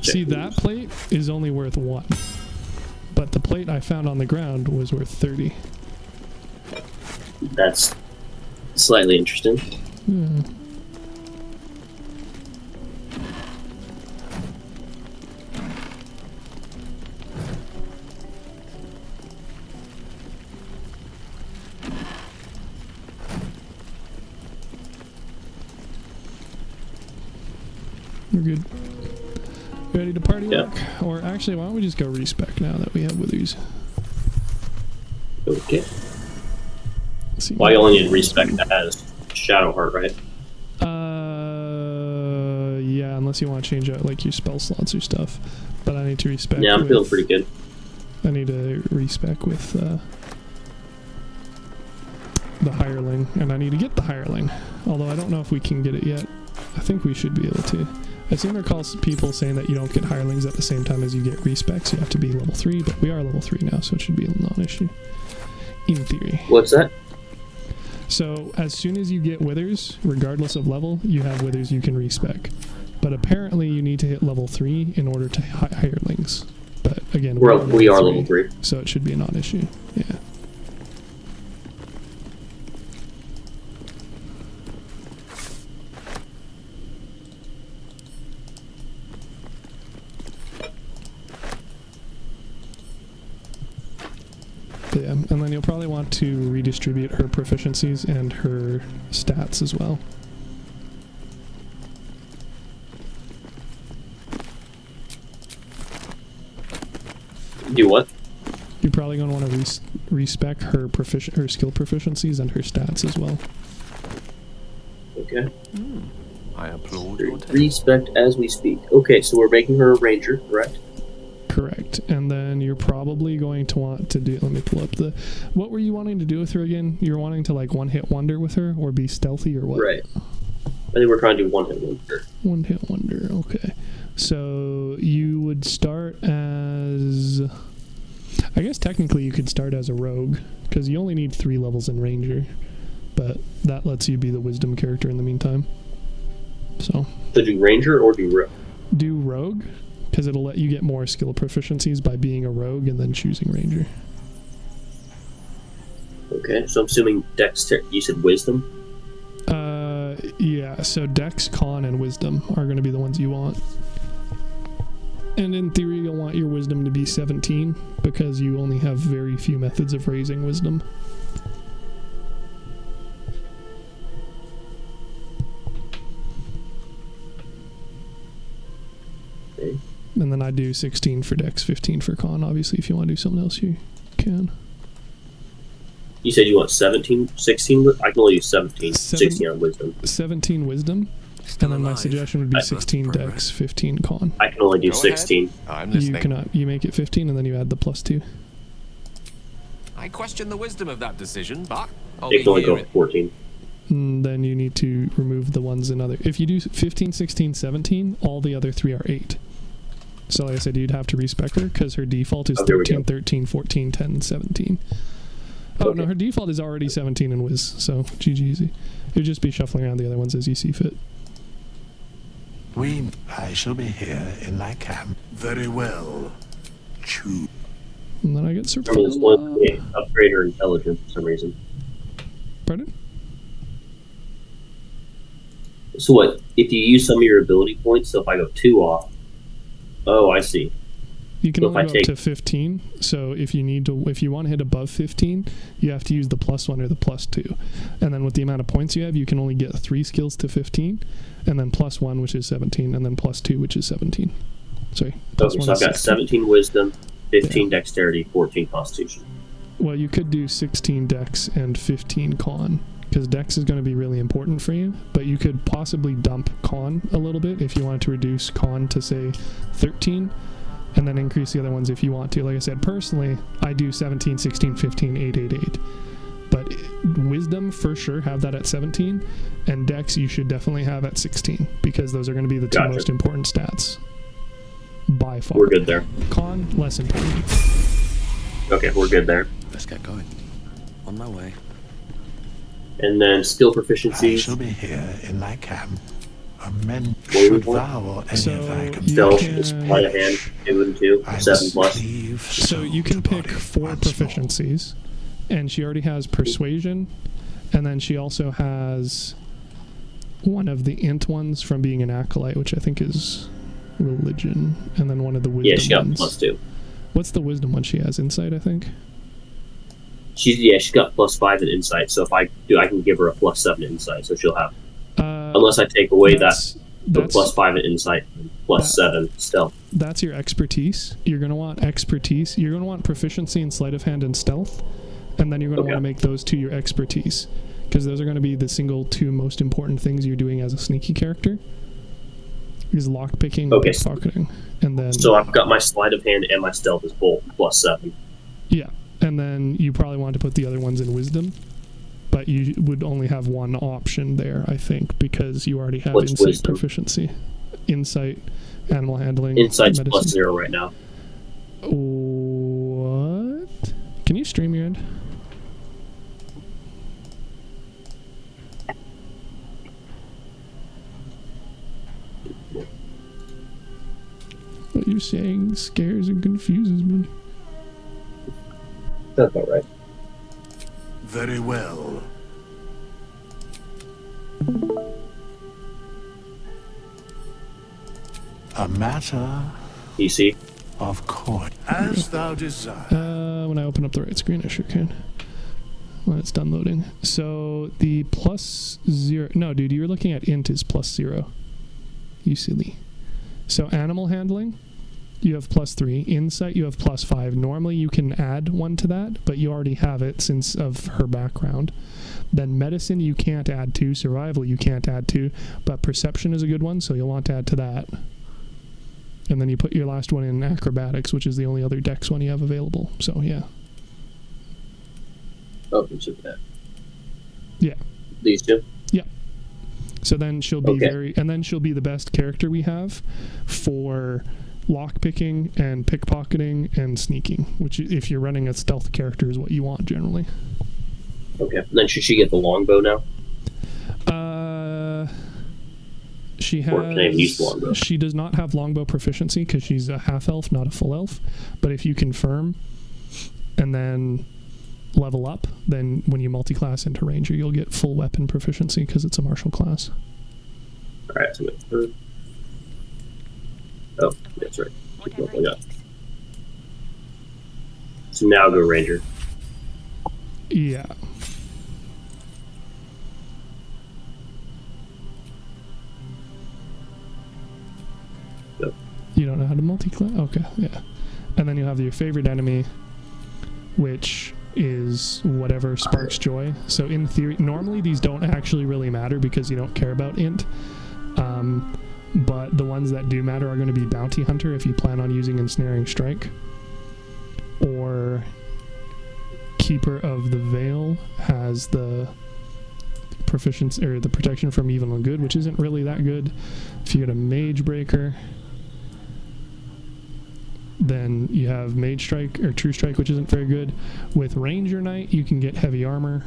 See, that plate is only worth 1. But the plate I found on the ground was worth 30. That's slightly interesting. Yeah. We're good. Ready to party walk? Or actually, why don't we just go respec now that we have withers? Okay. Well, you only need respec as Shadowheart, right? Yeah, unless you want to change out like your spell slots or stuff. But I need to respec. Yeah, I'm feeling pretty good. I need to respec with the hireling, and I need to get the hireling. Although I don't know if we can get it yet. I think we should be able to. I seem to recall people saying that you don't get hirelings at the same time as you get respecs. You have to be level 3, but we are level 3 now, so it should be a non-issue. In theory. What's that? So, as soon as you get withers, regardless of level, you have withers you can respec. But apparently you need to hit level 3 in order to hirelings. But again, we are level 3. So it should be a non-issue. Yeah. But yeah, and then you'll probably want to redistribute her proficiencies and her stats as well. Do what? You're probably going to want to respec her skill proficiencies and her stats as well. Okay. I applaud your take. Respect as we speak. Okay, so we're making her a ranger, correct? Correct. And then you're probably going to want to do... Let me pull up the... What were you wanting to do with her again? You were wanting to, like, one-hit wonder with her? Or be stealthy or what? Right. I think we're trying to do one-hit wonder. One-hit wonder, okay. So you would start as... I guess technically you could start as a rogue, because you only need 3 levels in ranger. But that lets you be the wisdom character in the meantime. So do ranger or do rogue? Do rogue, because it'll let you get more skill proficiencies by being a rogue and then choosing ranger. Okay, so I'm assuming dexter. You said wisdom? Yeah, so dex, con, and wisdom are going to be the ones you want. And in theory, you'll want your wisdom to be 17, because you only have very few methods of raising wisdom. Okay. And then I do 16 for dex, 15 for con. Obviously, if you want to do something else, you can. You said you want 17, 16? I can only use 17, 16 on wisdom. 17 wisdom. And then my suggestion would be 16 dex, 15 con. I can only do 16. I'm listening. You make it 15 and then you add the +2. I question the wisdom of that decision, but I'll It can only go 14. Then you need to remove the ones in other. If you do 15, 16, 17, all the other 3 are 8. So like I said, you'd have to respec her because her default is 13, 13, 14, 10, 17. Oh, no, her default is already 17 in Wiz, so GG easy. You'd just be shuffling around the other ones as you see fit. I shall be here in my camp. Very well. Choose. And then I get This one upgrade her intelligence for some reason. Pardon? So what? If you use some of your ability points, so if I go 2 off... Oh, I see. You can only go up to 15, so if you want to hit above 15, you have to use the +1 or the +2. And then with the amount of points you have, you can only get 3 skills to 15, and then +1, which is 17, and then +2, which is 17. Sorry. Okay, so I've got 17 wisdom, 15 dexterity, 14 constitution. Well, you could do 16 dex and 15 con, because dex is going to be really important for you, but you could possibly dump con a little bit if you wanted to reduce con to, say, 13, and then increase the other ones if you want to. Like I said, personally, I do 17, 16, 15, 8, 8, 8. But wisdom, for sure, have that at 17, and dex you should definitely have at 16, because those are going to be the 2 most important stats. by far. We're good there. Con, less important. Okay, we're good there. Let's get going. On my way. And then skill I proficiencies. shall be here in my camp. A men What should we want? thou or any So of thy Stealth, can- sleight of hand, 2 and 2, 7 plus. So you can pick 4 proficiencies, and she already has persuasion, and then she also has one of the int ones from being an acolyte, which I think is religion, and then one of the wisdom Yeah, she got ones. +2. What's the wisdom one she has? Insight, I think. She's got +5 in insight. So if I do, I can give her a +7 insight. So she'll have, unless I take away the +5 in insight, +7 stealth. That's your expertise. You're going to want expertise. You're going to want proficiency in sleight of hand and stealth, and then you're going to want to make those 2 your expertise, because those are going to be the single 2 most important things you're doing as a sneaky character. Is lockpicking, pickpocketing, and then. So I've got my sleight of hand and my stealth is both +7. Yeah, and then you probably want to put the other ones in wisdom, but you would only have one option there, I think, because you already have What's insight wisdom? proficiency, insight, animal handling. Insight's medicine. +0 right now. What? Can you stream your end? What you're saying scares and confuses me. That's about right. Very well. A matter PC of course, as thou desire. When I open up the right screen, I sure can. When it's done loading. So the +0. No, dude, you're looking at int is +0. You silly. So animal handling, you have +3. Insight, you have +5. Normally you can add 1 to that, but you already have it since of her background. Then medicine, you can't add 2. Survival, you can't add 2. But perception is a good one, so you'll want to add to that. And then you put your last one in acrobatics, which is the only other dex one you have available. So, yeah. Oh, we took that. Yeah. These 2? Yeah. So then she'll be and then she'll be the best character we have for lockpicking and pickpocketing and sneaking, which if you're running a stealth character is what you want generally. Okay. And then should she get the longbow now? She has. Or can I even use the longbow? She does not have longbow proficiency because she's a half elf, not a full elf. But if you confirm and then level up, then when you multi-class into ranger, you'll get full weapon proficiency because it's a martial class. All right. So oh, that's right. Keep leveling up. So now go ranger. Yeah. Yep. You don't know how to multi-class? Okay, yeah. And then you have your favorite enemy, which is whatever sparks joy. So in theory, normally these don't actually really matter because you don't care about int. But the ones that do matter are going to be bounty hunter if you plan on using ensnaring strike, or keeper of the veil has the proficiency or the protection from evil and good, which isn't really that good. If you get a mage breaker, then you have mage strike or true strike, which isn't very good. With ranger knight, you can get heavy armor,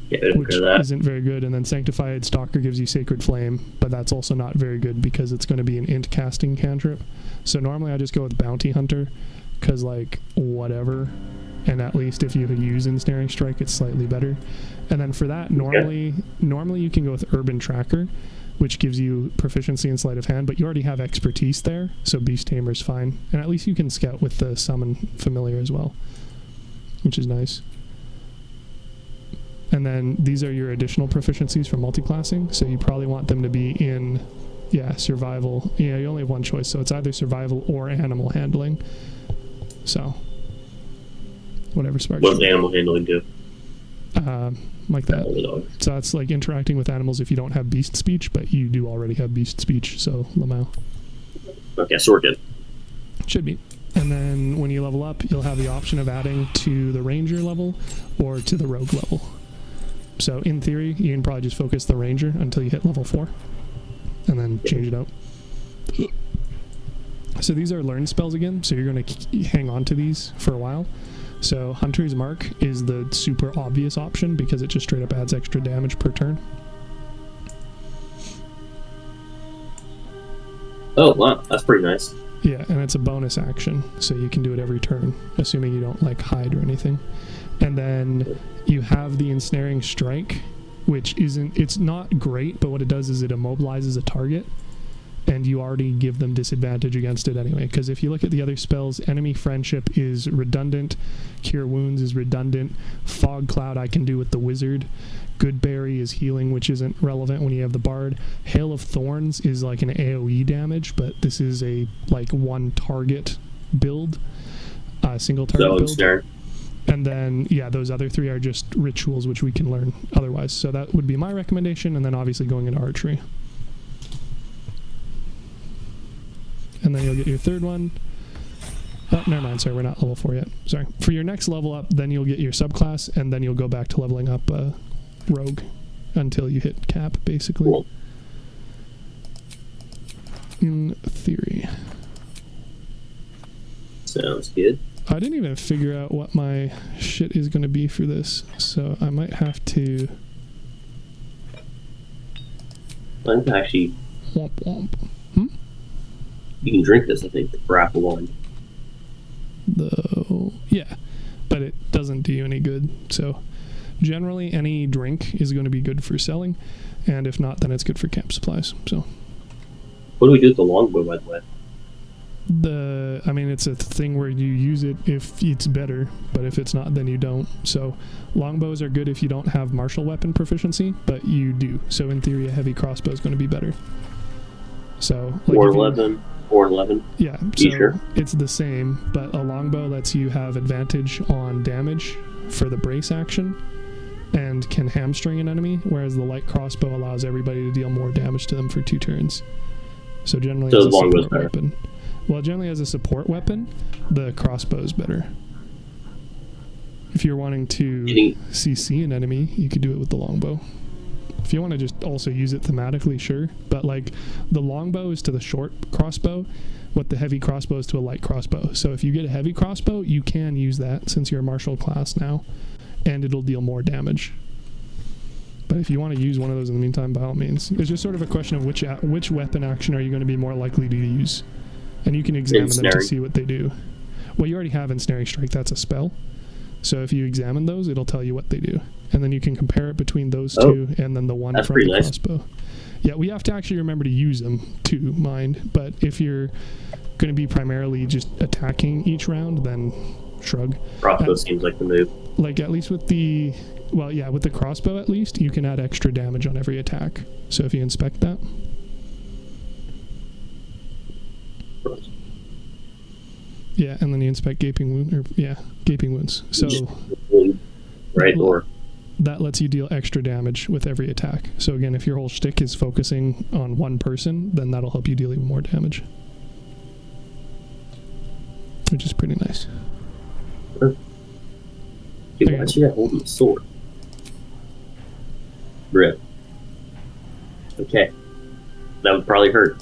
which isn't very good. And then sanctified stalker gives you sacred flame, but that's also not very good because it's going to be an int casting cantrip. So normally I just go with bounty hunter because like whatever, and at least if you use ensnaring strike, it's slightly better. And then for that, normally you can go with urban tracker, which gives you proficiency in sleight of hand, but you already have expertise there, so beast tamer's fine. And at least you can scout with the summon familiar as well, which is nice. And then these are your additional proficiencies for multiclassing, so you probably want them to be in, survival. Yeah, you only have one choice, so it's either survival or animal handling. So, whatever sparks. What does animal handling do? Like that. So that's like interacting with animals if you don't have beast speech, but you do already have beast speech, so Lamau. Okay, so we're good. Should be. And then when you level up, you'll have the option of adding to the ranger level or to the rogue level. So in theory, you can probably just focus the ranger until you hit level 4 and then change it out. So these are learned spells again, so you're going to hang on to these for a while. So Hunter's Mark is the super obvious option because it just straight up adds extra damage per turn. Oh, wow, that's pretty nice. Yeah, and it's a bonus action, so you can do it every turn, assuming you don't like hide or anything. And then you have the Ensnaring Strike, which it's not great, but what it does is it immobilizes a target, and you already give them disadvantage against it anyway. Because if you look at the other spells, Enemy Friendship is redundant, Cure Wounds is redundant, Fog Cloud I can do with the Wizard, Goodberry is healing, which isn't relevant when you have the Bard. Hail of Thorns is like an AoE damage, but this is a like one target build, single target build. Snare. And then, yeah, those other three are just rituals, which we can learn otherwise. So that would be my recommendation, and then obviously going into archery. And then you'll get your third one. Oh, never mind, sorry, we're not level 4 yet. Sorry. For your next level up, then you'll get your subclass, and then you'll go back to leveling up Rogue until you hit cap, basically. Cool. In theory. Sounds good. I didn't even figure out what my shit is going to be for this, so I might have to... I'm actually... Womp womp. You can drink this, I think, for apple wine. Yeah, but it doesn't do you any good, so... Generally, any drink is going to be good for selling, and if not, then it's good for camp supplies, so... What do we do with the longbow, by the way? I mean, it's a thing where you use it if it's better, but if it's not, then you don't. So longbows are good if you don't have martial weapon proficiency, but you do. So in theory, a heavy crossbow is going to be better. So like 411, 411. Yeah, so sure? It's the same, but a longbow lets you have advantage on damage for the brace action and can hamstring an enemy, whereas the light crossbow allows everybody to deal more damage to them for 2 turns. So generally, so it's a longbow's support better. Weapon. Well, generally as a support weapon, the crossbow is better. If you're wanting to CC an enemy, you could do it with the longbow. If you want to just also use it thematically, sure. But like the longbow is to the short crossbow, what the heavy crossbow is to a light crossbow. So if you get a heavy crossbow, you can use that since you're a martial class now, and it'll deal more damage. But if you want to use one of those in the meantime, by all means. It's just sort of a question of which weapon action are you going to be more likely to use. And you can examine them to see what they do. Well, you already have Ensnaring Strike. That's a spell. So if you examine those, it'll tell you what they do. And then you can compare it between those two and then the one from the crossbow. Yeah, we have to actually remember to use them too, mind. But if you're going to be primarily just attacking each round, then shrug. Crossbow seems like the move. Like at least with the... Well, yeah, with the crossbow at least, you can add extra damage on every attack. So if you inspect that... Yeah, and then you inspect gaping wounds. So right, or that lets you deal extra damage with every attack. So again, if your whole shtick is focusing on one person, then that'll help you deal even more damage, which is pretty nice. Dude, why is that holding the sword? Rip. Okay, that would probably hurt.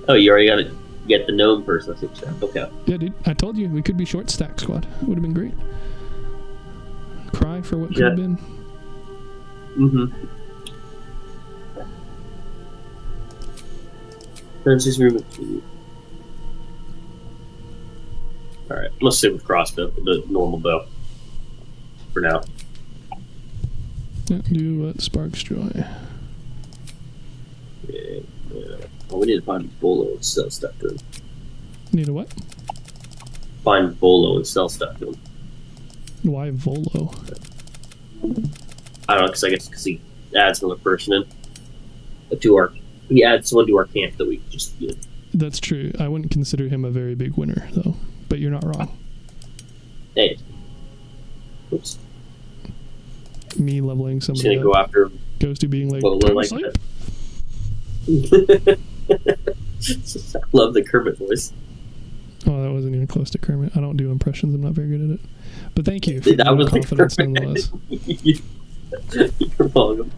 Oh, you already got it. Get the gnome person. That's what you said. Okay. Yeah, dude. I told you we could be short stack squad. It would have been great. Cry for what could have been. Let's just remove it. Alright, let's sit with crossbow, the normal bow. For now. Yeah, do what sparks joy. Yeah. Oh, we need to find Bolo and sell stuff to him. Need a what? Find Bolo and sell stuff to him. Why Volo? I don't know, because I guess he adds another person in to our. He adds someone to our camp that we just. You know. That's true. I wouldn't consider him a very big winner, though. But you're not wrong. Hey. Oops. Me leveling somebody. He's gonna go after him. Goes to being like. I love the Kermit voice. Oh, that wasn't even close to Kermit. I don't do impressions. I'm not very good at it. But thank you for that the was confidence nonetheless. You're welcome.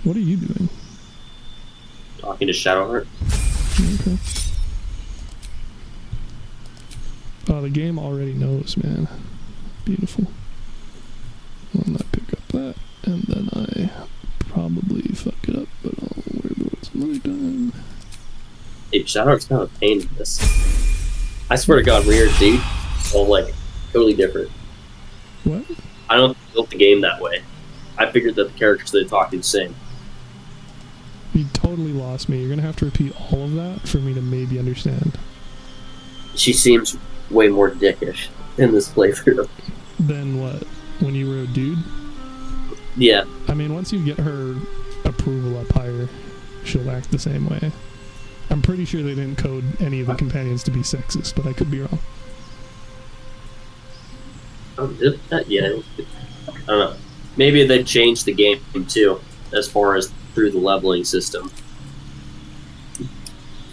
What are you doing? Talking to Shadowheart. Okay. Oh, the game already knows, man. Beautiful. And I pick up that, and then I probably fuck it up, but I'll worry about it some other time. Hey, Shadowheart's kind of a pain in this. I swear to God, weird dude. All like totally different. What? I don't build the game that way. I figured that the characters they talk the same. You totally lost me. You're gonna have to repeat all of that for me to maybe understand. She seems way more dickish in this playthrough. Then what? When you were a dude? Yeah. I mean, once you get her approval up higher, she'll act the same way. I'm pretty sure they didn't code any of the companions to be sexist, but I could be wrong. Oh, did that? Yeah. I don't know. Maybe they changed the game too, as far as through the leveling system.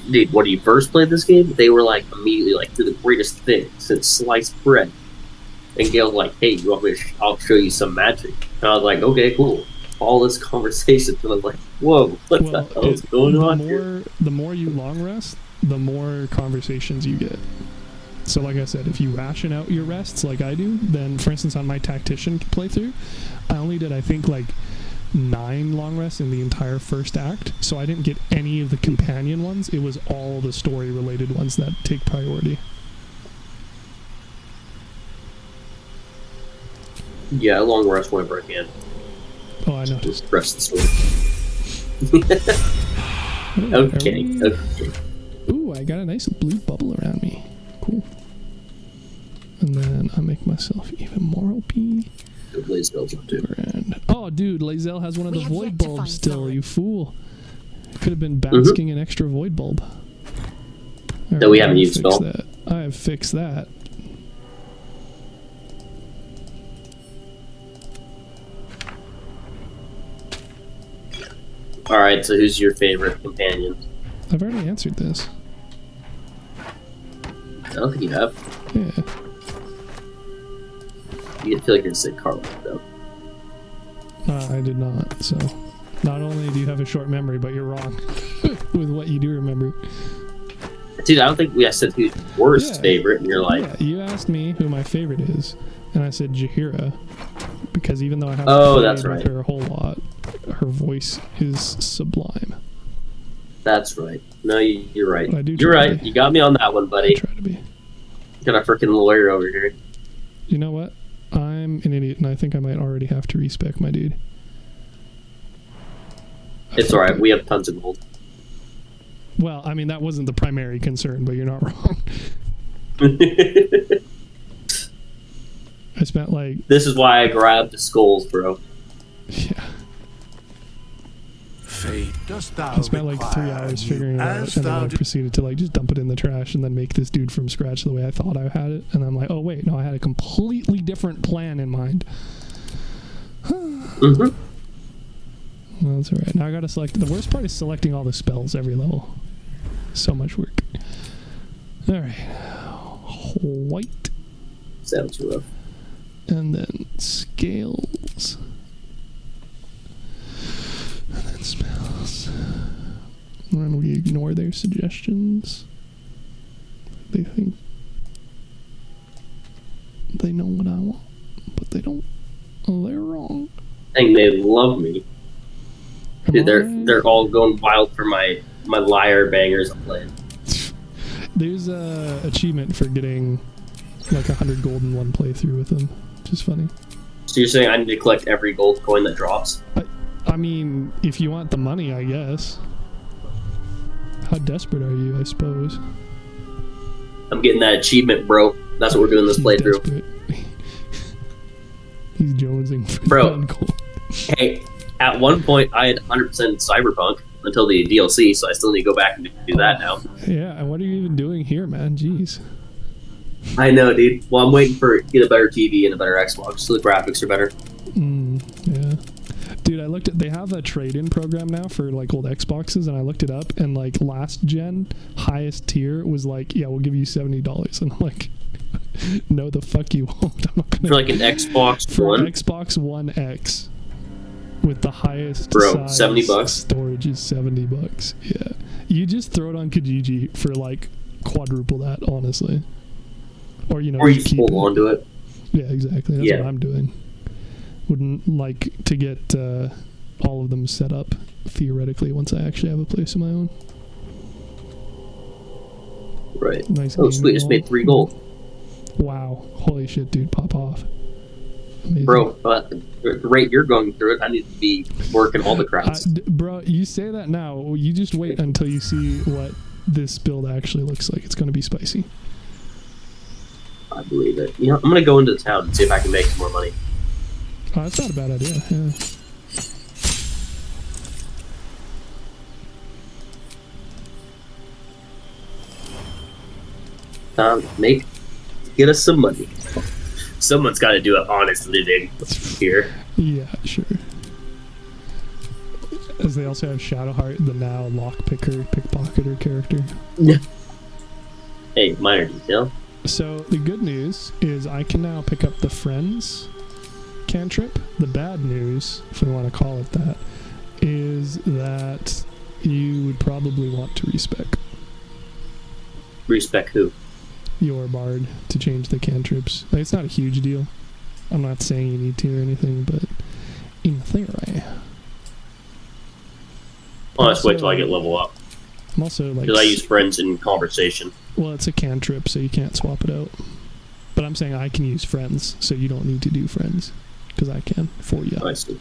Dude, when you first played this game, they were like immediately like, "You're the greatest thing since sliced bread." And Gail's like, "Hey, you want me to I'll show you some magic." And I was like, "Okay, cool." All this conversation, and I was like, "Whoa, what the hell is going on here?" The more you long rest, the more conversations you get. So like I said, if you ration out your rests like I do, then for instance on my tactician playthrough, I only did I think like 9 long rests in the entire first act, so I didn't get any of the companion ones. It was all the story related ones that take priority. Yeah, I long rest whenever I can. Oh, I know. Just rest the story. Okay. Ooh, I got a nice blue bubble around me. Cool. And then I make myself even more OP. Oh, dude, Lae'zel has one of the void bulbs still, you fool. Could have been basking an extra void bulb. Right, that we haven't used still. I have fixed that. Alright, so who's your favorite companion? I've already answered this. I don't think you have. Yeah. You feel like you're gonna say Carl, though. I did not, so... Not only do you have a short memory, but you're wrong with what you do remember. Dude, I don't think I said who's your worst favorite, and you're like... Yeah, you asked me who my favorite is, and I said Jaheira. Because even though I haven't played with her a whole lot, her voice is sublime. That's right. No, you're right. I do you're right. You got me on that one, buddy. I try to be. Got a freaking lawyer over here. You know what? I'm an idiot, and I think I might already have to respec my dude. It's alright. We have tons of gold. Well, I mean, that wasn't the primary concern, but you're not wrong. I spent like... This is why I grabbed the skulls, bro. Yeah. Dost I spent like 3 hours figuring it out, and then I proceeded to like just dump it in the trash and then make this dude from scratch the way I thought I had it. And I'm like, oh wait, no, I had a completely different plan in mind. Mm-hmm. Well, that's alright. Now I gotta select... The worst part is selecting all the spells every level. So much work. Alright. White. Sounds rough. And then scales. And then spells. And we ignore their suggestions. They think they know what I want, but they don't. Oh, they're wrong. I think they love me. Dude, they're all going wild for my liar bangers I'm playing. There's a achievement for getting like 100 gold in one playthrough with them, which is funny. So you're saying I need to collect every gold coin that drops? I mean, if you want the money, I guess. How desperate are you, I suppose? I'm getting that achievement, bro. That's what we're doing this playthrough. Desperate. He's jonesing for bro. gold. Hey, at one point I had 100% Cyberpunk until the DLC, so I still need to go back and do that now. Yeah, and what are you even doing here, man? Jeez. I know, dude. Well, I'm waiting for get a better TV and a better Xbox, so the graphics are better. Yeah. Dude, I looked at... They have a trade-in program now for, like, old Xboxes, and I looked it up, and, like, last gen, highest tier was like, yeah, we'll give you $70. And I'm like, no, the fuck you won't. I'm not gonna... For, like, an Xbox for One? Xbox One X. with the highest Bro, size $70. storage is $70. Yeah, you just throw it on Kijiji for like quadruple that, honestly. Or you know, or you just just keep hold on to it. Yeah, exactly. That's Yeah. what I'm doing. Wouldn't like to get all of them set up theoretically once I actually have a place of my own. Right. Nice. Oh, sweet! Just made 3 gold. Wow! Holy shit, dude! Pop off. Amazing. Bro, but the rate you're going through it, I need to be working all the crowds. Bro, you say that now. You just wait until you see what this build actually looks like. It's going to be spicy. I believe it. You know, I'm gonna go into the town and see if I can make some more money. Oh, that's not a bad idea. Yeah. Get us some money. Someone's got to do an honest living here. Yeah, sure. As they also have Shadowheart, the now lockpicker, pickpocketer character. Yeah. Hey, minor detail. So the good news is I can now pick up the Friends cantrip. The bad news, if we want to call it that, is that you would probably want to respec. Respec who? Your bard to change the cantrips. Like, it's not a huge deal. I'm not saying you need to or anything, but in theory. Well, let's wait till I get level up. I'm also like, because I use Friends in conversation. Well, it's a cantrip, so you can't swap it out. But I'm saying I can use Friends, so you don't need to do Friends, because I can for you. I see.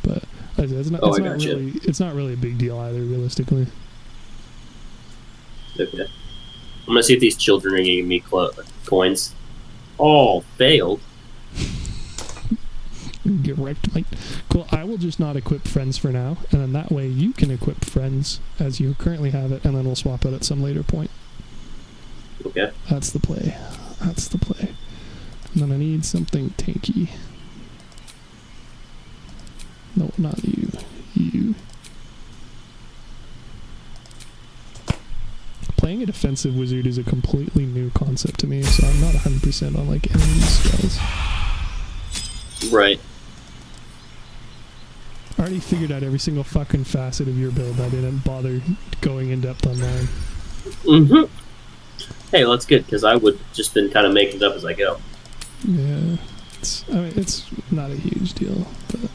But it's not really. It's not really a big deal either, realistically. Okay. I'm gonna see if these children are giving me coins. Oh, failed. Get wrecked, mate. Cool. I will just not equip Friends for now, and then that way you can equip Friends as you currently have it, and then we'll swap it at some later point. Okay. That's the play. That's the play. And then I need something tanky. No, not you. You. Playing a defensive wizard is a completely new concept to me, so I'm not 100% on like any of these spells. Right. I already figured out every single fucking facet of your build. I didn't bother going in depth on mine. Mm-hmm. Hey, well, that's good, because I would just been kind of making it up as I go. Yeah. It's not a huge deal, but...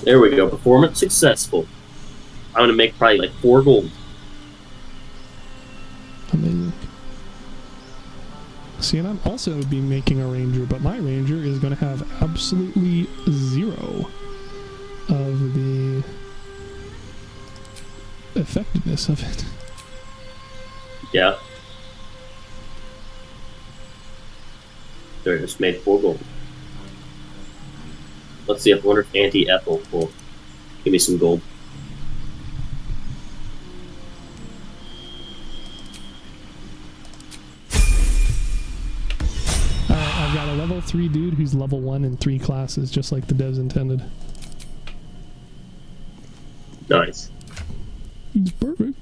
There we go. Performance successful. I'm going to make probably like 4 gold. Amazing. See, and I'm also be making a ranger, but my ranger is going to have absolutely 0 of the effectiveness of it. Yeah. There, just made 4 gold. Let's see. I wonder if anti-Ethel will give me some gold. I've got a level 3 dude who's level 1 in 3 classes, just like the devs intended. Nice. It's perfect.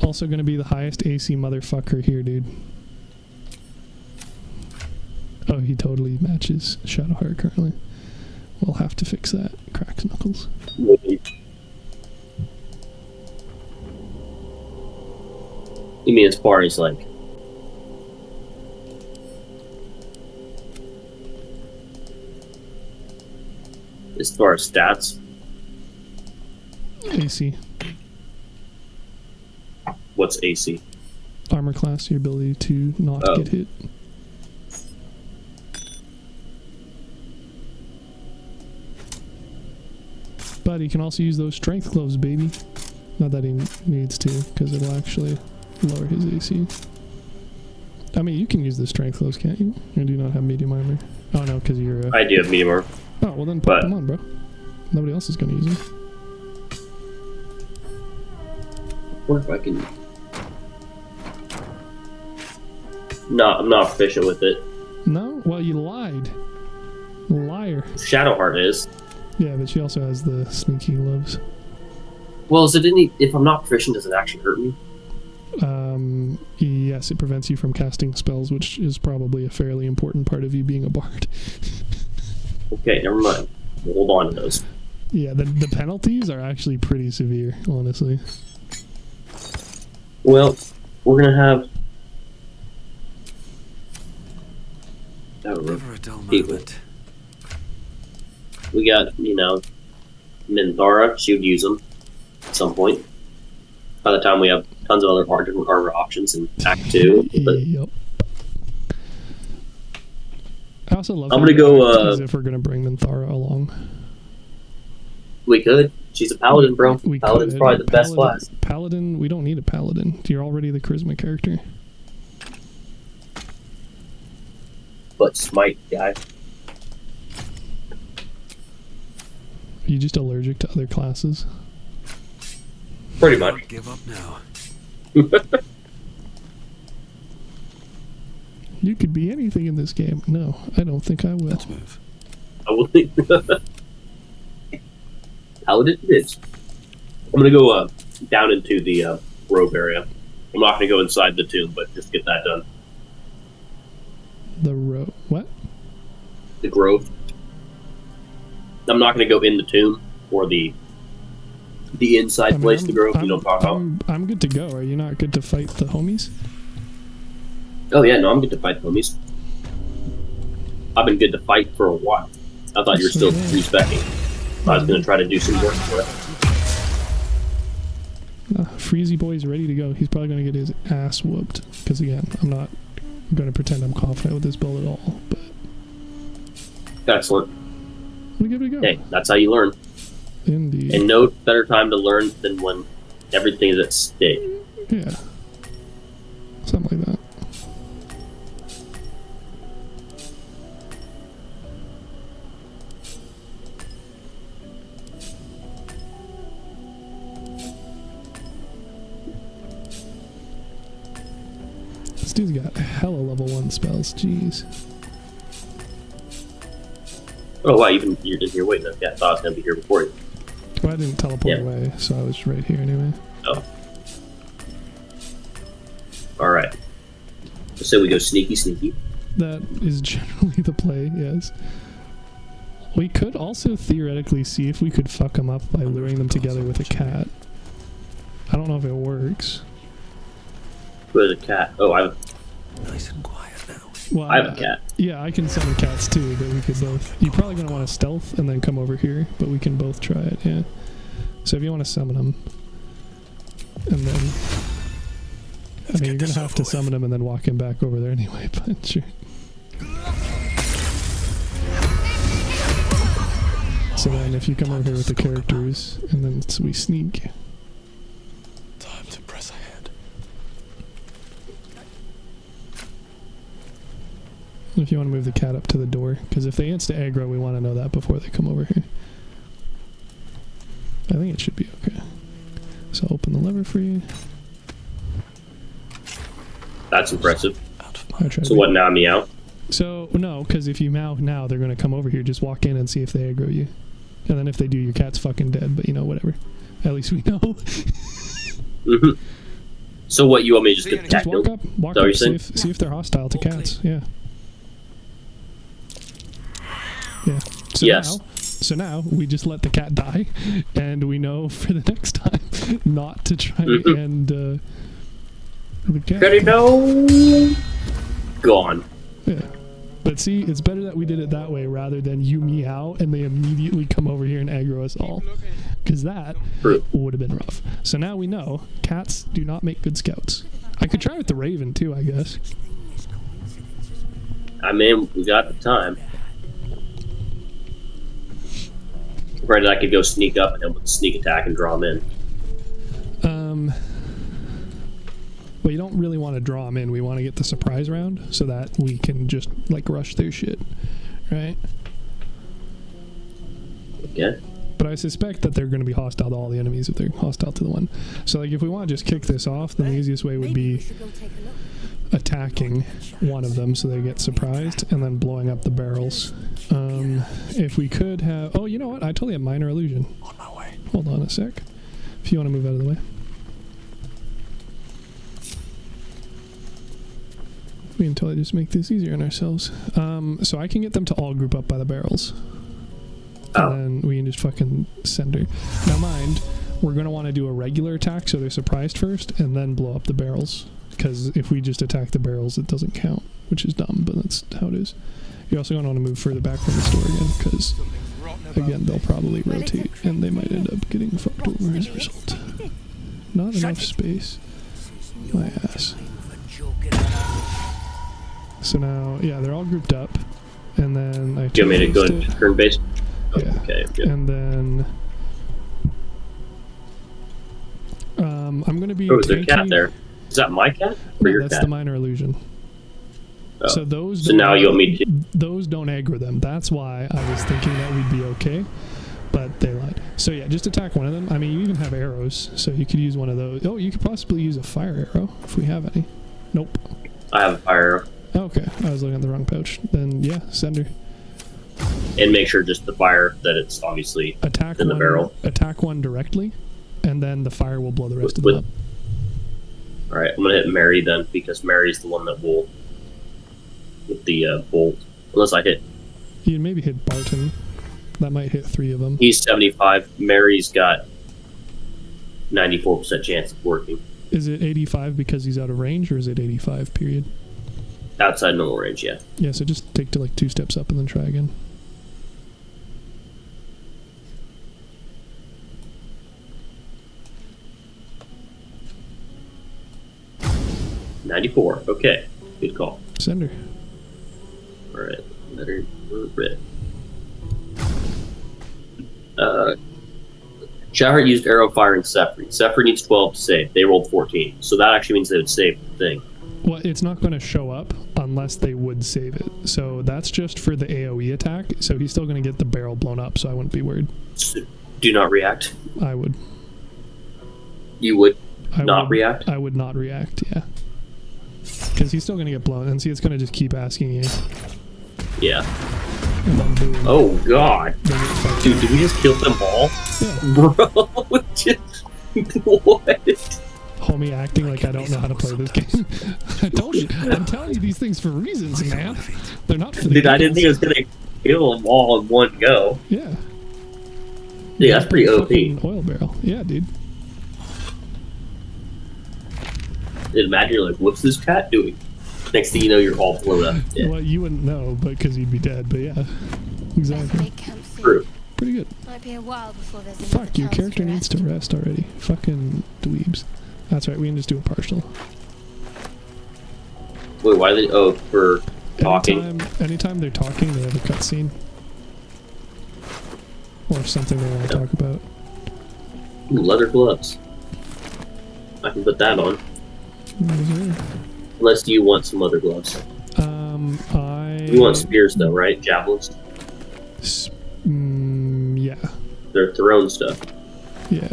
Also going to be the highest AC motherfucker here, dude. Oh, he totally matches Shadowheart currently. We'll have to fix that. Cracks knuckles. You mean as far as like... As far as stats? AC. What's AC? Armor class, your ability to not get hit. But he can also use those strength gloves, baby. Not that he needs to, because it'll actually lower his AC. I mean, you can use the strength gloves, can't you? You do not have medium armor. Oh no, because you're... I do have medium armor. Oh, well then put them on, bro. Nobody else is going to use them. I wonder if I can... No, I'm not proficient with it. No? Well, you lied. Liar. Shadowheart is. Yeah, but she also has the sneaky gloves. Well, is it any... If I'm not proficient, does it actually hurt me? Yes, it prevents you from casting spells, which is probably a fairly important part of you being a bard. Okay, never mind. We'll hold on to those. Yeah, the penalties are actually pretty severe, honestly. Well, we're gonna have Never a dull moment. We got, Minthara. She would use them at some point. By the time we have tons of other different armor options in Act 2. But Yep. I also love. I'm gonna go. As if we're gonna bring Minthara along. We could. She's a paladin, bro. Paladin's probably the best class. Paladin. We don't need a paladin. You're already the charisma character. But smite guy. Are you just allergic to other classes? Pretty much. Give up now. You could be anything in this game. No, I don't think I will. Let's move. I will think. Paladin it is. I'm gonna go down into the grove area. I'm not gonna go inside the tomb, but just get that done. The what? The grove. I'm not gonna go in the tomb or the inside place. The grove. You don't talk about. I'm good to go. Are you not good to fight the homies? Oh yeah, no, I'm good to fight the homies. I've been good to fight for a while. I thought you were still respecting. I was gonna try to do some work for it. Freezy boy's ready to go. He's probably gonna get his ass whooped. Because again, I'm not gonna pretend I'm confident with this build at all. But excellent. We give it a go. Hey, that's how you learn. Indeed. And no better time to learn than when everything is at stake. Yeah. Something like that. This dude's got hella level 1 spells, jeez. Oh wow, you're in here waiting. Yeah, I thought I was gonna be here before you. Well, I didn't teleport away, so I was right here anyway. Oh. Alright. So we go sneaky sneaky. That is generally the play, yes. We could also theoretically see if we could fuck them up by luring them together with a cat. I don't know if it works. With a cat. Oh, I have nice and quiet now. Well, I have a cat. Yeah, I can summon cats too, but we could both. You're probably going to want to stealth and then come over here, but we can both try it, yeah. So if you want to summon them, and then... I mean, you're going to have to summon him and then walk him back over there anyway, but sure. So then if you come over here with the characters, and then we sneak. Time to press ahead. If you want to move the cat up to the door, because if they insta-aggro, we want to know that before they come over here. I think it should be okay. So I'll open the lever for you. That's impressive. So what, now meow? So, no, because if you meow now, they're going to come over here. Just walk in and see if they aggro you. And then if they do, your cat's fucking dead, but you know, whatever. At least we know. So what, you want me to just Just walk up, see if they're hostile to cats, yeah. Yeah. So yes. So now we just let the cat die, and we know for the next time not to try and the cat. Ready? No. Gone. Yeah. But see, it's better that we did it that way rather than you meow and they immediately come over here and aggro us all. Because that would have been rough. So now we know cats do not make good scouts. I could try with the raven too, I guess. I mean, we got the time. Right, I could go sneak up and with a sneak attack and draw them in. Well, you don't really want to draw them in. We want to get the surprise round so that we can just, like, rush their shit. Right? Okay. But I suspect that they're going to be hostile to all the enemies if they're hostile to the one. So, like, if we want to just kick this off, then the easiest way would be attacking one of them so they get surprised and then blowing up the barrels. If we could have... Oh, you know what? I totally have minor illusion. On my way. Hold on a sec. If you want to move out of the way. We can totally just make this easier on ourselves. So I can get them to all group up by the barrels. And then we can just fucking send her. Now mind, we're going to want to do a regular attack so they're surprised first, and then blow up the barrels. Because if we just attack the barrels, it doesn't count, which is dumb, but that's how it is. You're also going to want to move further back from the store again, because, again, they'll probably rotate, and they might end up getting fucked over as a result. Not enough space. My ass. So now, yeah, they're all grouped up, and then I... You want me to go into turn base? Yeah. Okay, good. And then... I'm going to be... Oh, is there a cat there? Is that my cat? Or your that's cat? the minor illusion. Oh. So those... So now you want me to... Those don't aggro them. That's why I was thinking that we'd be okay. But they lied. So yeah, just attack one of them. I mean, you even have arrows, so you could use one of those. Oh, you could possibly use a fire arrow, if we have any. Nope. I have a fire arrow. Okay, I was looking at the wrong pouch. Then yeah, send her. And make sure just the fire that it's obviously attack in the barrel. Attack one directly, and then the fire will blow the rest of them up. Alright, I'm gonna hit Mary then, because Mary's the one that will with the bolt. Unless I hit... You can maybe hit Barton. That might hit 3 of them. He's 75. Mary's got 94% chance of working. Is it 85 because he's out of range, or is it 85 period? Outside normal range, yeah. Yeah, so just take to like 2 steps up and then try again. $94. Okay, good call. Send her. Alright, let her rip. Shower used arrow fire and Sephri. Sephri needs 12 to save. They rolled 14. So that actually means they would save the thing. Well, it's not going to show up unless they would save it. So that's just for the AoE attack. So he's still going to get the barrel blown up, so I wouldn't be worried. So do not react? I would. You would not react? I would not react, yeah. Because he's still going to get blown. And see, it's going to just keep asking you. Yeah. And then boom. Oh, God. Dude, did we just kill them all? Yeah. Bro, what? Homie acting like I don't know how to play this game. I told you. I'm telling you these things for reasons, man. They're not for the Dude, I didn't think I was going to kill them all in one go. Yeah. Yeah, that's pretty OP. Oil barrel. Yeah, dude. Imagine you're like, what's this cat doing? Next thing you know, you're all blown up. Yeah. Well, you wouldn't know, because you'd be dead, but yeah. Exactly. True. Pretty good. Might be a while before there's Fuck, your character needs to rest already. Fucking dweebs. That's right, we can just do a partial. Wait, why are they... Oh, for talking? Anytime they're talking, they have a cutscene. Or something they want to talk about. Ooh, leather gloves. I can put that on. Unless you want some other gloves. You want spears though, right? Javelins? Yeah. They're thrown stuff. Yeah.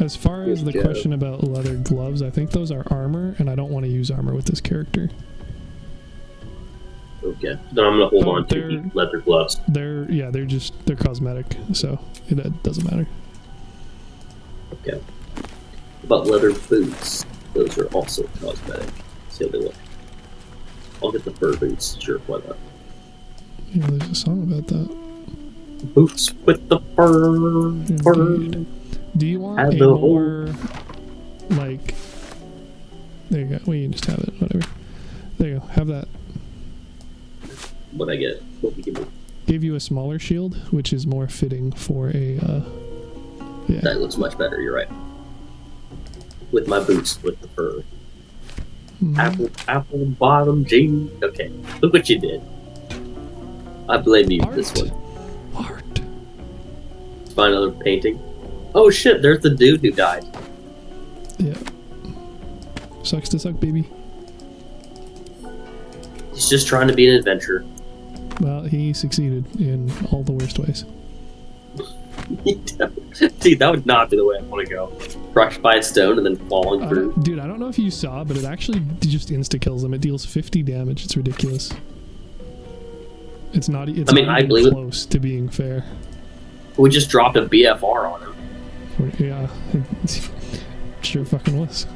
As far as the question about leather gloves, I think those are armor, and I don't want to use armor with this character. Okay. Then I'm gonna hold on to the leather gloves. They're cosmetic, so it doesn't matter. Okay. About leather boots. Those are also cosmetic. See how they look. I'll get the fur boots. Sure, why not? Yeah, there's a song about that. Boots with the fur. Fur. Do you want a more, like... There you go. We can just have it. Whatever. There you go. Have that. What I get? What we give me? Gave you a smaller shield, which is more fitting for a... yeah. That looks much better. You're right. With my boots, with the fur. Apple bottom jeans. Okay, look what you did. I blame you for this one. Art. Let's find another painting. Oh shit, there's the dude who died. Yeah. Sucks to suck, baby. He's just trying to be an adventurer. Well, he succeeded in all the worst ways. Dude, that would not be the way I want to go. Crushed by a stone and then falling through. Dude, I don't know if you saw, but it actually just insta-kills him. It deals 50 damage. It's ridiculous. It's not even close to being fair. We just dropped a BFR on him. Yeah. Sure fucking was.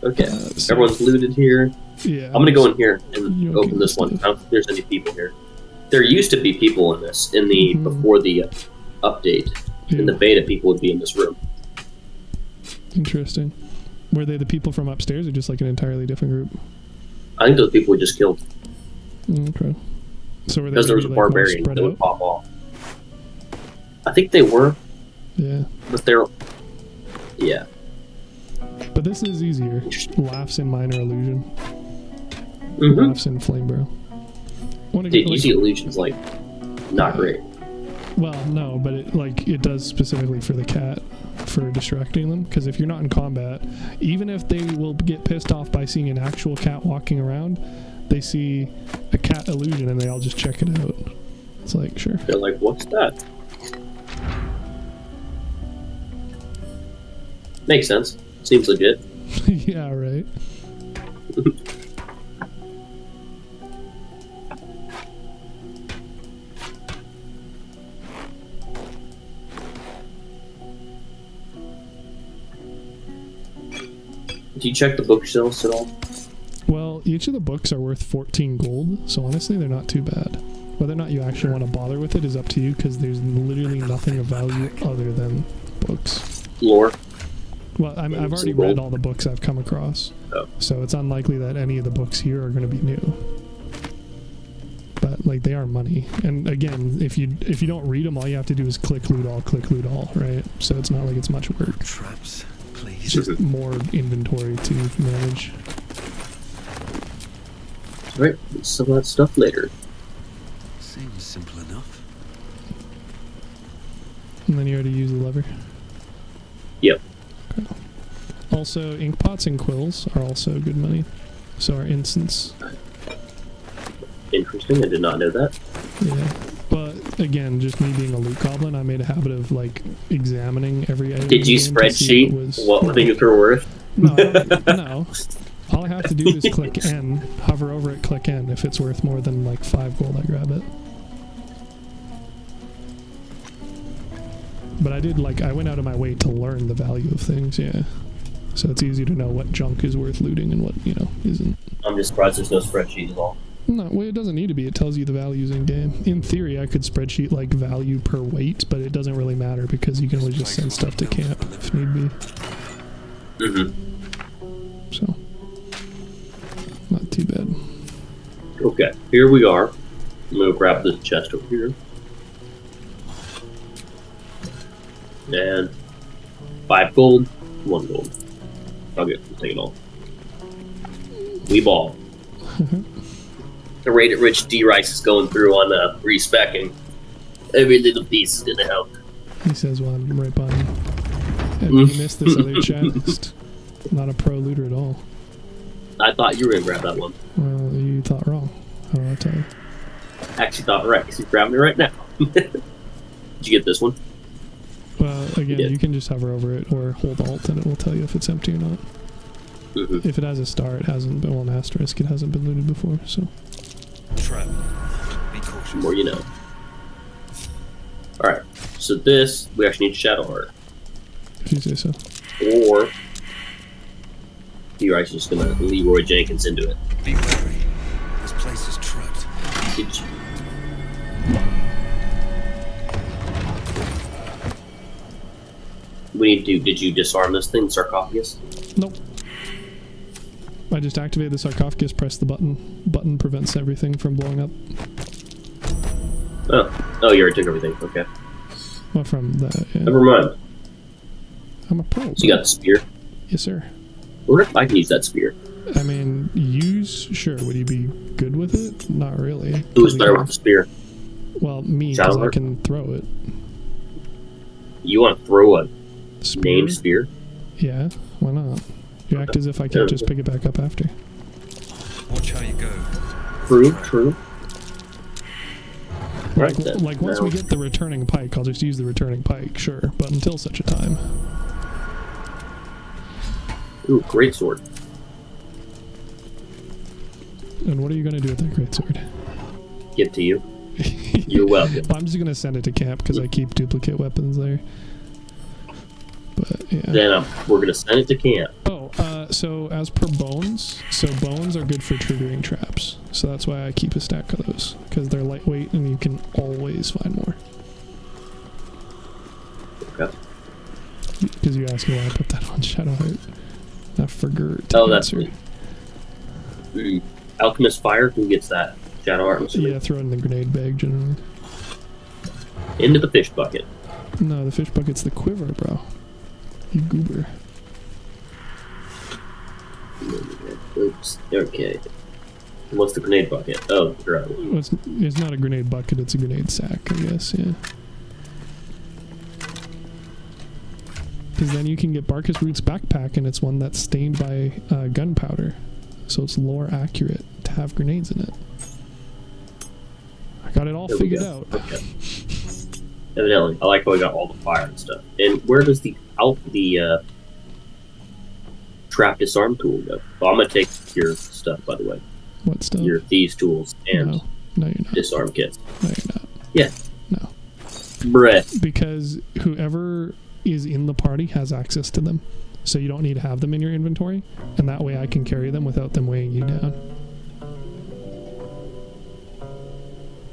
Okay, everyone's looted here. Yeah. I'm gonna go in here and open this one. I don't think there's any people here. There used to be people in this before the update. In the beta, people would be in this room. Interesting. Were they the people from upstairs or just like an entirely different group? I think those people we just killed. Okay. So were they because there was a barbarian that would pop off. I think they were. Yeah. But they're. Yeah. But this is easier. Laughs in Minor Illusion. Laughs in Flamebro. Dude, Easy Illusion's like not great. Well, no, but it does specifically for the cat, for distracting them. Because if you're not in combat, even if they will get pissed off by seeing an actual cat walking around, they see a cat illusion and they all just check it out. It's like, sure. They're like, what's that? Makes sense. Seems legit. Yeah, right. Do you check the bookshelves at all? Well, each of the books are worth 14 gold, so honestly they're not too bad. Whether or not you actually want to bother with it is up to you, because there's literally nothing of value other than books. Lore? Well, I've already read all the books I've come across, so it's unlikely that any of the books here are going to be new. But like, they are money, and again, if you don't read them, all you have to do is click loot all, right? So it's not like it's much work. Traps, please. It's just more inventory to manage. Right, some of that stuff later. Seems simple enough. And then you already use the lever. Yep. Okay. Also, ink pots and quills are also good money. So are incense. Interesting, I did not know that. Yeah. But again, just me being a loot goblin, I made a habit of like examining every item. Did you spreadsheet what things were worth? No, no. All I have to do is click N, hover over it, click N. If it's worth more than like 5 gold, I grab it. But I went out of my way to learn the value of things, yeah. So it's easy to know what junk is worth looting and what, isn't. I'm just surprised there's no spreadsheet at all. No, well, it doesn't need to be. It tells you the values in game. In theory, I could spreadsheet like value per weight, but it doesn't really matter because you can always just send stuff to camp if need be. So, not too bad. Okay, here we are. I'm gonna grab this chest over here. And 5 gold, 1 gold. I'll take it all. We ball. The rate at which D-Rice is going through on respecking. Every little piece is gonna help. He says while I'm right by him. Have you missed this other chest? Not a pro looter at all. I thought you were gonna grab that one. Well, you thought wrong. I don't know what to tell you. Actually thought right, because he's grabbing it right now. Did you get this one? Well, again, you can just hover over it or hold Alt and it will tell you if it's empty or not. If it has a star, it hasn't been, well, an asterisk, it hasn't been looted before, so. Trap. Be cautious. The more you know. Alright, so this, we actually need Shadow Heart. If you say so. Or, you're actually just gonna Leroy Jenkins into it. Be wary. This place is trapped. Did you? What do you do? Did you disarm this thing, sarcophagus? Nope. I just activated the sarcophagus, press the button. Button prevents everything from blowing up. Oh, you already took everything. Okay. Well, from that, yeah. Never mind. I'm a pro. So you got the spear? Yes, sir. I wonder if I can use that spear. I mean, sure. Would you be good with it? Not really. Who's better with the spear? Well, me, because I can throw it. You want to throw a spear? Named spear? Yeah, why not? You act as if I can't just pick it back up after. Watch how you go. True. Like once we get the returning pike, I'll just use the returning pike, sure. But until such a time. Ooh, great sword. And what are you going to do with that great sword? Give to you. You're welcome. Well, I'm just going to send it to camp because I keep duplicate weapons there. But yeah. Then we're gonna send it to camp. Oh, so as per bones, bones are good for triggering traps. So that's why I keep a stack of those, because they're lightweight and you can always find more. Okay. Because you asked me why I put that on Shadowheart. I forgot. Oh, that's me. Alchemist Fire, who gets that? Shadowheart? Yeah, throw it in the grenade bag generally. Into the fish bucket. No, the fish bucket's the quiver, bro. You goober. Oops. Okay. What's the grenade bucket? Oh, right. It's not a grenade bucket, it's a grenade sack, I guess, yeah. Because then you can get Barkus Root's backpack, and it's one that's stained by gunpowder. So it's lore accurate to have grenades in it. I got it all figured out. Okay. Evidently. I like how we got all the fire and stuff. And where does the trap disarm tool go? Well, I'm gonna take your stuff, by the way. What stuff? Your thieves tools and no, you're not. Disarm kits. No, you're not. Yeah. No. Brett. Because whoever is in the party has access to them. So you don't need to have them in your inventory, and that way I can carry them without them weighing you down.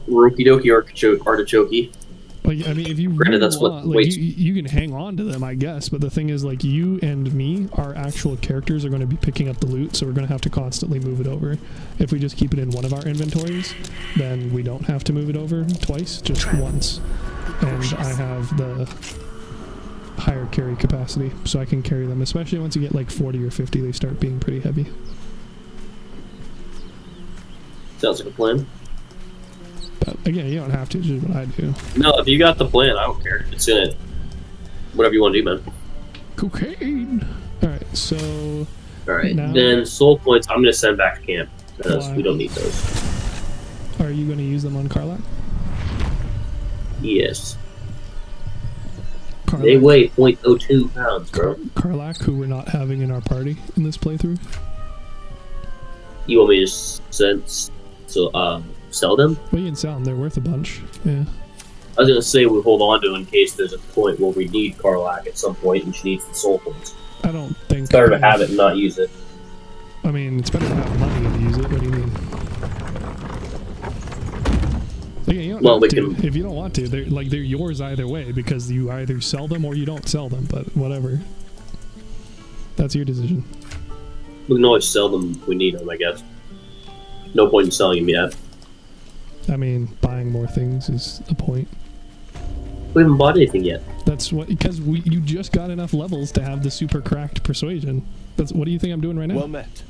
Okie dokie artichoke. Like, I mean, if you Granted, that's want, what like, you can hang on to them, I guess, but the thing is, like, you and me, our actual characters are going to be picking up the loot, so we're going to have to constantly move it over. If we just keep it in one of our inventories, then we don't have to move it over twice, just once. And I have the higher carry capacity, so I can carry them, especially once you get like 40 or 50, they start being pretty heavy. Sounds like a plan. But again, you don't have to, just what I do. No, if you got the plan, I don't care. It's in it. Whatever you want to do, man. Cocaine! Alright, so... Alright, now, then soul points I'm going to send back to camp, because why? we don't need those. Are you going to use them on Karlak? Yes. Karlak, They weigh 0.02 pounds, bro. Karlak, who we're not having in our party in this playthrough. You want me to sell them? Well, you can sell them. They're worth a bunch. Yeah. I was going to say we hold on to in case there's a point where we need Karlak at some point and she needs the soul points. I don't think... It's better to have it and not use it. I mean, it's better to have money to use it. What do you mean? Yeah, you don't have to. If you don't want to, they're yours either way, because you either sell them or you don't sell them, but whatever. That's your decision. We can always sell them if we need them, I guess. No point in selling them yet. I mean, buying more things is the point. We haven't bought anything yet. That's what, because you just got enough levels to have the super cracked persuasion. What do you think I'm doing right now? Well met.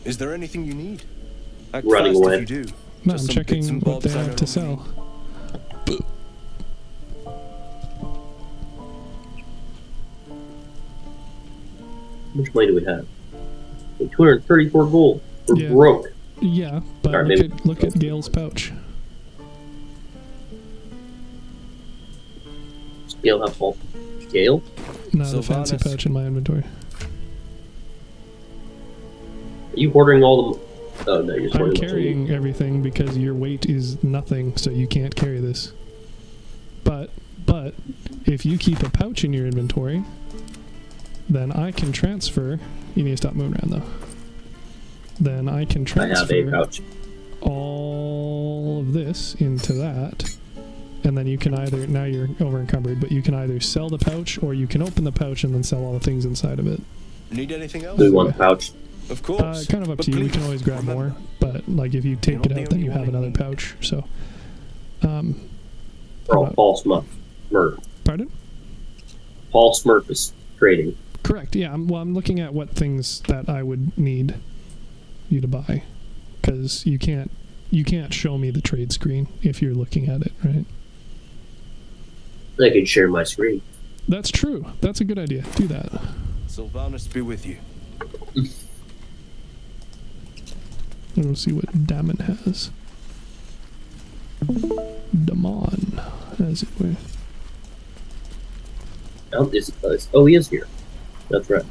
Is there anything you need? Act Running fast away. If you do. No, I'm checking what they have to sell. How much money do we have? 234 gold. We're broke. Yeah, but right, look at Gale's pouch. Gale have all. Gale? No, the fancy pouch in my inventory. Are you hoarding all the... Oh, no, you're I'm carrying everything because your weight is nothing, so you can't carry this. But if you keep a pouch in your inventory, then I can transfer... You need to stop moving around, though. Then I can transfer all of this into that, and then you can either... Now you're over encumbered, but you can either sell the pouch, or you can open the pouch and then sell all the things inside of it. Need anything else? Do we want the pouch? Of course. Kind of up to you. You can always grab more, but like if you take it out, then you have another pouch. So, Paul Smurf. Pardon? Paul Smurf is trading. Correct. Yeah. I'm looking at what things that I would need you to buy, because you can't show me the trade screen if you're looking at it, right? I can share my screen. That's true. That's a good idea. Do that. Sylvanus be with you. We'll see what Damon has. Damon, as it were. Oh, he is here. That's right.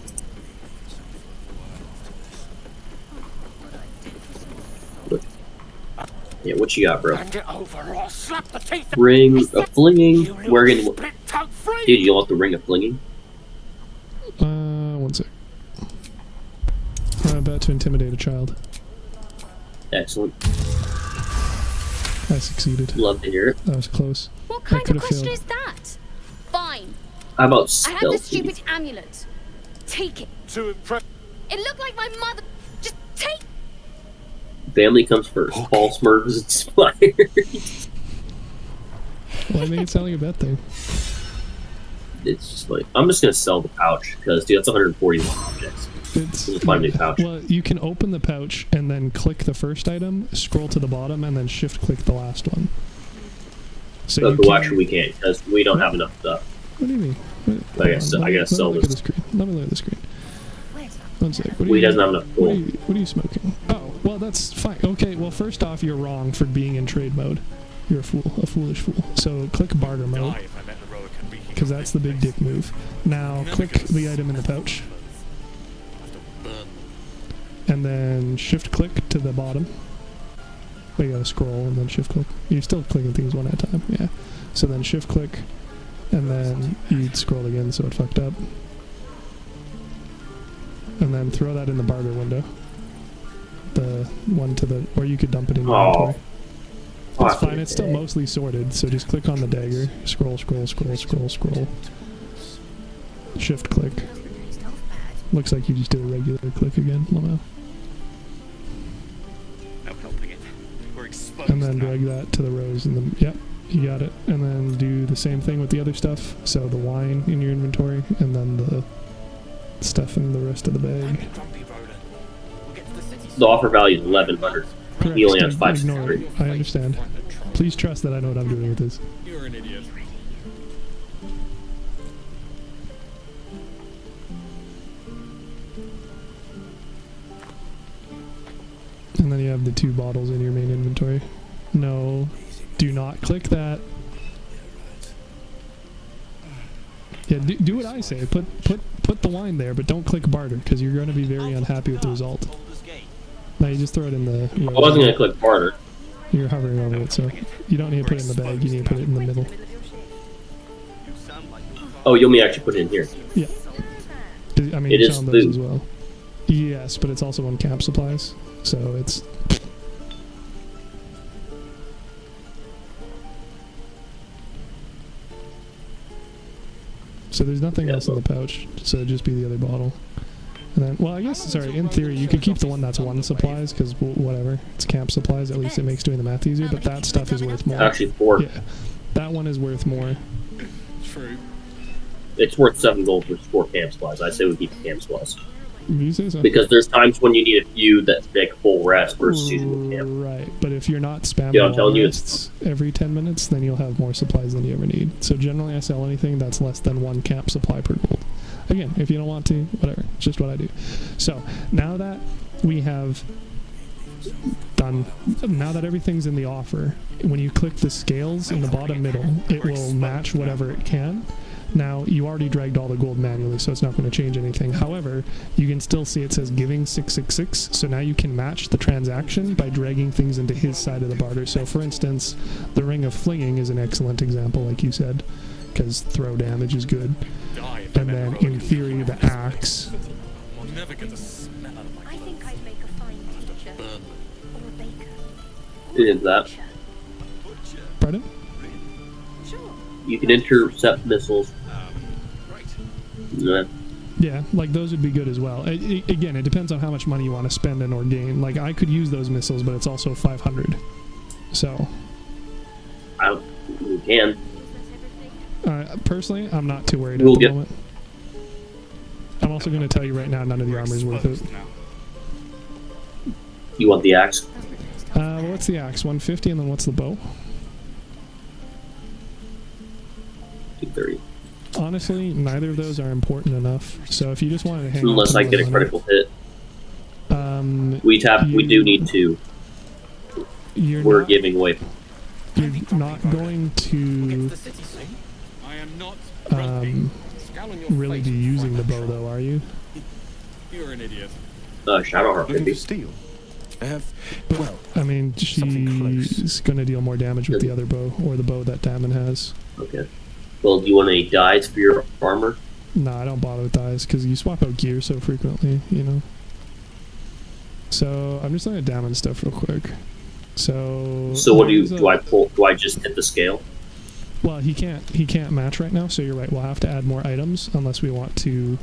Look. Yeah, what you got, bro? Ring of flinging. We're gonna. Dude, you want the ring of flinging? that to intimidate a child. Excellent. I succeeded. Love to hear it. That was close. What kind could of have question failed. is that? Fine. How about I have the stealthy? stupid amulet. Take it. To impress. It looked like my mother. Just take. Family comes first. Paul Smurf is inspired. Well, I make it sound like a bad thing. It's just like, I'm just gonna sell the pouch because, dude, that's 141 objects. It's find a pouch. Well, you can open the pouch and then click the first item, scroll to the bottom, and then shift click the last one. So But you well, can, actually, we can't because we don't have enough stuff. What do you mean? I gotta sell Let me look at the this. screen. Let me look at the screen. One sec. What He doesn't have enough gold. What are you smoking? Oh, well, that's fine. Okay, well, first off, you're wrong for being in trade mode. You're a fool, a foolish fool. So click barter mode, because that's the big dick move. Now click the item in the pouch, and then shift click to the bottom. Oh, you gotta scroll and then shift click. You're still clicking things one at a time, yeah. So then shift click, and then you scroll again, so it fucked up. And then throw that in the barter window. The one to the, or you could dump it in your inventory. It's fine, it's still mostly sorted, so just click on the dagger, scroll, scroll, scroll, scroll, scroll. Shift click. Looks like you just did a regular click again, Lamau. No helping it. We're exposed. And then drag that to the rows, and then, yep, you got it. And then do the same thing with the other stuff, so the wine in your inventory, and then the stuff in the rest of the bag. The offer value is 1100. Correct. He only has Ignore 563. it. I understand. Please trust that I know what I'm doing with this. You're an idiot. And then you have the 2 bottles in your main inventory. No, do not click that. Yeah, do what I say. Put the wine there, but don't click barter, because you're going to be very unhappy with the result. Now you just throw it in the... I wasn't going to click barter. You're hovering over it, so you don't need to put it in the bag, you need to put it in the middle. Oh, you want me to actually put it in here? Yeah. I mean, It it's is on those food. as well. Yes, but it's also on camp supplies, so it's... So there's nothing else in the pouch, so it'd just be the other bottle. And then, well, I guess, sorry, in theory, you could keep the one that's 1 supplies, because whatever, it's camp supplies, at least it makes doing the math easier, but that stuff is worth more. Actually, 4. Yeah, that one is worth more. True. It's worth 7 gold for 4 camp supplies. I say we keep the camp supplies. You say so? Because there's times when you need a few that make full rest versus using the camp. Right, but if you're not spamming Yeah, I'm telling you, rests every 10 minutes, then you'll have more supplies than you ever need. So generally I sell anything that's less than 1 camp supply per gold. Again, if you don't want to, whatever, it's just what I do. So, now that we have done, now that everything's in the offer, when you click the scales in the bottom middle, it will match whatever it can. Now, you already dragged all the gold manually, so it's not going to change anything. However, you can still see it says giving 666, so now you can match the transaction by dragging things into his side of the barter. So, for instance, the Ring of Flinging is an excellent example, like you said, because throw damage is good. And then, in theory, the axe. I'll never get the smell out of my I think I'd make a fine teacher. Or a baker. It is that. Pardon? You can intercept missiles. Yeah. Yeah, like those would be good as well. Again, it depends on how much money you want to spend in or gain. Like, I could use those missiles, but it's also 500. So. You can. Personally, I'm not too worried We'll at the get- moment. I'm also going to tell you right now, none of the armor is worth it. You want the axe? Well, what's the axe? 150, and then what's the bow? 230. Honestly, neither of those are important enough. So if you just wanted to hang Unless on I to get a one critical hit. We you- do need to. We're giving away. You're not going to really be using the bow, though, are you? You're an idiot. Shadowheart could be. Steel. I have, well, I mean, she's going to deal more damage with the other bow, or the bow that Damon has. Okay. Well, do you want any dyes for your armor? No, I don't bother with dyes, because you swap out gear so frequently, you know? So I'm just looking at damage stuff real quick. So what do I pull? Do I just hit the scale? Well, he can't match right now, so you're right. We'll have to add more items unless we want to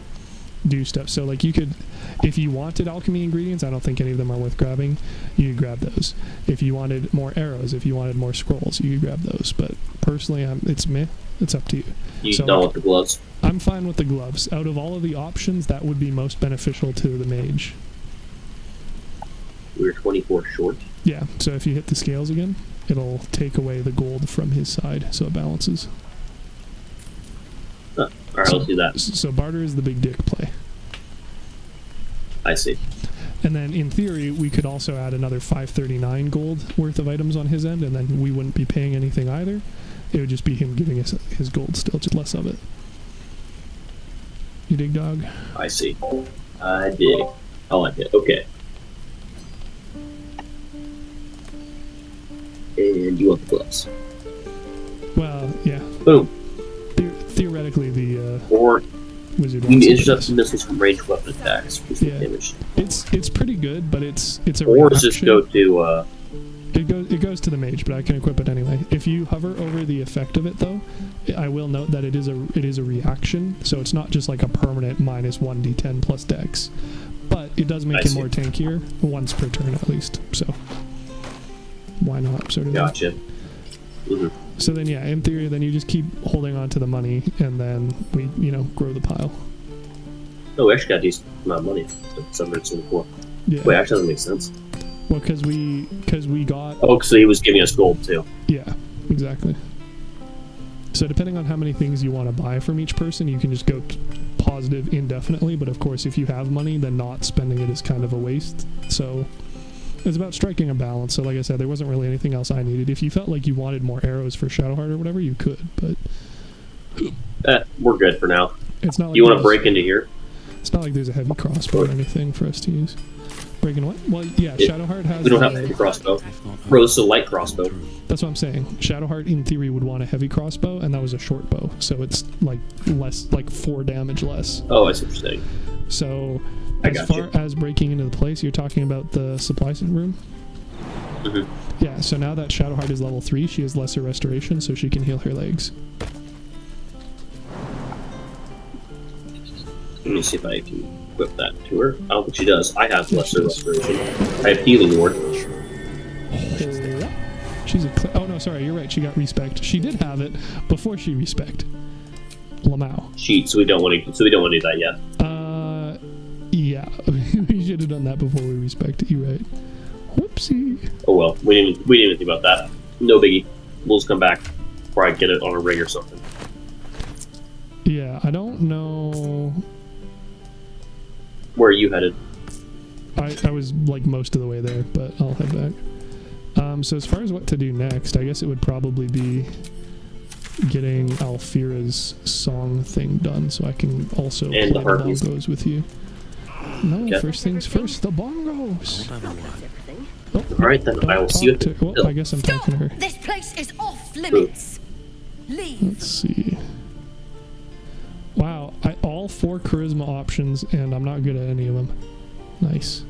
do stuff. So like you could, if you wanted alchemy ingredients, I don't think any of them are worth grabbing. You could grab those. If you wanted more arrows, if you wanted more scrolls, you could grab those. But personally, it's meh. It's up to you. You don't want the gloves? I'm fine with the gloves. Out of all of the options, that would be most beneficial to the mage. We're 24 short. Yeah, so if you hit the scales again, it'll take away the gold from his side, so it balances. Alright, let's do that. So barter is the big dick play. I see. And then in theory, we could also add another 539 gold worth of items on his end, and then we wouldn't be paying anything either. It would just be him giving us his gold still, just less of it. You dig, dog? I see. I dig. I like it. Okay. And you want the gloves. Well, yeah. Boom. Theoretically, the or wizard. You can intercept missiles from ranged weapon attacks. Yeah. It's pretty good, but it's a or reaction. does this go to It goes to the mage, but I can equip it anyway. If you hover over the effect of it, though, I will note that it is a reaction, so it's not just like a permanent minus 1d10 plus dex. But it does make him more tankier once per turn at least. So why not? Sort of. Gotcha. Mm-hmm. So then, yeah, in theory, then you just keep holding on to the money, and then we, grow the pile. Oh, we actually got a decent amount of money. 724. Yeah. Wait, actually doesn't make sense. Well, because we got. Oh, so he was giving us gold too. Yeah, exactly. So depending on how many things you want to buy from each person, you can just go positive indefinitely. But of course, if you have money, then not spending it is kind of a waste. So it's about striking a balance. So like I said, there wasn't really anything else I needed. If you felt like you wanted more arrows for Shadowheart or whatever, you could. But we're good for now. It's not. Like you want to break into here? It's not like there's a heavy crossbow or anything for us to use. Breaking what? Well, yeah, Shadowheart has. We don't have a heavy crossbow. Bro, this is a light crossbow. That's what I'm saying. Shadowheart, in theory, would want a heavy crossbow, and that was a short bow, so it's like less, like 4 damage less. Oh, I see what you're saying. So, as far as breaking into the place, you're talking about the supply room. Mm-hmm. Yeah. So now that Shadowheart is level 3, she has lesser restoration, so she can heal her legs. Let me see if I can equip that to her. I don't think she does. I have lesser restoration. I have healing ward. She's a. Oh no, sorry. You're right. She got respect. She did have it before she respect. Lamau. So we don't want to. So we don't want to do that yet. Yeah. We should have done that before we respect. You right. Whoopsie. Oh well. We didn't even think about that. No biggie. We'll just come back before I get it on a ring or something. Yeah. I don't know. Where are you headed? I was like most of the way there, but I'll head back. So as far as what to do next, I guess it would probably be getting Alfira's song thing done, so I can also play the bongos with you. No, first things first, the bongos. Oh, all right, then I will see you. Well, I guess I'm talking to her. This place is off limits. Leave. Let's see. Wow, all 4 charisma options, and I'm not good at any of them. Nice.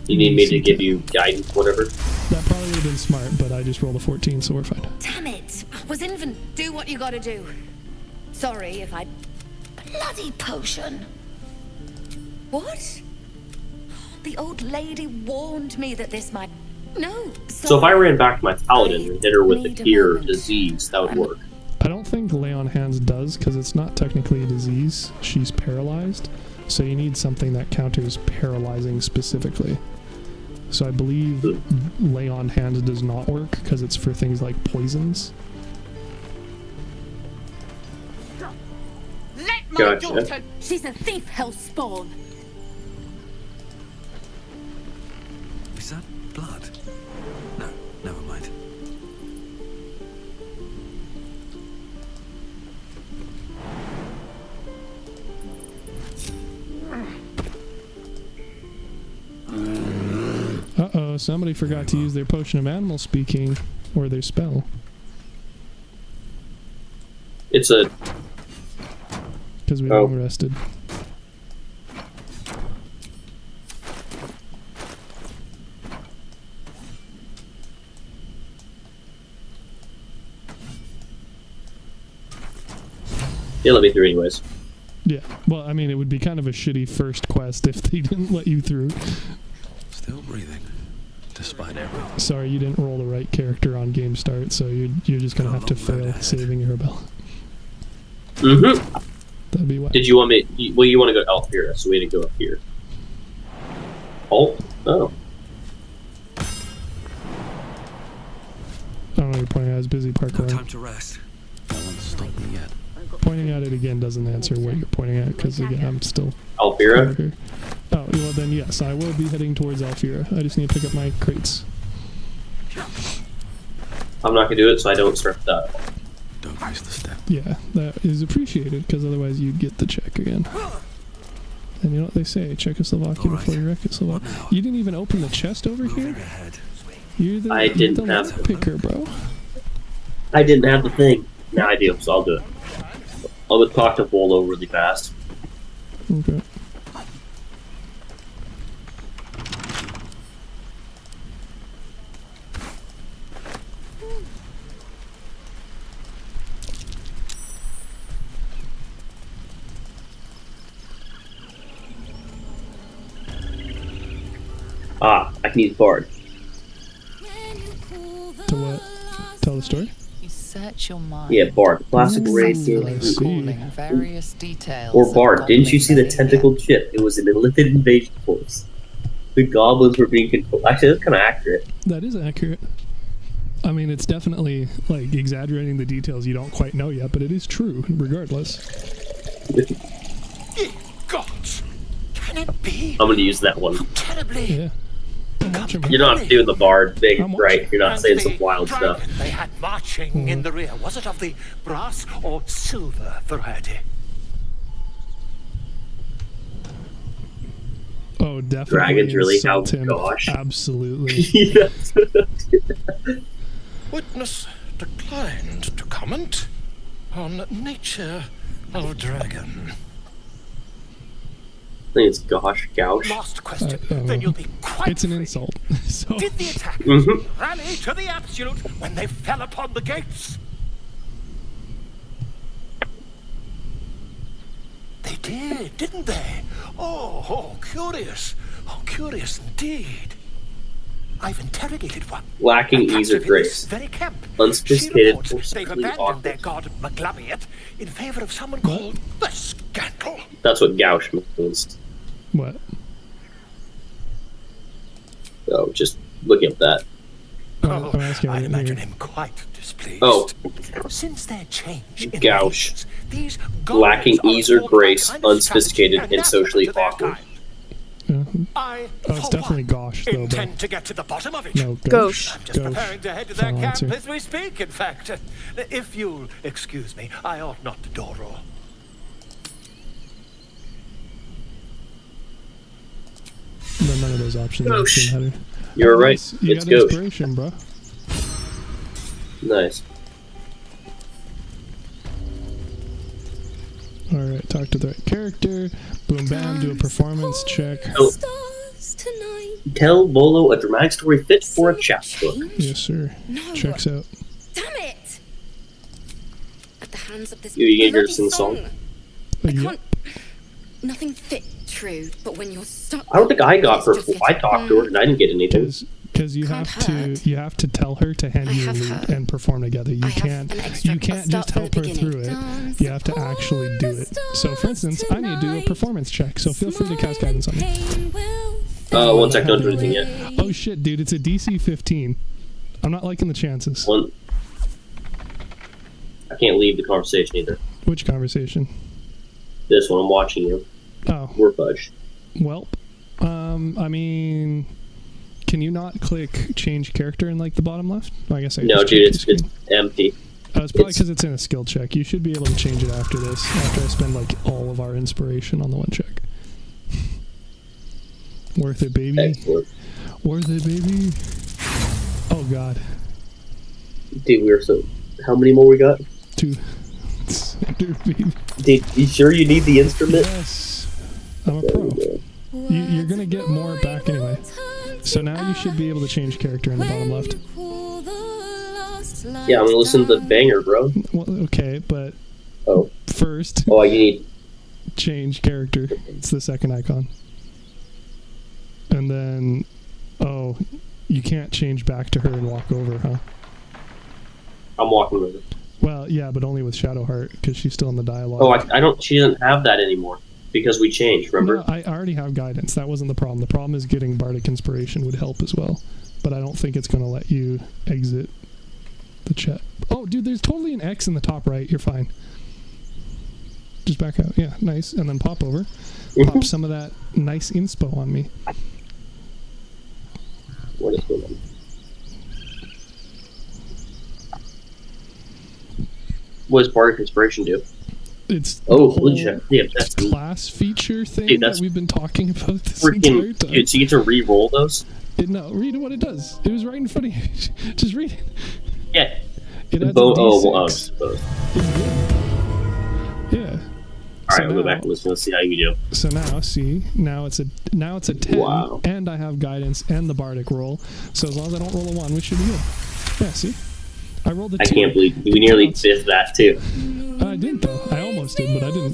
You need me to give you guidance, whatever? That probably would have been smart, but I just rolled a 14, so we're fine. Damn it! Was infant. Do what you gotta do. Sorry if I. Bloody potion. What? The old lady warned me that this might. No. So if I ran back to my paladin and hit her with the cure disease, that would work. I don't think Lay on Hands does, because it's not technically a disease. She's paralyzed, so you need something that counters paralyzing specifically. So I believe Lay on Hands does not work, because it's for things like poisons. Let my daughter. She's a thief, hellspawn. Is that blood? No, never mind. Uh-oh, somebody forgot to use their potion of animal speaking, or their spell. It's a... Because we long rested. They let me through anyways. Yeah. Well, I mean, it would be kind of a shitty first quest if they didn't let you through. Still breathing, despite everything. Sorry, you didn't roll the right character on game start, so you're just gonna have to fail saving Arabelle. Mm-hmm. That'd be why. Did you want me? Well, you want to go to Alfira, so we had to go up here. Oh. I don't know. You're pointing at his busy parkour. Time to rest. No one's stopped me yet. Pointing at it again doesn't answer what you're pointing at, because again, I'm still... Alfira? Oh, well then yes, I will be heading towards Alfira. I just need to pick up my crates. I'm not going to do it, so I don't start that. Don't waste the step. Yeah, that is appreciated, because otherwise you'd get the check again. And you know what they say, Czechoslovakia before you wreck Slovakia. You didn't even open the chest over here? You're the, I didn't have the picker, bro. I didn't have the thing. Now I do, so I'll do it. I'll go talk to Volo really fast. Okay. Ah, I can use Bard. To what? Tell the story? You search your mind. Yeah, Bard. Classic raid game. Recalling various details Or Bard. of Didn't you see the goblin tentacled ship? It was an illithid invasion force. The goblins were being controlled. Actually, that's kind of accurate. That is accurate. I mean, it's definitely, like, exaggerating the details you don't quite know yet, but it is true, regardless. Ye gods! Can it be? I'm going to use that one. Terribly. Yeah. You're not doing the Bard thing, right? You're not saying some wild stuff. They had marching in the rear. Was it of the brass or silver variety? Oh, definitely. Dragons really insult help. him. Gosh. Absolutely. Witness declined to comment on nature of dragon. I think it's gosh, gouge. Last question, then you'll be quite It's an insult. So. Did the attackers rally to the absolute when they fell upon the gates? They did, didn't they? Oh, curious. Oh, curious indeed. I've interrogated one. Lacking ease or grace. Very camp. Unsophisticated, They've forcibly abandoned awkward. their god Maglabiat in favor of someone called the Scandal. That's what gouge means. What? Oh, just looking up that. Oh, I imagine him quite displeased. Oh. Since their change in Gouge. these Lacking goblins ease are or afforded grace, kind of unsophisticated, strategy and socially anathema to their awkward. kind. Yeah. I, Oh, it's definitely gosh, though. intend to get to the bottom of it. No, gauche. I'm just Gauche. preparing to head to their Final camp answer. as we speak, in fact. If you'll excuse me, I ought not to door roll. None of those options. Gauche. Header. You're right. Nice. You It's got gauche. inspiration, bro. Nice. Alright, talk to the right character. Boom, bam, do a performance check. Oh. Tell Volo a dramatic story fit for a chapbook. Yes, sir. Checks out. Damn it! At the hands of this You get bloody to sing the song? I can't. Nothing fit true, but when you're stuck. I don't think I got her. it's just I talked to her and I didn't get anything. Because you have to tell her to hand you a loot and perform together. You can't just help her through it. You have to actually do it. So, for instance, I need to do a performance check. So feel free to cast guidance on me. One sec, don't do anything yet. Oh shit, dude! It's a DC 15. I'm not liking the chances. One. I can't leave the conversation either. Which conversation? This one, I'm watching you. Oh. We're fudged. Well, I mean, can you not click change character in like the bottom left? I guess I No, just dude, checked the it's screen. empty. Oh, it's probably because it's in a skill check. You should be able to change it after this. After I spend like all of our inspiration on the one check. Worth it, baby. Excellent. Worth it, baby. Oh god. Dude, we were so. How many more we got? 2. Dude, you sure you need the instrument? Yes. I'm a pro. You're gonna get more back anyway. So now you should be able to change character in the bottom left. Yeah, I'm gonna listen to the banger, bro. Well, okay, but Oh. First. Oh, you need... Change character. It's the second icon. And then... Oh, you can't change back to her and walk over, huh? I'm walking with her. Well, yeah, but only with Shadowheart, because she's still in the dialogue. Oh, I don't... She doesn't have that anymore. Because we changed, remember? No, I already have guidance. That wasn't the problem. The problem is getting Bardic Inspiration would help as well. But I don't think it's going to let you exit the chat. Oh, dude, there's totally an X in the top right. You're fine. Just back out. Yeah, nice. And then pop over. Pop some of that nice inspo on me. What is going on? What does Bardic Inspiration do? It's holy shit! Yeah, that's class feature thing that we've been talking about this entire time. Dude, so you get to re-roll those? No, read what it does. It was right in front of you. Just read it. Yeah. It adds a D6. Yeah. All right, we'll go back and listen. Let's see how you do. So now, see, now it's a 10, wow. And I have guidance and the Bardic roll. So as long as I don't roll a 1, we should be good. Yeah, see, I rolled a 2. I can't believe we nearly biffed that too. I didn't though. I almost did, but I didn't.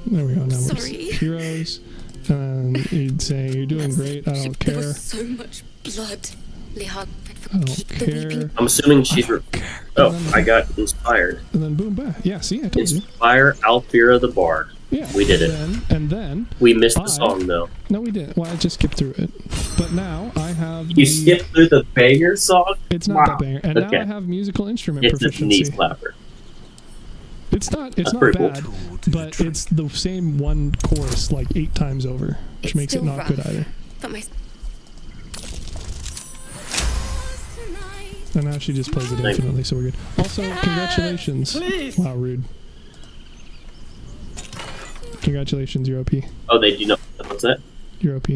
There we go. Now we're heroes. And you'd say you're doing great. I don't care. There was so much blood. I don't care. I'm assuming she's... Oh, I got inspired. And then boom, bam. Yeah, see, I told you. Inspire Alfira the Bard. Yeah. We did it. And then... We missed the song, though. No, we didn't. Well, I just skipped through it. But now I have... You skipped through the banger song? It's not that banger. And now I have musical instrument proficiency. It's a knee slapper. It's not pretty bad, but it's the same one chorus like 8 times over, which makes it not good either. And now she just plays it infinitely, so we're good. Also, congratulations. Please. Wow, rude. Congratulations, you're OP. Oh, they do not. What's that? You're OP.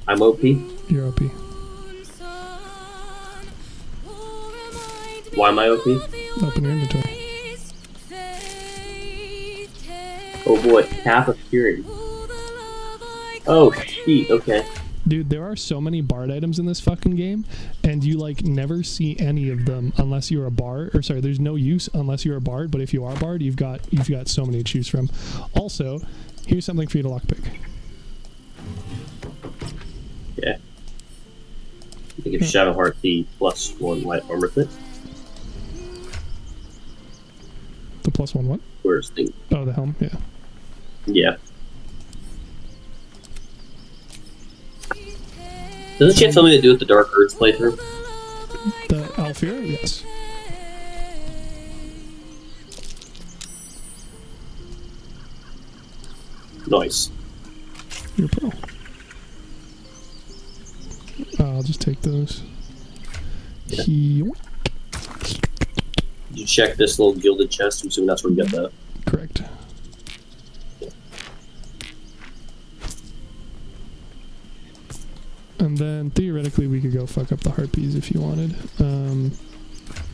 I'm OP? You're OP. Why am I OP? Open your inventory. Oh boy, half of hearing. Oh, shit, okay. Dude, there are so many bard items in this fucking game, and you like never see any of them unless you're a bard. Or sorry, there's no use unless you're a bard. But if you are a bard, you've got so many to choose from. Also, here's something for you to lockpick. Yeah. I think if Shadowheart the +1 light armor thing. The +1 what? Where's the... Oh, the helm. Yeah. Yeah. Doesn't she have something to do with the Dark Earth playthrough? The Alfira? Yes. Nice. You're pro. I'll just take those. Yeah. Did you check this little gilded chest? I'm assuming that's where you got that. Correct. And then theoretically, we could go fuck up the harpies if you wanted.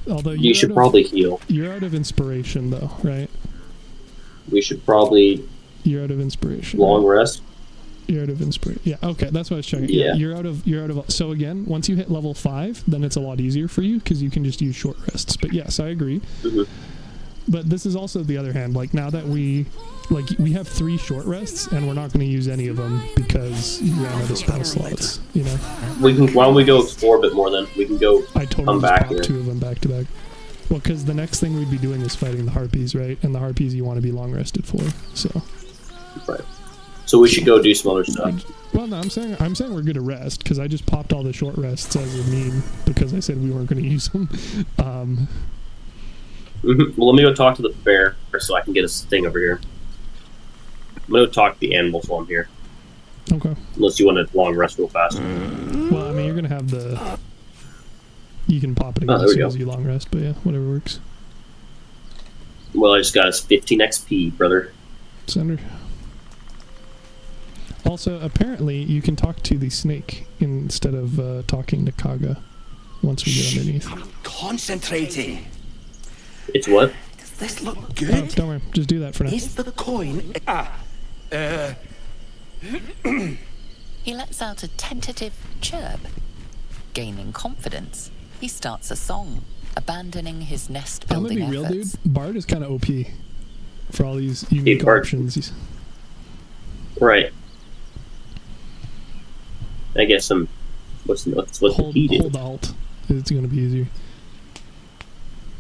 Although you should probably heal. You're out of inspiration, though, right? We should probably. You're out of inspiration. Long rest. You're out of inspiration. Yeah. Okay, that's what I was checking. Yeah. You're out of. So again, once you hit level 5, then it's a lot easier for you because you can just use short rests. But yes, I agree. Mm-hmm. But this is also the other hand. Like now that we have 3 short rests, and we're not going to use any of them because we ran out of spell slots. You know. We can. Why don't we go explore a bit more then? We can go. I totally come just back popped 2 of them back to back. Well, because the next thing we'd be doing is fighting the harpies, right? And the harpies you want to be long rested for. So. Right. So we should go do some other stuff. Well, no, I'm saying we're good to rest because I just popped all the short rests as a meme because I said we weren't going to use them. Well, let me go talk to the bear so I can get a thing over here. I'm going to talk to the animals while I'm here. Okay. Unless you want to long rest real fast. Well, I mean, you're going to have the... You can pop it again as soon as you long rest, but yeah, whatever works. Well, I just got us 15 XP, brother. Sender. Also, apparently, you can talk to the snake instead of talking to Kaga once we get underneath. I'm concentrating. It's what? Does this look good? Oh, don't worry, just do that for now. Is the coin... He lets out a tentative chirp. Gaining confidence, he starts a song. abandoning his nest I'm gonna building be real, efforts. dude. Bard is kind of OP for all these unique Bard. options. Right. I guess some. What's the key do? Hold Alt. It's gonna be easier.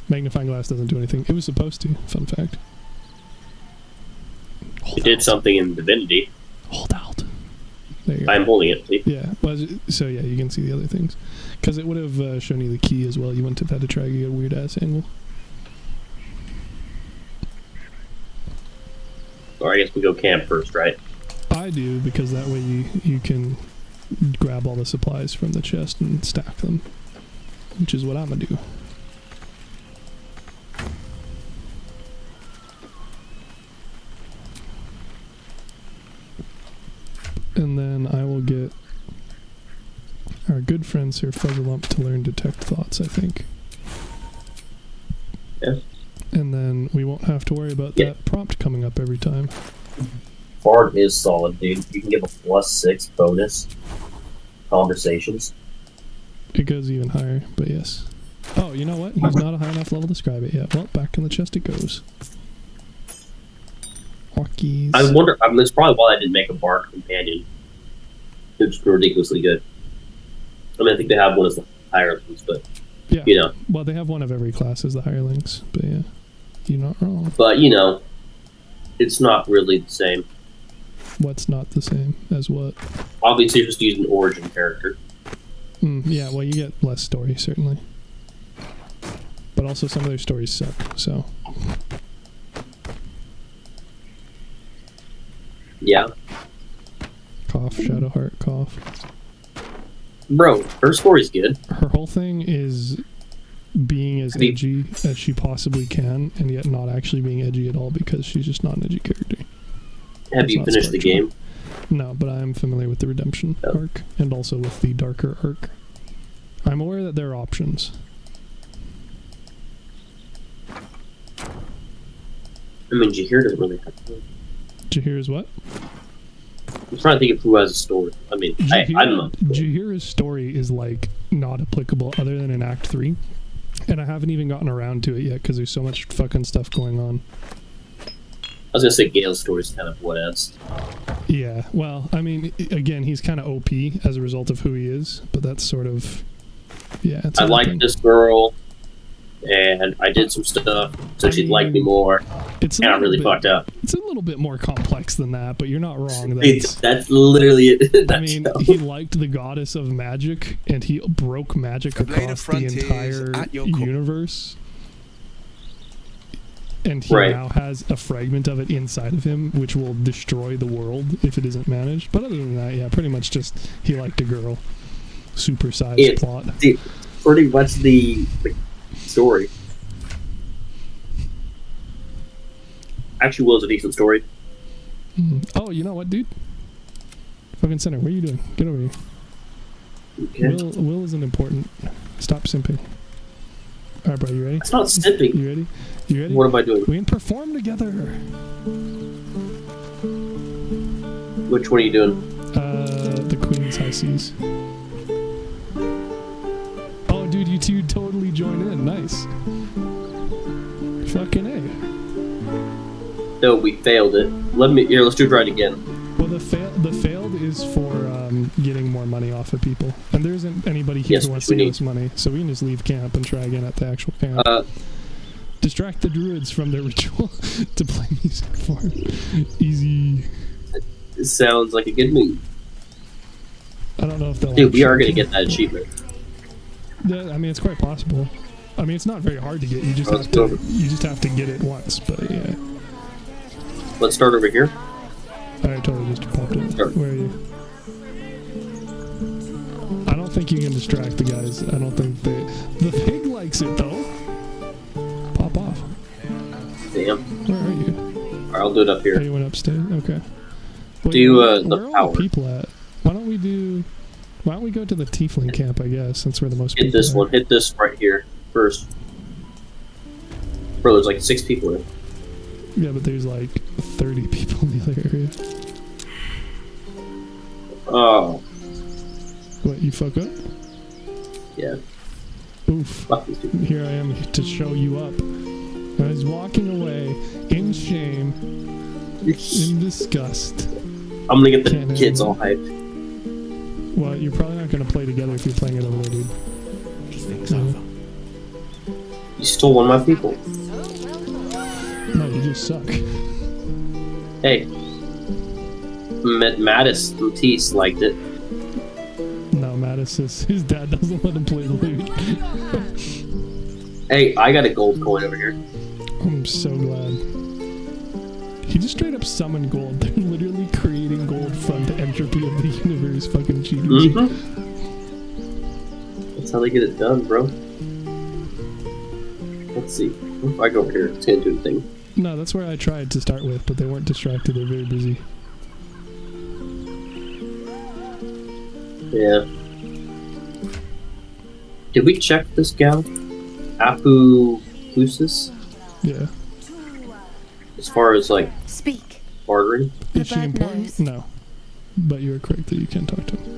Magnifying glass doesn't do anything. It was supposed to. Fun fact. It did something in Divinity. Hold Alt. There you go. I'm holding it. See? Yeah. Well, so yeah, you can see the other things. Because it would have shown you the key as well. You wouldn't have had to try to get a weird ass angle. Or I guess we go camp first, right? I do, because that way you can grab all the supplies from the chest and stack them, which is what I'm gonna do. And then I will get our good friend Sir Fuzzlump to learn Detect Thoughts, I think. Yes. And then we won't have to worry about that prompt coming up every time. Bard is solid, dude. You can give a +6 bonus conversations. It goes even higher, but yes. Oh, you know what? He's not a high enough level to describe it yet. Well, back in the chest it goes. Walkies. I wonder. I mean, that's probably why I didn't make a Bard companion. It's ridiculously good. I mean, I think they have one as the higher ones, but yeah. You know. Well, they have one of every class as the hirelings, but yeah, you're not wrong. But you know, it's not really the same. What's not the same as what? Obviously, you're just using an origin character. Yeah, well, you get less story, certainly. But also, some of their stories suck, so. Yeah. Cough, Shadowheart, cough. Bro, her story's good. Her whole thing is being as edgy as she possibly can, and yet not actually being edgy at all, because she's just not an edgy character. Have you finished the game? No, but I am familiar with the Redemption arc, and also with the Darker arc. I'm aware that there are options. I mean, Jahir doesn't really have to. Jahir is what? I'm trying to think of who has a story. I mean, I don't know. Jahir's story is, like, not applicable other than in Act 3. And I haven't even gotten around to it yet, because there's so much fucking stuff going on. I was gonna say Gale's story is kind of what adds. Yeah, well, I mean, again, he's kind of OP as a result of who he is, but that's sort of, yeah. It's I like this girl, and I did some stuff, so she'd like me more, and I really fucked up. It's a little bit more complex than that, but you're not wrong. That's literally it. I mean, he liked the goddess of magic, and he broke magic across the entire universe. And he now has a fragment of it inside of him, which will destroy the world if it isn't managed. But other than that, yeah, pretty much just he liked a girl. Supersized plot. Pretty much the story. Actually, was a decent story. Oh, you know what, dude? Fucking center, what are you doing? Get over here. Okay. Will isn't important. Stop simping. Alright, bro, you ready? It's not simping. You ready? You ready? What am I doing? We can perform together. Which one are you doing? The Queen's High Seas. Oh, dude, you two totally join in. Nice. Fucking A. No, we failed it. Let's do it right again. Well, the failed is for getting more money off of people, and there isn't anybody here who wants to give us money, so we can just leave camp and try again at the actual camp. Distract the druids from their ritual to play music for it. Easy. It sounds like a good move. I don't know if they'll. Dude, we are gonna get that achievement. Yeah, I mean, it's quite possible. I mean, it's not very hard to get. You just have to get it once. But yeah. Let's start over here. I totally just popped in. Where are you? I don't think you can distract the guys. I don't think the pig likes it though. Pop off. Damn. Where are you? Alright, I'll do it up here. Oh, you went upstairs? Okay. Well, do where the are all the people at? Why don't we go to the tiefling camp, I guess, since we're the most people. Hit this one. Hit this right here first. Bro, there's like 6 people in it. Yeah, but there's like 30 people in the other area. Oh. What, you fuck up? Yeah. Oof. Here I am to show you up. I was walking away in shame, in disgust. I'm gonna get the kids all hyped. Well, you're probably not gonna play together if you're playing it over there, dude. No. You stole one of my people. No, you just suck. Hey. Mattis Matisse liked it. No, Mattis is, his dad doesn't let him play the lute. Hey, I got a gold coin over here. I'm so glad. He just straight up summoned gold. They're literally creating gold from the entropy of the universe. Fucking cheaters. That's how they get it done, bro. Let's see. If I go over here, it's gonna do the thing. No, that's where I tried to start with, but they weren't distracted. They're very busy. Yeah. Did we check this gal? Apu Kusis? Yeah. As far as like speak bartering? Is she important? No. But you were correct that you can talk to him.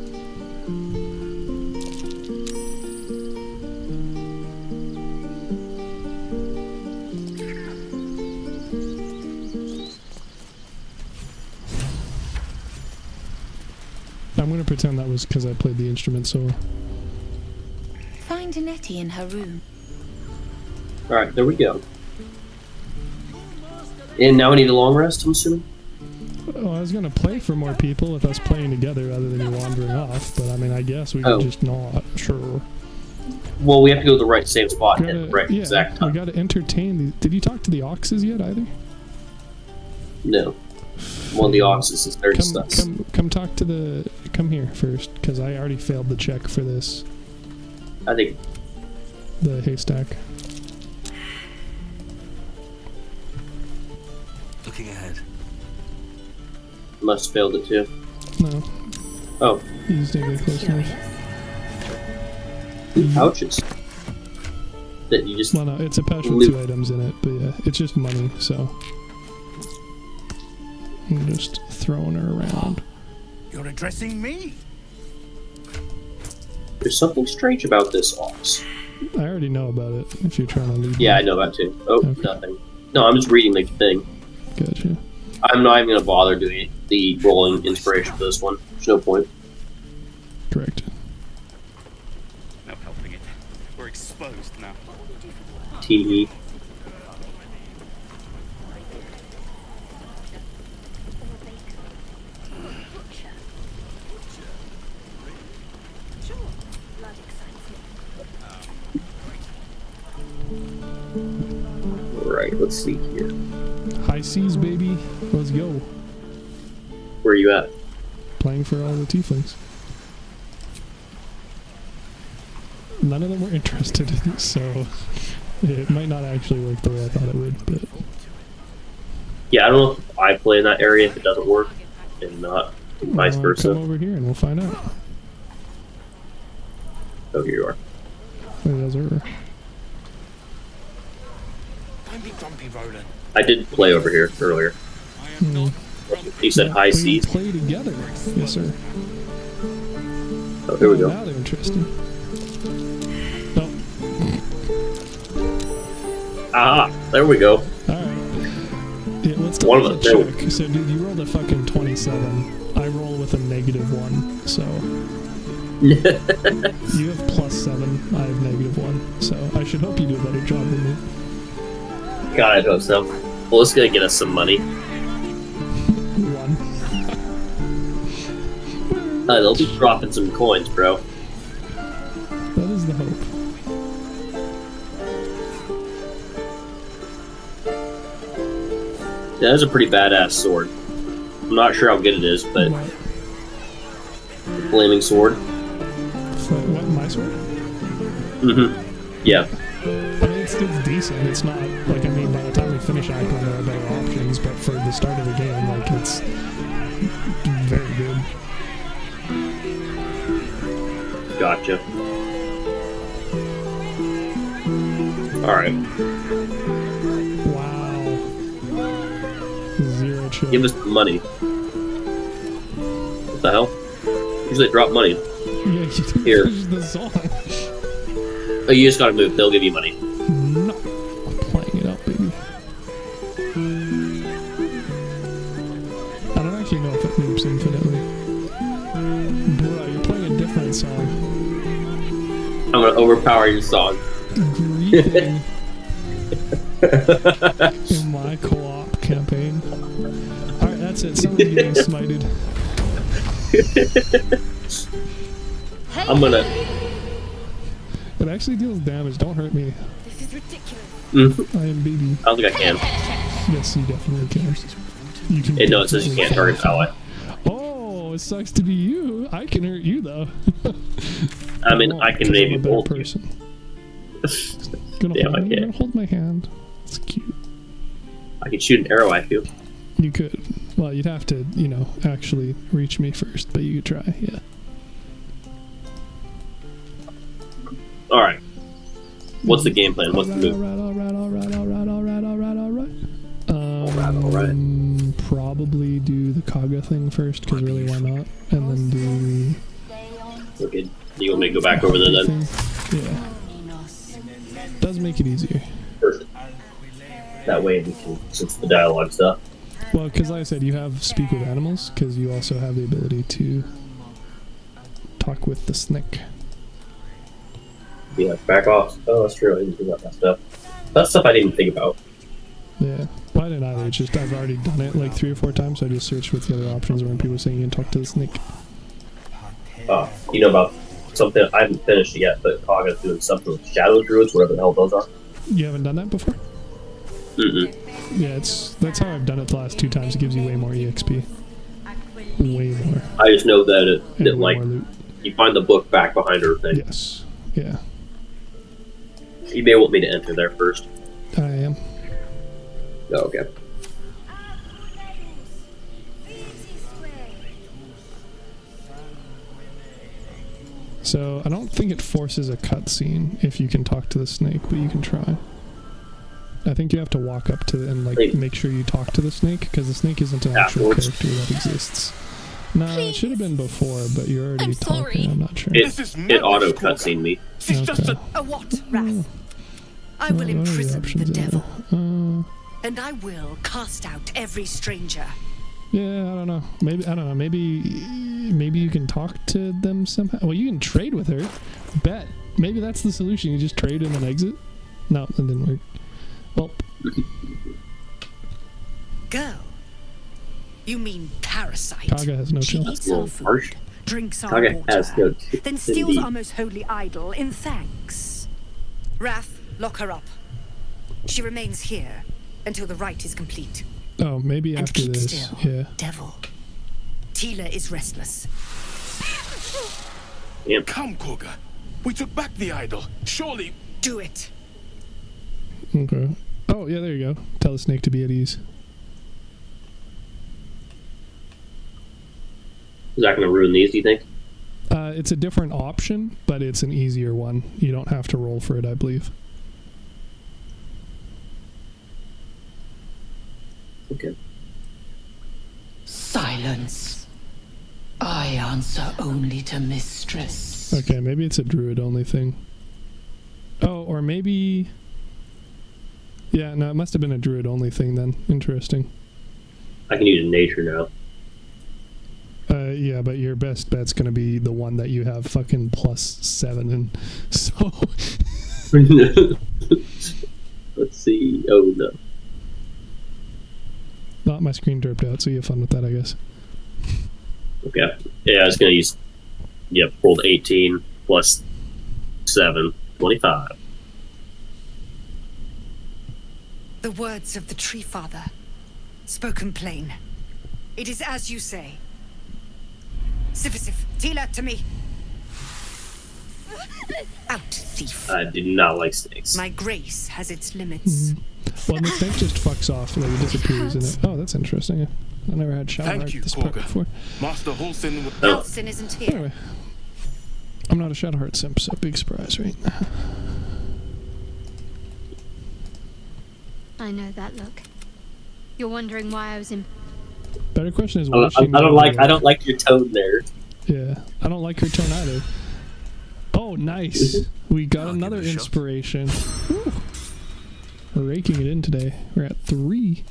I'm gonna pretend that was because I played the instrument solo. Find Nettie in her room. Alright, there we go. And now we need a long rest, I'm assuming? Oh, I was gonna play for more people with us playing together rather than you wandering off, but I mean, I guess we could just not. Sure. Well, we have to go to the right same spot at the right exact time. We gotta entertain these. Did you talk to the Oxes yet, either? No. One of the Oxes is very sus. Come talk to the... Come here first, because I already failed the check for this. I think... The haystack. Looking ahead. Must have failed it too. No. Oh. You just didn't get close enough. 2 pouches. That you just... Well, no, it's a pouch with 2 items in it, but yeah, it's just money, so... I'm just throwing her around. You're addressing me? There's something strange about this Ox. I already know about it, if you're trying to lead Yeah, me. I know that too. Oh, okay. Nothing. No, I'm just reading the thing. Gotcha. I'm not even going to bother doing the rolling inspiration for this one. There's no point. Correct. No helping it. We're exposed now. TV. Right, let's see here. High seas, baby. Let's go. Where are you at? Playing for all the tieflings. None of them were interested, so it might not actually work the way I thought it would, but... Yeah, I don't know if I play in that area if it doesn't work, and not vice versa. Come over here and we'll find out. Oh, here you are. Oh, that's over. Don't be grumpy, Roland. I did play over here earlier. You said high seas. Play together. Yes, sir. Oh, here we go. Now they're interesting. Oh. Ah, there we go. Alright. Yeah, let's One double of them. check. So, dude, you rolled a fucking 27. I roll with a -1, so... You have +7, I have -1, so I should hope you do a better job than me. God, I hope so. Well, it's gonna get us some money. 1. They'll be dropping some coins, bro. That is the hope. That is a pretty badass sword. I'm not sure how good it is, but... The flaming sword. What, my sword? Mm-hmm. Yeah. I mean, it's decent. It's not, like, I mean, by the time we finish Act 1, there are better options, but for the start of the game, like, it's very good. Gotcha. Alright. Wow. 0 chill. Give us the money. What the hell? Usually drop money. Yeah, you Here. finish the song. Oh, you just gotta move. They'll give you money. No, I'm playing it up, baby. I don't actually know if it loops infinitely. Bro, you're playing a different song. I'm gonna overpower your song. Griefing in my co-op campaign. Alright, that's it. Someone's getting smited. I'm gonna. It actually deals damage. Don't hurt me. This is ridiculous. Mm-hmm. I am baby. I don't think I can. Yes, you definitely can. You can. No, it says you can't target ally. Oh, it sucks to be you. I can hurt you though. I mean, I can maybe bolt person. Damn, I You're can't. gonna hold my hand. It's cute. I could shoot an arrow at you. You could. Well, you'd have to, you know, actually reach me first, but you could try. Yeah. All right. What's the game plan? What's the move? Alright. Probably do the Kaga thing first, because really, why not? And then do. Okay. You want me to go back over there then? Yeah. Does make it easier. Perfect. That way we can, since the dialogue stuff. Well, because like I said, you have speak with animals, because you also have the ability to talk with the snake. Yeah, back off. Oh, that's true. I didn't think about that stuff. That's stuff I didn't even think about. Yeah. Well, I didn't either. It's just I've already done it like 3 or 4 times, so I just searched with the other options when people were saying you can talk to the snake. You know about something I haven't finished it yet, but Kaga's doing something with shadow druids, whatever the hell those are. You haven't done that before? Mm-mm. Yeah, that's how I've done it the last 2 times. It gives you way more EXP. Way more. I just know that And like more loot. you find the book back behind her thing. Yes. Yeah. You may want me to enter there first. I am. Oh, okay. So I don't think it forces a cutscene if you can talk to the snake, but you can try. I think you have to walk up to and like make sure you talk to the snake, because the snake isn't an actual character that exists. No, it should have been before, but you're already talking. I'm not sure. It auto cutscene me. She's just a what, Wrath? I will imprison the devil, and I will cast out every stranger. Yeah, I don't know. Maybe I don't know. Maybe you can talk to them somehow. Well, you can trade with her. Bet. Maybe that's the solution. You just trade and then exit. No, that didn't work. Well. Girl. You mean parasite? Kaga has no She chill. eats our food, drinks our Kaga water, has no then steals our most holy idol in thanks. Wrath, lock her up. She remains here until the rite is complete. Oh, maybe And after keep this. still, Yeah. devil. Tila is restless. Come, Koga. We took back the idol. Surely. Do it. Okay. Oh, yeah, there you go. Tell the snake to be at ease. Is that going to ruin these, do you think? It's a different option, but it's an easier one. You don't have to roll for it, I believe. Okay. Silence. I answer only to mistress. Okay, maybe it's a druid only thing. Oh, or maybe... Yeah, no, it must have been a druid only thing then. Interesting. I can use nature now. Yeah, but your best bet's gonna be the one that you have fucking +7 and so... Let's see. Oh, no. Not my screen derped out, so you have fun with that, I guess. Okay. Yeah, I was going to use... Yep, rolled 18 plus 7, 25. The words of the Tree Father, spoken plain. It is as you say. Sifisif, Tila, to me. Out, thief. I do not like snakes. My grace has its limits. Well, the snake just fucks off, like it disappears in it. Oh, that's interesting. I never had Shadow Thank Heart you, this part Koga. before. Master Holson. Holson isn't here. Anyway, I'm not a Shadow Heart simp, so big surprise, right? I know that look. You're wondering why I was in. Better question is, I don't like your tone there. Yeah, I don't like her tone either. Oh, nice. We got another inspiration. Woo. We're raking it in today. We're at 3.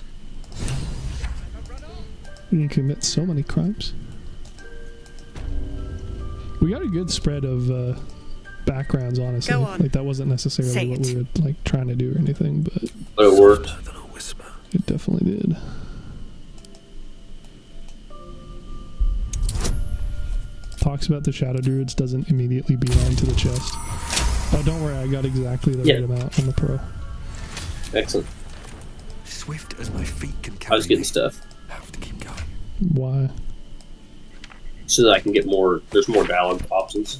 We can commit so many crimes. We got a good spread of backgrounds, honestly. Go on. Like, that wasn't necessarily Say what it. we were like trying to do or anything, but it worked. It definitely did. Talks about the Shadow Druids, doesn't immediately beeline to the chest. Oh, don't worry, I got exactly the right amount on the pro. Excellent. Swift as my feet can carry I was getting stuff. Have to keep going. Why? So that I can get more. There's more balance options.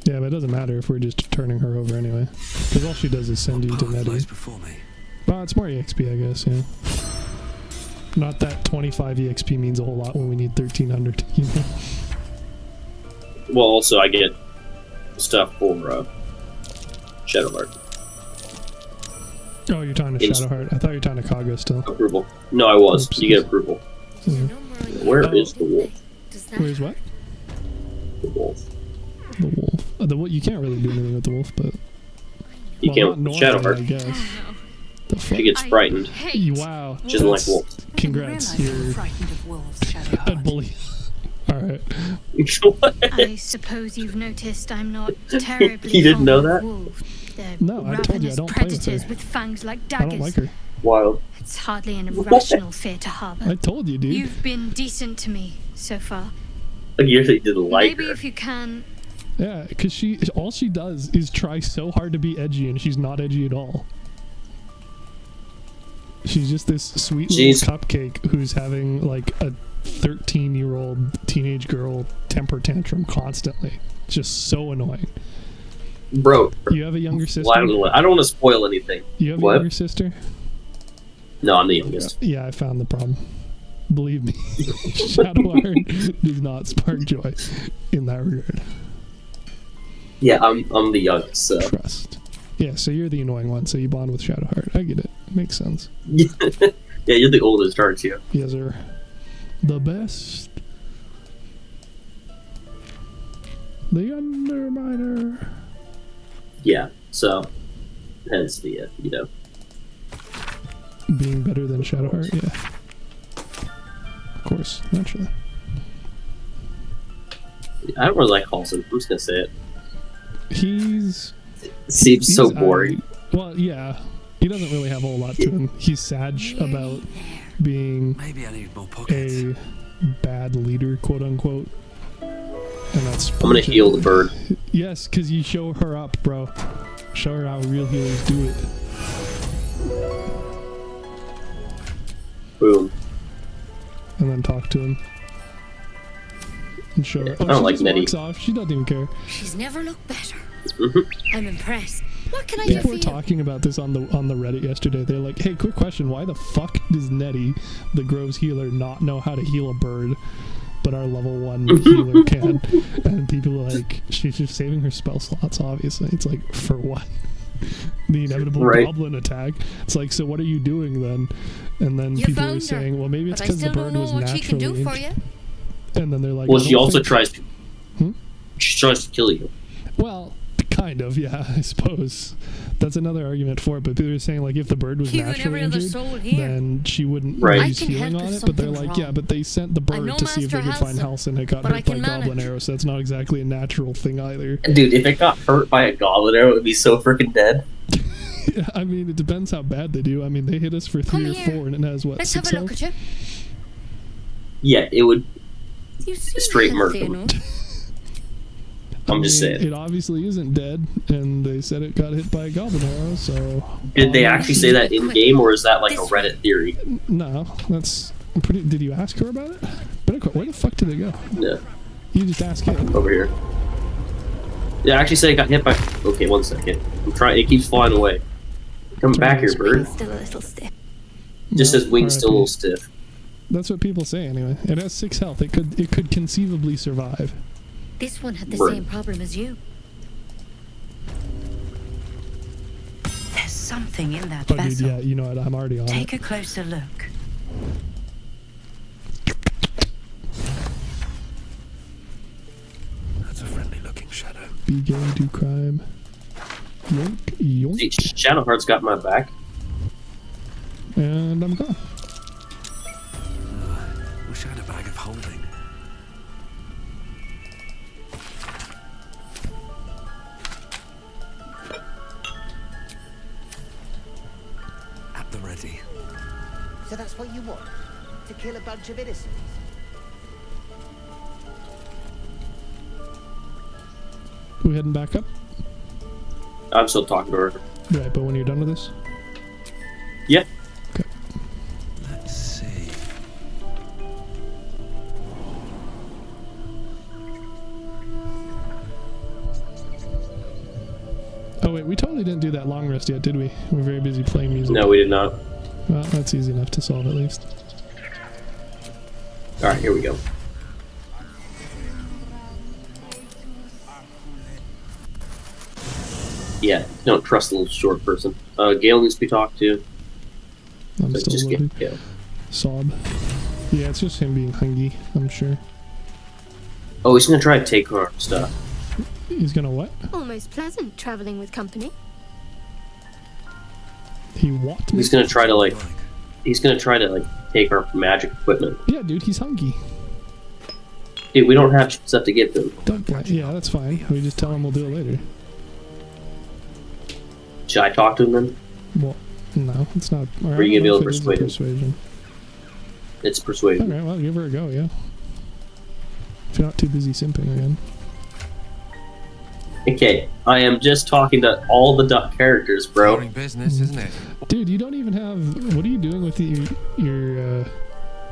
Yeah, but it doesn't matter if we're just turning her over anyway. Because all she does is send you to Nettie. Before me. Well, it's more EXP, I guess, yeah. Not that 25 EXP means a whole lot when we need 1300, you know? Well, also I get stuff for Shadowheart. Oh, you're talking to Shadowheart. I thought you were talking to Kaga still. Approval. No, I was. You get approval. Yeah. Where is the wolf? Where's what? The wolf. The wolf. The wolf. You can't really do anything with the wolf, but... You can't with Shadowheart. I guess. The fuck? She gets frightened. Wow. She doesn't like wolves. Congrats. You're a bully. Alright. I suppose you've noticed I'm not terribly You didn't know fond of that? wolves. They're No, I told you I don't play with predators her. with fangs like I daggers. don't like her. Wild. It's hardly an irrational fear to harbor. I told you, dude. You've been decent to me so far. Like you actually didn't like Maybe her. if you can. Yeah, because all she does is try so hard to be edgy, and she's not edgy at all. She's just this sweet little cupcake who's having like a 13-year-old teenage girl temper tantrum constantly. Just so annoying. Bro. You have a younger sister? Well, I don't want to spoil anything. You have a What? younger sister? No, I'm the youngest. Yeah, I found the problem. Believe me, Shadowheart does not spark joy in that regard. Yeah, I'm the youngest, so. Trust. Yeah, so you're the annoying one, so you bond with Shadowheart. I get it. Makes sense. Yeah, you're the oldest, aren't you? Yes, sir. The best. The Underminer. Yeah, so. Hence the, you know. Being better than Shadowheart, yeah. Of course, naturally. I don't really like Halson. I'm just gonna say it. He's Seems so boring. Well, yeah. He doesn't really have a whole lot to him. He's sad about being Maybe I need more pockets. a bad leader, quote unquote. And that's I'm gonna heal the bird. Yes, because you show her up, bro. Show her how real healers do it. Boom. And then talk to him. And show her. I don't she like just Nettie. walks off. She doesn't even care. She's never looked better. Mm-hmm. I'm impressed. What can I do People for were you? talking about this on the Reddit yesterday. They're like, "Hey, quick question: why the fuck does Nettie, the Grove's healer, not know how to heal a bird, but our level 1 healer can?" And people are like, "She's just saving her spell slots. Obviously, it's like for what? The inevitable goblin attack. It's like, so what are you doing then?" And then You people found were her, saying, "Well, maybe it's but I because the still bird don't know was what she can naturally." do for you. And then they're like, Well, "I she don't also think-" tries to. She tries to kill you. Well, kind of, yeah, I suppose. That's another argument for it, but people are saying, like, if the bird was You and naturally every other injured, soul here. then she wouldn't Right. use I can healing help on if it, but they're something's like, yeah, wrong. but they sent the I'm bird no to see if they Master could find Halsin, Halsin. It got but I hurt by can goblin manage. arrow, so that's not exactly a natural thing either. Dude, if it got hurt by a goblin arrow, it would be so freaking dead. Yeah, I mean, it depends how bad they do. I mean, they hit us for 3 or 4, and it has, what, Let's 6 have a look health? at you. Yeah, it would You seem straight murder healthy, them. you know. I'm just saying. It obviously isn't dead, and they said it got hit by a goblin arrow, so... Did they actually say that in game, or is that like a Reddit theory? No, that's pretty... Did you ask her about it? Where the fuck did it go? No. You just asked him. Over here. Yeah, I actually said it got hit by. Okay, 1 second. I'm trying. It keeps flying away. Come back here, bird. Still a little stiff. Just says wings still a little RIP. stiff. That's what people say anyway. It has 6 health. It could conceivably survive. This one had the Right. same problem as you. There's something in that Oh, dude, vessel. yeah, you know what? I'm already on Take it. a closer look. Be gay, do crime. Yoink, yoink. See, Shadowheart's got my back. And I'm gone. Wish I had a bag of holding. At the ready. So that's what you want? To kill a bunch of innocents? We heading back up? I'm still talking to her. Right, but when you're done with this? Yeah. Okay. Let's see. Oh wait, we totally didn't do that long rest yet, did we? We're very busy playing music. No, we did not. Well, that's easy enough to solve at least. Alright, here we go. Yeah, don't trust the little short person. Gale needs to be talked to. I'm So still just loaded. get Gale. Sob. Yeah, it's just him being hungry, I'm sure. Oh, he's gonna try to take our stuff. He's gonna what? Almost pleasant traveling with company. He what? He's gonna try to like. He's gonna try to like take our magic equipment. Yeah, dude, he's hungry. Dude, we don't have stuff to get them. Don't blame. Yeah, that's fine. We just tell him we'll do it later. Should I talk to him then? Well, no, it's not. Or are you gonna be able to It is a persuade him? persuasion. It's persuasion. Alright, well, give her a go, yeah. If you're not too busy simping again. Okay, I am just talking to all the duck characters, bro. Boring business, isn't it? Dude, you don't even have. What are you doing with your you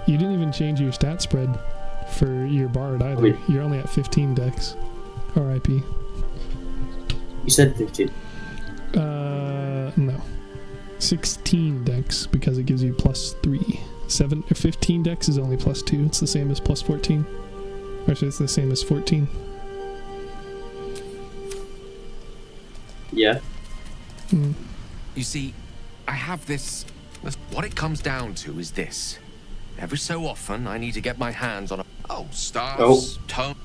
didn't even change your stat spread for your bard either. Wait. You're only at 15 dex. R.I.P. You said 15. No. 16 dex because it gives you +3. 7 or 15 dex is only +2. It's the same as +14. Actually, it's the same as 14. Yeah. You see, I have this. What it comes down to is this. Every so often, I need to get my hands on a. Oh, stars, tones.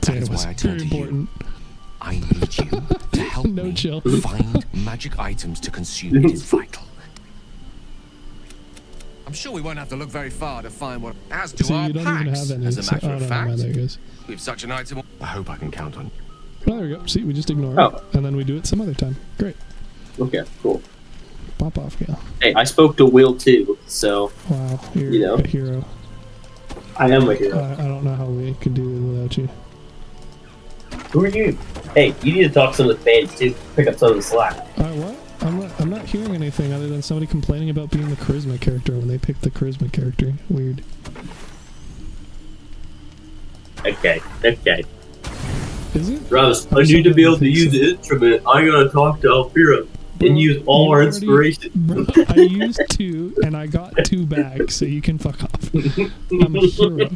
That is why I turn to you. I need you to help me find magic items to consume. It is vital. I'm sure we won't have to look very far to find what. As do So our you don't even packs. have any. As a matter of fact, there it goes. we've such an item. I hope I can count on. Oh, there we go. See, we just ignore Oh. it, and then we do it some other time. Great. Okay, cool. Pop off, Gale. Hey, I spoke to Will too, so Wow, you're you know. a hero. I am a hero. I don't know how we could do it without you. Who are you? Hey, you need to talk to some of the fans too. Pick up some of the slack. What? I'm not hearing anything other than somebody complaining about being the charisma character when they picked the charisma character. Weird. Okay. Is it? Ross, I need to be able to use the instrument. I gotta talk to Alfira and use all our inspiration. Bro, I used 2 and I got 2 back, so you can fuck off. I'm a hero.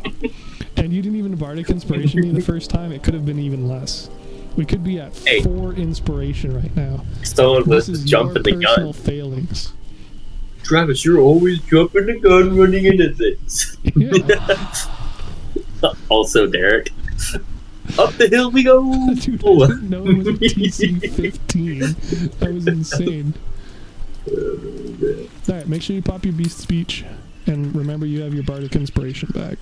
And you didn't even bardic inspiration me the first time. It could have been even less. We could be at 4 inspiration right now. Someone was jumping the personal gun. failings. Travis, you're always jumping the gun, running into things. Yeah. Also, Derek. Up the hill we go. Dude, I didn't know it was a TC 15. That was insane. Alright, make sure you pop your beast speech, and remember you have your bardic inspiration back.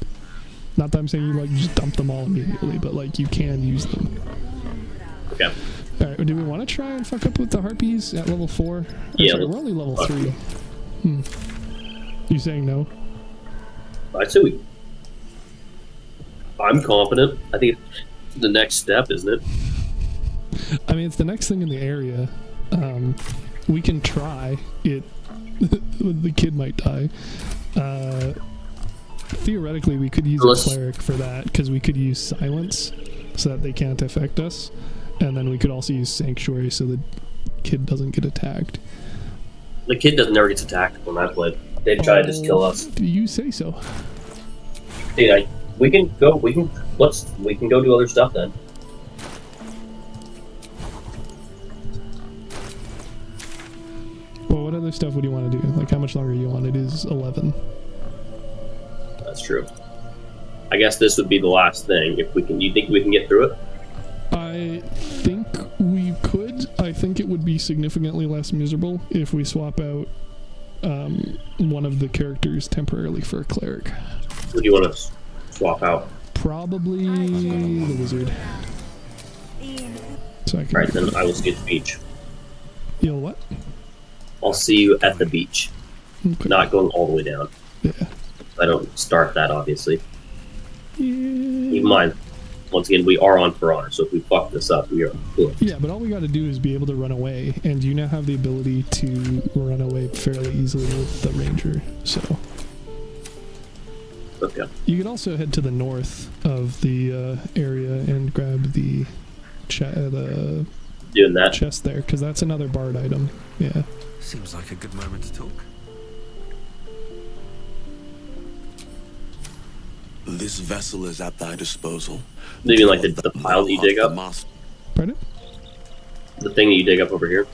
Not that I'm saying you like just dump them all immediately, but like you can use them. Okay. Alright, do we want to try and fuck up with the harpies at level 4? Or Yeah, sorry, we're only level 3. You saying no? I say I'm confident. I think it's the next step, isn't it? I mean, it's the next thing in the area. We can try it. The kid might die. Theoretically, we could use a cleric for that, because we could use silence so that they can't affect us. And then we could also use sanctuary so the kid doesn't get attacked. The kid never gets attacked when I play. They try to just kill us. You say so. Dude, we can go do other stuff then. Well, what other stuff would you want to do? Like, how much longer you want? It is 11. That's true. I guess this would be the last thing. If we can, you think we can get through it? would be significantly less miserable if we swap out one of the characters temporarily for a cleric. Who do you want to swap out? Probably the wizard. So I can Right, then I will see you at the beach. You'll what? I'll see you at the beach. Okay. Not going all the way down. Yeah. I don't start that, obviously. Keep in mind, once again, we are on for honor, so if we fuck this up, we are good. Yeah, but all we got to do is be able to run away, and you now have the ability to run away fairly easily with the ranger, so... Okay. You could also head to the north of the area and grab the doing that chest there, because that's another bard item. Yeah. Seems like a good moment to talk. This vessel is at thy disposal. Maybe like the pile that you dig up? Pardon? The thing that you dig up over here?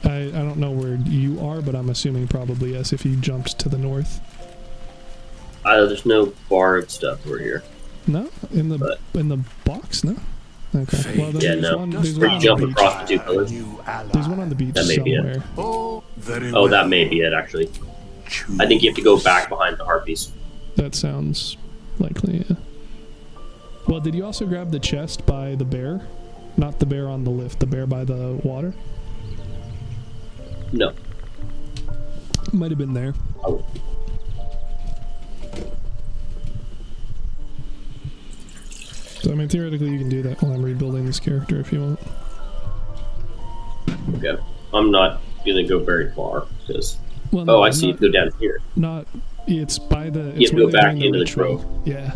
I don't know where you are, but I'm assuming probably yes if you jumped to the north. There's no bard stuff over here. No? In the box? No? Okay. Well, then Yeah, there's no. one, there's Where one you on jump the across beach. the two pillars. There's one on the beach That may be somewhere. it. Oh, that may be it, actually. I think you have to go back behind the harpies. That sounds likely, yeah. Well, did you also grab the chest by the bear? Not the bear on the lift, the bear by the water? No. Might have been there. Oh. So, I mean, theoretically, you can do that while I'm rebuilding this character if you want. Okay. I'm not going to go very far, because... Well, no, no, I see you go down here. Not... It's by the... You have to go back into the ritual. grove. Yeah.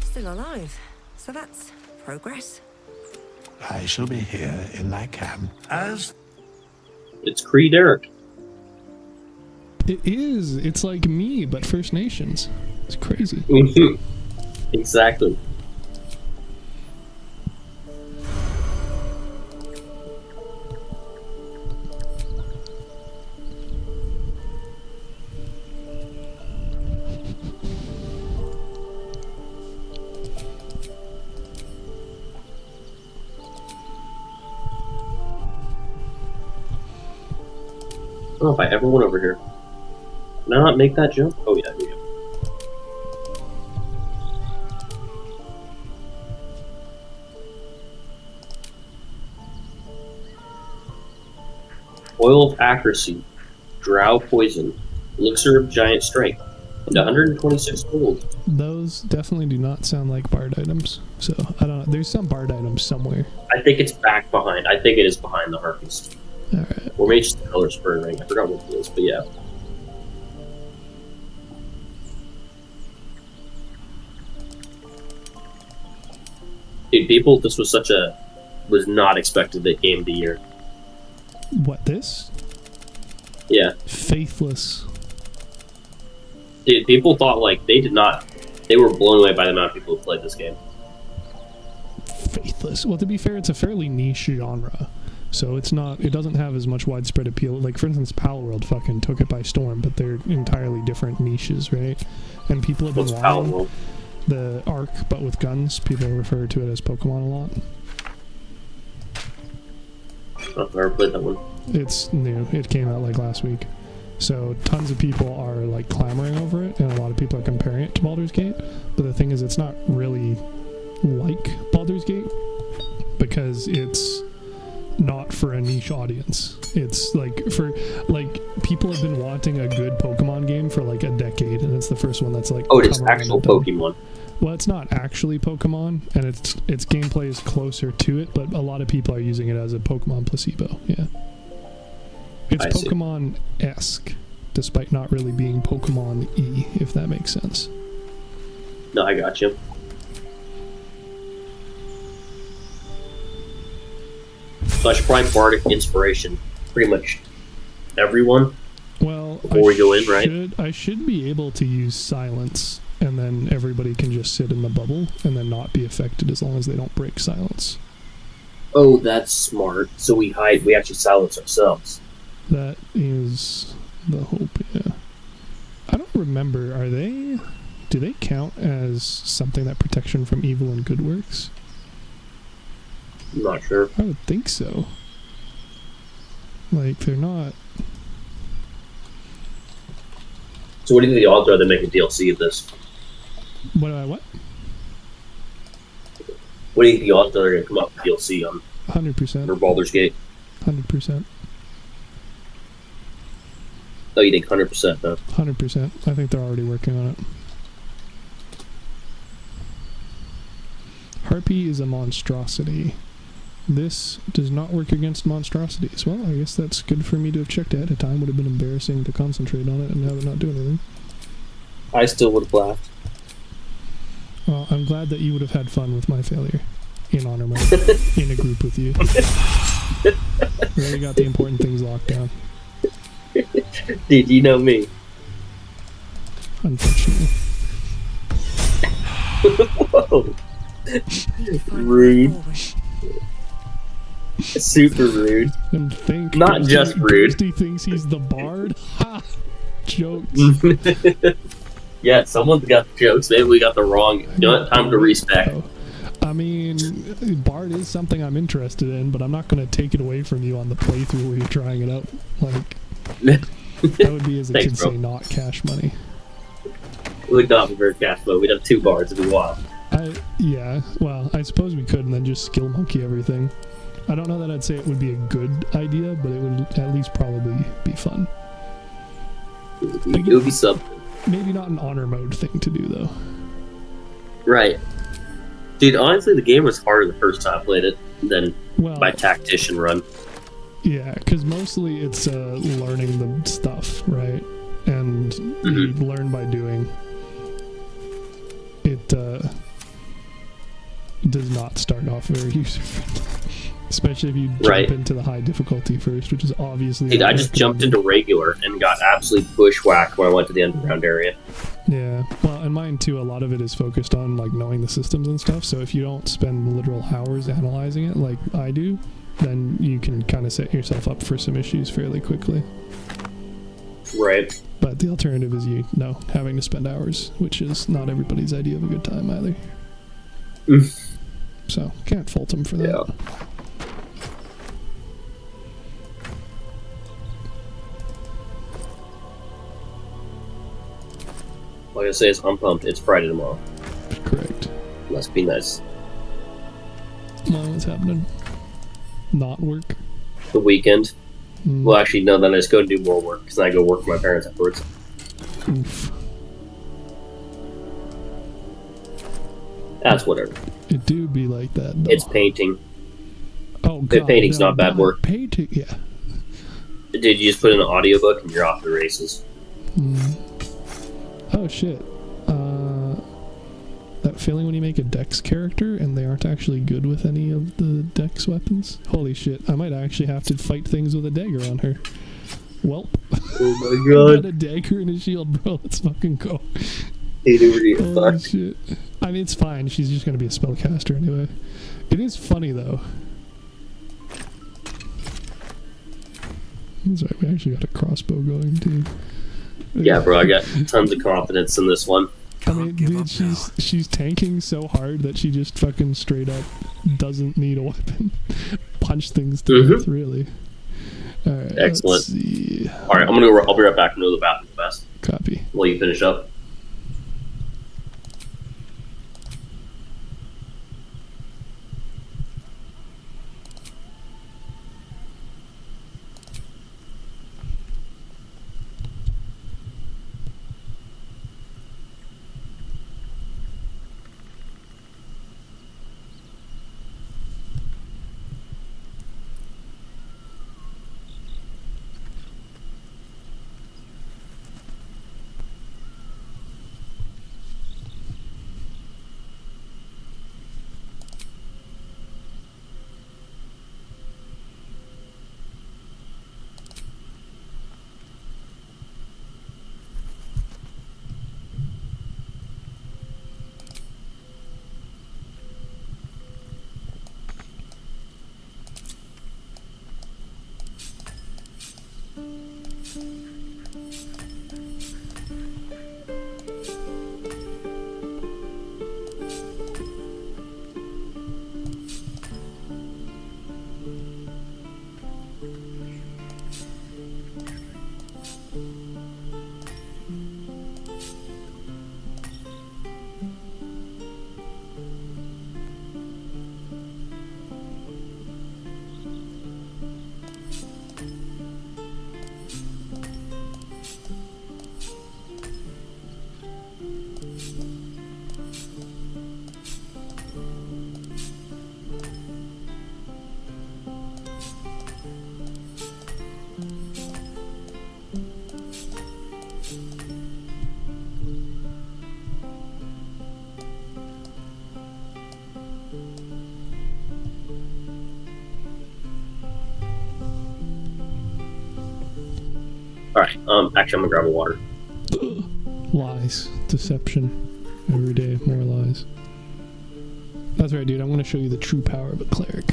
Still alive. So that's progress. I shall be here in thy camp as... It's Creed Eric. It is. It's like me, but First Nations. It's crazy. Exactly. I don't know if I ever went over here. Can I not make that jump? Oh yeah, there you go. Oil of accuracy, drow poison, elixir of giant strength, and 126 gold. Those definitely do not sound like bard items. So, I don't know. There's some bard items somewhere. I think it's back behind. I think it is behind the harpies. Alright. Or maybe it's the color spur ring. I forgot what it is, but yeah. Dude, people, this was such a... was not expected at Game of the Year. What, this? Yeah. Faithless. Dude, people thought, like, they did not... They were blown away by the amount of people who played this game. Faithless. Well, to be fair, it's a fairly niche genre. So it's not... It doesn't have as much widespread appeal. Like, for instance, Palworld fucking took it by storm, but they're entirely different niches, right? And people have been wanting the Ark, but with guns. People refer to it as Pokemon a lot. I've never played that one. It's new. It came out, like, last week. So tons of people are, like, clamoring over it, and a lot of people are comparing it to Baldur's Gate. But the thing is, it's not really like Baldur's Gate, because it's not for a niche audience. It's like for people have been wanting a good Pokemon game for like a decade, and it's the first one that's like, oh, it's actual Pokemon. Well, it's not actually Pokemon, and its gameplay is closer to it, but a lot of people are using it as a Pokemon placebo. Yeah, it's Pokemon-esque, despite not really being Pokemon-y, if that makes sense. No, I got you. So I should probably Bardic Inspiration pretty much everyone. Well, before we go in, right? I should be able to use Silence and then everybody can just sit in the bubble and then not be affected as long as they don't break silence. Oh, that's smart. So we hide. We actually silence ourselves. That is the hope. Yeah. I don't remember. Do they count as something that protection from evil and good works? I'm not sure. I would think so. Like, they're not... So what do you think the odds are they make a DLC of this? What? What do you think the odds are they're going to come up with DLC on? 100%. For Baldur's Gate? 100%. Oh, you think 100%, though? 100%. I think they're already working on it. Harpy is a monstrosity. This does not work against monstrosities. Well, I guess that's good for me to have checked ahead of time. Would have been embarrassing to concentrate on it and have it not do anything. I still would have laughed. Well, I'm glad that you would have had fun with my failure in honor mode in a group with you. Really got the important things locked down. Dude, you know me. Unfortunately. Whoa. Rude. Super rude. And think not just rude. He thinks he's the bard. Ha! Jokes. Yeah, someone's got jokes. Maybe we got the wrong. You know what? Time to respec. I mean, bard is something I'm interested in, but I'm not going to take it away from you on the playthrough where you're trying it out. Like, that would be, as a kid say, not cash money. We would not be very cash flow. We'd have 2 bards. It'd be wild. Yeah, well, I suppose we could and then just skill monkey everything. I don't know that I'd say it would be a good idea, but it would at least probably be fun. It would be something. Maybe not an honor mode thing to do, though. Right. Dude, honestly, the game was harder the first time I played it than my tactician run. Yeah, because mostly it's learning the stuff, right? And you learn by doing. It does not start off very user-friendly. Especially if you jump into the high difficulty first, which is obviously... Dude, I just jumped into regular and got absolutely bushwhacked when I went to the underground area. Yeah, well, and mine too, a lot of it is focused on, like, knowing the systems and stuff, so if you don't spend literal hours analyzing it like I do, then you can kind of set yourself up for some issues fairly quickly. Right. But the alternative is having to spend hours, which is not everybody's idea of a good time either. So, can't fault them for that. Yeah. Like I say, I'm pumped. It's Friday tomorrow. Correct. Must be nice. Well, what's happening? Not work? The weekend. Well, actually, no, then I just go do more work, because then I go work for my parents afterwards. Oof. That's whatever. It do be like that, though. It's painting. Oh, God. Painting's not bad work. Painting, yeah. Did you just put in an audiobook and you're off the races? Oh, shit. That feeling when you make a Dex character and they aren't actually good with any of the Dex weapons? Holy shit, I might actually have to fight things with a dagger on her. Welp. Oh my god. I got a dagger and a shield, bro. Let's fucking go. Holy shit. I mean, it's fine. She's just gonna be a spellcaster anyway. It is funny, though. That's right, we actually got a crossbow going, too. Yeah, bro, I got tons of confidence in this one. I mean, dude, she's tanking so hard that she just fucking straight up doesn't need a weapon. Punch things to death, really. Alright, excellent. Let's see. Alright, I'll be right back and go to the bathroom fast. Copy. While you finish up. Alright, actually I'm gonna grab a water. Lies. Deception. Every day, more lies. That's right, dude. I'm gonna show you the true power of a cleric.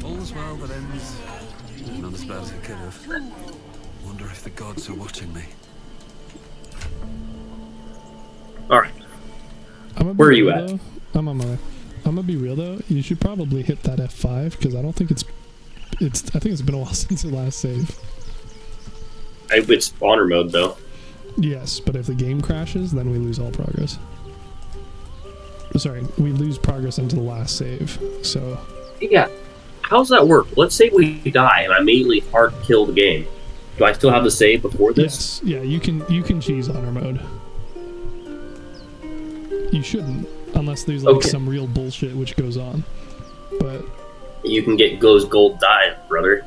All's well that ends. Not as bad as it could have. Wonder if the gods are watching me. Alright. Where are you at? Though, I'm on my way. I'm gonna be real though. You should probably hit that F5 because I don't think it's. I think it's been a while since the last save. It's honor mode though. Yes, but if the game crashes, then we lose all progress. Sorry, we lose progress into the last save. So. Yeah. How's that work? Let's say we die and I immediately hard kill the game. Do I still have the save before this? Yes. Yeah, you can cheese honor mode. You shouldn't, unless there's like some real bullshit which goes on. But you can get gold die, brother.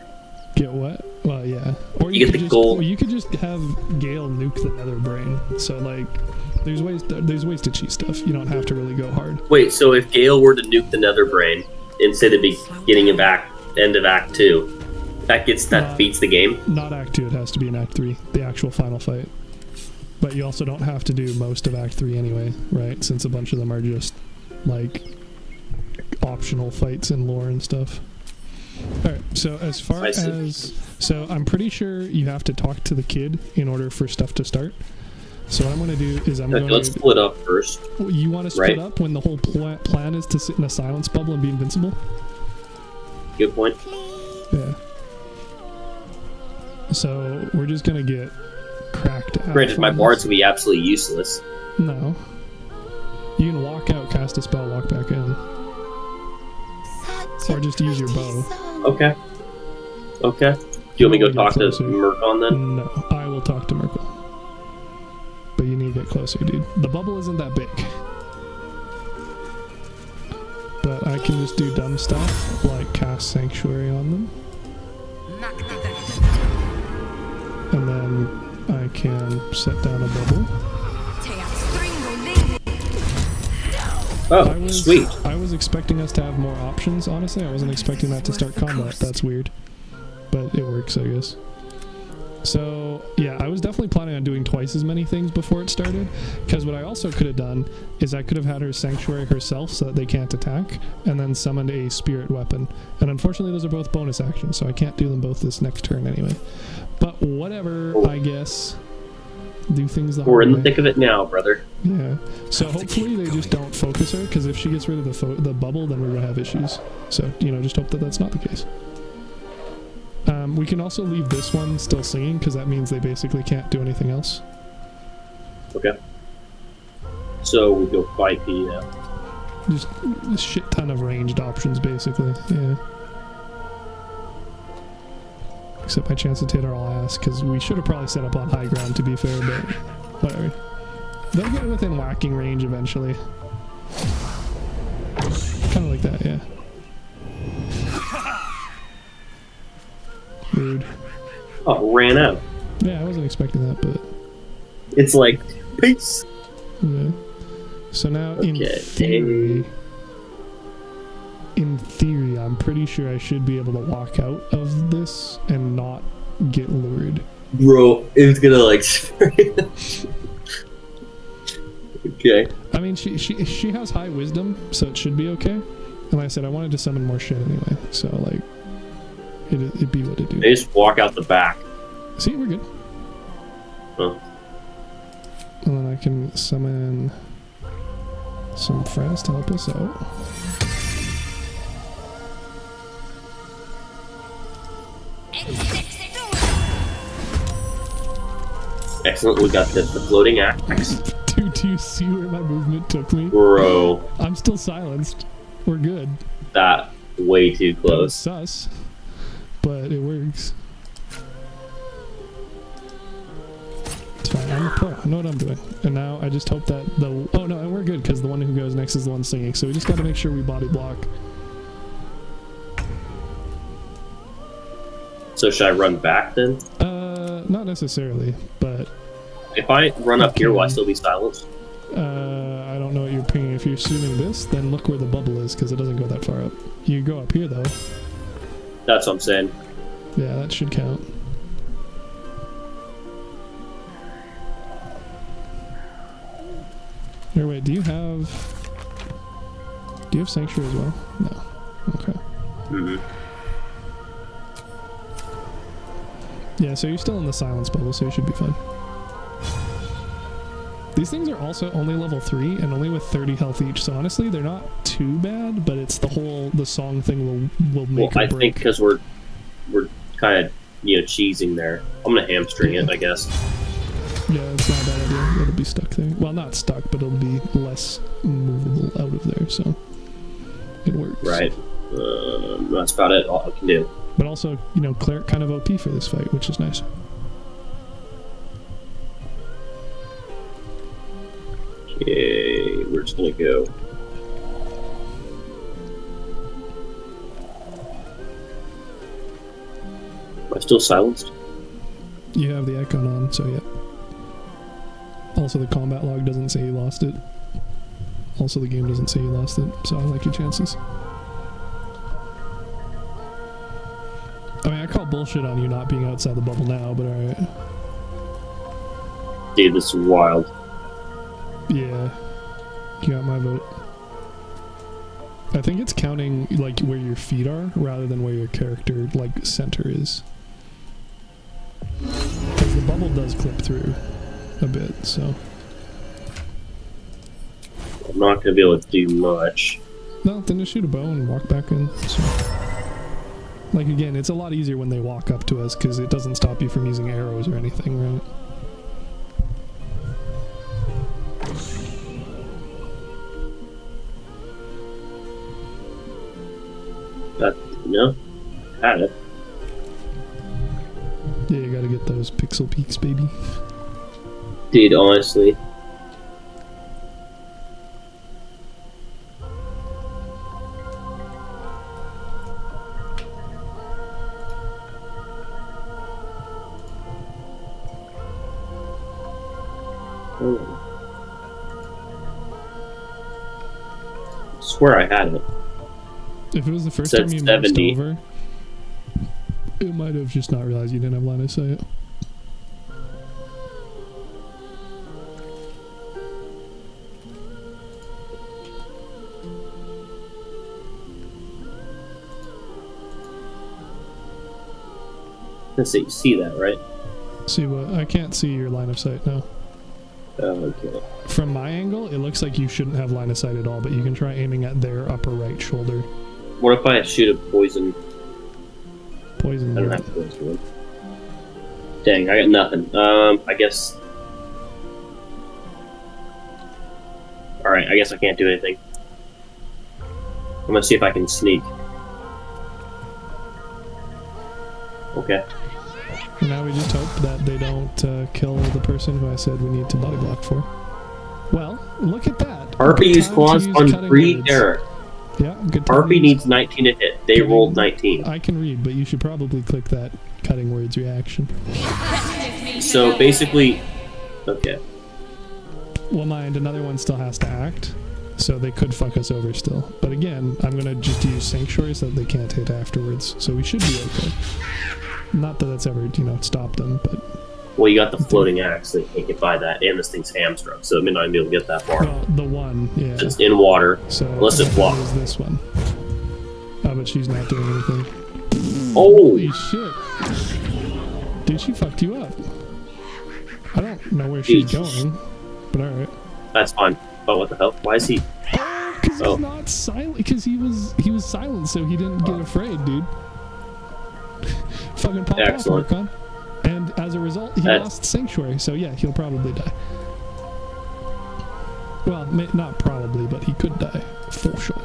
Get what? Well, yeah. Or you get the gold. Or you could just have Gale nuke the nether brain. So like, there's ways to cheat stuff. You don't have to really go hard. Wait, so if Gale were to nuke the nether brain instead of beginning of end of Act 2, that beats the game? Not Act 2, it has to be in Act 3, the actual final fight. But you also don't have to do most of Act 3 anyway, right? Since a bunch of them are just, like, optional fights in lore and stuff. Alright, so as far as... So I'm pretty sure you have to talk to the kid in order for stuff to start. So what I'm going to do is let's split up first. You want to split up when the whole plan is to sit in a silence bubble and be invincible? Good point. Yeah. So we're just going to get cracked out. Granted, my bard's gonna be absolutely useless. No. You can walk out, cast a spell, walk back in. Or just use your bow. Okay. Okay. Do you want me to go talk to Murkon then? No, I will talk to Murkon. But you need to get closer, dude. The bubble isn't that big. But I can just do dumb stuff, like cast Sanctuary on them. And then I can set down a bubble. Oh, sweet. I was expecting us to have more options, honestly. I wasn't expecting that to start combat. That's weird. But it works, I guess. So, yeah, I was definitely planning on doing twice as many things before it started, because what I also could have done is I could have had her Sanctuary herself so that they can't attack, and then summoned a spirit weapon. And unfortunately, those are both bonus actions, so I can't do them both this next turn anyway. But whatever, I guess. Do things the hard way. We're in the thick of it now, brother. Yeah. So hopefully they just don't focus her, because if she gets rid of the bubble, then we're going to have issues. So, just hope that that's not the case. We can also leave this one still singing, because that means they basically can't do anything else. Okay. So we go fight the... Just a shit ton of ranged options, basically. Yeah. Except my chance to hit are all ass, because we should have probably set up on high ground, to be fair, but whatever. They'll get within whacking range eventually. Kind of like that, yeah. Rude. Oh, ran out. Yeah, I wasn't expecting that, but... It's like, peace! Yeah. So now, in theory, I'm pretty sure I should be able to walk out of this and not get lured. Bro, it's gonna, like... Okay. I mean, she has high wisdom, so it should be okay. And like I said, I wanted to summon more shit anyway, so, like... It'd be what it do. They just walk out the back. See, we're good. Huh. And then I can summon some friends to help us out. Excellent, we got the floating axe. Dude, do you see where my movement took me? Bro. I'm still silenced. We're good. That way too close. Sus. But it works. It's fine, I'm a pro. I know what I'm doing. And now I just hope that the... Oh no, and we're good, because the one who goes next is the one singing, so we just gotta make sure we body block. So should I run back then? Not necessarily, but... If I run up here, will I still be silenced? I don't know what you're pinging. If you're assuming this, then look where the bubble is, because it doesn't go that far up. You go up here, though. That's what I'm saying. Yeah, that should count. Here, wait, do you have Sanctuary as well? No. Okay. Yeah, so you're still in the silence bubble, so you should be fine. These things are also only level 3 and only with 30 health each, so honestly, they're not too bad, but it's the song thing will make Well, or break. I think because we're kind of, cheesing there. I'm gonna hamstring it, I guess. Yeah, it's not a bad idea. It'll be stuck there. Well, not stuck, but it'll be less movable out of there, so it works. Right. That's about it. All I can do. But also, Cleric kind of OP for this fight, which is nice. Okay, we're just gonna go. Am I still silenced? You have the icon on, so yeah. Also, the combat log doesn't say you lost it. Also, the game doesn't say you lost it, so I like your chances. I mean, I call bullshit on you not being outside the bubble now, but alright. Dude, this is wild. Yeah. You got my vote. I think it's counting, like, where your feet are, rather than where your character, like, center is. Because the bubble does clip through a bit, so... I'm not going to be able to do much. No, then just shoot a bow and walk back in. So. Like, again, it's a lot easier when they walk up to us, because it doesn't stop you from using arrows or anything, right? No, had it. Yeah, you gotta get those pixel peaks, baby. Dude, honestly. I swear I had it. If it was the first Said time you 70. moused over, it might have just not realized you didn't have line of sight. Let's see, you see that, right? See what? I can't see your line of sight now. Okay. From my angle, it looks like you shouldn't have line of sight at all, but you can try aiming at their upper right shoulder. What if I shoot a poison? Poison. I don't have poison. Dang, I got nothing. I guess. Alright, I guess I can't do anything. I'm gonna see if I can sneak. Okay. And now we just hope that they don't kill the person who I said we need to body block for. Well, look at that. Harpy used claws on free Derek. Yeah, good. Harpy needs 19 to hit. They rolled 19. I can read, but you should probably click that cutting words reaction. So basically, okay. Well, mind, another one still has to act, so they could fuck us over still. But again, I'm gonna just use Sanctuary so that they can't hit afterwards, so we should be okay. Not that that's ever, stopped them, but... Well, you got the floating axe, so you can't get by that, and this thing's hamstrung, so it may not be able to get that far. Well, the one, yeah. It's in water, so unless it blocks. Is this one. Oh, but she's not doing anything. Holy shit. Dude, she fucked you up. I don't know where she's going, but alright. That's fine. Oh, what the hell? Why is he... Because he's not silent, because he was silent, so he didn't get afraid, dude. Fucking pop off, Orcon. And as a result, he lost Sanctuary, so yeah, he'll probably die. Well, not probably, but he could die. For sure.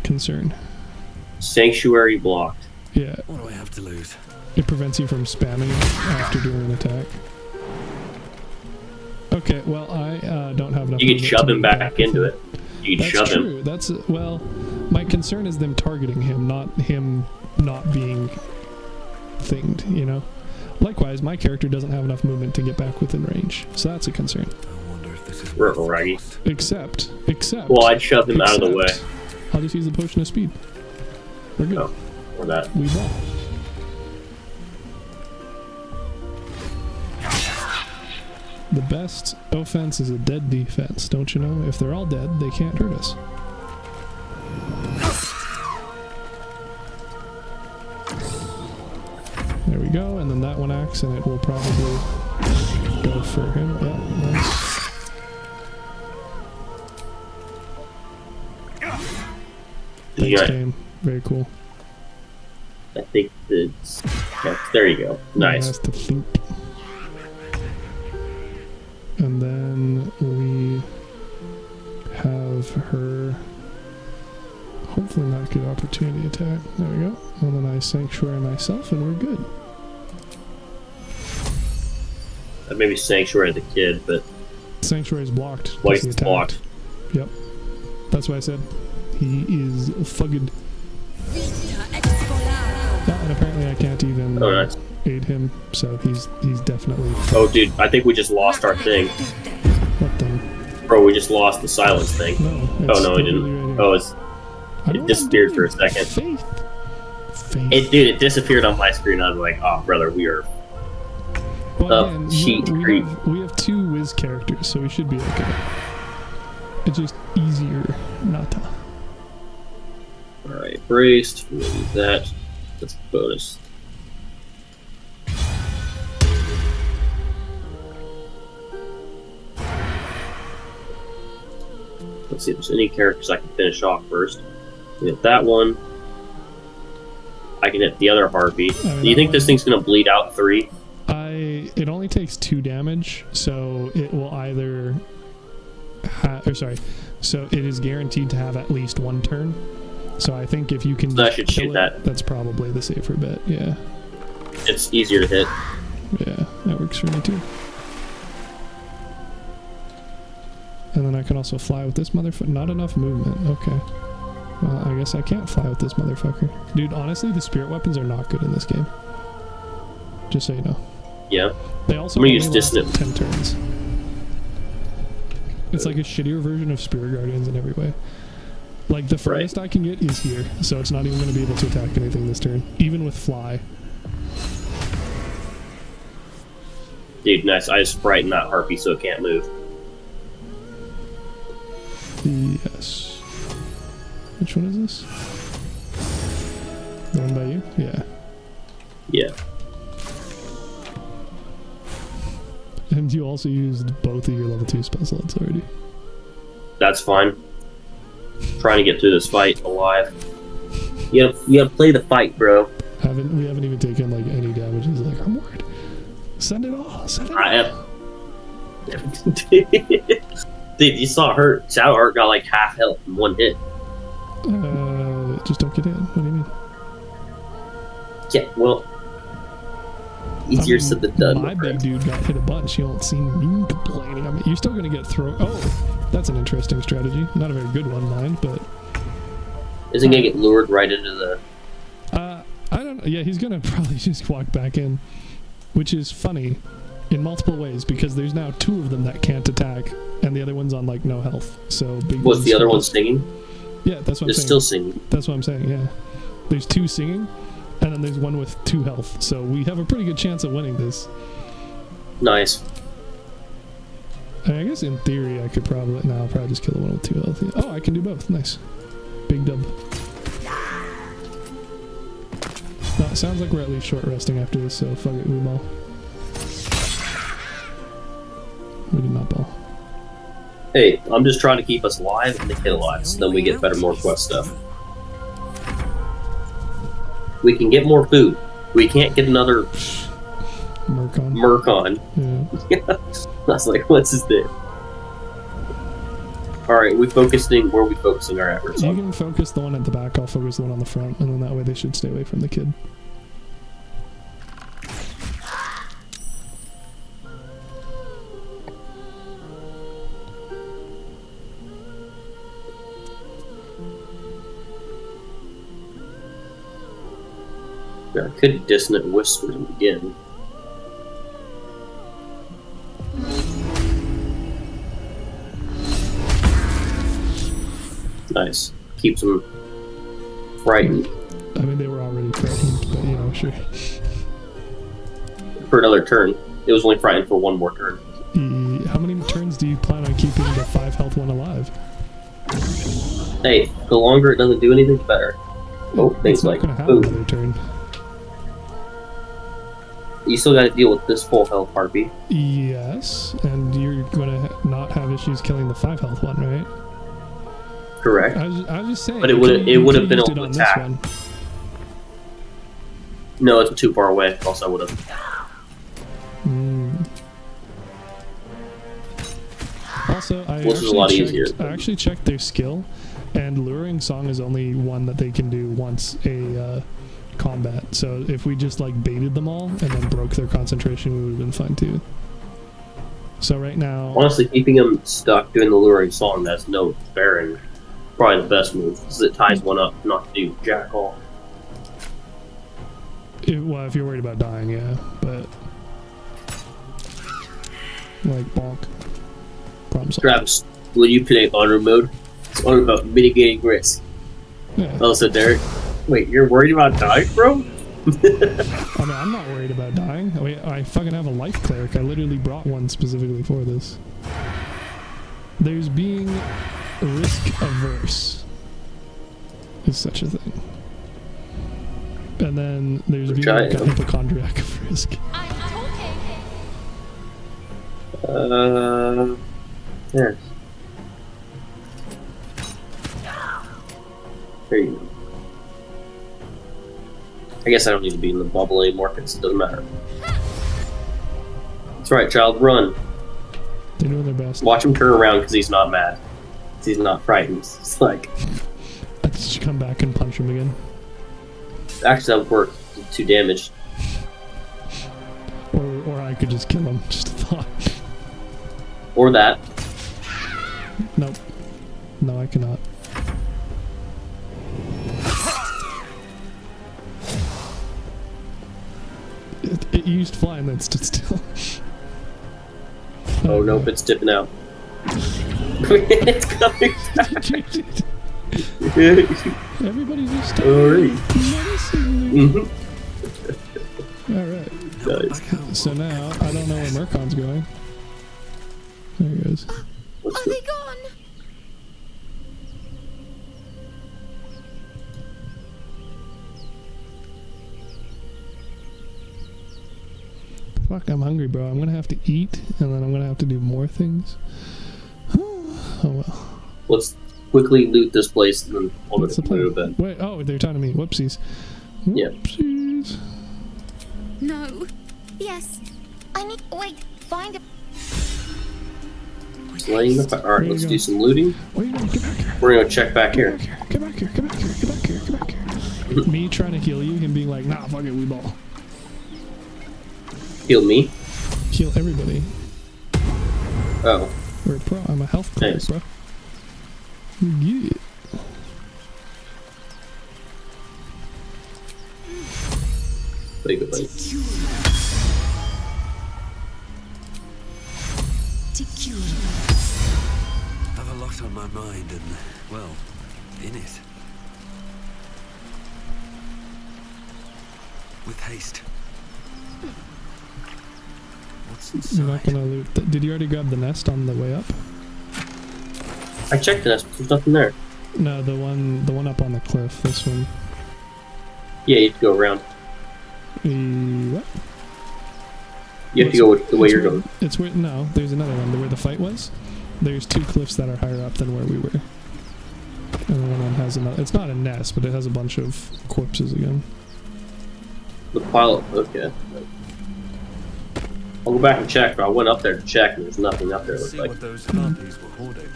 Concern. Sanctuary blocked. Yeah. What do I have to lose? It prevents you from spamming after doing an attack. Okay, well, I don't have enough... You can shove him back into it. You can shove him. That's true. Well, my concern is them targeting him, not him not being thinged, Likewise, my character doesn't have enough movement to get back within range, so that's a concern. Right. Except. Well, I'd shove him out of the way. I'll just use the potion of speed. We're good. Oh, or that. We ball. The best offense is a dead defense, don't you know? If they're all dead, they can't hurt us. There we go, and then that one acts, and it will probably go for him. Yeah, nice. Thanks, game. Very cool. I think it's... Yeah, there you go. Nice. That's the flute. And then we have her hopefully not get opportunity attack. There we go. And then I sanctuary myself and we're good. Maybe sanctuary the kid, but sanctuary is blocked. Twice it's blocked. Yep. That's what I said. He is fugged. Yeah, and apparently I can't even aid him, so he's definitely... Oh, dude, I think we just lost our thing. What thing? Bro, we just lost the silence thing. No. Oh, no, we didn't. Right, it disappeared for a second. Faith. It disappeared on my screen. I was like, oh, brother, we are... Well, again, we have two Wiz characters, so we should be okay. It's just easier not to. Alright, braced. We'll use that. That's a bonus. Let's see if there's any characters I can finish off first. We hit that one. I can hit the other harpy. Do you think this thing's gonna bleed out 3? It only takes 2 damage, so it will either so it is guaranteed to have at least 1 turn. So I think if you can I should shoot that. That's probably the safer bet, yeah. It's easier to hit. Yeah, that works for me too. And then I can also fly with this motherfucker. Not enough movement, okay. Well, I guess I can't fly with this motherfucker. Dude, honestly, the spirit weapons are not good in this game. Just so you know. Yeah. They also I'm gonna only use dissonant. 10 turns. It's like a shittier version of Spirit Guardians in every way. Like, the furthest I can get is here, so it's not even going to be able to attack anything this turn, even with fly. Dude, nice. I just frightened that harpy so it can't move. Yes. Which one is this? The one by you? Yeah. Yeah. And you also used both of your level 2 spell slots already. That's fine. Trying to get through this fight alive. You gotta play the fight, bro. We haven't even taken like any damage. He's like, I'm worried. Send it all. Send it all. I am. Dude, you saw her. Shadow Heart got like half health in 1 hit. Just don't get in. What do you mean? Yeah, well, easier said than done. My big dude got hit a bunch. You don't see me complaining. I mean, you're still gonna get thrown. Oh, that's an interesting strategy. Not a very good one, mind, but isn't gonna get lured right into the. I don't know. Yeah, he's gonna probably just walk back in, which is funny in multiple ways because there's now 2 of them that can't attack, and the other one's on like no health. So big. Was the other one singing? Yeah, that's what I'm saying. It's still singing. That's what I'm saying. Yeah, there's 2 singing, and then there's one with 2 health. So we have a pretty good chance of winning this. Nice. I guess in theory I could probably... No, I'll probably just kill the one with 2 health. Yeah. Oh, I can do both. Nice. Big dub. No, it sounds like we're at least short resting after this, so fuck it, we ball. We did not ball. Hey, I'm just trying to keep us alive and the kid alive, so then we get better, more quest stuff. We can get more food. We can't get another... Murkon. Yeah. I was like, what's this thing? Alright, where are we focusing our efforts on? You can focus the one at the back, I'll focus the one on the front, and then that way they should stay away from the kid. Yeah, I could dissonant whisper him again. Nice. Keeps them frightened. I mean, they were already frightened, but you know, sure. For another turn. It was only frightened for one more turn. How many turns do you plan on keeping the 5 health one alive? Hey, the longer it doesn't do anything, the better. Oh, things like gonna have boom. another turn. You still gotta deal with this full health harpy. Yes, and you're gonna not have issues killing the 5 health one, right? Correct. I was just saying. But it would have been able to attack. No, it's too far away. Else I would have. Also, I actually checked their skill, and Luring Song is only one that they can do once a combat. So if we just like baited them all and then broke their concentration, we would have been fine too. So right now, honestly, keeping them stuck doing the Luring Song, that's no bearing. Probably the best move because it ties one up, not to do jack all. Well, if you're worried about dying, yeah, but like bonk. Problem solved. Travis, will you play honor mode? It's all about mitigating risk. Yeah. Also, Derek, wait, you're worried about dying, bro? I mean, I'm not worried about dying. I fucking have a life cleric. I literally brought one specifically for this. There's being risk averse is such a thing. And then there's being like a hypochondriac of risk. Yes. There you go. I guess I don't need to be in the bubble anymore because it doesn't matter. That's right, child, run. They're doing their best. Watch him turn around because he's not mad. He's not frightened. It's like... I just come back and punch him again. Actually, that would work. 2 damage. Or I could just kill him. Just a thought. Or that. Nope. No, I cannot. It used fly and then stood still. Oh, nope, it's dipping out. It's coming back. Everybody's just menacingly. Alright. Nice. So now, I don't know where Mercon's going. There he goes. Are they gone? Fuck, I'm hungry, bro. I'm gonna have to eat, and then I'm gonna have to do more things. Oh well. Let's quickly loot this place and then I'll What's the plan? move it. Wait, oh, they're talking to me. Whoopsies. Whoopsies. No. Yes. I need. Wait. Find a. Laying the fire. Alright, let's do some looting. Wait, no, get back here. We're gonna check back here. Get back here. Get back here. Get back here. Get back here. Me trying to heal you, him being like, nah, fuck it, we ball. Heal me? Heal everybody. Oh. We're pro. I'm a health cleric, nice. Bro. Yeah. Pretty good, buddy. I have a lot on my mind and, well, in it. With haste. What's inside? You're not gonna loot. Did you already grab the nest on the way up? I checked the nest, but there's nothing there. No, the one up on the cliff. This one. Yeah, you have to go around. What? You have to go the way you're going. It's where no. There's another one. Where the fight was. There's 2 cliffs that are higher up than where we were. And one of them has another. It's not a nest, but it has a bunch of corpses again. The pile. Okay. I'll go back and check. But I went up there to check, and there's nothing up there. See what those harpies were hoarding.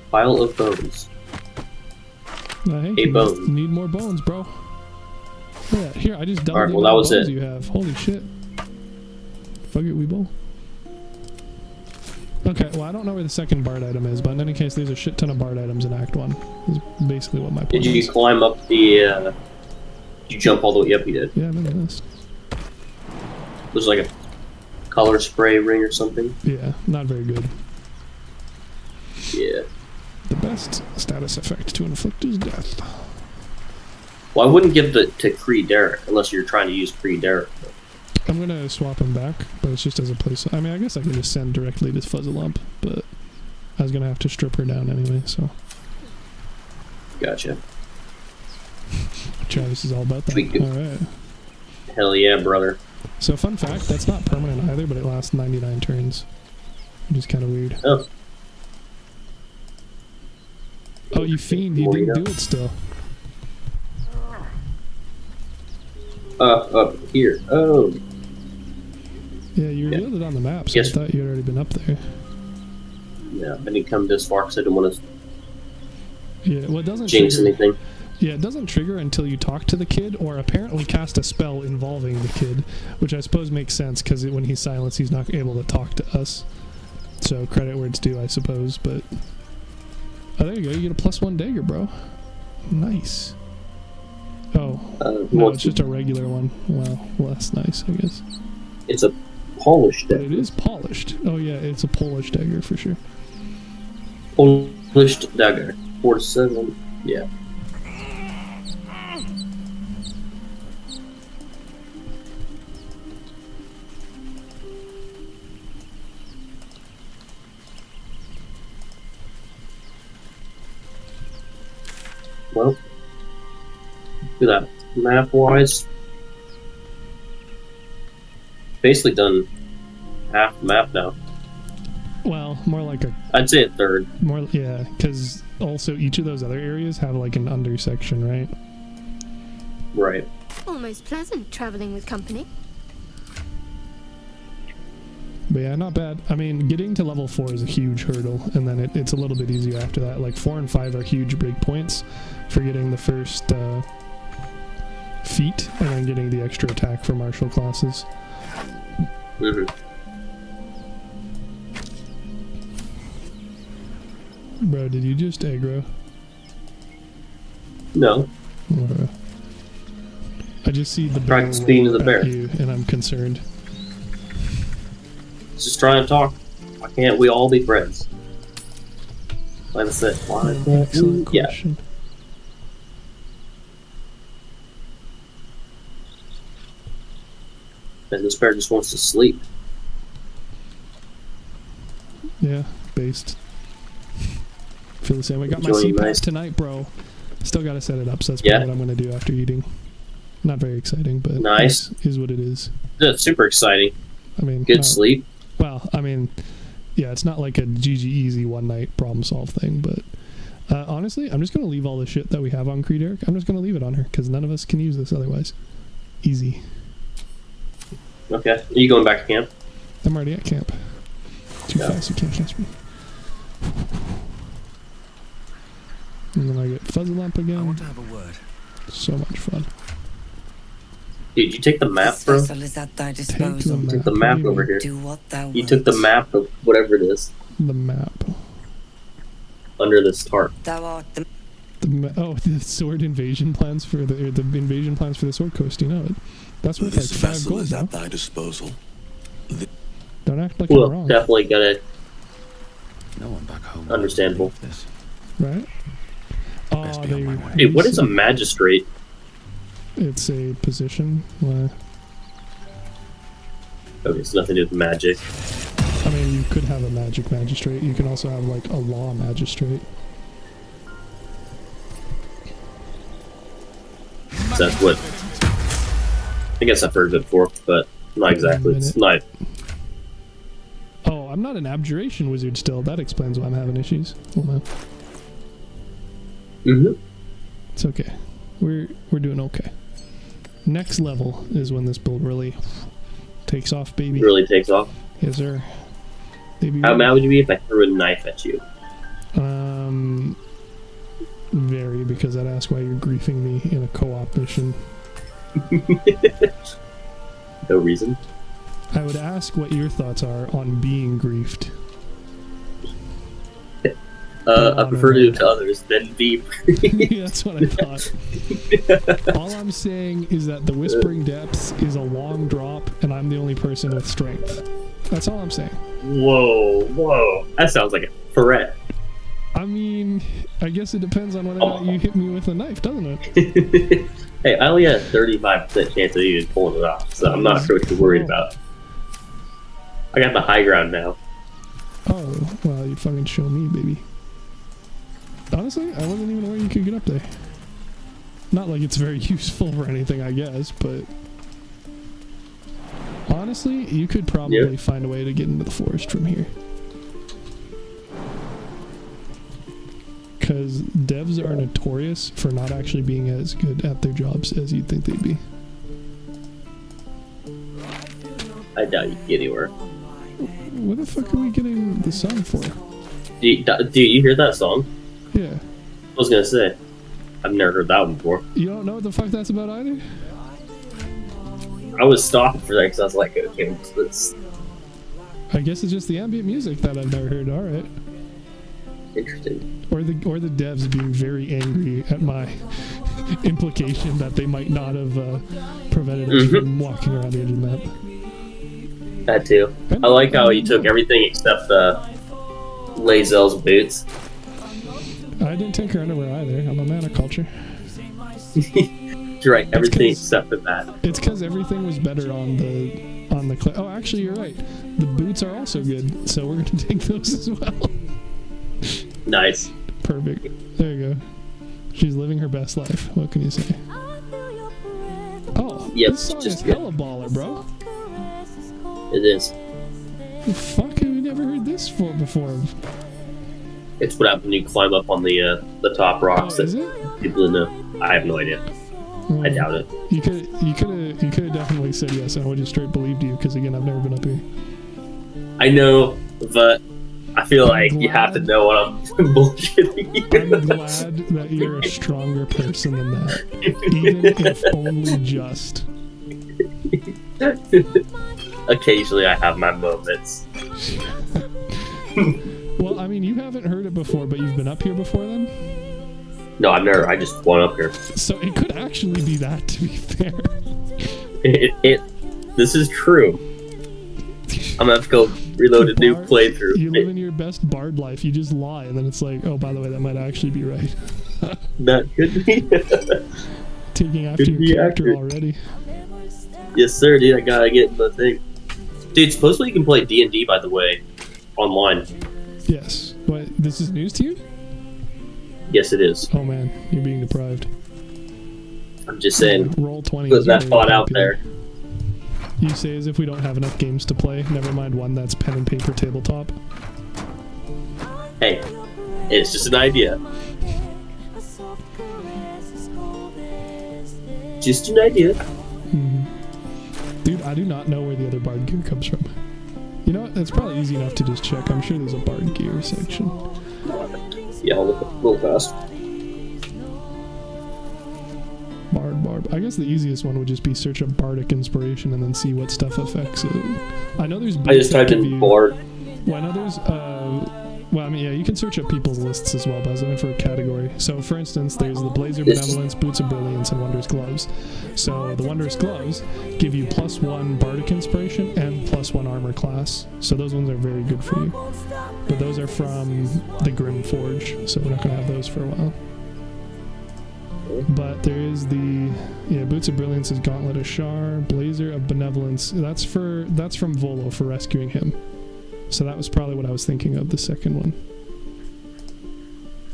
Pile of bones. Hey, bones. Need more bones, bro. Yeah, here, I just doubled Alright, well, the that amount was of bones it. you have. Holy shit. Fuck it, we bowl. Okay, well, I don't know where the second bard item is, but in any case, there's a shit ton of bard items in Act 1. Is basically what my point Did you is. climb up the, did you jump all the way up? You did. Yeah, I'm in the list. was like a color spray ring or something. Yeah, not very good. Yeah. The best status effect to inflict is death. Well, I wouldn't give it to Kree Derek unless you're trying to use Kree Derek. I'm gonna swap him back, but it's just as a place. I mean, I guess I can just send directly to Fuzzalump, but I was gonna have to strip her down anyway, so. Gotcha. Travis is all about that. Alright. Hell yeah, brother. So, fun fact, that's not permanent either, but it lasts 99 turns. Which is kind of weird. Oh. Oh, you fiend, you didn't do it still. Up here. Oh. Yeah, you revealed it on the map, so I thought you had already been up there. Yeah, I didn't come this far because I didn't want to well, it doesn't jinx trigger, anything. Yeah, it doesn't trigger until you talk to the kid, or apparently cast a spell involving the kid, which I suppose makes sense, because when he's silenced, he's not able to talk to us. So, credit where it's due, I suppose, but... Oh, there you go, you get a +1 dagger, bro. Nice. Oh, no, it's just a regular one. Well, that's nice, I guess. It's a polished dagger. But it is polished. Oh yeah, it's a Polish dagger for sure. Polished dagger. 4 to 7. Yeah. Well, do that map-wise. Basically done half the map now. Well, more like a... I'd say a third. More, yeah, because also each of those other areas have like an under section, right? Right. Almost pleasant traveling with company. But yeah, not bad. I mean, getting to level 4 is a huge hurdle, and then it's a little bit easier after that. Like 4 and 5 are huge breakpoints for getting the first feat, and then getting the extra attack for martial classes. Mm-hmm. Bro, did you just aggro? No. I just see the bear speaking to the bear, you, and I'm concerned. Just trying to talk. Why can't we all be friends? Like I said, why can't we? Yeah. And this bear just wants to sleep. Yeah, based. Feel the same. I got my Enjoying CPAP nice. tonight, bro. Still gotta set it up, so that's probably what I'm gonna do after eating. Not very exciting, but nice is what it is. That's super exciting. I mean, good sleep. Well, I mean, yeah, it's not like a GG easy one night problem solve thing, but honestly, I'm just gonna leave all the shit that we have on Kree Derek. I'm just gonna leave it on her because none of us can use this otherwise. Easy. Okay, are you going back to camp? I'm already at camp. Too fast, you can't catch me. And then I get Fuzzalump again. I want to have a word. So much fun. Dude, you take the map, bro? Is at thy disposal. You took the map over here. Do what thou You took the map of whatever it is. The map. Under this tarp. Thou art the... the sword invasion plans for the invasion plans for the Sword Coast, you know it. That's worth This like 5 vessel gold is now. at thy disposal. Don't act like Well, I'm wrong. definitely gotta... No one back home. Understandable. Right? Oh, Dude, what is a magistrate? It's a position. Why? Okay, it's nothing to do with magic. I mean, you could have a magic magistrate. You can also have like a law magistrate. So that's what... I guess I've heard of it before, but not exactly. It's not... Oh, I'm not an abjuration wizard still. That explains why I'm having issues. Hold on. Mm-hmm. It's okay. We're doing okay. Next level is when this build really takes off, baby. Really takes off? Yes, sir. Baby. How mad would you be if I threw a knife at you? Very, because I'd ask why you're griefing me in a co-op mission. No reason. I would ask what your thoughts are on being griefed. I prefer to do to others than be. Yeah, that's what I thought. All I'm saying is that the Whispering Depths is a long drop, and I'm the only person with strength. That's all I'm saying. Whoa. That sounds like a threat. I mean, I guess it depends on whether or not you hit me with a knife, doesn't it? Hey, I only had a 35% chance of even pulling it off, so I'm not sure what you're worried about. I got the high ground now. Oh, well, you fucking show me, baby. Honestly, I wasn't even aware you could get up there. Not like it's very useful or anything, I guess, but... Honestly, you could probably find a way to get into the forest from here. Because devs are notorious for not actually being as good at their jobs as you'd think they'd be. I doubt you can get anywhere. What the fuck are we getting the song for? Do you hear that song? Yeah. I was gonna say, I've never heard that one before. You don't know what the fuck that's about either? I was stopping for that because I was like, okay, let's... I guess it's just the ambient music that I've never heard. Alright. Interesting. Or the devs being very angry at my implication that they might not have prevented us from walking around the edge of the map. That too. I like how you took everything except Lae'zel's boots. I didn't take her underwear either. I'm a man of culture. You're right. Everything except for that. It's because everything was better on the oh, actually, you're right. The boots are also good, so we're gonna take those as well. Nice. Perfect. There you go. She's living her best life. What can you say? Oh, yep, this song is hella baller, bro. It is. The fuck have you never heard this before? It's what happens when you climb up on the top rocks. Is it? People know. I have no idea. I doubt it. You could have definitely said yes, and I would have straight believed you. Because again, I've never been up here. I know, but I feel like you have to know what I'm bullshitting you. I'm glad that you're a stronger person than that, even if only just. Occasionally, I have my moments. Well, I mean, you haven't heard it before, but you've been up here before, then? No, I've never. I just went up here. So it could actually be that, to be fair. This is true. I'm gonna have to go reload a new playthrough. You live in your best bard life. You just lie, and then it's like, oh, by the way, that might actually be right. That could be. Taking after your character already. Yes, sir, dude. I gotta get in the thing. Dude, supposedly you can play D&D, by the way, online. Yes. What? This is news to you? Yes, it is. Oh man, you're being deprived. I'm just saying. Roll 20. Put that thought out there. You say as if we don't have enough games to play. Never mind one that's pen and paper tabletop. Hey, it's just an idea. Just an idea. Dude, I do not know where the other bard gear comes from. You know what? That's probably easy enough to just check. I'm sure there's a bard gear section. Yeah, I'll look real fast. Bard. I guess the easiest one would just be search up bardic inspiration and then see what stuff affects it. I know there's. I just typed in bard. Well, I know there's. Well, I mean, yeah, you can search up people's lists as well, but I was looking for a category. So, for instance, there's the Blazer Benevolence, Boots of Brilliance, and Wondrous Gloves. So, the Wondrous Gloves give you +1 Bardic Inspiration and +1 Armor class. So, those ones are very good for you. But those are from the Grim Forge, so we're not going to have those for a while. But there is the Boots of Brilliance is Gauntlet of Shar, Blazer of Benevolence. That's from Volo for rescuing him. So that was probably what I was thinking of, the second one.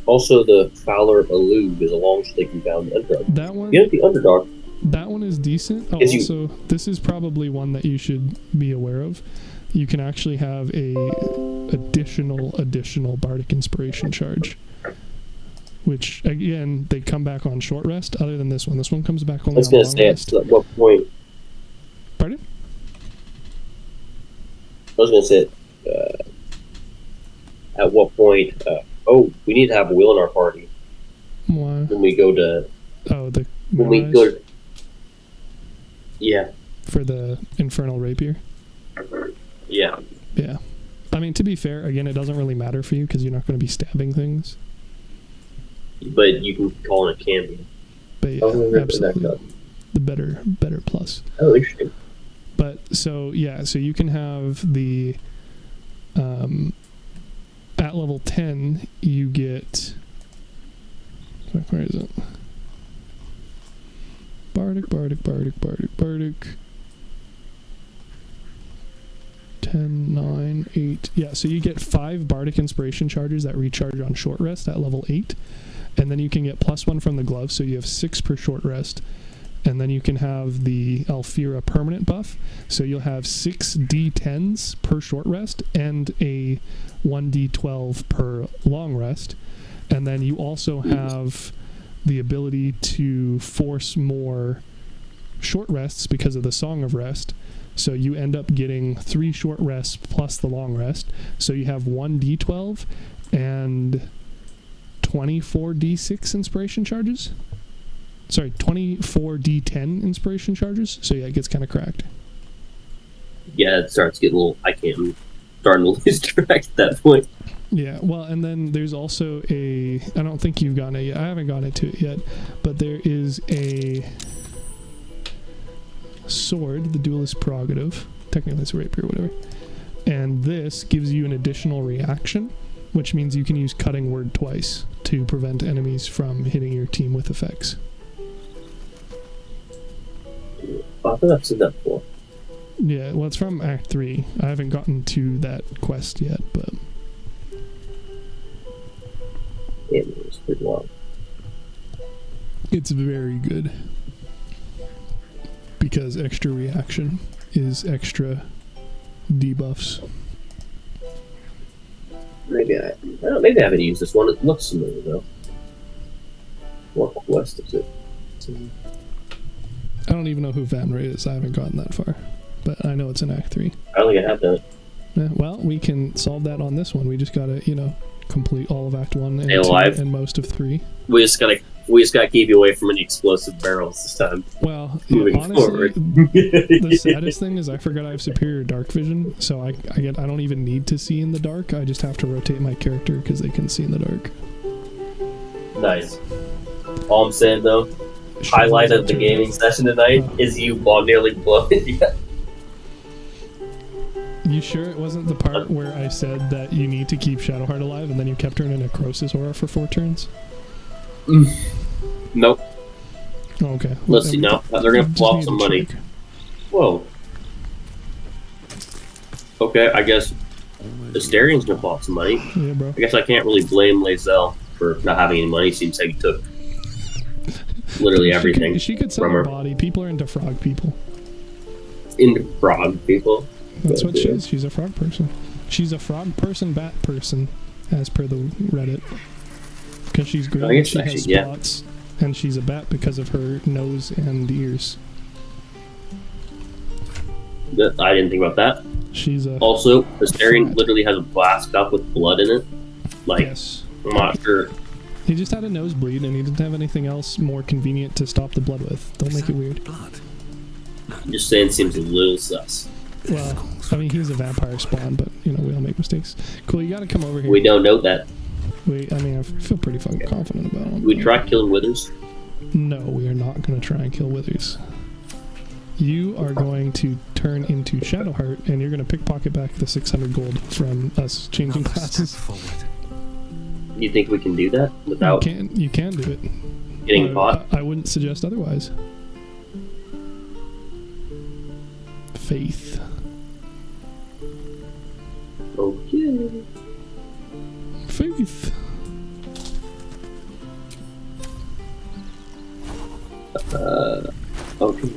Also, the Fowler Alug is a long stick you found in the Underdog. That one? Get the Underdog. That one is decent. Oh, also, this is probably one that you should be aware of. You can actually have a additional Bardic Inspiration charge. Which, again, they come back on short rest, other than this one. This one comes back only on long rest. I was going to say, at what point... Pardon? I was going to say... at what point, we need to have Will in our party. Why? When we go to... When we go to... Yeah. For the Infernal Rapier? Yeah. Yeah. I mean, to be fair, again, it doesn't really matter for you because you're not going to be stabbing things. But you can call it a cameo. But yeah, absolutely. The better plus. Oh, interesting. But so you can have the at level 10 you get, where is it? Bardic. 10, 9, 8. Yeah, so you get 5 Bardic Inspiration charges that recharge on short rest at level 8. And then you can get +1 from the glove, so you have 6 per short rest. And then you can have the Alfira permanent buff, so you'll have 6 D10s per short rest and a 1D12 per long rest. And then you also have the ability to force more short rests because of the Song of Rest. So you end up getting 3 short rests plus the long rest. So you have 1d12 and 24 d6 inspiration charges. Sorry, 24 d10 inspiration charges. So yeah, it gets kind of cracked. Yeah, it starts getting a little... I'm starting to lose track at that point. Yeah, well, and then there's also a... I don't think you've gotten it yet. I haven't gotten to it yet. But there is a sword, the Duelist Prerogative. Technically it's a rapier or whatever. And this gives you an additional reaction, which means you can use Cutting Word twice to prevent enemies from hitting your team with effects. I think I've seen that before. Yeah, well, it's from Act 3. I haven't gotten to that quest yet, but... Yeah, it's pretty long. It's very good. Because extra reaction is extra debuffs. Maybe I haven't used this one. It looks familiar though. What quest is it? I don't even know who Van Ray is. I haven't gotten that far. But I know it's in Act 3. I don't think I have done it. Yeah, well, we can solve that on this one. We just gotta, complete all of Act 1 and 2 and most of 3. We just gotta keep you away from any explosive barrels this time. Well, moving honestly, forward. The saddest thing is I forgot I have superior dark vision, so I don't even need to see in the dark. I just have to rotate my character because they can see in the dark. Nice. All I'm saying though, highlight of the gaming session tonight is you nearly blowing. Yeah. You sure it wasn't the part where I said that you need to keep Shadowheart alive and then you kept her in a Necrosis aura for 4 turns? Nope. Oh, okay. Let's see now. They're gonna pull off some money. Whoa. Okay, I guess Asterian's gonna pull off some money. Yeah, bro. I guess I can't really blame Lae'zel for not having any money. Seems like he took literally everything. She could sell her body. People are into frog people. Into frog people? That's what she is. She's a frog person. She's a frog person, bat person, as per the Reddit. Because she's green, she has spots, and she's a bat because of her nose and ears. I didn't think about that. She's a... Also, Asterian literally has a glass cup with blood in it. Like, yes. I'm not sure. He just had a nosebleed, and he didn't have anything else more convenient to stop the blood with. Don't make it weird. Blood? I'm just saying it seems a little sus. Well, I mean, he's a vampire spawn, but, we all make mistakes. Cool, you gotta come over here. We don't know that. I feel pretty fucking confident about him. We try killing Withers? No, we are not going to try and kill Withers. You are going to turn into Shadowheart, and you're going to pickpocket back the 600 gold from us changing classes. You think we can do that without... You can do it. Getting caught? I wouldn't suggest otherwise. Faith. Okay. Faith. Okay.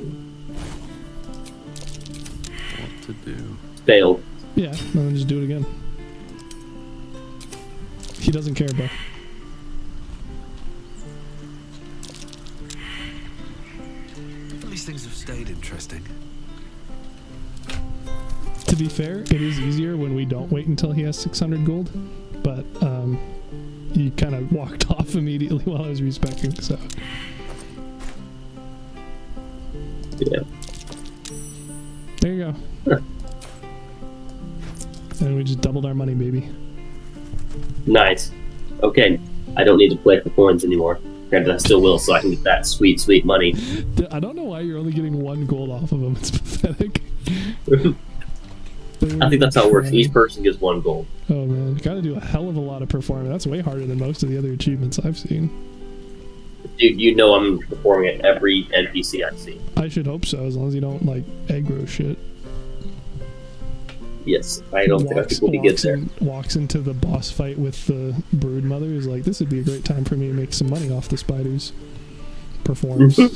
What to do? Failed. Yeah, then just do it again. He doesn't care, bro. These things have stayed interesting. To be fair, it is easier when we don't wait until he has 600 gold, but he kind of walked off immediately while I was respecking, so... Yeah. There you go. Sure. And we just doubled our money, baby. Nice. Okay, I don't need to collect the coins anymore. Granted, I still will, so I can get that sweet, sweet money. I don't know why you're only getting 1 gold off of them. It's pathetic. I think that's how it works. Each person gets 1 gold. Oh man, gotta do a hell of a lot of performing. That's way harder than most of the other achievements I've seen. Dude, you know I'm performing at every NPC I see. I should hope so, as long as you don't, like, aggro shit. Yes, I don't think I think we'll be good there. Walks into the boss fight with the brood mother, is like, this would be a great time for me to make some money off the spiders. Performs. Oh,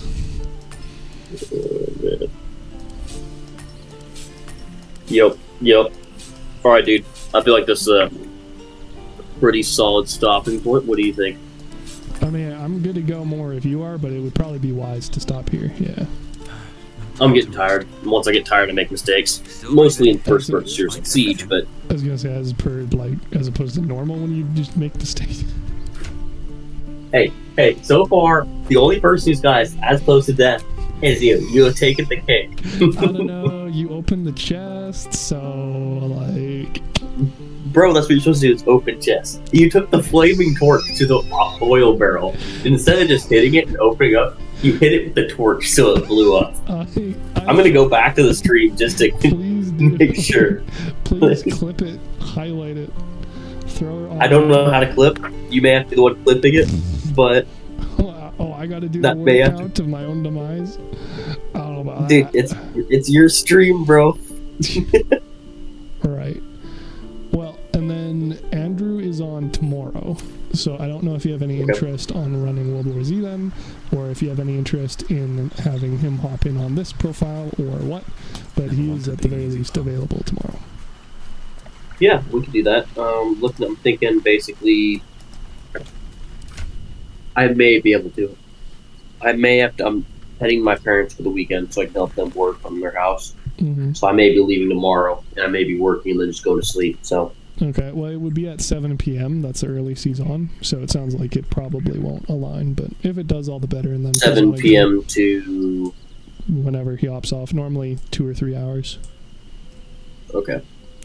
man. Yep. Alright, dude. I feel like this is a pretty solid stopping point. What do you think? I mean, I'm good to go more if you are, but it would probably be wise to stop here, yeah. I'm getting tired. Once I get tired, I make mistakes. Mostly in first-person shooters like Siege, but... I was gonna say, as opposed to normal when you just make mistakes. Hey, so far, the only person who's got as close to death is you. You have taken the cake. I don't know, you opened the chest, so, like... Bro, that's what you're supposed to do, is open chest. You took the flaming torch to the oil barrel. Instead of just hitting it and opening up, you hit it with the torch so it blew up. I'm gonna go back to the stream just to make sure. Please clip it, highlight it, throw it on. I don't know how to clip. You may have to be the one clipping it, but... Oh, I gotta do the word count of my own demise? I don't know about that. Dude, it's your stream, bro. Right. Well, and then Andrew is on tomorrow, so I don't know if you have any interest on running World War Z then, or if you have any interest in having him hop in on this profile or what, but he's at the very least available tomorrow. Yeah, we could do that. I'm thinking basically I may be able to. I may have to, I'm heading to my parents for the weekend so I can help them work on their house. Mm-hmm. So I may be leaving tomorrow, and I may be working and then just go to sleep. So okay, well, it would be at 7 p.m. That's the earliest he's on, so it sounds like it probably won't align. But if it does, all the better. And then 7 p.m. to whenever he hops off, normally 2 or 3 hours. Okay.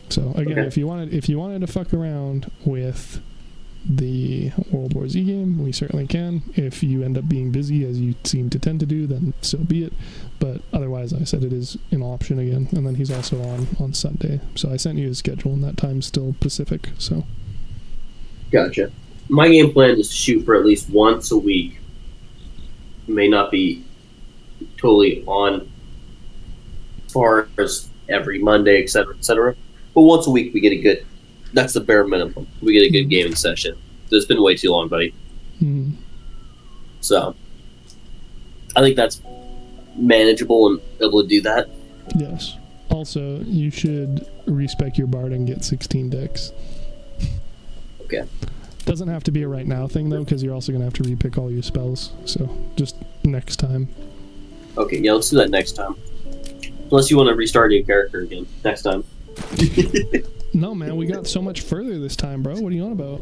So again, if you wanted to fuck around with the World War Z game, we certainly can. If you end up being busy, as you seem to tend to do, then so be it. But otherwise, like I said, it is an option again. And then he's also on Sunday. So I sent you his schedule, and that time's still Pacific. So gotcha. My game plan is to shoot for at least once a week. May not be totally on as far as every Monday, etc., etc. But once a week, we get a good. That's the bare minimum. We get a good gaming session. It's been way too long, buddy. Mm-hmm. So, I think that's manageable and able to do that. Yes. Also, you should respec your bard and get 16 decks. Okay. Doesn't have to be a right now thing, though, because you're also going to have to repick all your spells. So, just next time. Okay, yeah, let's do that next time. Unless you want to restart your character again next time. No, man, we got so much further this time, bro. What are you on about?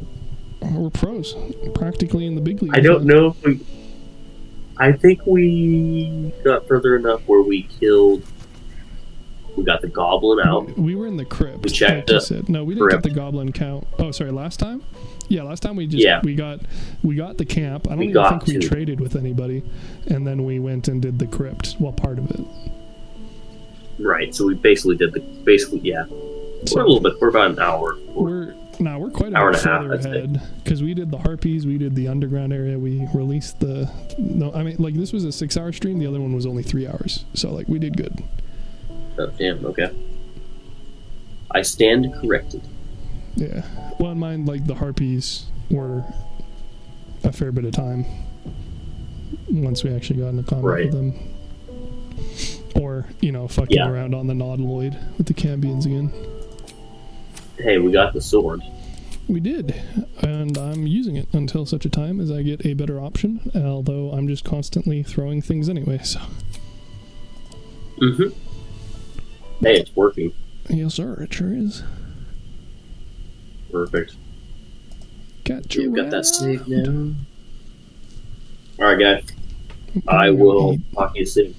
We're pros. Practically in the big leagues. I don't know if we... I think we got further enough where we killed... We got the goblin out. We were in the crypt. We checked it. No, we didn't get the goblin count. Oh, sorry, last time? Yeah, last time we just... Yeah. We got the camp. I don't even think we traded with anybody. And then we went and did the crypt. Well, part of it. Right, so we basically did yeah. So we're a little bit. We're about an hour. We're quite hour a and a half ahead because we did the harpies, we did the underground area, we released the. No, I mean, like, this was a 6-hour stream. The other one was only 3 hours, so like we did good. Oh damn! Okay. I stand corrected. Yeah. Well, in mine, like the harpies were a fair bit of time once we actually got into combat with them. Or, fucking around on the Nautiloid with the Cambions again. Hey, we got the sword. We did, and I'm using it until such a time as I get a better option, although I'm just constantly throwing things anyway, so... Mm-hmm. Hey, it's working. Yes, sir, it sure is. Perfect. You've got that saved now. Alright, guys. I will talk to you soon.